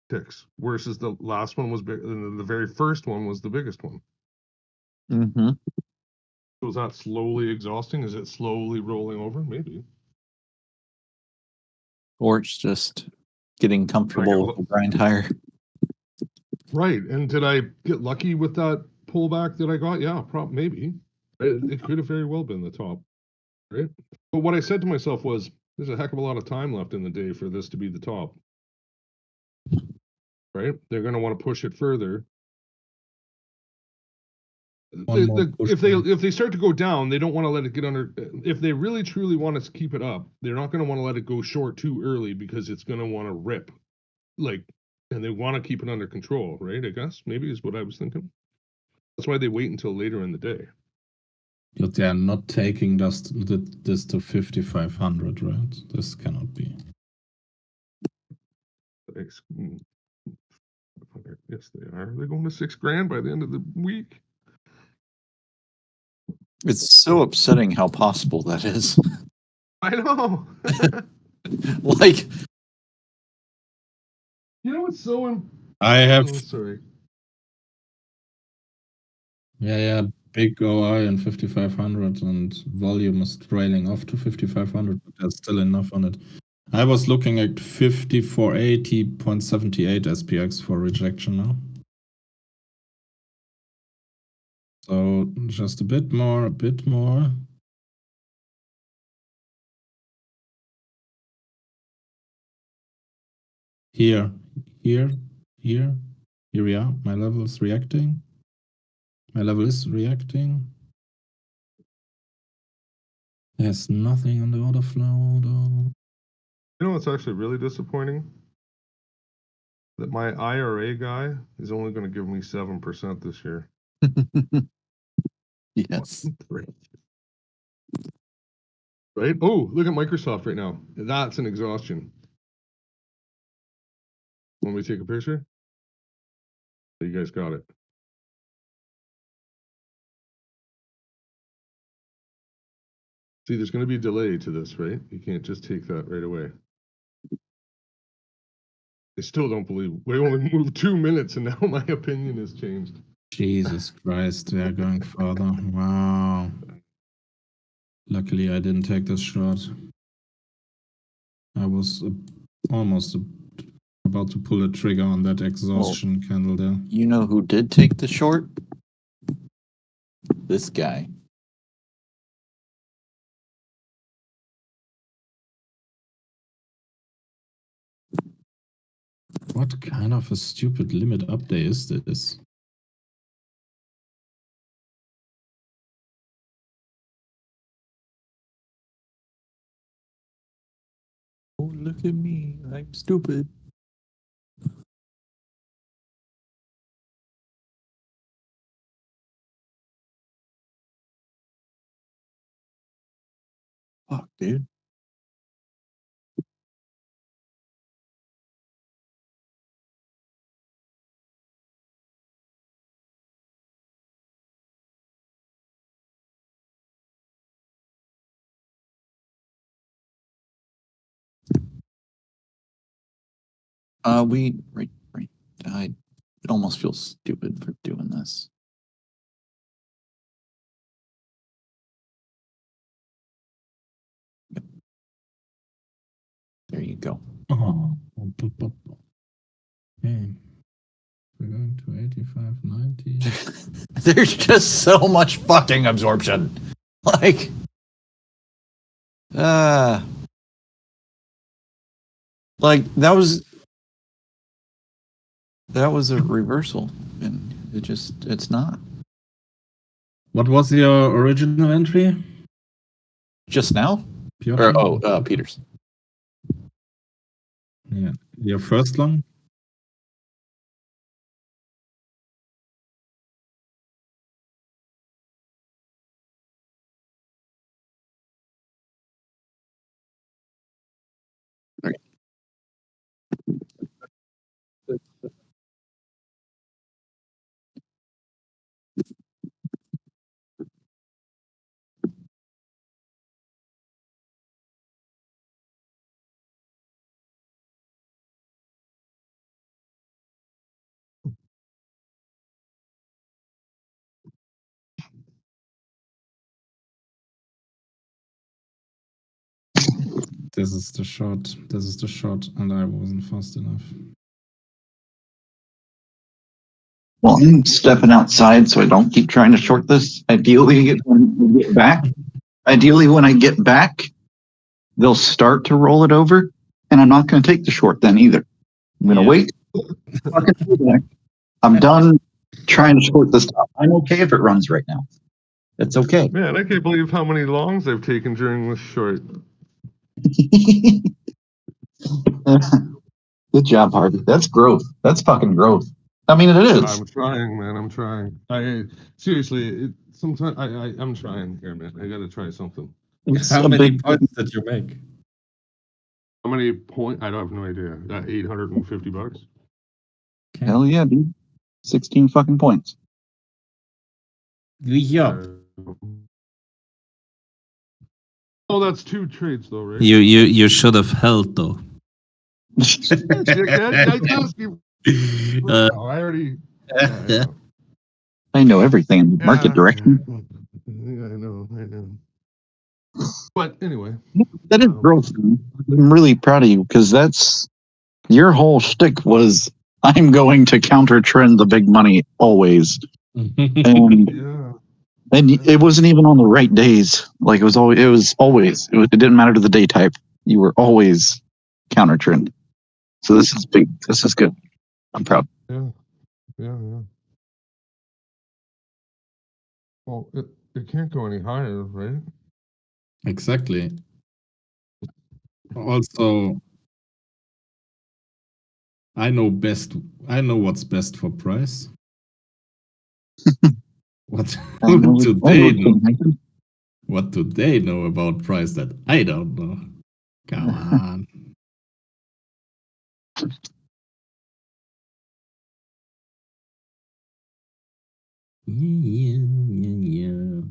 Ticks, versus the last one was big, and the very first one was the biggest one. Mm-hmm. So is that slowly exhausting? Is it slowly rolling over? Maybe. Or it's just getting comfortable with the grind higher. Right. And did I get lucky with that pullback that I got? Yeah, maybe. It could have very well been the top. Right. But what I said to myself was, there's a heck of a lot of time left in the day for this to be the top. Right. They're going to want to push it further. If they start to go down, they don't want to let it get under. If they really truly want to keep it up, they're not going to want to let it go short too early because it's going to want to rip, and they want to keep it under control, right? I guess maybe is what I was thinking. That's why they wait until later in the day. But they are not taking this to 5,500, right? This cannot be. Yes, they are. They're going to $6,000 by the end of the week. It's so upsetting how possible that is. I know. Like, you know what's so I have. Oh, sorry. Yeah. Big OI and 5,500, and volume is trailing off to 5,500, but there's still enough on it. I was looking at 5480.78 SPX for rejection now. So just a bit more. Here we are. My level is reacting. There's nothing on the order flow though. You know what's actually really disappointing? That my IRA guy is only going to give me 7% this year. Yes. Right? Oh, look at Microsoft right now. That's an exhaustion. Want me to take a picture? You guys got it. See, there's going to be a delay to this, right? You can't just take that right away. I still don't believe we only moved 2 minutes and now my opinion has changed. Jesus Christ, we are going further. Wow. Luckily, I didn't take this shot. I was almost about to pull a trigger on that exhaustion candle there. You know who did take the short? This guy. What kind of a stupid limit update is this? Oh, look at me. I'm stupid. Fuck, dude. Right. I almost feel stupid for doing this. Yep. There you go. Oh. Okay. We're going to 85, 90. There's just so much fucking absorption. Like, that was a reversal, and it's not. What was your original entry? Just now? Piotr? Peters. Yeah. Your first long? This is the shot. This is the shot, and I wasn't fast enough. Well, I'm stepping outside so I don't keep trying to short this. Ideally, when we get back, they'll start to roll it over, and I'm not going to take the short then either. I'm going to wait. I'm done trying to short this top. I'm okay if it runs right now. It's okay. Man, I can't believe how many longs I've taken during this short. Good job, Harvey. That's growth. That's fucking growth. I mean, it is. I'm trying, man. I'm trying. I seriously, sometimes I'm trying here, man. I got to try something. It's How a many big points did you make? How many points? I don't have no idea. $850. Hell yeah, dude. 16 fucking points. Yeah. Oh, that's 2 trades though, right? You should have held though. I asked you. I already. Yeah, I know everything in market direction. Yeah, I know. But anyway. That is growth. I'm really proud of you because that's your whole shtick was I'm going to counter trend the big money always. And it wasn't even on the right days. Like it was always it didn't matter to the day type. You were always counter trend. So this is big. This is good. I'm proud. Yeah. Well, it can't go any higher, right? Exactly. Also, I know what's best for price. What do they know about price that I don't know? Come on. Yeah.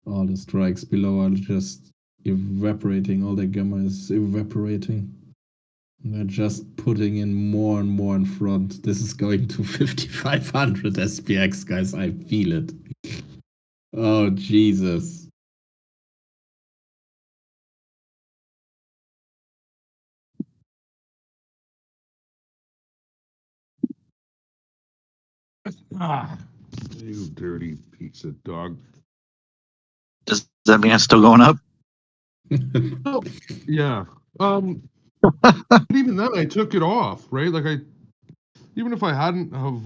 All the strikes below are just evaporating. All the gamma is evaporating. They're just putting in more and more in front. This is going to 5,500 SPX, guys. I feel it. Oh, Jesus. You dirty piece of dog. Does that mean it's still going up? Oh, yeah. But even then, I took it off, right? Like even if I hadn't have,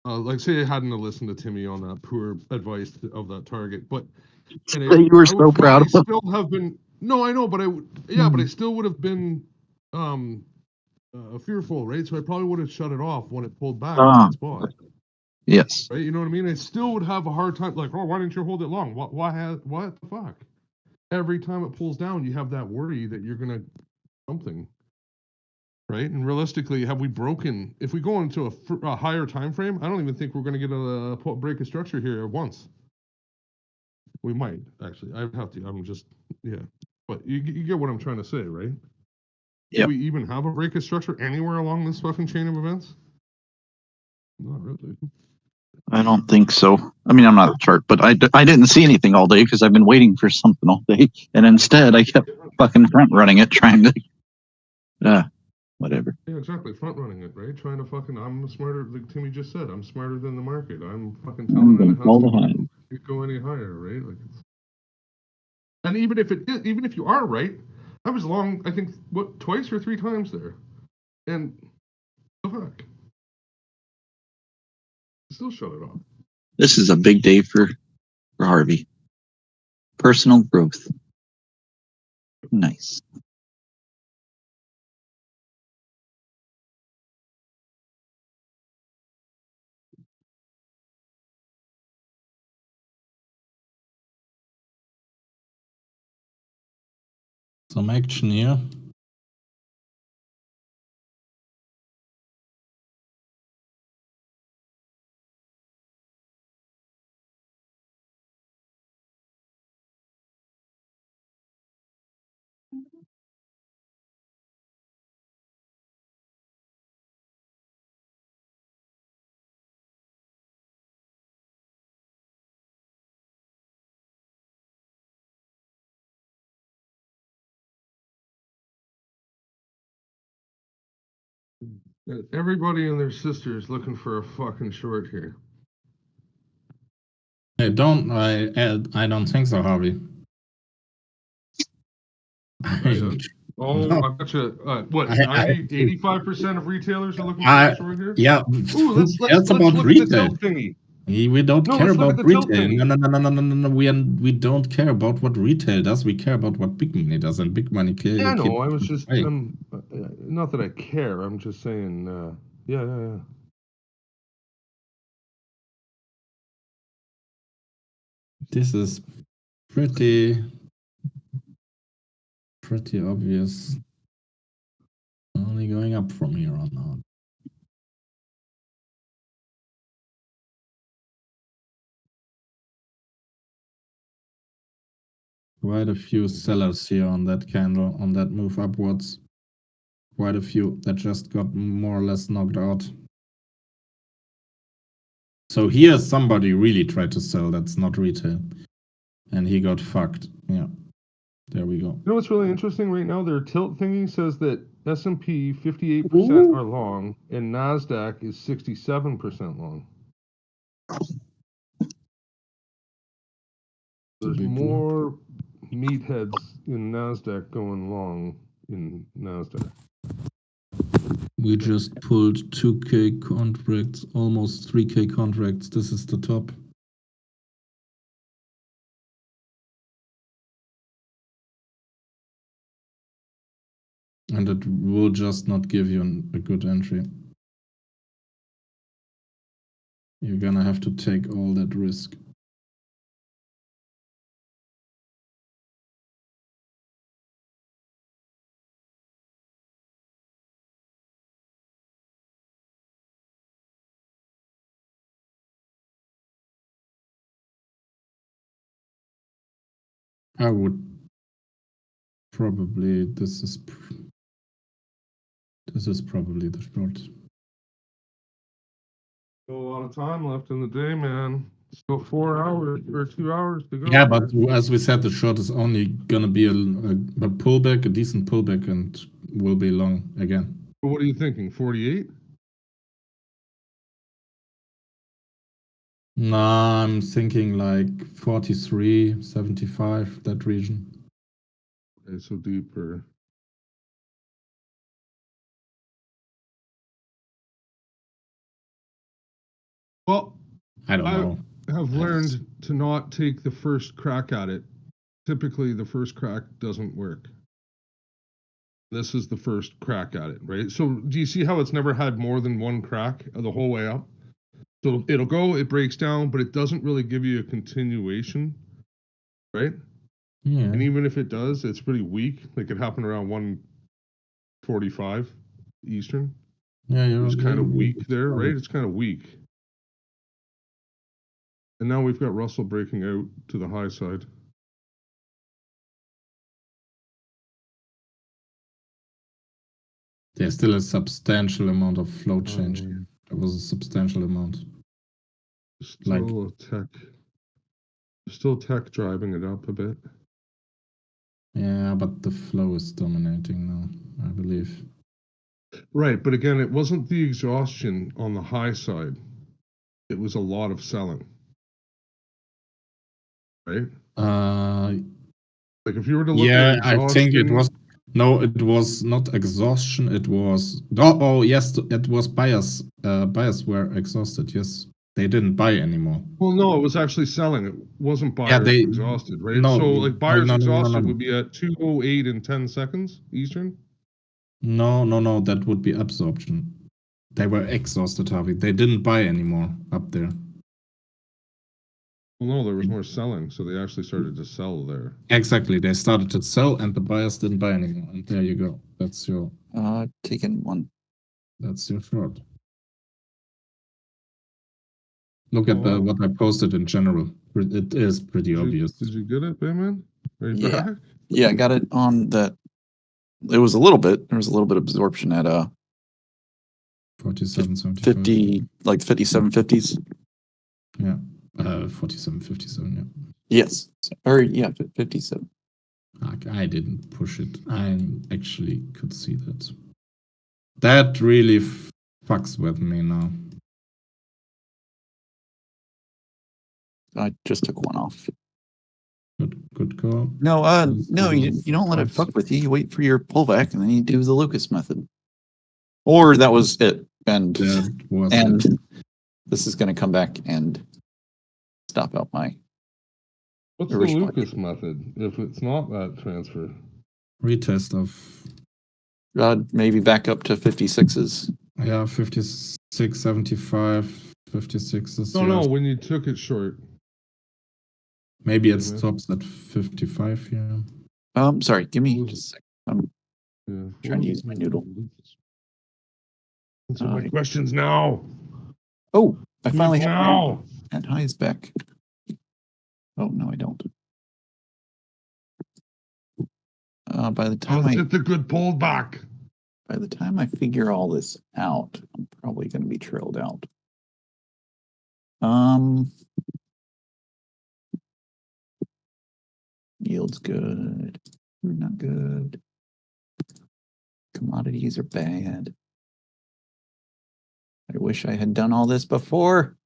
like say I hadn't have listened to Timmy on that poor advice of that target, but You were so proud of him. still have been. No, I know, but but I still would have been, fearful, right? So I probably would have shut it off when it pulled back to that spot. Yes. Right, you know what I mean? I still would have a hard time, like, oh, why didn't you hold it long? What the fuck? Every time it pulls down, you have that worry that you're gonna something, right? And realistically, have we broken? If we go into a higher time frame, I don't even think we're gonna get a break of structure here at once. We might actually. I have to. I'm just but you get what I'm trying to say, right? Yeah. Do we even have a break of structure anywhere along this fucking chain of events? Not really. I don't think so. I mean, I'm not a chart, but I didn't see anything all day because I've been waiting for something all day. And instead, I kept fucking front running it, trying to, whatever. Yeah, exactly. Front running it, right? Trying to fucking, I'm smarter, like Timmy just said, I'm smarter than the market. I'm fucking telling it it has to go any higher, right? Like and even if you are right, I was long, I think, what, twice or 3 times there. And, fuck. Still shut it off. This is a big day for Harvey. Personal growth. Nice. Some action here. Everybody and their sister is looking for a fucking short here. I don't think so, Harvey. Oh, No. I bet you, what, I- 85% of retailers are looking for a short here? Yeah. Ooh, let's That's look about at the retail. tilt thingy. We don't No, care let's look about at the tilt retail. thingy. No. We don't care about what retail does. We care about what big money does, and big money clearly. Yeah, no, keep I was just, away. not that I care, I'm just saying, yeah. This is pretty obvious. Only going up from here on out. Quite a few sellers here on that candle, on that move upwards. Quite a few that just got more or less knocked out. So here somebody really tried to sell. That's not retail. And he got fucked. Yeah. There we go. You know what's really interesting right now? Their tilt thingy says that S&P 58% are long and NASDAQ is 67% long. There's more meatheads in NASDAQ going long in NASDAQ. We just pulled 2K contracts, almost 3K contracts. This is the top. And it will just not give you a good entry. You're gonna have to take all that risk. I would probably, this is probably the short. Still a lot of time left in the day, man. Still 4 hours or 2 hours to go. Yeah, but as we said, the short is only gonna be a pullback, a decent pullback, and will be long again. What are you thinking? 48? Nah, I'm thinking like 43, 75, that region. Okay, so deeper. Well, I don't know. I have learned to not take the first crack at it. Typically, the first crack doesn't work. This is the first crack at it, right? So do you see how it's never had more than one crack the whole way up? So it'll go, it breaks down, but it doesn't really give you a continuation, right? Yeah. And even if it does, it's pretty weak. Like it happened around 1:45 Eastern. Yeah, It was kind of weak there, right? It's kind of weak. And now we've got Russell breaking out to the high side. There's still a substantial amount of flow change here. There was a substantial amount. Still tech driving it up a bit. Yeah, but the flow is dominating now, I believe. Right, but again, it wasn't the exhaustion on the high side. It was a lot of selling. Right? Like if you were to look at exhaustion, I think it was. No, it was not exhaustion. It was. Oh, yes, it was buyers. Buyers were exhausted. Yes, they didn't buy anymore. Well, no, it was actually selling. It wasn't buyers exhausted, right? No, so like buyers exhausted no. would be at 2:08 in 10 seconds Eastern. No, that would be absorption. They were exhausted, Harvey. They didn't buy anymore up there. Well, no, there was more selling, so they actually started to sell there. Exactly, they started to sell, and the buyers didn't buy anymore. And there you go. That's your. Taking one. That's your short. Look at what I posted in general. It is pretty obvious. Did you get it, Bayman? Yeah. Yeah, I got it on that. It was a little bit. There was a little bit of absorption at 47.75. like 57.50s. Yeah. 47.57. Yeah. Yes. Or yeah, 57. I didn't push it. I actually could see that. That really fucks with me now. I just took one off. Good call. No, no, you don't let it fuck with you. You wait for your pullback and then you do the Lucas method. Or that was it. And this is going to come back and stop out my. What's the Lucas method if it's not that transfer? Retest of. Maybe back up to 56s. Yeah, 56, 75, 56s. No, when you took it short. Maybe it stops at 55 here. Sorry, give me just a second. I'm trying to use my noodle. Answer my questions now. Oh, I finally have now. And highs back. Oh no, I don't. By the time get the good pulled back. By the time I figure all this out, I'm probably going to be trailed out. Yield's good. Not good. Commodities are bad. I wish I had done all this before.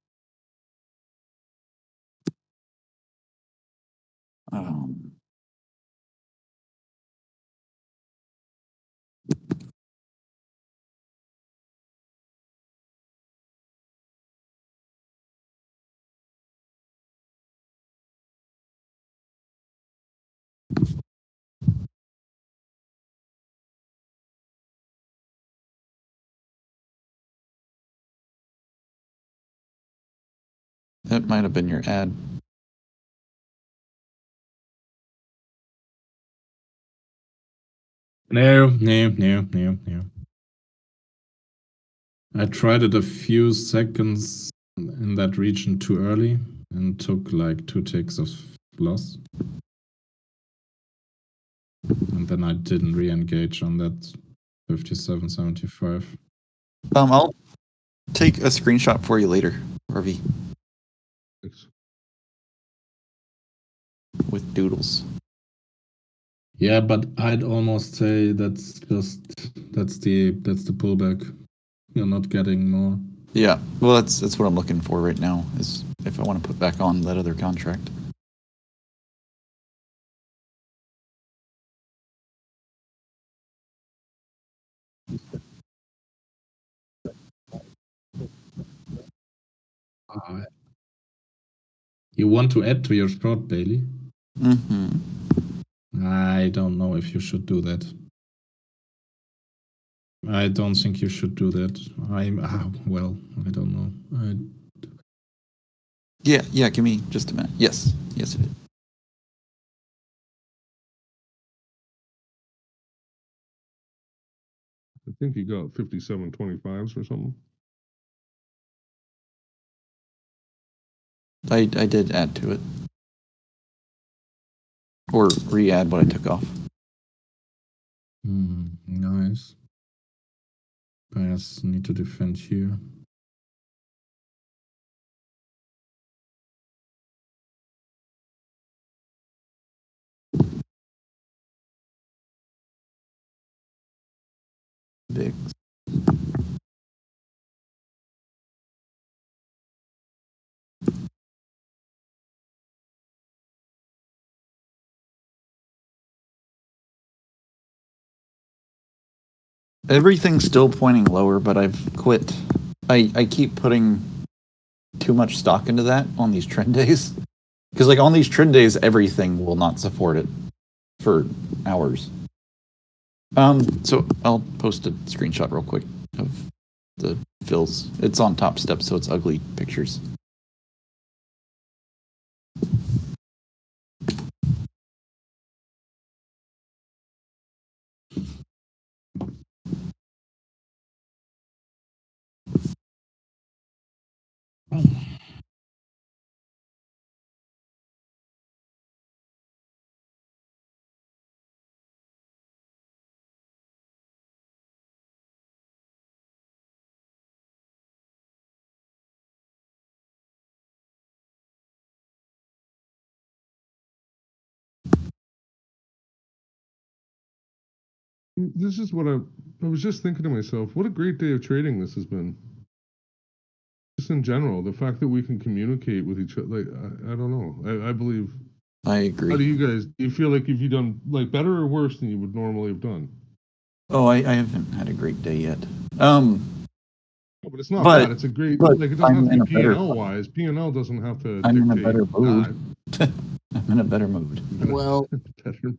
That might have been your ad. No. I tried it a few seconds in that region too early and took like 2 ticks of loss. And then I didn't re-engage on that 57.75. I'll take a screenshot for you later, Harvey. Thanks. With doodles. Yeah, but I'd almost say that's the pullback. You're not getting more. Yeah, well, that's what I'm looking for right now. Is if I want to put back on that other contract. You want to add to your short, Bailey? Mm-hmm. I don't know if you should do that. I don't think you should do that. Well, I don't know. Yeah, give me just a minute. Yes, it is. I think you got 57.25s or something. I did add to it. Or re-add what I took off. Nice. Bias need to defend here. Big. Everything's still pointing lower, but I've quit. I keep putting too much stock into that on these trend days. Because like on these trend days, everything will not support it for hours. So I'll post a screenshot real quick of the fills. It's on Top Step, so it's ugly pictures. This is what I was just thinking to myself, what a great day of trading this has been. Just in general, the fact that we can communicate with each other, like, I don't know. I believe. I agree. How do you guys, do you feel like you've done like better or worse than you would normally have done? Oh, I haven't had a great day yet. No, but it's not bad. It's a great, like, it doesn't have to be P&L wise. P&L doesn't have to I'm in a dictate better mood. that. I'm in a better mood. Well, Better.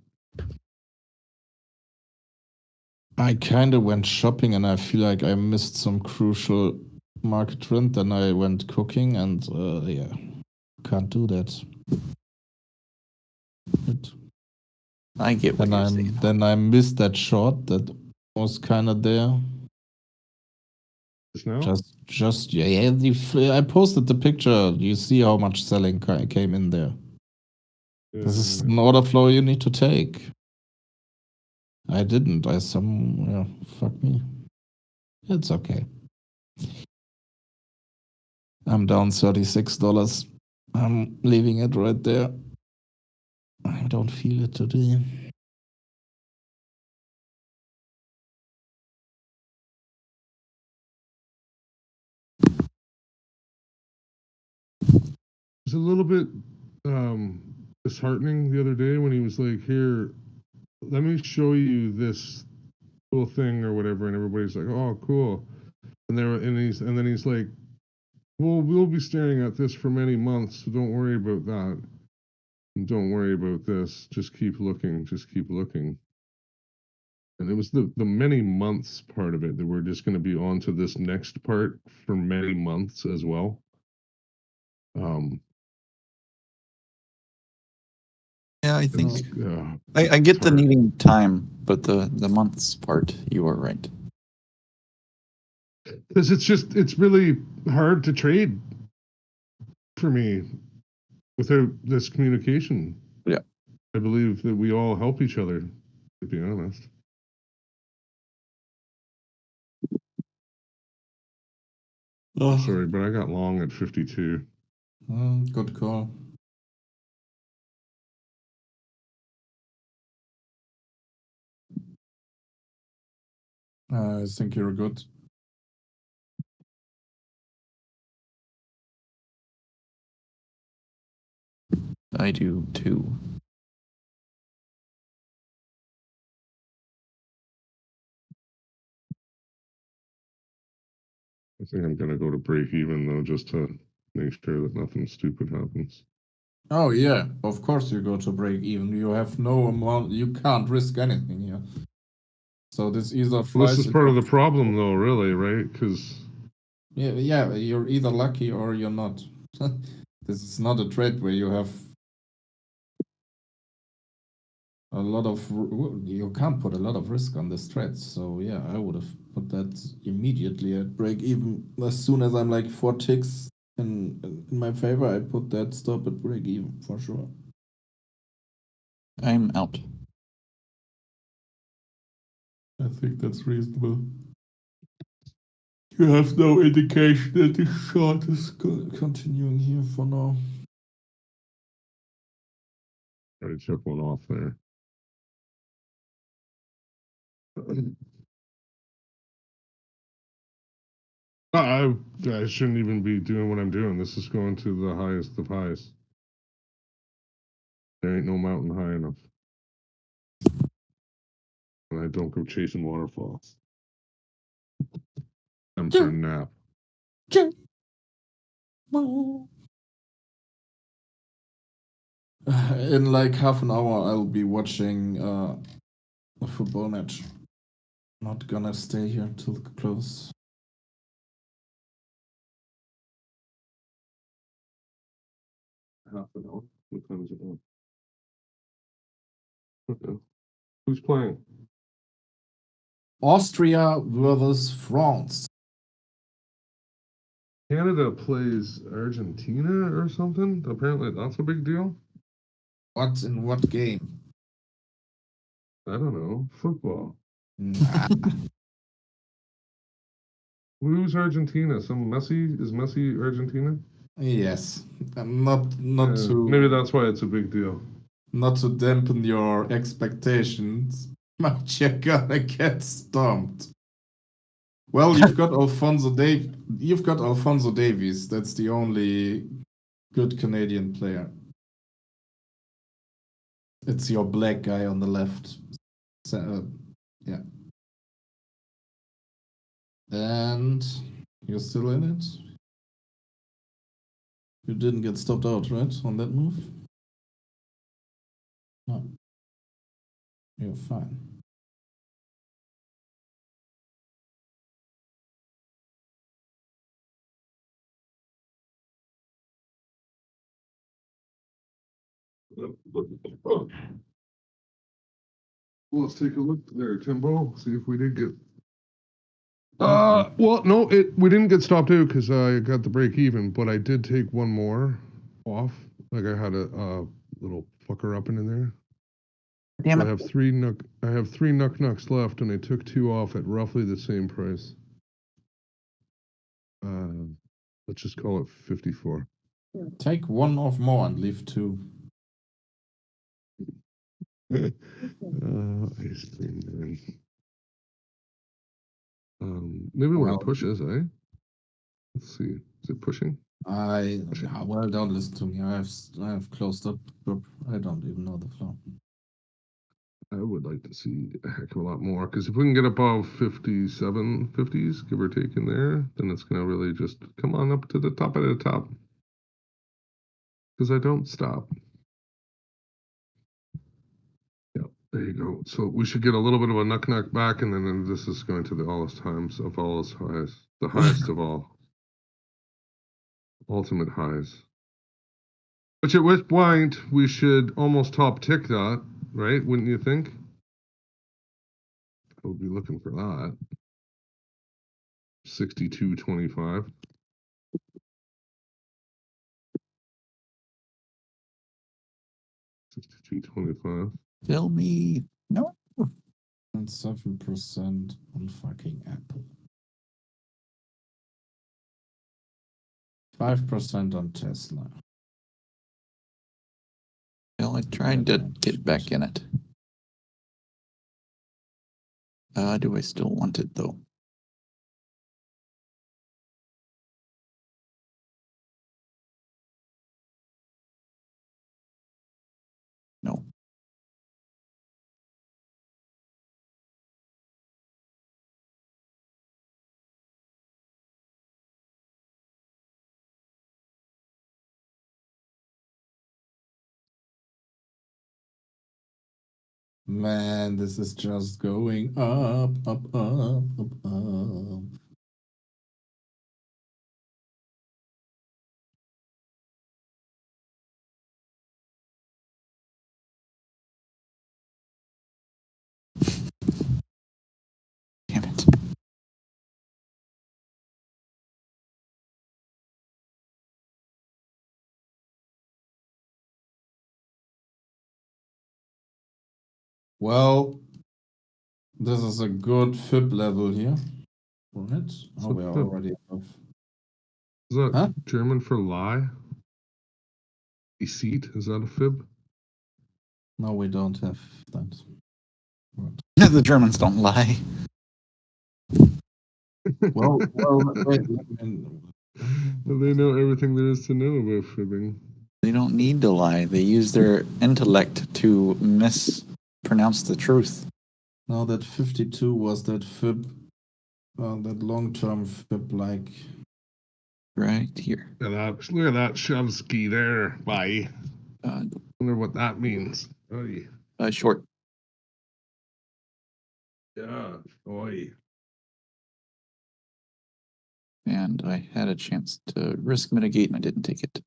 I kind of went shopping and I feel like I missed some crucial market trend. Then I went cooking and yeah, can't do that. I get what you're saying. Then I missed that shot that was kind of there. Just now? Just yeah. I posted the picture. You see how much selling came in there. This is an order flow you need to take. I didn't. Fuck me. It's okay. I'm down $36. I'm leaving it right there. I don't feel it today. It's a little bit disheartening the other day when he was like, here, let me show you this cool thing or whatever, and everybody's like, oh, cool. And then he's like, well, we'll be staring at this for many months, so don't worry about that. And don't worry about this. Just keep looking. Just keep looking. And it was the many months part of it that we're just going to be on to this next part for many months as well. Yeah, I think I get the needing time, but the months part, you are right. Because it's really hard to trade for me without this communication. Yeah. I believe that we all help each other, to be honest. Oh, sorry, but I got long at 52. Good call. I think you're good. I do too. I think I'm gonna go to break even though, just to make sure that nothing stupid happens. Oh yeah, of course you go to break even. You have no amount. You can't risk anything here. So this either flies. This is part of the problem, though, really, right? Because yeah, you're either lucky or you're not. This is not a trade where you have a lot of. You can't put a lot of risk on this trade. So yeah, I would have put that immediately at break even. As soon as I'm like 4 ticks in my favor, I put that stop at break even for sure. I'm out. I think that's reasonable. You have no indication that the short is continuing here for now. I took one off there. I shouldn't even be doing what I'm doing. This is going to the highest of highs. There ain't no mountain high enough. And I don't go chasing waterfalls. I'm for a nap. In like half an hour, I'll be watching a football match. Not gonna stay here till close. Half an hour? What time is it now? Okay. Who's playing? Austria versus France. Canada plays Argentina or something? Apparently that's a big deal. What in what game? I don't know. Football. Nah. Who's Argentina? Is Messi Argentina? Yes. Not to maybe that's why it's a big deal. Not to dampen your expectations, But you're gonna get stomped. Well, you've got Alfonso Davies. That's the only good Canadian player. It's your black guy on the left. Yeah. And you're still in it? You didn't get stopped out, right? On that move? No. You're fine. Well, let's take a look there, Timbo. See if we did get. Well, no, we didn't get stopped out because I got the break even, but I did take one more off. Like I had a little fucker up in there. Damn So it. I have three nucks left, and I took two off at roughly the same price. Let's just call it 54. Take one off more and leave two. Ice cream man. Maybe when it pushes, eh? Let's see. Is it pushing? Well, don't listen to me. I have closed up group. I don't even know the flow. I would like to see a heck of a lot more, because if we can get above 57, 50s, give or take in there, then it's going to really just come on up to the top of the top. Because I don't stop. Yep, there you go. So we should get a little bit of a knuck back, and then this is going to the allest times of allest highs. The highest of all. Ultimate highs. Which at which point we should almost top tick that, right? Wouldn't you think? I would be looking for that. 62.25. 62.25. Fill me. No. And 7% on fucking Apple. 5% on Tesla. Well, I tried to get back in it. Do I still want it though? No. Man, this is just going up, up, up, up, up. Damn it. Well, this is a good fib level here. Right? Oh, we are fib? already above. Is that German for lie? Deceit? Is that a fib? No, we don't have that. The Germans don't lie. Well, wait, They know everything there is to know about fibbing. They don't need to lie. They use their intellect to mispronounce the truth. No, that 52 was that fib, that long-term fib, like right here. Look at that Shovsky there. Bye. Wonder what that means. Short. Yeah. Oi. And I had a chance to risk mitigate and I didn't take it.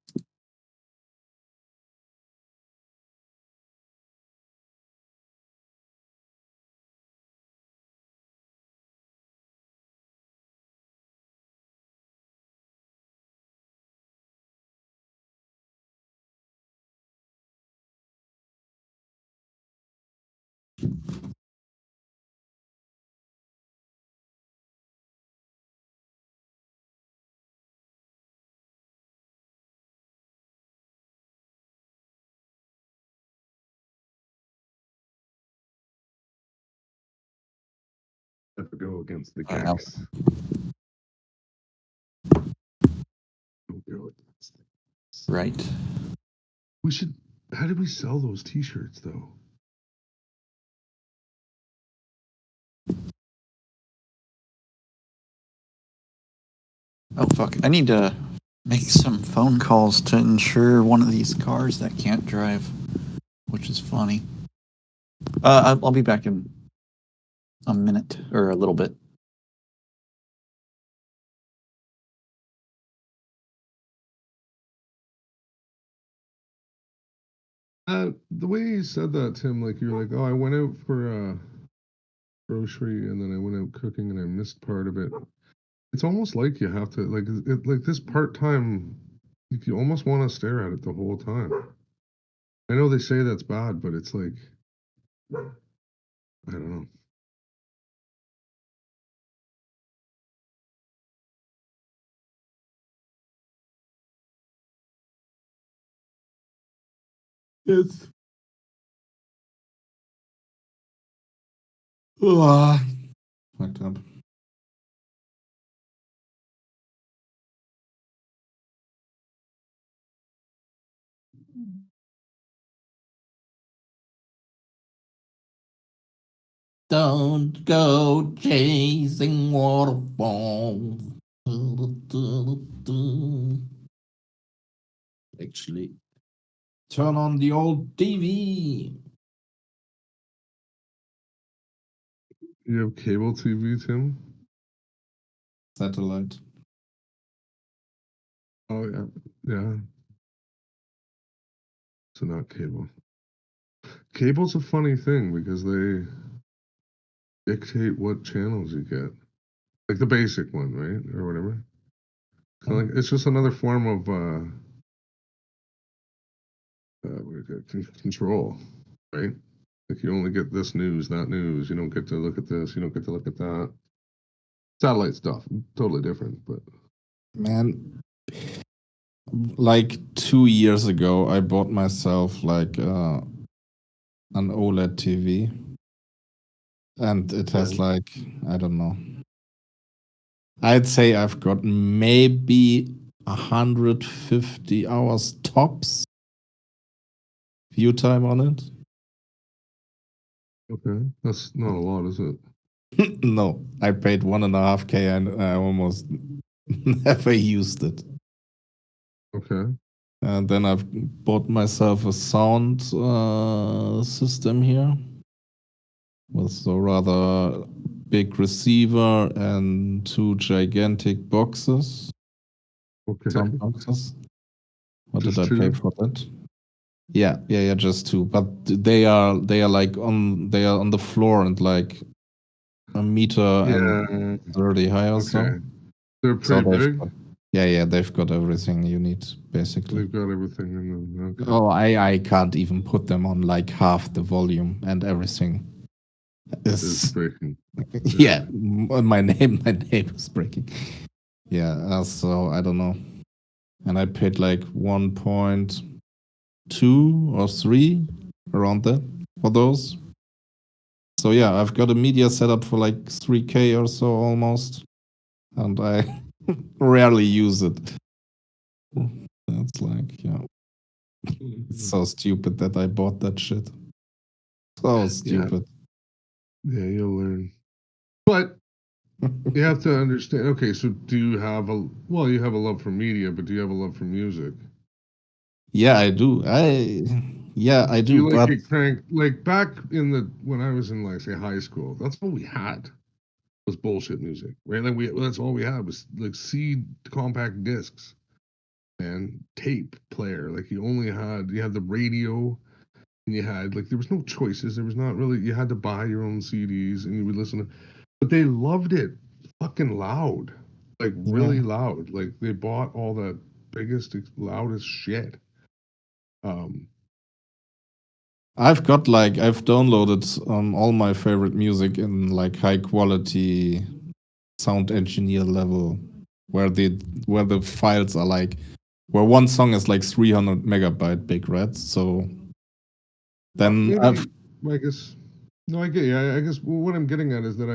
have to go against the Wow. gangs. Don't go against them. Right. We should. How did we sell those T-shirts though? Oh fuck! I need to make some phone calls to insure one of these cars that can't drive, which is funny. I'll be back in a minute or a little bit. The way you said that, Tim, like you're like, oh, I went out for grocery and then I went out cooking and I missed part of it. It's almost like you have to like this part-time. You almost want to stare at it the whole time. I know they say that's bad, but it's like I don't know. It's fucked up. Don't go chasing waterfalls. Actually, turn on the old TV. You have cable TV, Tim? Satellite. Oh yeah, yeah. So not cable. Cable's a funny thing because they dictate what channels you get, like the basic one, right, or whatever. So like, it's just another form of what is it? Control, right? Like you only get this news, that news. You don't get to look at this. You don't get to look at that. Satellite stuff, totally different, but Man, like 2 years ago, I bought myself like an OLED TV, and it has like, I don't know. I'd say I've got maybe 150 hours tops view time on it. okay, that's not a lot, is it? No, I paid 1.5K and I almost never used it. Okay. And then I've bought myself a sound system here with a rather big receiver and 2 gigantic boxes. Okay. Sound boxes. What Just did I pay 2? for that? Yeah, just 2. But they are like on the floor and like a meter and 30 high or so. Okay. They're pretty big. They've got everything you need basically. They've got everything in them. Okay. Oh, I can't even put them on like half the volume and everything. It's breaking. Yeah, my name is breaking. Yeah, so I don't know. And I paid like 1.2 or 3 around that for those. So yeah, I've got a media setup for like 3K or so almost, and I rarely use it. That's like, yeah. It's so stupid that I bought that shit. So stupid. Yeah, you'll learn. But you have to understand. Okay, so do you have you have a love for media, but do you have a love for music? Yeah, I do. I do. Do you like But get cranked like back when I was in like say high school? That's all we had was bullshit music, right? Like that's all we had was like CD compact discs and tape player. Like you had the radio. And you had there was no choices. There was not really. You had to buy your own CDs, and you would listen. But they loved it, fucking loud, like really loud. Like they bought all the biggest, loudest shit. I've downloaded all my favorite music in like high quality sound engineer level, where the files are like, where one song is like 300 megabyte big, right? So. Then I guess no, I get. Yeah, I guess what I'm getting at is that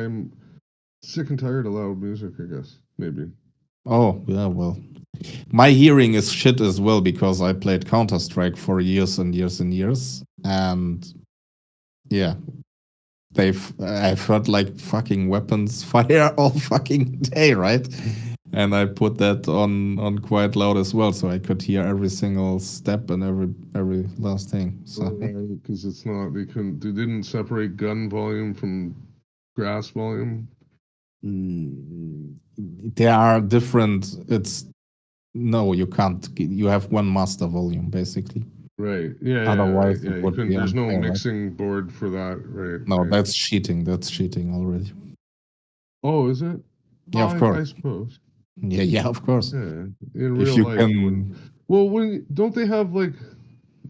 Sick and tired of loud music, I guess. Maybe. Oh, yeah, well. My hearing is shit as well because I played Counter-Strike for years and years and years. And yeah, I've heard like fucking weapons fire all fucking day, right? And I put that on quite loud as well, so I could hear every single step and every last thing. So Because it's not, they didn't separate gun volume from grass volume. there are different. No, you can't. You have one master volume basically. Right. Yeah. Otherwise, yeah. it would be There's no unfair, right? mixing board for that, right? No, right. that's cheating. That's cheating already. Oh, is it? Yeah, of I course. suppose. Yeah, of course. Yeah. In If real you life, can, well, don't they have like?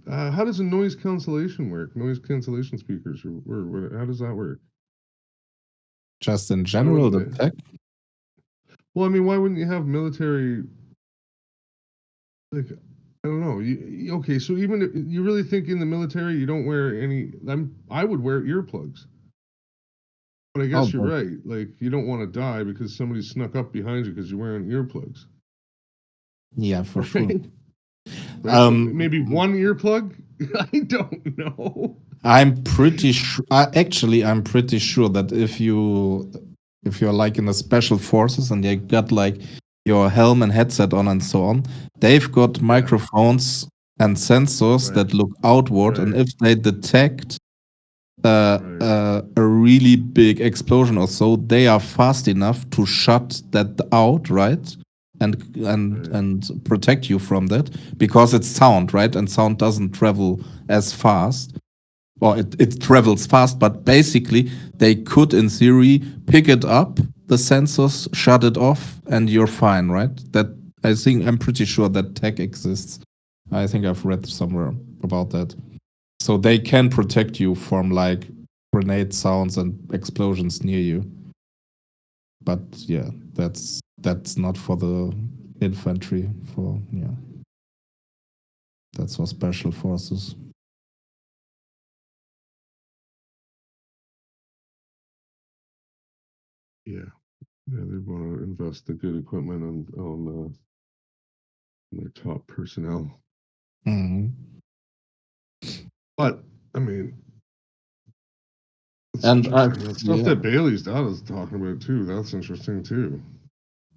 How does a noise cancellation work? Noise cancellation speakers, or how does that work? just in general, the tech. Well, I mean, why wouldn't you have military? Like, I don't know. Okay, so even if you really think in the military you don't wear any, I would wear earplugs. But I guess Oh, you're but- right. Like, you don't want to die because somebody snuck up behind you because you're wearing earplugs. Yeah, for sure. Right? So maybe one earplug? I don't know. I'm pretty sure. Actually, I'm pretty sure that if you're like in the special forces and you got like your helm and headset on and so on, they've got microphones and sensors that look outward, and if they detect a really big explosion or so, they are fast enough to shut that out, right? And protect you from that because it's sound, right? And sound doesn't travel as fast. Or it travels fast, but basically they could, in theory, pick it up, the sensors, shut it off, and you're fine, right? I'm pretty sure that tech exists. I think I've read somewhere about that. So they can protect you from like grenade sounds and explosions near you. But yeah, that's not for the infantry. That's for special forces. Yeah, they want to invest the good equipment on their top personnel. Mm-hmm. But I mean, And that stuff that Bailey's dad is talking about too. That's interesting too.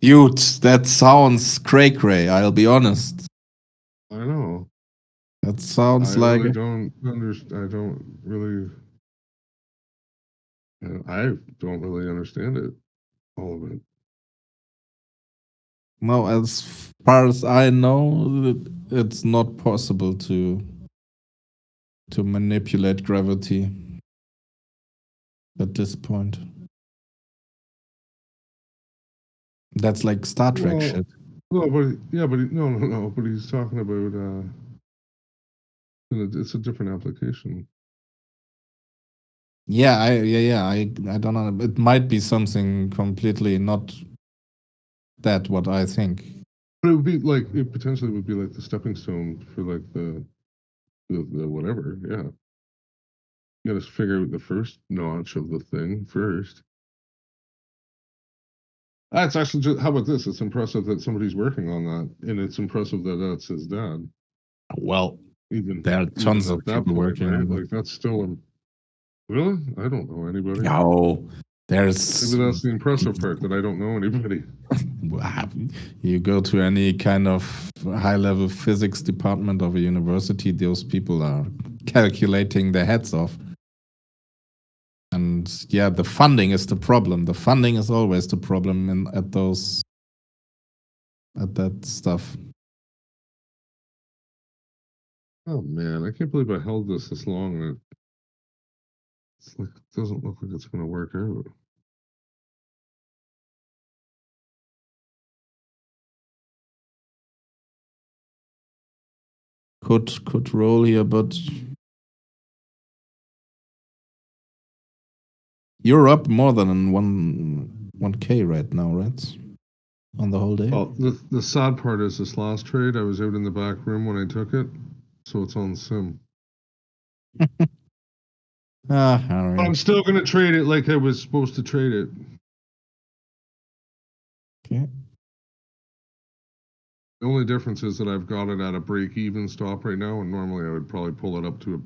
Dude, that sounds cray. I'll be honest. I know. That sounds I like really don't understand. I don't really understand it. All of it. No, as far as I know, it's not possible to manipulate gravity at this point. That's like Star Trek shit. No, but he's talking about it's a different application. Yeah, I don't know. It might be something completely not that what I think. But it would be like it potentially would be like the stepping stone for like the whatever. Yeah, you got to figure out the first notch of the thing first. That's actually just, how about this? It's impressive that somebody's working on that, and it's impressive that that's his dad. Well, even there are tons of people working on right? Like that's still really? I don't know anybody. No, there's. Maybe that's the impressive part that I don't know anybody. You go to any kind of high-level physics department of a university, those people are calculating their heads off. And yeah, the funding is the problem. The funding is always the problem at that stuff. Oh man, I can't believe I held this long. And it doesn't look like it's going to work out. Could roll here, but you're up more than 1K right now, right? On the whole day. Well, the sad part is this last trade. I was out in the back room when I took it, so it's on sim. Harry. But I'm still going to trade it like I was supposed to trade it. Okay. The only difference is that I've got it at a break-even stop right now, and normally I would probably pull it up to a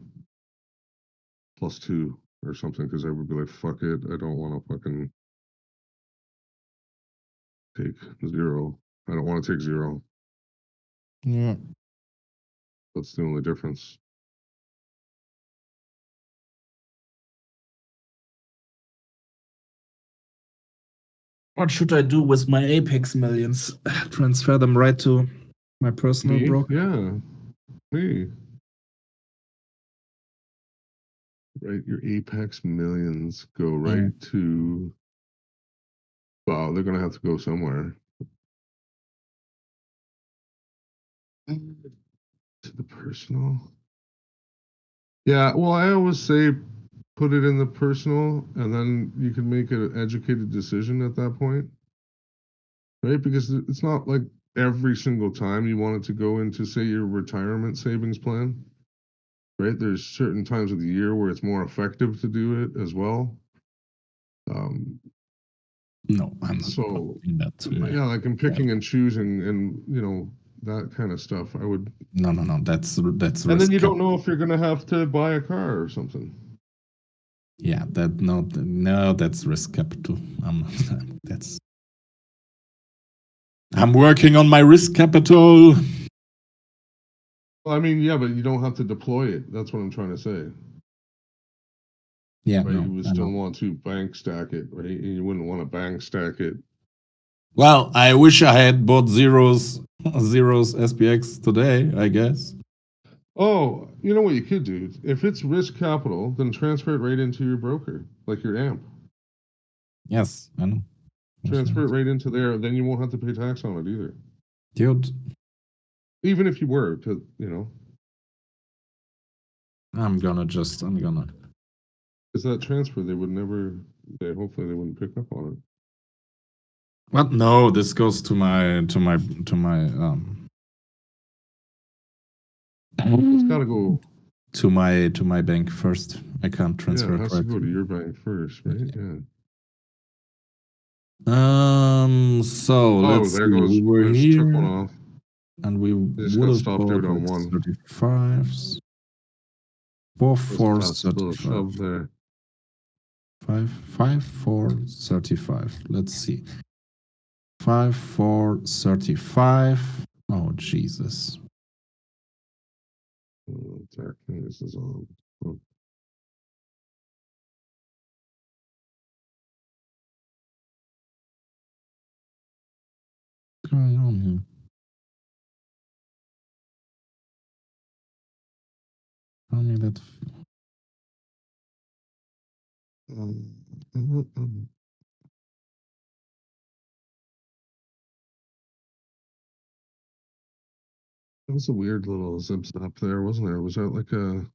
+2 or something, because I would be like, fuck it, I don't want to fucking take 0. I don't want to take 0. Yeah. That's the only difference. What should I do with my Apex millions? Transfer them right to my personal Me? broker? Yeah. Me. Right, your Apex millions go right to. Wow, they're gonna have to go somewhere. To the personal. Yeah, well, I always say put it in the personal, and then you can make an educated decision at that point. Right? Because it's not like every single time you want it to go into, say, your retirement savings plan. Right? There's certain times of the year where it's more effective to do it as well. No, I'm not So putting that to my. yeah, like I'm picking and choosing, and that kind of stuff. I would. No. That's And then risk you don't capital. know if you're gonna have to buy a car or something. Yeah, that's risk capital. That's. I'm working on my risk capital. Well, I mean, yeah, but you don't have to deploy it. That's what I'm trying to say. Yeah, Right? no, You would I still know. want to bank stack it, right? And you wouldn't want to bank stack it. Well, I wish I had bought zeros SPX today, I guess. Oh, you know what you could do? If it's risk capital, then transfer it right into your broker, like your AMP. Yes, I know. Transfer it right into there, then you won't have to pay tax on it either. Dude, Even if you were to, I'm gonna. Because that transfer, they would never, hopefully they wouldn't pick up on it. What? No, this goes to my It's gotta go. to my bank first. I can't transfer Yeah, it it has right. to go to your bank first, right? Yeah. So let's there see. goes. We were I just took one here, off. and we Just would got have stopped bought out on like one. 35s. Just past a little 4 shove there. 5 4 35. Let's see. 5 4 35. Oh Jesus. Exactly. This is on. Oh. What's going on here? Tell me that. That was a weird little zip zap there, wasn't there? Was that like it's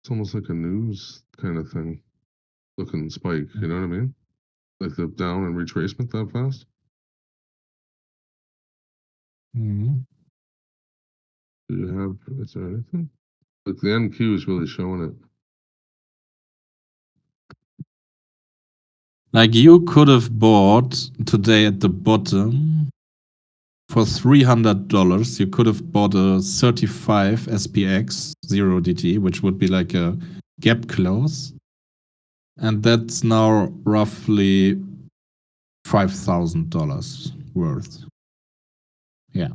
almost like a news kind of thing looking spike, you know what I mean? Like the down and retracement that fast? Mm-hmm. Do you have, is there anything? Like the NQ is really showing it. Like you could have bought today at the bottom for $300. You could have bought a 35 SPX 0DT, which would be like a gap close. And that's now roughly $5,000 worth. Yeah,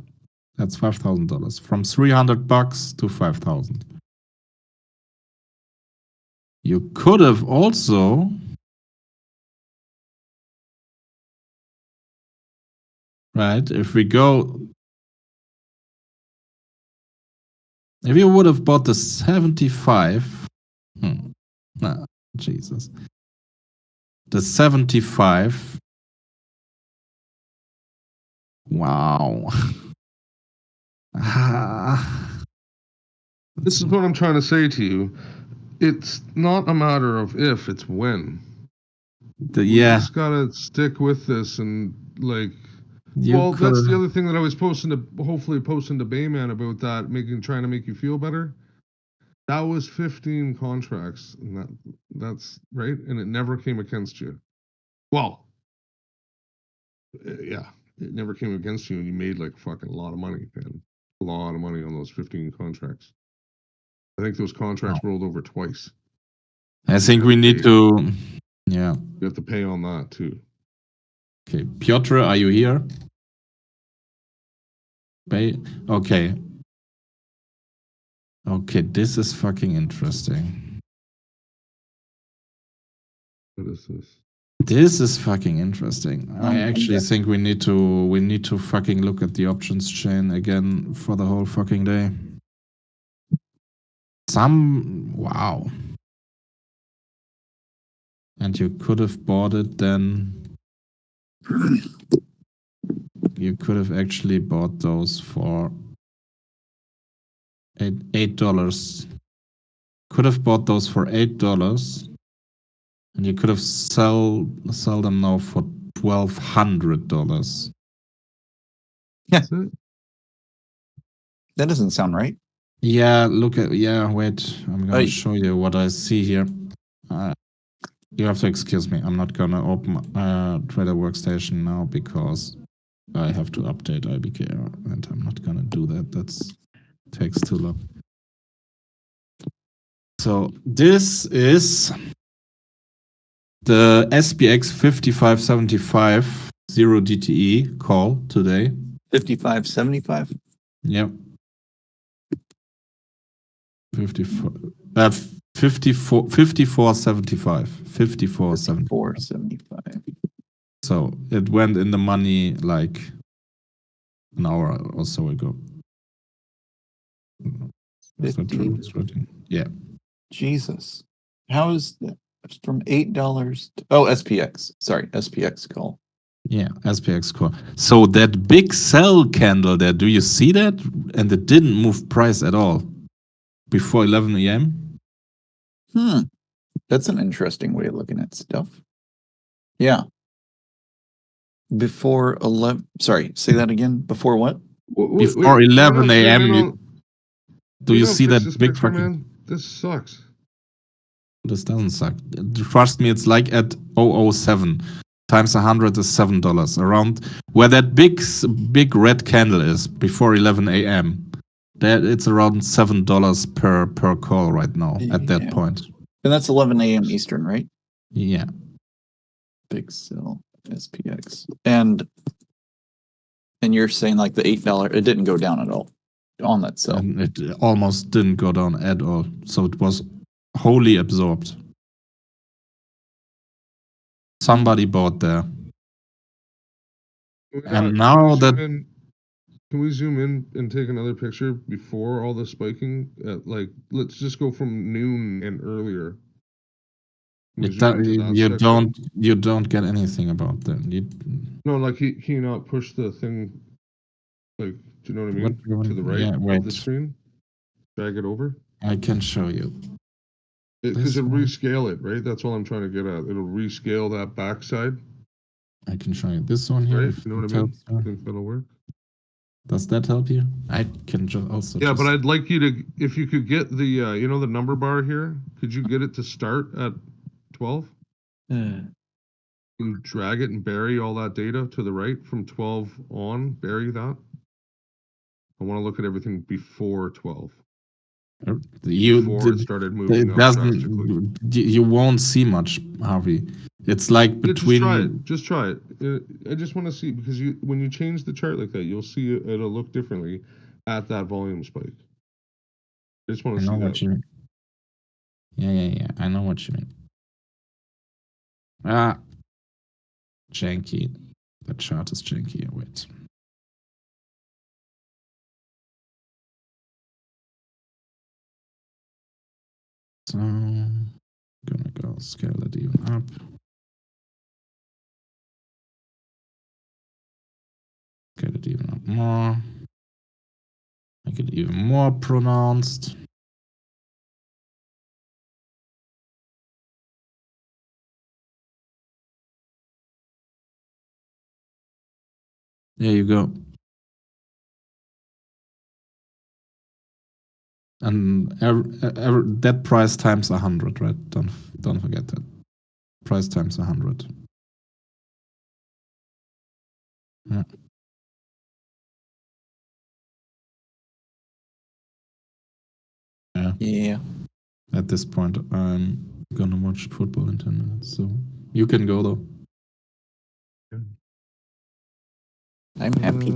that's $5,000 from $300 to 5,000. You could have also right, if we go, if you would have bought the 75, nah, Jesus, the 75, wow. This is what I'm trying to say to you. It's not a matter of if, it's when. Yeah. You just gotta stick with this and like. You Well, that's could've- the other thing that I was hopefully posting to Bayman about that, trying to make you feel better. That was 15 contracts, and that's right, and it never came against you. Well, Yeah, it never came against you, and you made like fucking a lot of money, man. A lot of money on those 15 contracts. I think those contracts rolled over twice. I think we need to. Yeah. You have to pay on that too. Okay, Piotr, are you here? Pay. Okay. Okay, this is fucking interesting. What is this? This is fucking interesting. I actually think we need to fucking look at the options chain again for the whole fucking day. Wow. And you could have bought it then. You could have actually bought those for $8. Could have bought those for $8. And you could have sell them now for $1,200. Yeah. That doesn't sound right. Yeah, wait. I'm gonna show you what I see here. You have to excuse me. I'm not gonna open Trader Workstation now because I have to update IBKR, and I'm not gonna do that. That takes too long. So this is the SPX 5575 0 DTE call today. 5575. Yep. 5475. 5475. So it went in the money like an hour or so ago. Is that true? Yeah. Jesus. How is that? From $8 to, oh, SPX. Sorry, SPX call. Yeah, SPX call. So that big sell candle there, do you see that? And it didn't move price at all before 11 a.m. That's an interesting way of looking at stuff. Yeah. Before 11. Sorry, say that again. Before what? Before 11 a.m. Do you see that big fucking? Man, this sucks. This doesn't suck. Trust me, it's like at 007 times 100 is $7. Around where that big red candle is before 11 a.m. That it's around $7 per call right now at that point. And that's 11 a.m. Eastern, right? Yeah. Big sell SPX. And you're saying like the $8, it didn't go down at all on that sell. And it almost didn't go down at all. So it was wholly absorbed. Somebody bought there. And now that... Can we zoom in and take another picture before all the spiking? Let's just go from noon and earlier. You don't get anything about that. No, like can you not push the thing, like, do you know what I mean? To the right of the screen? Drag it over? I can show you. Because it'll rescale it, right? That's all I'm trying to get at. It'll rescale that backside. I can show you this one here. Right? You know what I mean? I think that'll work. Does that help you? I can also. Yeah, but I'd like you to, if you could get the, the number bar here, could you get it to start at 12? You drag it and bury all that data to the right from 12 on, bury that. I want to look at everything before 12. Before it started moving up drastically. You won't see much, Harvey. It's like between. Just try it. I just want to see, because when you change the chart like that, you'll see it'll look differently at that volume spike. I just want to see that. What you mean. Yeah. I know what you mean. Janky. The chart is janky. Wait. So, I'm gonna go scale it even up. Get it even up more. Make it even more pronounced. There you go. And that price times 100, right? Don't forget that. Price times 100. Yeah. Yeah. At this point, I'm gonna watch football in 10 minutes, so you can go though. I'm happy.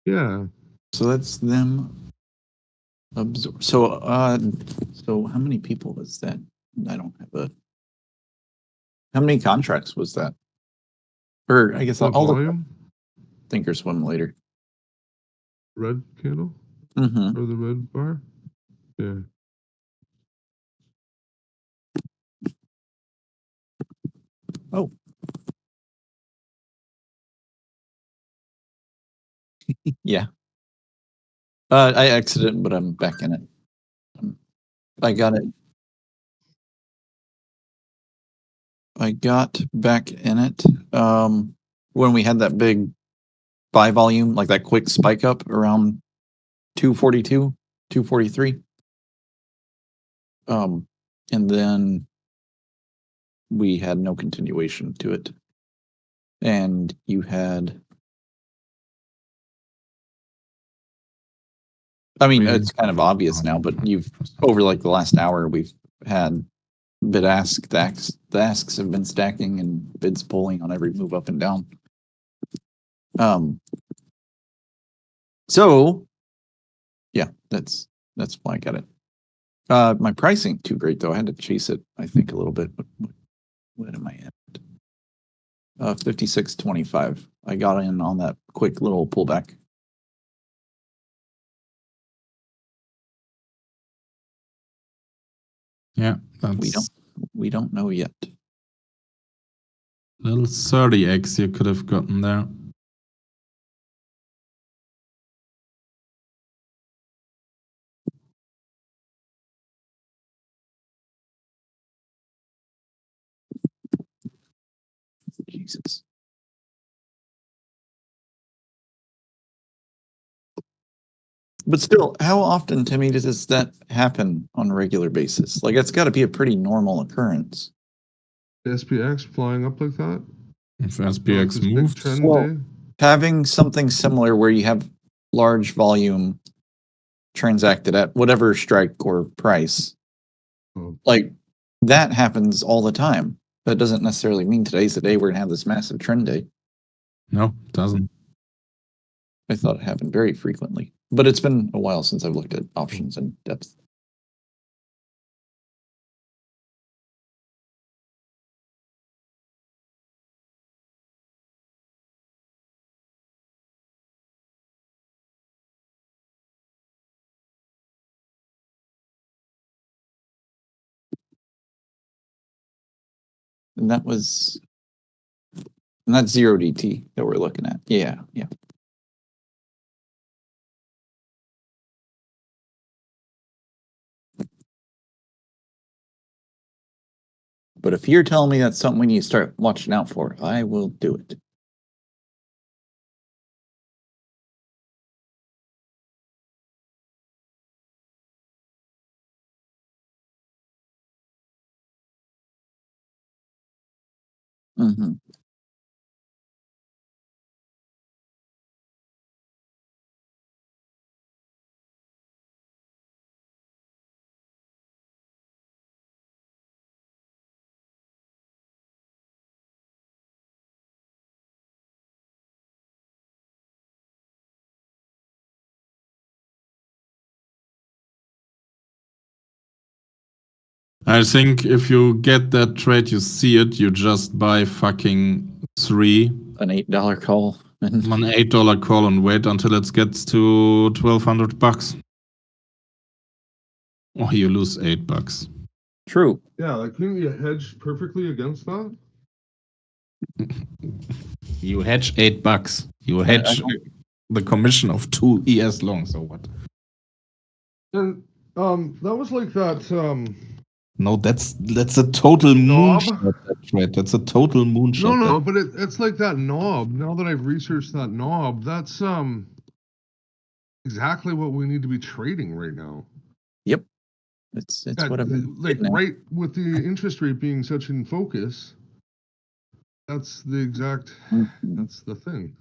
Yeah. So that's them absorb. So how many people was that? I don't have a. How many contracts was that? Or I guess The I'll look volume? Thinkorswim later. Red candle? Mm-hmm. Or the red bar? Yeah. Oh. Yeah. I exited, but I'm back in it. I got it. I got back in it when we had that big buy volume, like that quick spike up around 242, 243. And then we had no continuation to it. And you had, I mean, it's kind of obvious now, but you've, over like the last hour, we've had bid ask, the asks have been stacking and bids pulling on every move up and down. So yeah, that's why I got it. My pricing too great though. I had to chase it, I think, a little bit. What am I at? 56.25. I got in on that quick little pullback. Yeah, that's we don't know yet. Little 30x you could have gotten there. Jesus. But still, how often, Timmy, does that happen on a regular basis? Like, it's got to be a pretty normal occurrence. SPX flying up like that? If SPX moves, well, having something similar where you have large volume transacted at whatever strike or price, like that happens all the time. That doesn't necessarily mean today's the day we're gonna have this massive trend day. No, it doesn't. I thought it happened very frequently, but it's been a while since I've looked at options in depth. And that's 0DT that we're looking at. Yeah, yeah. But if you're telling me that's something we need to start watching out for, I will do it. Mm-hmm. I think if you get that trade, you see it, you just buy fucking 3. An $8 call. An $8 call and wait until it gets to $1,200. Or you lose $8. True. Yeah, like couldn't you hedge perfectly against that? You hedge $8. You hedge the commission of 2 ES long, so what? And that was like that No, that's a total moonshot. That trade. That's a total moonshot. No, but it's like that knob. Now that I've researched that knob, that's exactly what we need to be trading right now. Yep. It's Yeah, what I'm like getting at. right with the interest rate being such in focus. That's the exact. Mhm. That's the thing.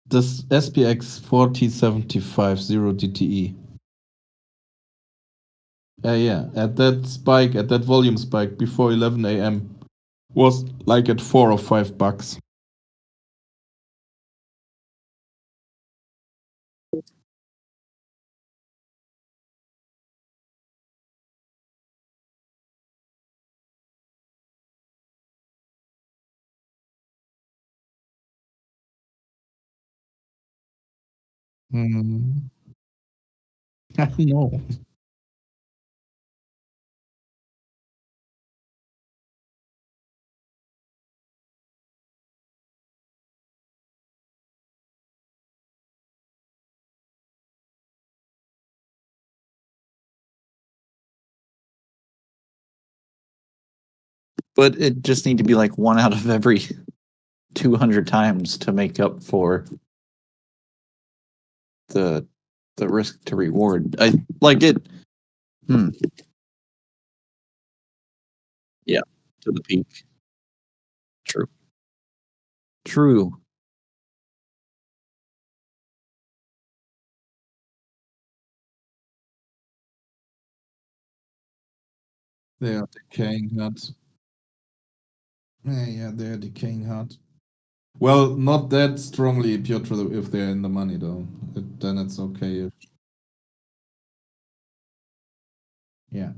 This SPX 4075 0 DTE. Yeah, at that spike, at that volume spike before 11 a.m. was like at $4 or $5. Hmm. I know. But it just need to be like 1 out of every 200 times to make up for the risk to reward. I like it. Yeah, to the peak. True. True. They are decaying hard. Yeah, they're decaying hard. Well, not that strongly, Piotr, if they're in the money, though. Then it's okay. Yeah.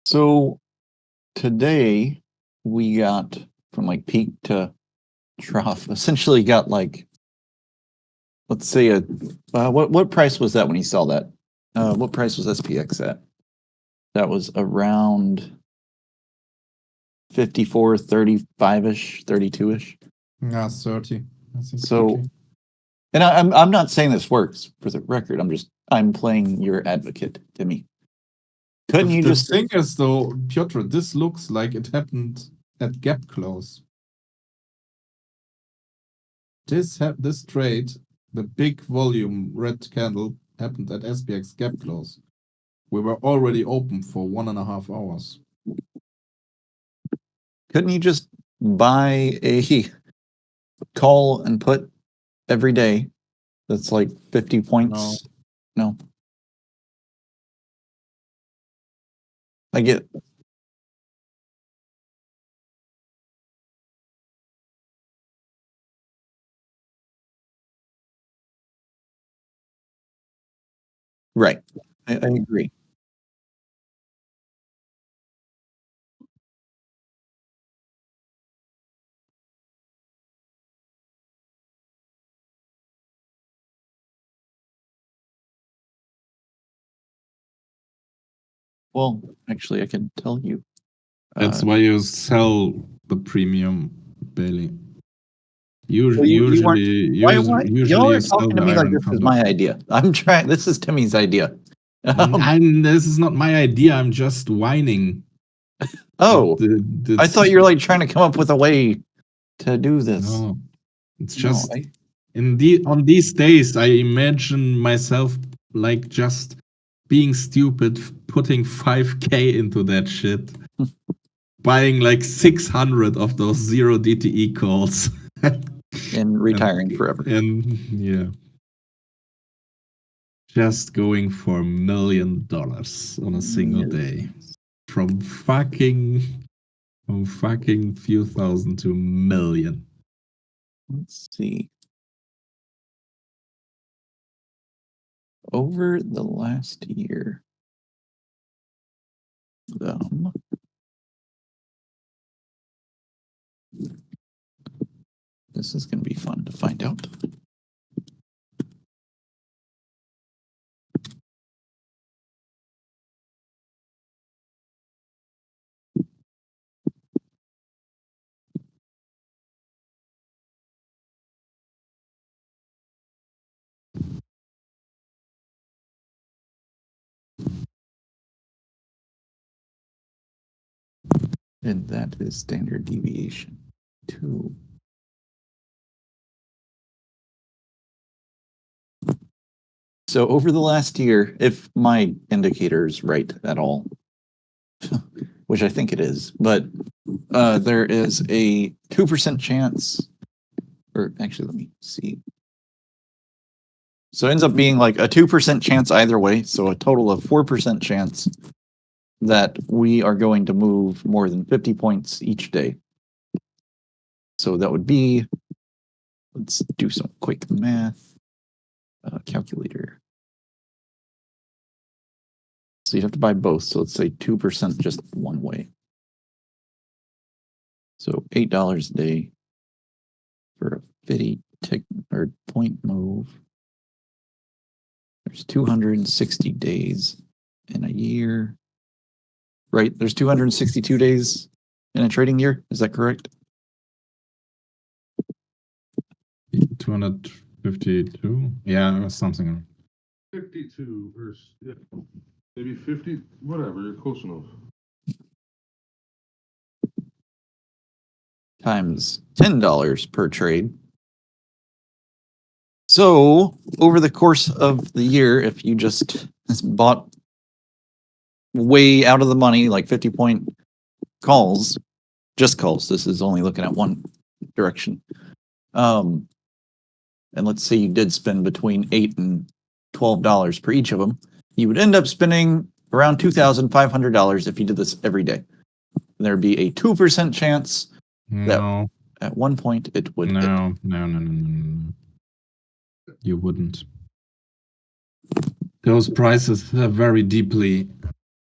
So today we got from like peak to trough. Essentially, got like, let's say what price was that when you saw that? What price was SPX at? That was around 54, 35-ish, 32-ish. Yeah, 30. I think So, 30. and I'm not saying this works for the record. I'm playing your advocate, Timmy. Couldn't you The just thing is, though, Piotr, this looks like it happened at gap close. This trade, the big volume red candle, happened at SPX gap close. We were already open for 1.5 hours. couldn't you just buy a call and put every day that's like 50 points? No. I get right. I agree. Well, actually, I can tell you. That's why you sell the premium, Bailey. Well, Usually, why y'all you are sell talking to the me like iron this is condor. my idea. I'm trying. This is Timmy's idea. This is not my idea. I'm just whining. Oh, I thought you were like trying to come up with a way to do this. No, it's No, just on these days I imagine myself like just being stupid, putting 5K into that shit, buying like 600 of those 0 DTE calls, and retiring forever. And yeah, just going for $1 million on a single day, from fucking few thousand to 1 million. Let's see. Over the last year, this is going to be fun to find out. And that is standard deviation 2. So over the last year, if my indicator is right at all, which I think it is, but there is a 2% chance, or actually, let me see. So it ends up being like a 2% chance either way. So a total of 4% chance that we are going to move more than 50 points each day. So that would be, let's do some quick math. Calculator. So you'd have to buy both. So let's say 2% just one way. So $8 a day for a 50 tick or point move. There's 260 days in a year. Right? There's 262 days in a trading year. Is that correct? 252? Yeah, or something. 52 versus, yeah, maybe 50, whatever, you're close enough. Times $10 per trade. So over the course of the year, if you just bought way out of the money, like 50-point calls, just calls, this is only looking at one direction. And let's say you did spend between $8 and $12 per each of them, you would end up spending around $2,500 if you did this every day. There'd be a 2% chance that at one point it would hit. No. You wouldn't. Those prices are very deeply.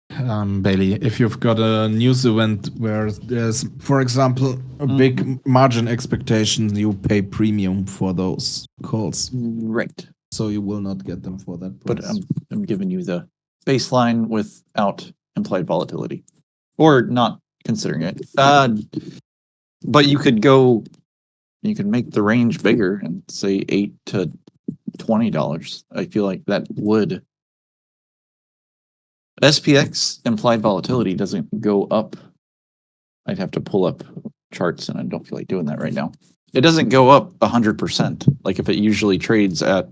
Bailey, if you've got a news event where there's, for example, a big margin expectation, you pay premium for those calls. Right. So you will not get them for that price. But I'm giving you the baseline without implied volatility, or not considering it. But you could make the range bigger and say $8 to $20. I feel like that would. SPX implied volatility doesn't go up. I'd have to pull up charts, and I don't feel like doing that right now. It doesn't go up 100%. Like if it usually trades at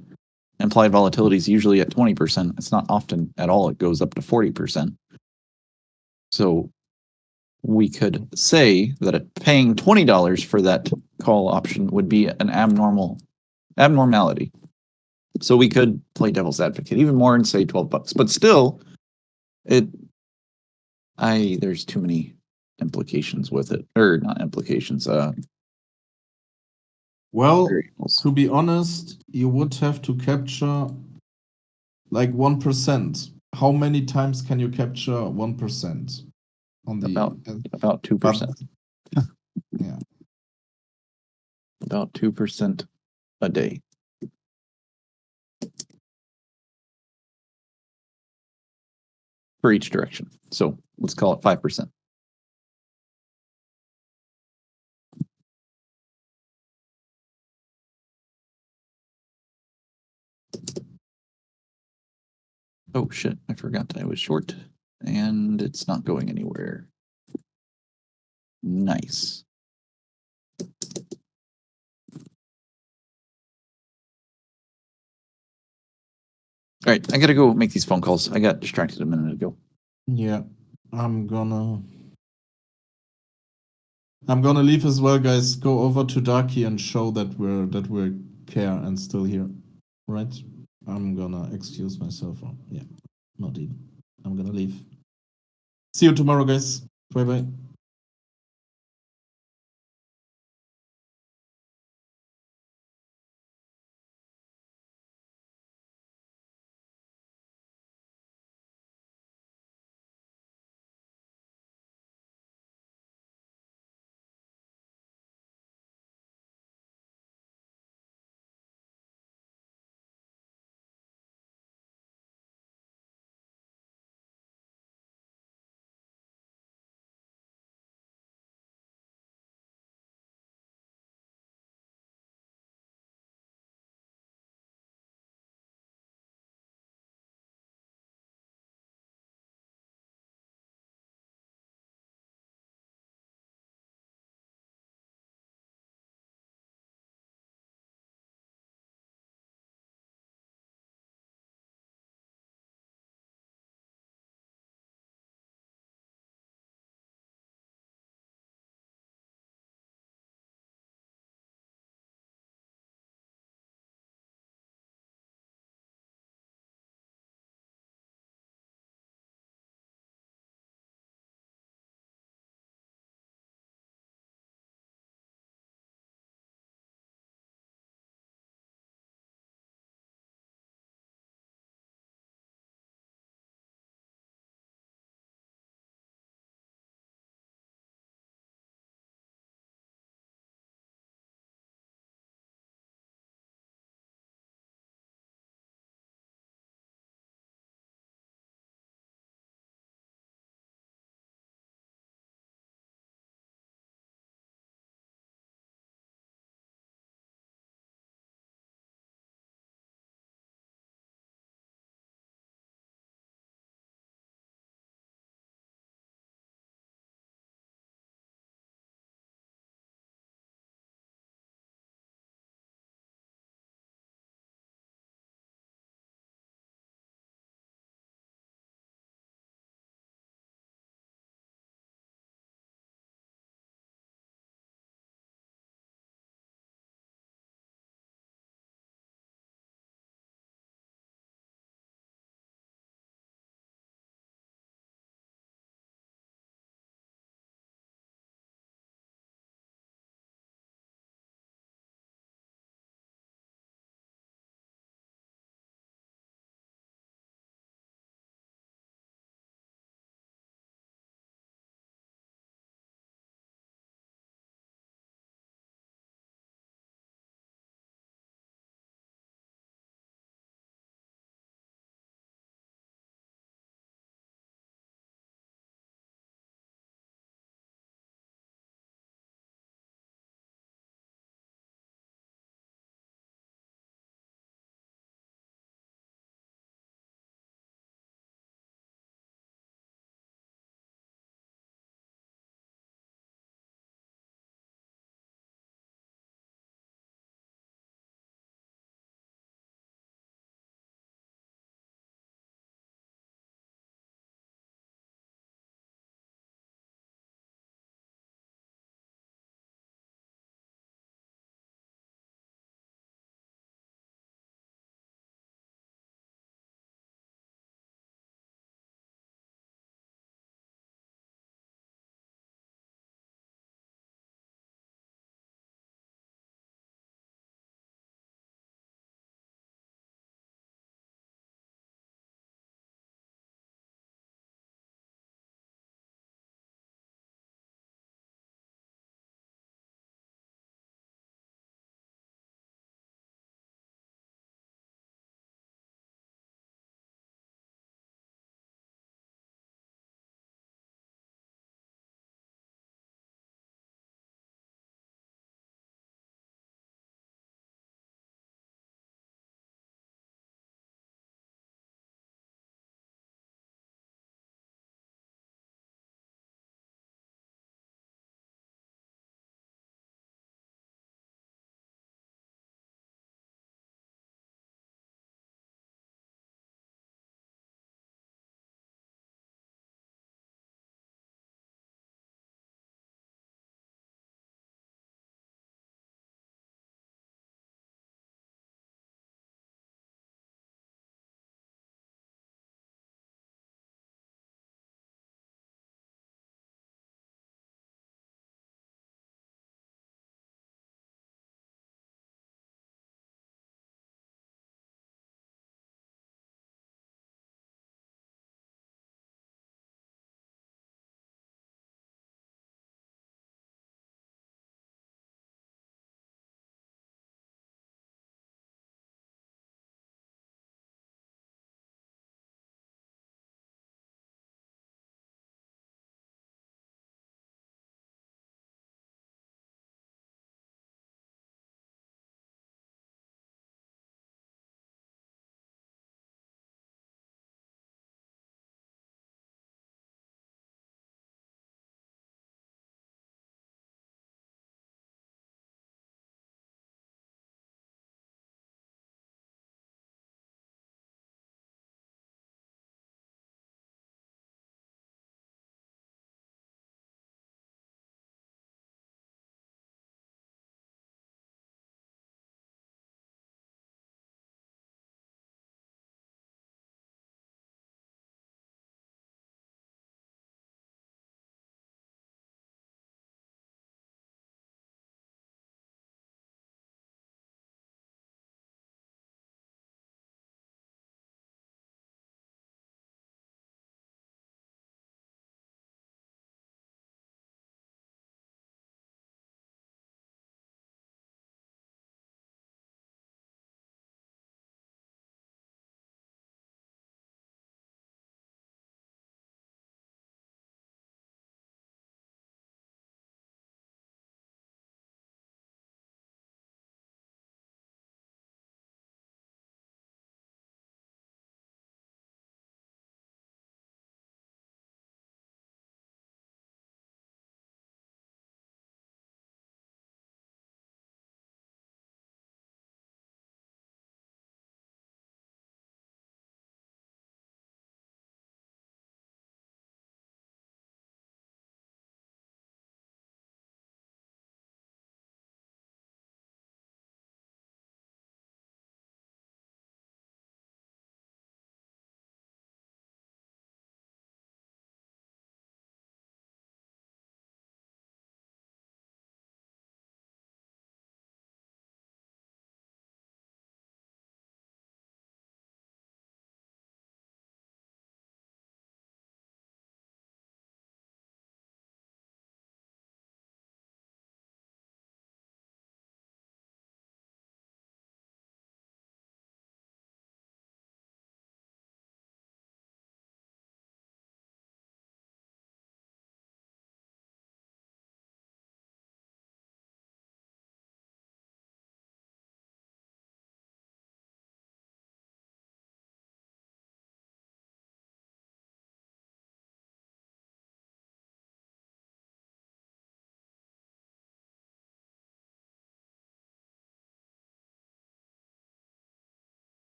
implied volatility is usually at 20%. It's not often at all. It goes up to 40%. So we could say that paying $20 for that call option would be an abnormality. So we could play devil's advocate even more and say $12, but still, there's too many implications with it, or not implications. Well, variables. to be honest, you would have to capture like 1%. How many times can you capture 1% on the about 2%? Yeah, about 2% a day. For each direction. So let's call it 5%. Oh shit, I forgot I was short and it's not going anywhere. Nice. All right, I gotta go make these phone calls. I got distracted a minute ago. Yeah, I'm gonna leave as well, guys. Go over to Darky and show that we're care and still here, right? I'm gonna excuse myself. Yeah, not even. I'm gonna leave. See you tomorrow, guys. Bye bye.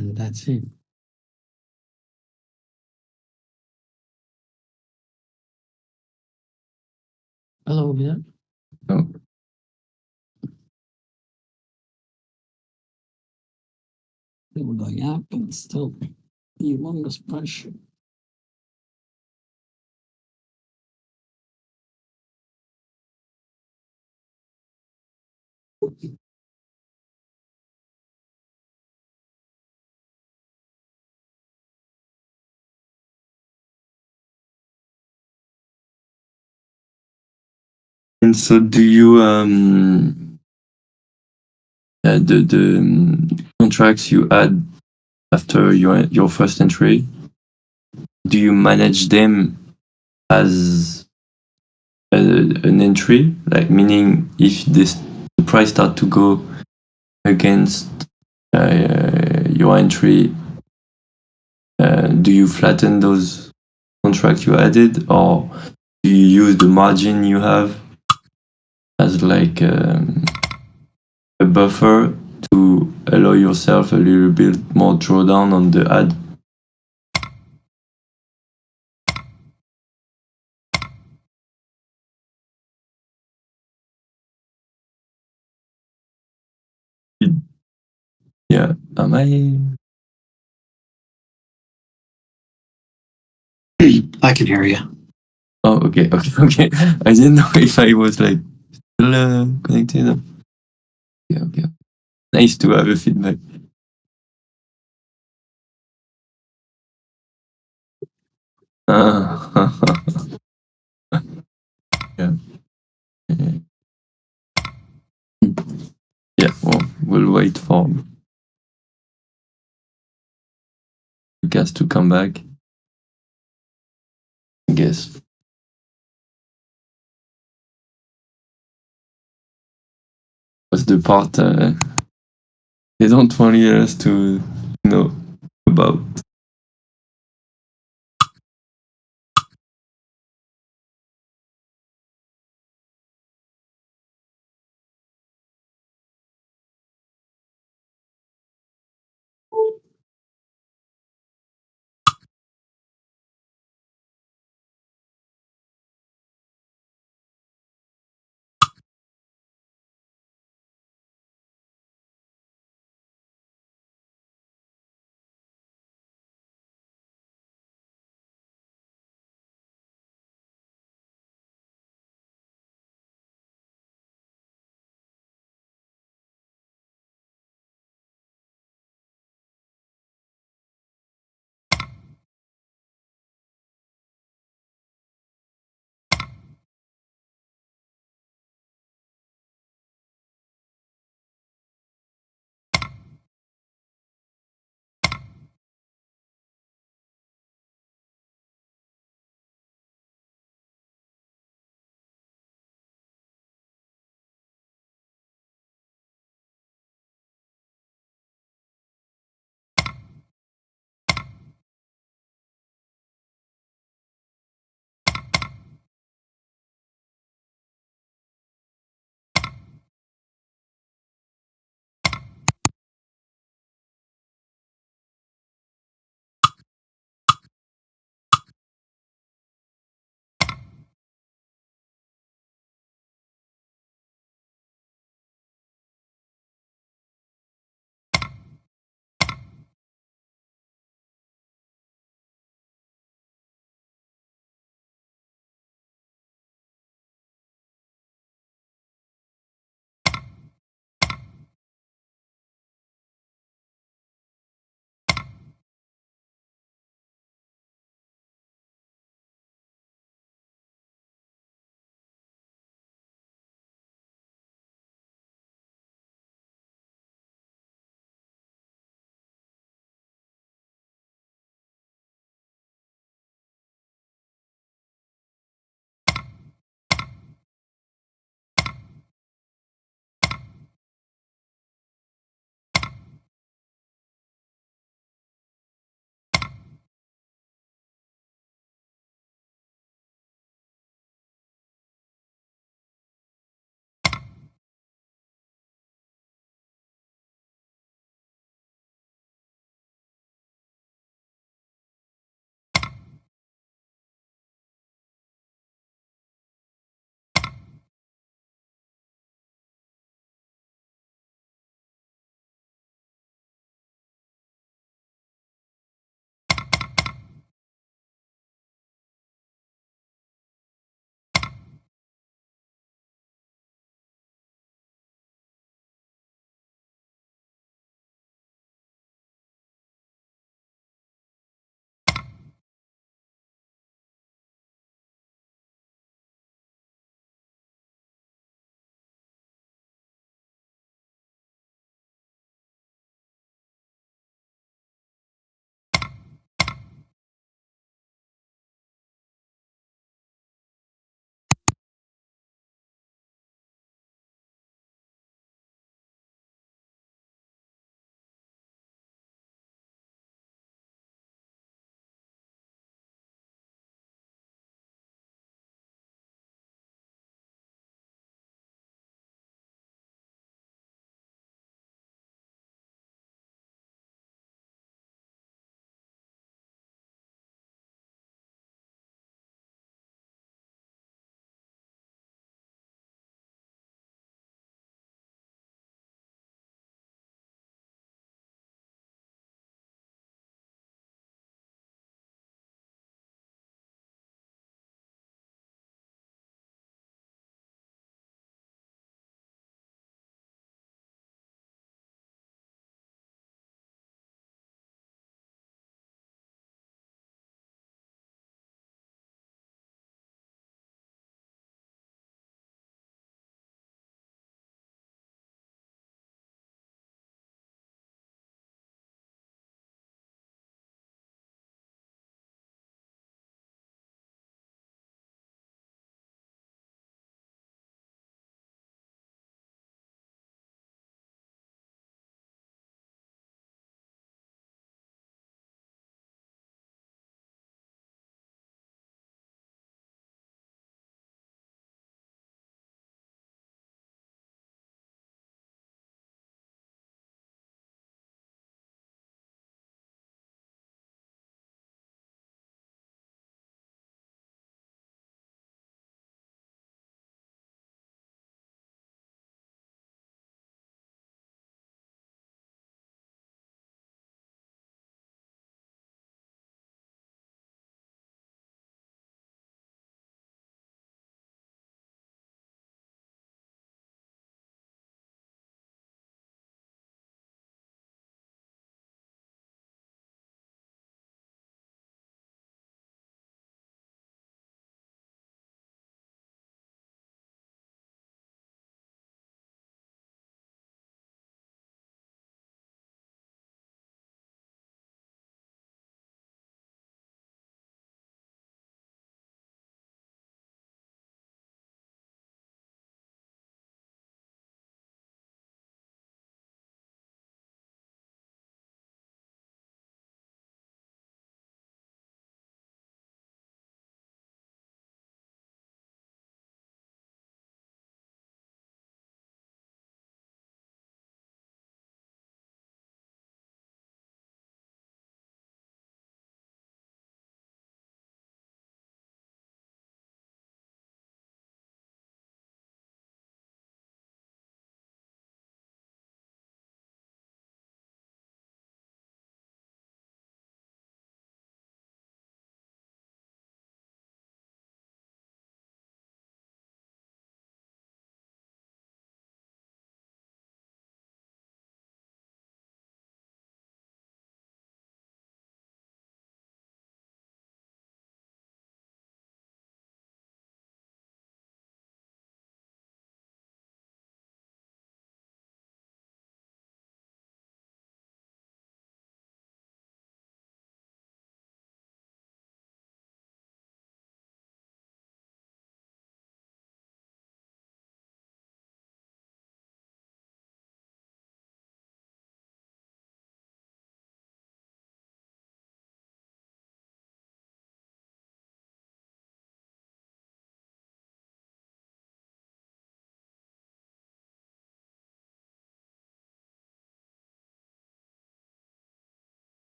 and that's it. Hello there. No. People going up and still humongous pressure. And so, do you the contracts you had after your first entry? Do you manage them as an entry, like meaning if the price start to go against your entry, do you flatten those contracts you added, or do you use the margin you have as like a buffer to allow yourself a little bit more drawdown on the ad? Yeah, am I? I can hear you. Oh, okay. I didn't know if I was like still connected. Okay. Nice to have a feedback. Yeah. Yeah, well, we'll wait for Lucas to come back, I guess. What's the part they don't want us to know about?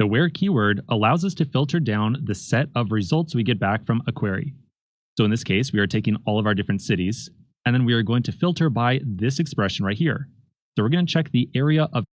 The where keyword allows us to filter down the set of results we get back from a query. So in this case, we are taking all of our different cities, and then we are going to filter by this expression right here. So we're going to check the area of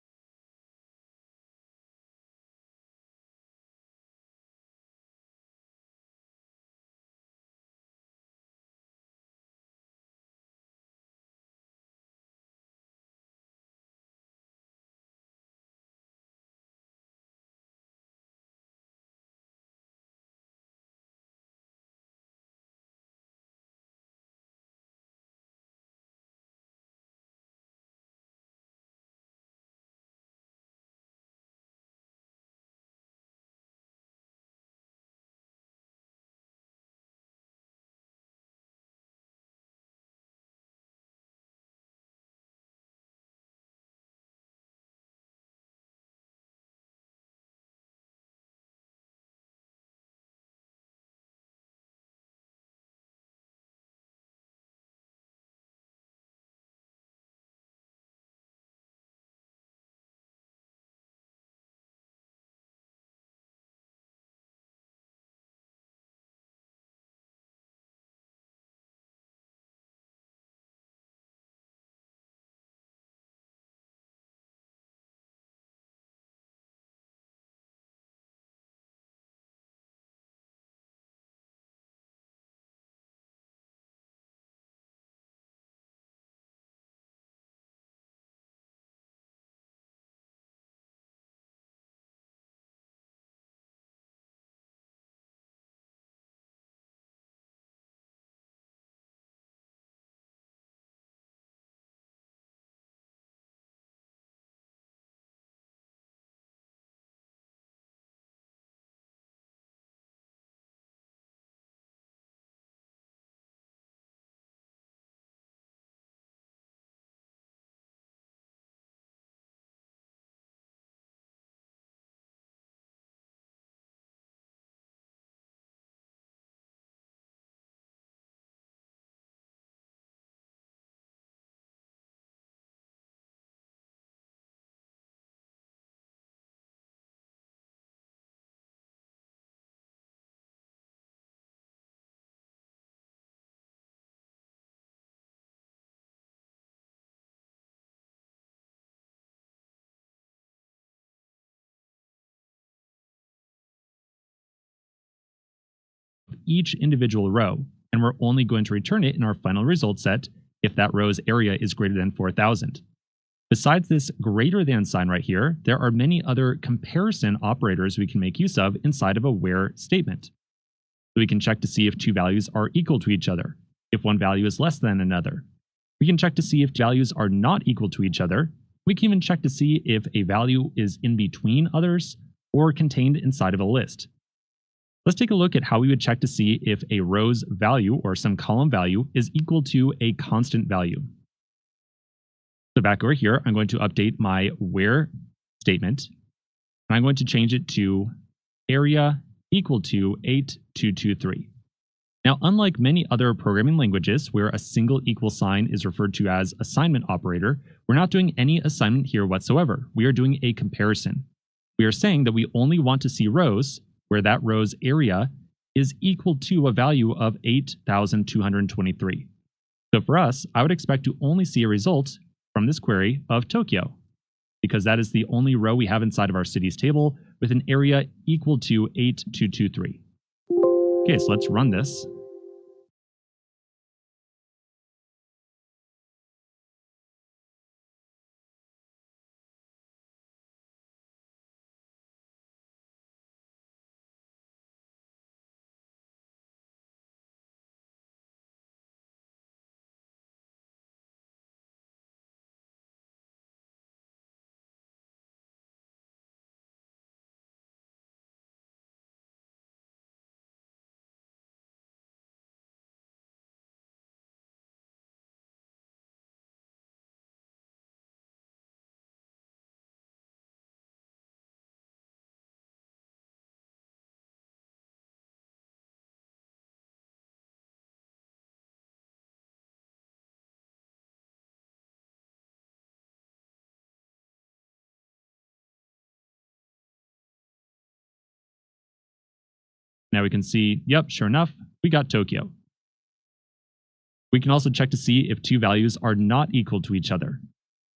each individual row, and we're only going to return it in our final result set if that row's area is greater than 4,000. Besides this greater than sign right here, there are many other comparison operators we can make use of inside of a where statement. So we can check to see if two values are equal to each other, if one value is less than another. We can check to see if values are not equal to each other. We can even check to see if a value is in between others or contained inside of a list. Let's take a look at how we would check to see if a row's value or some column value is equal to a constant value. So back over here, I'm going to update my where statement, and I'm going to change it to area equal to 8223. Now, unlike many other programming languages where a single equal sign is referred to as assignment operator, we're not doing any assignment here whatsoever. We are doing a comparison. We are saying that we only want to see rows where that row's area is equal to a value of 8,223. So for us, I would expect to only see a result from this query of Tokyo, because that is the only row we have inside of our cities table with an area equal to 8223. Okay, so let's run this. Now we can see, yep, sure enough, we got Tokyo. We can also check to see if two values are not equal to each other.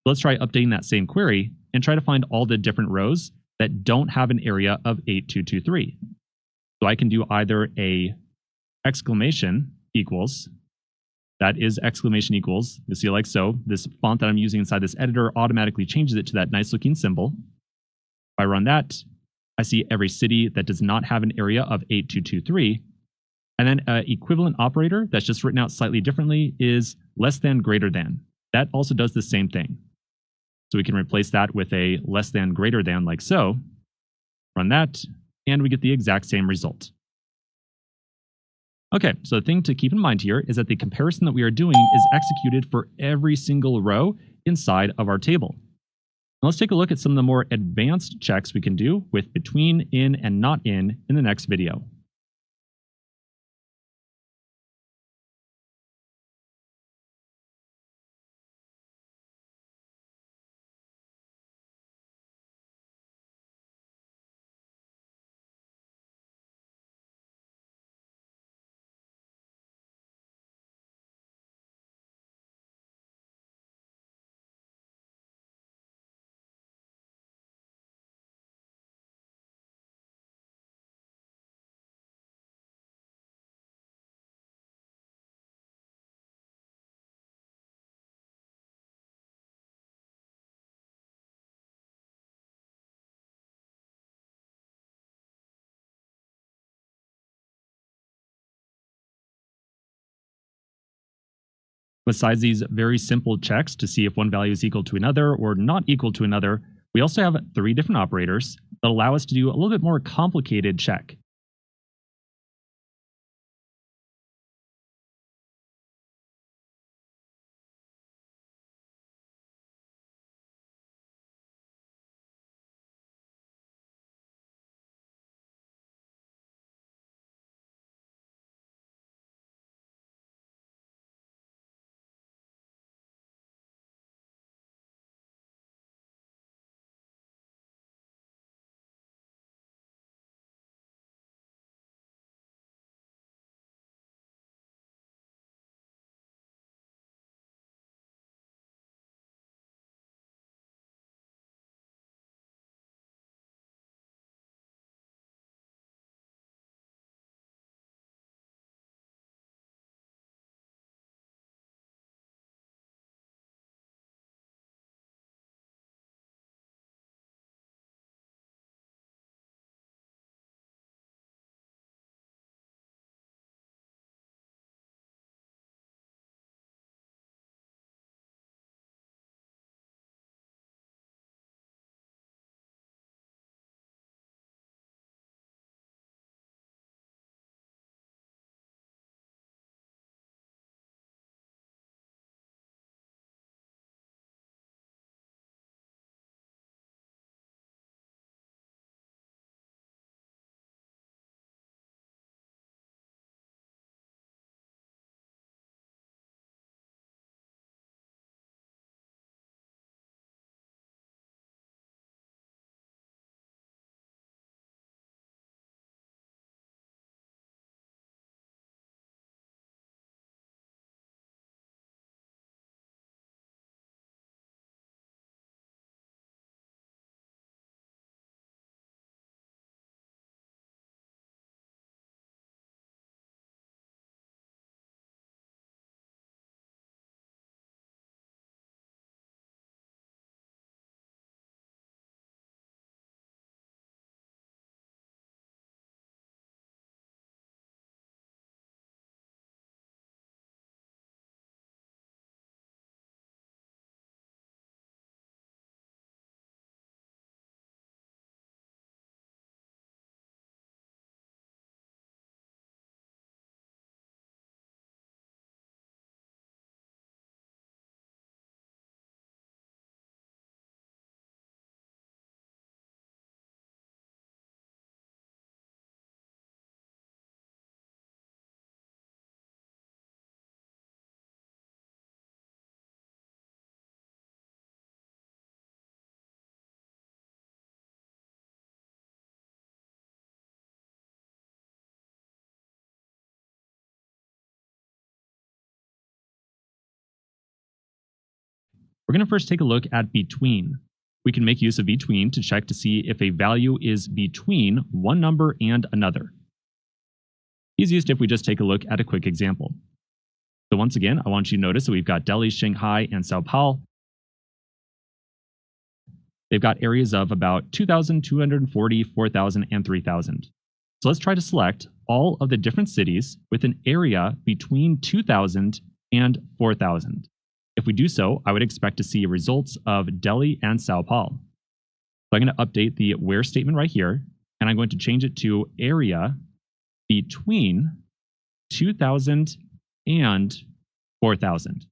Let's try updating that same query and try to find all the different rows that don't have an area of 8223. So I can do either a exclamation equals, that is exclamation equals, you'll see like so. This font that I'm using inside this editor automatically changes it to that nice looking symbol. If I run that, I see every city that does not have an area of 8223. And then an equivalent operator that's just written out slightly differently is less than greater than. That also does the same thing. So we can replace that with a less than greater than like so. Run that, and we get the exact same result. Okay, so the thing to keep in mind here is that the comparison that we are doing is executed for every single row inside of our table. Now let's take a look at some of the more advanced checks we can do with between, in, and not in the next video. Besides these very simple checks to see if one value is equal to another or not equal to another, we also have 3 different operators that allow us to do a little bit more complicated check. We're going to first take a look at between. We can make use of between to check to see if a value is between one number and another. Easiest if we just take a look at a quick example. So once again, I want you to notice that we've got Delhi, Shanghai, and Sao Paulo. They've got areas of about 2,240, 4,000, and 3,000. So let's try to select all of the different cities with an area between 2,000 and 4,000. If we do so, I would expect to see results of Delhi and Sao Paulo. So I'm going to update the where statement right here, and I'm going to change it to area between 2,000 and 4,000.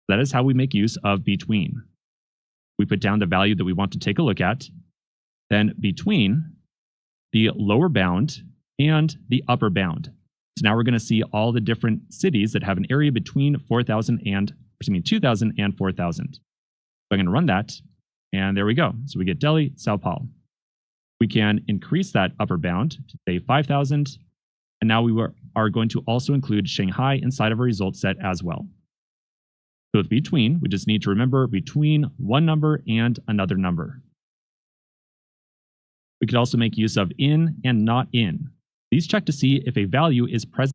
That is how we make use of between. We put down the value that we want to take a look at, then between the lower bound and the upper bound. So now we're going to see all the different cities that have an area between 2,000 and 4,000. So I'm going to run that, and there we go. So we get Delhi, Sao Paulo. We can increase that upper bound to say 5,000, and now we are going to also include Shanghai inside of our result set as well. So with between, we just need to remember between one number and another number. We could also make use of in and not in. These check to see if a value is present.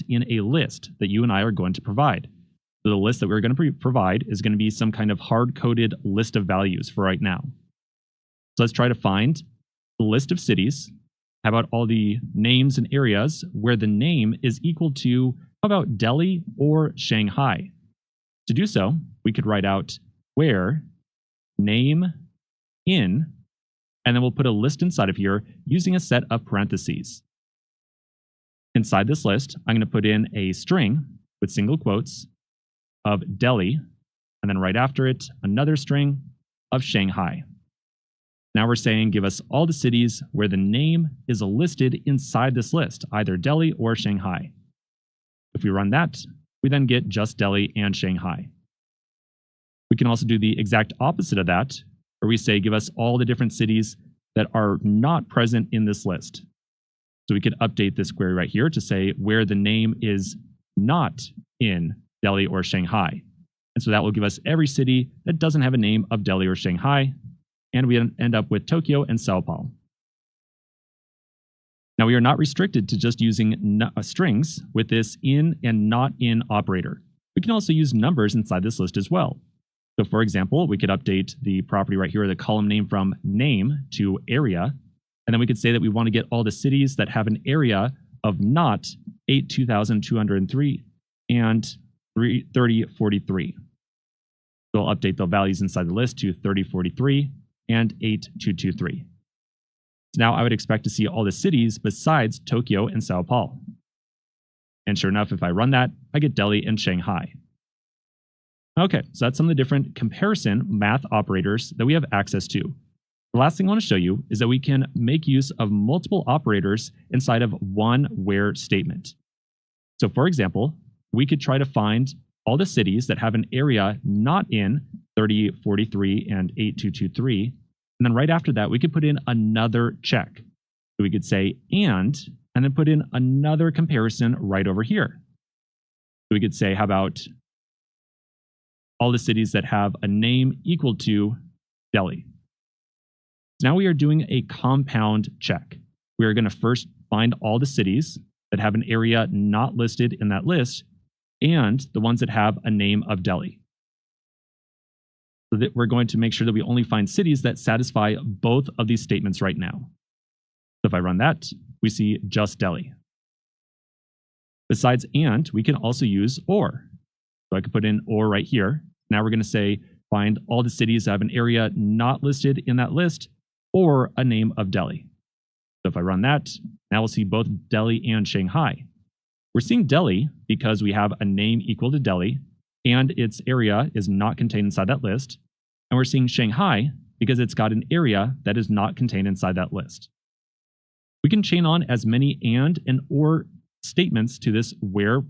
In a list that you and I are going to provide. So the list that we're going to provide is going to be some kind of hard-coded list of values for right now. So let's try to find the list of cities. How about all the names and areas where the name is equal to, how about Delhi or Shanghai? To do so, we could write out where name in, and then we'll put a list inside of here using a set of parentheses. Inside this list, I'm going to put in a string with single quotes of Delhi, and then right after it, another string of Shanghai. Now we're saying give us all the cities where the name is listed inside this list, either Delhi or Shanghai. If we run that, we then get just Delhi and Shanghai. We can also do the exact opposite of that, where we say give us all the different cities that are not present in this list. So we could update this query right here to say where the name is not in Delhi or Shanghai. And so that will give us every city that doesn't have a name of Delhi or Shanghai. And we end up with Tokyo and Sao Paulo. Now we are not restricted to just using strings with this in and not in operator. We can also use numbers inside this list as well. So for example, we could update the property right here, the column name from name to area. And then we could say that we want to get all the cities that have an area of not 82,203 and 3043. So we'll update the values inside the list to 3043 and 8223. So now I would expect to see all the cities besides Tokyo and Sao Paulo. And sure enough, if I run that, I get Delhi and Shanghai. Okay, so that's some of the different comparison math operators that we have access to. The last thing I want to show you is that we can make use of multiple operators inside of one where statement. So for example, we could try to find all the cities that have an area not in 3043 and 8223. And then right after that, we could put in another check. So we could say and then put in another comparison right over here. So we could say, how about all the cities that have a name equal to Delhi? Now we are doing a compound check. We are going to first find all the cities that have an area not listed in that list and the ones that have a name of Delhi. So that we're going to make sure that we only find cities that satisfy both of these statements right now. So if I run that, we see just Delhi. Besides and, we can also use or. So I could put in or right here. Now we're going to say find all the cities that have an area not listed in that list or a name of Delhi. So if I run that, now we'll see both Delhi and Shanghai. We're seeing Delhi because we have a name equal to Delhi and its area is not contained inside that list. And we're seeing Shanghai because it's got an area that is not contained inside that list. We can chain on as many and or statements to this where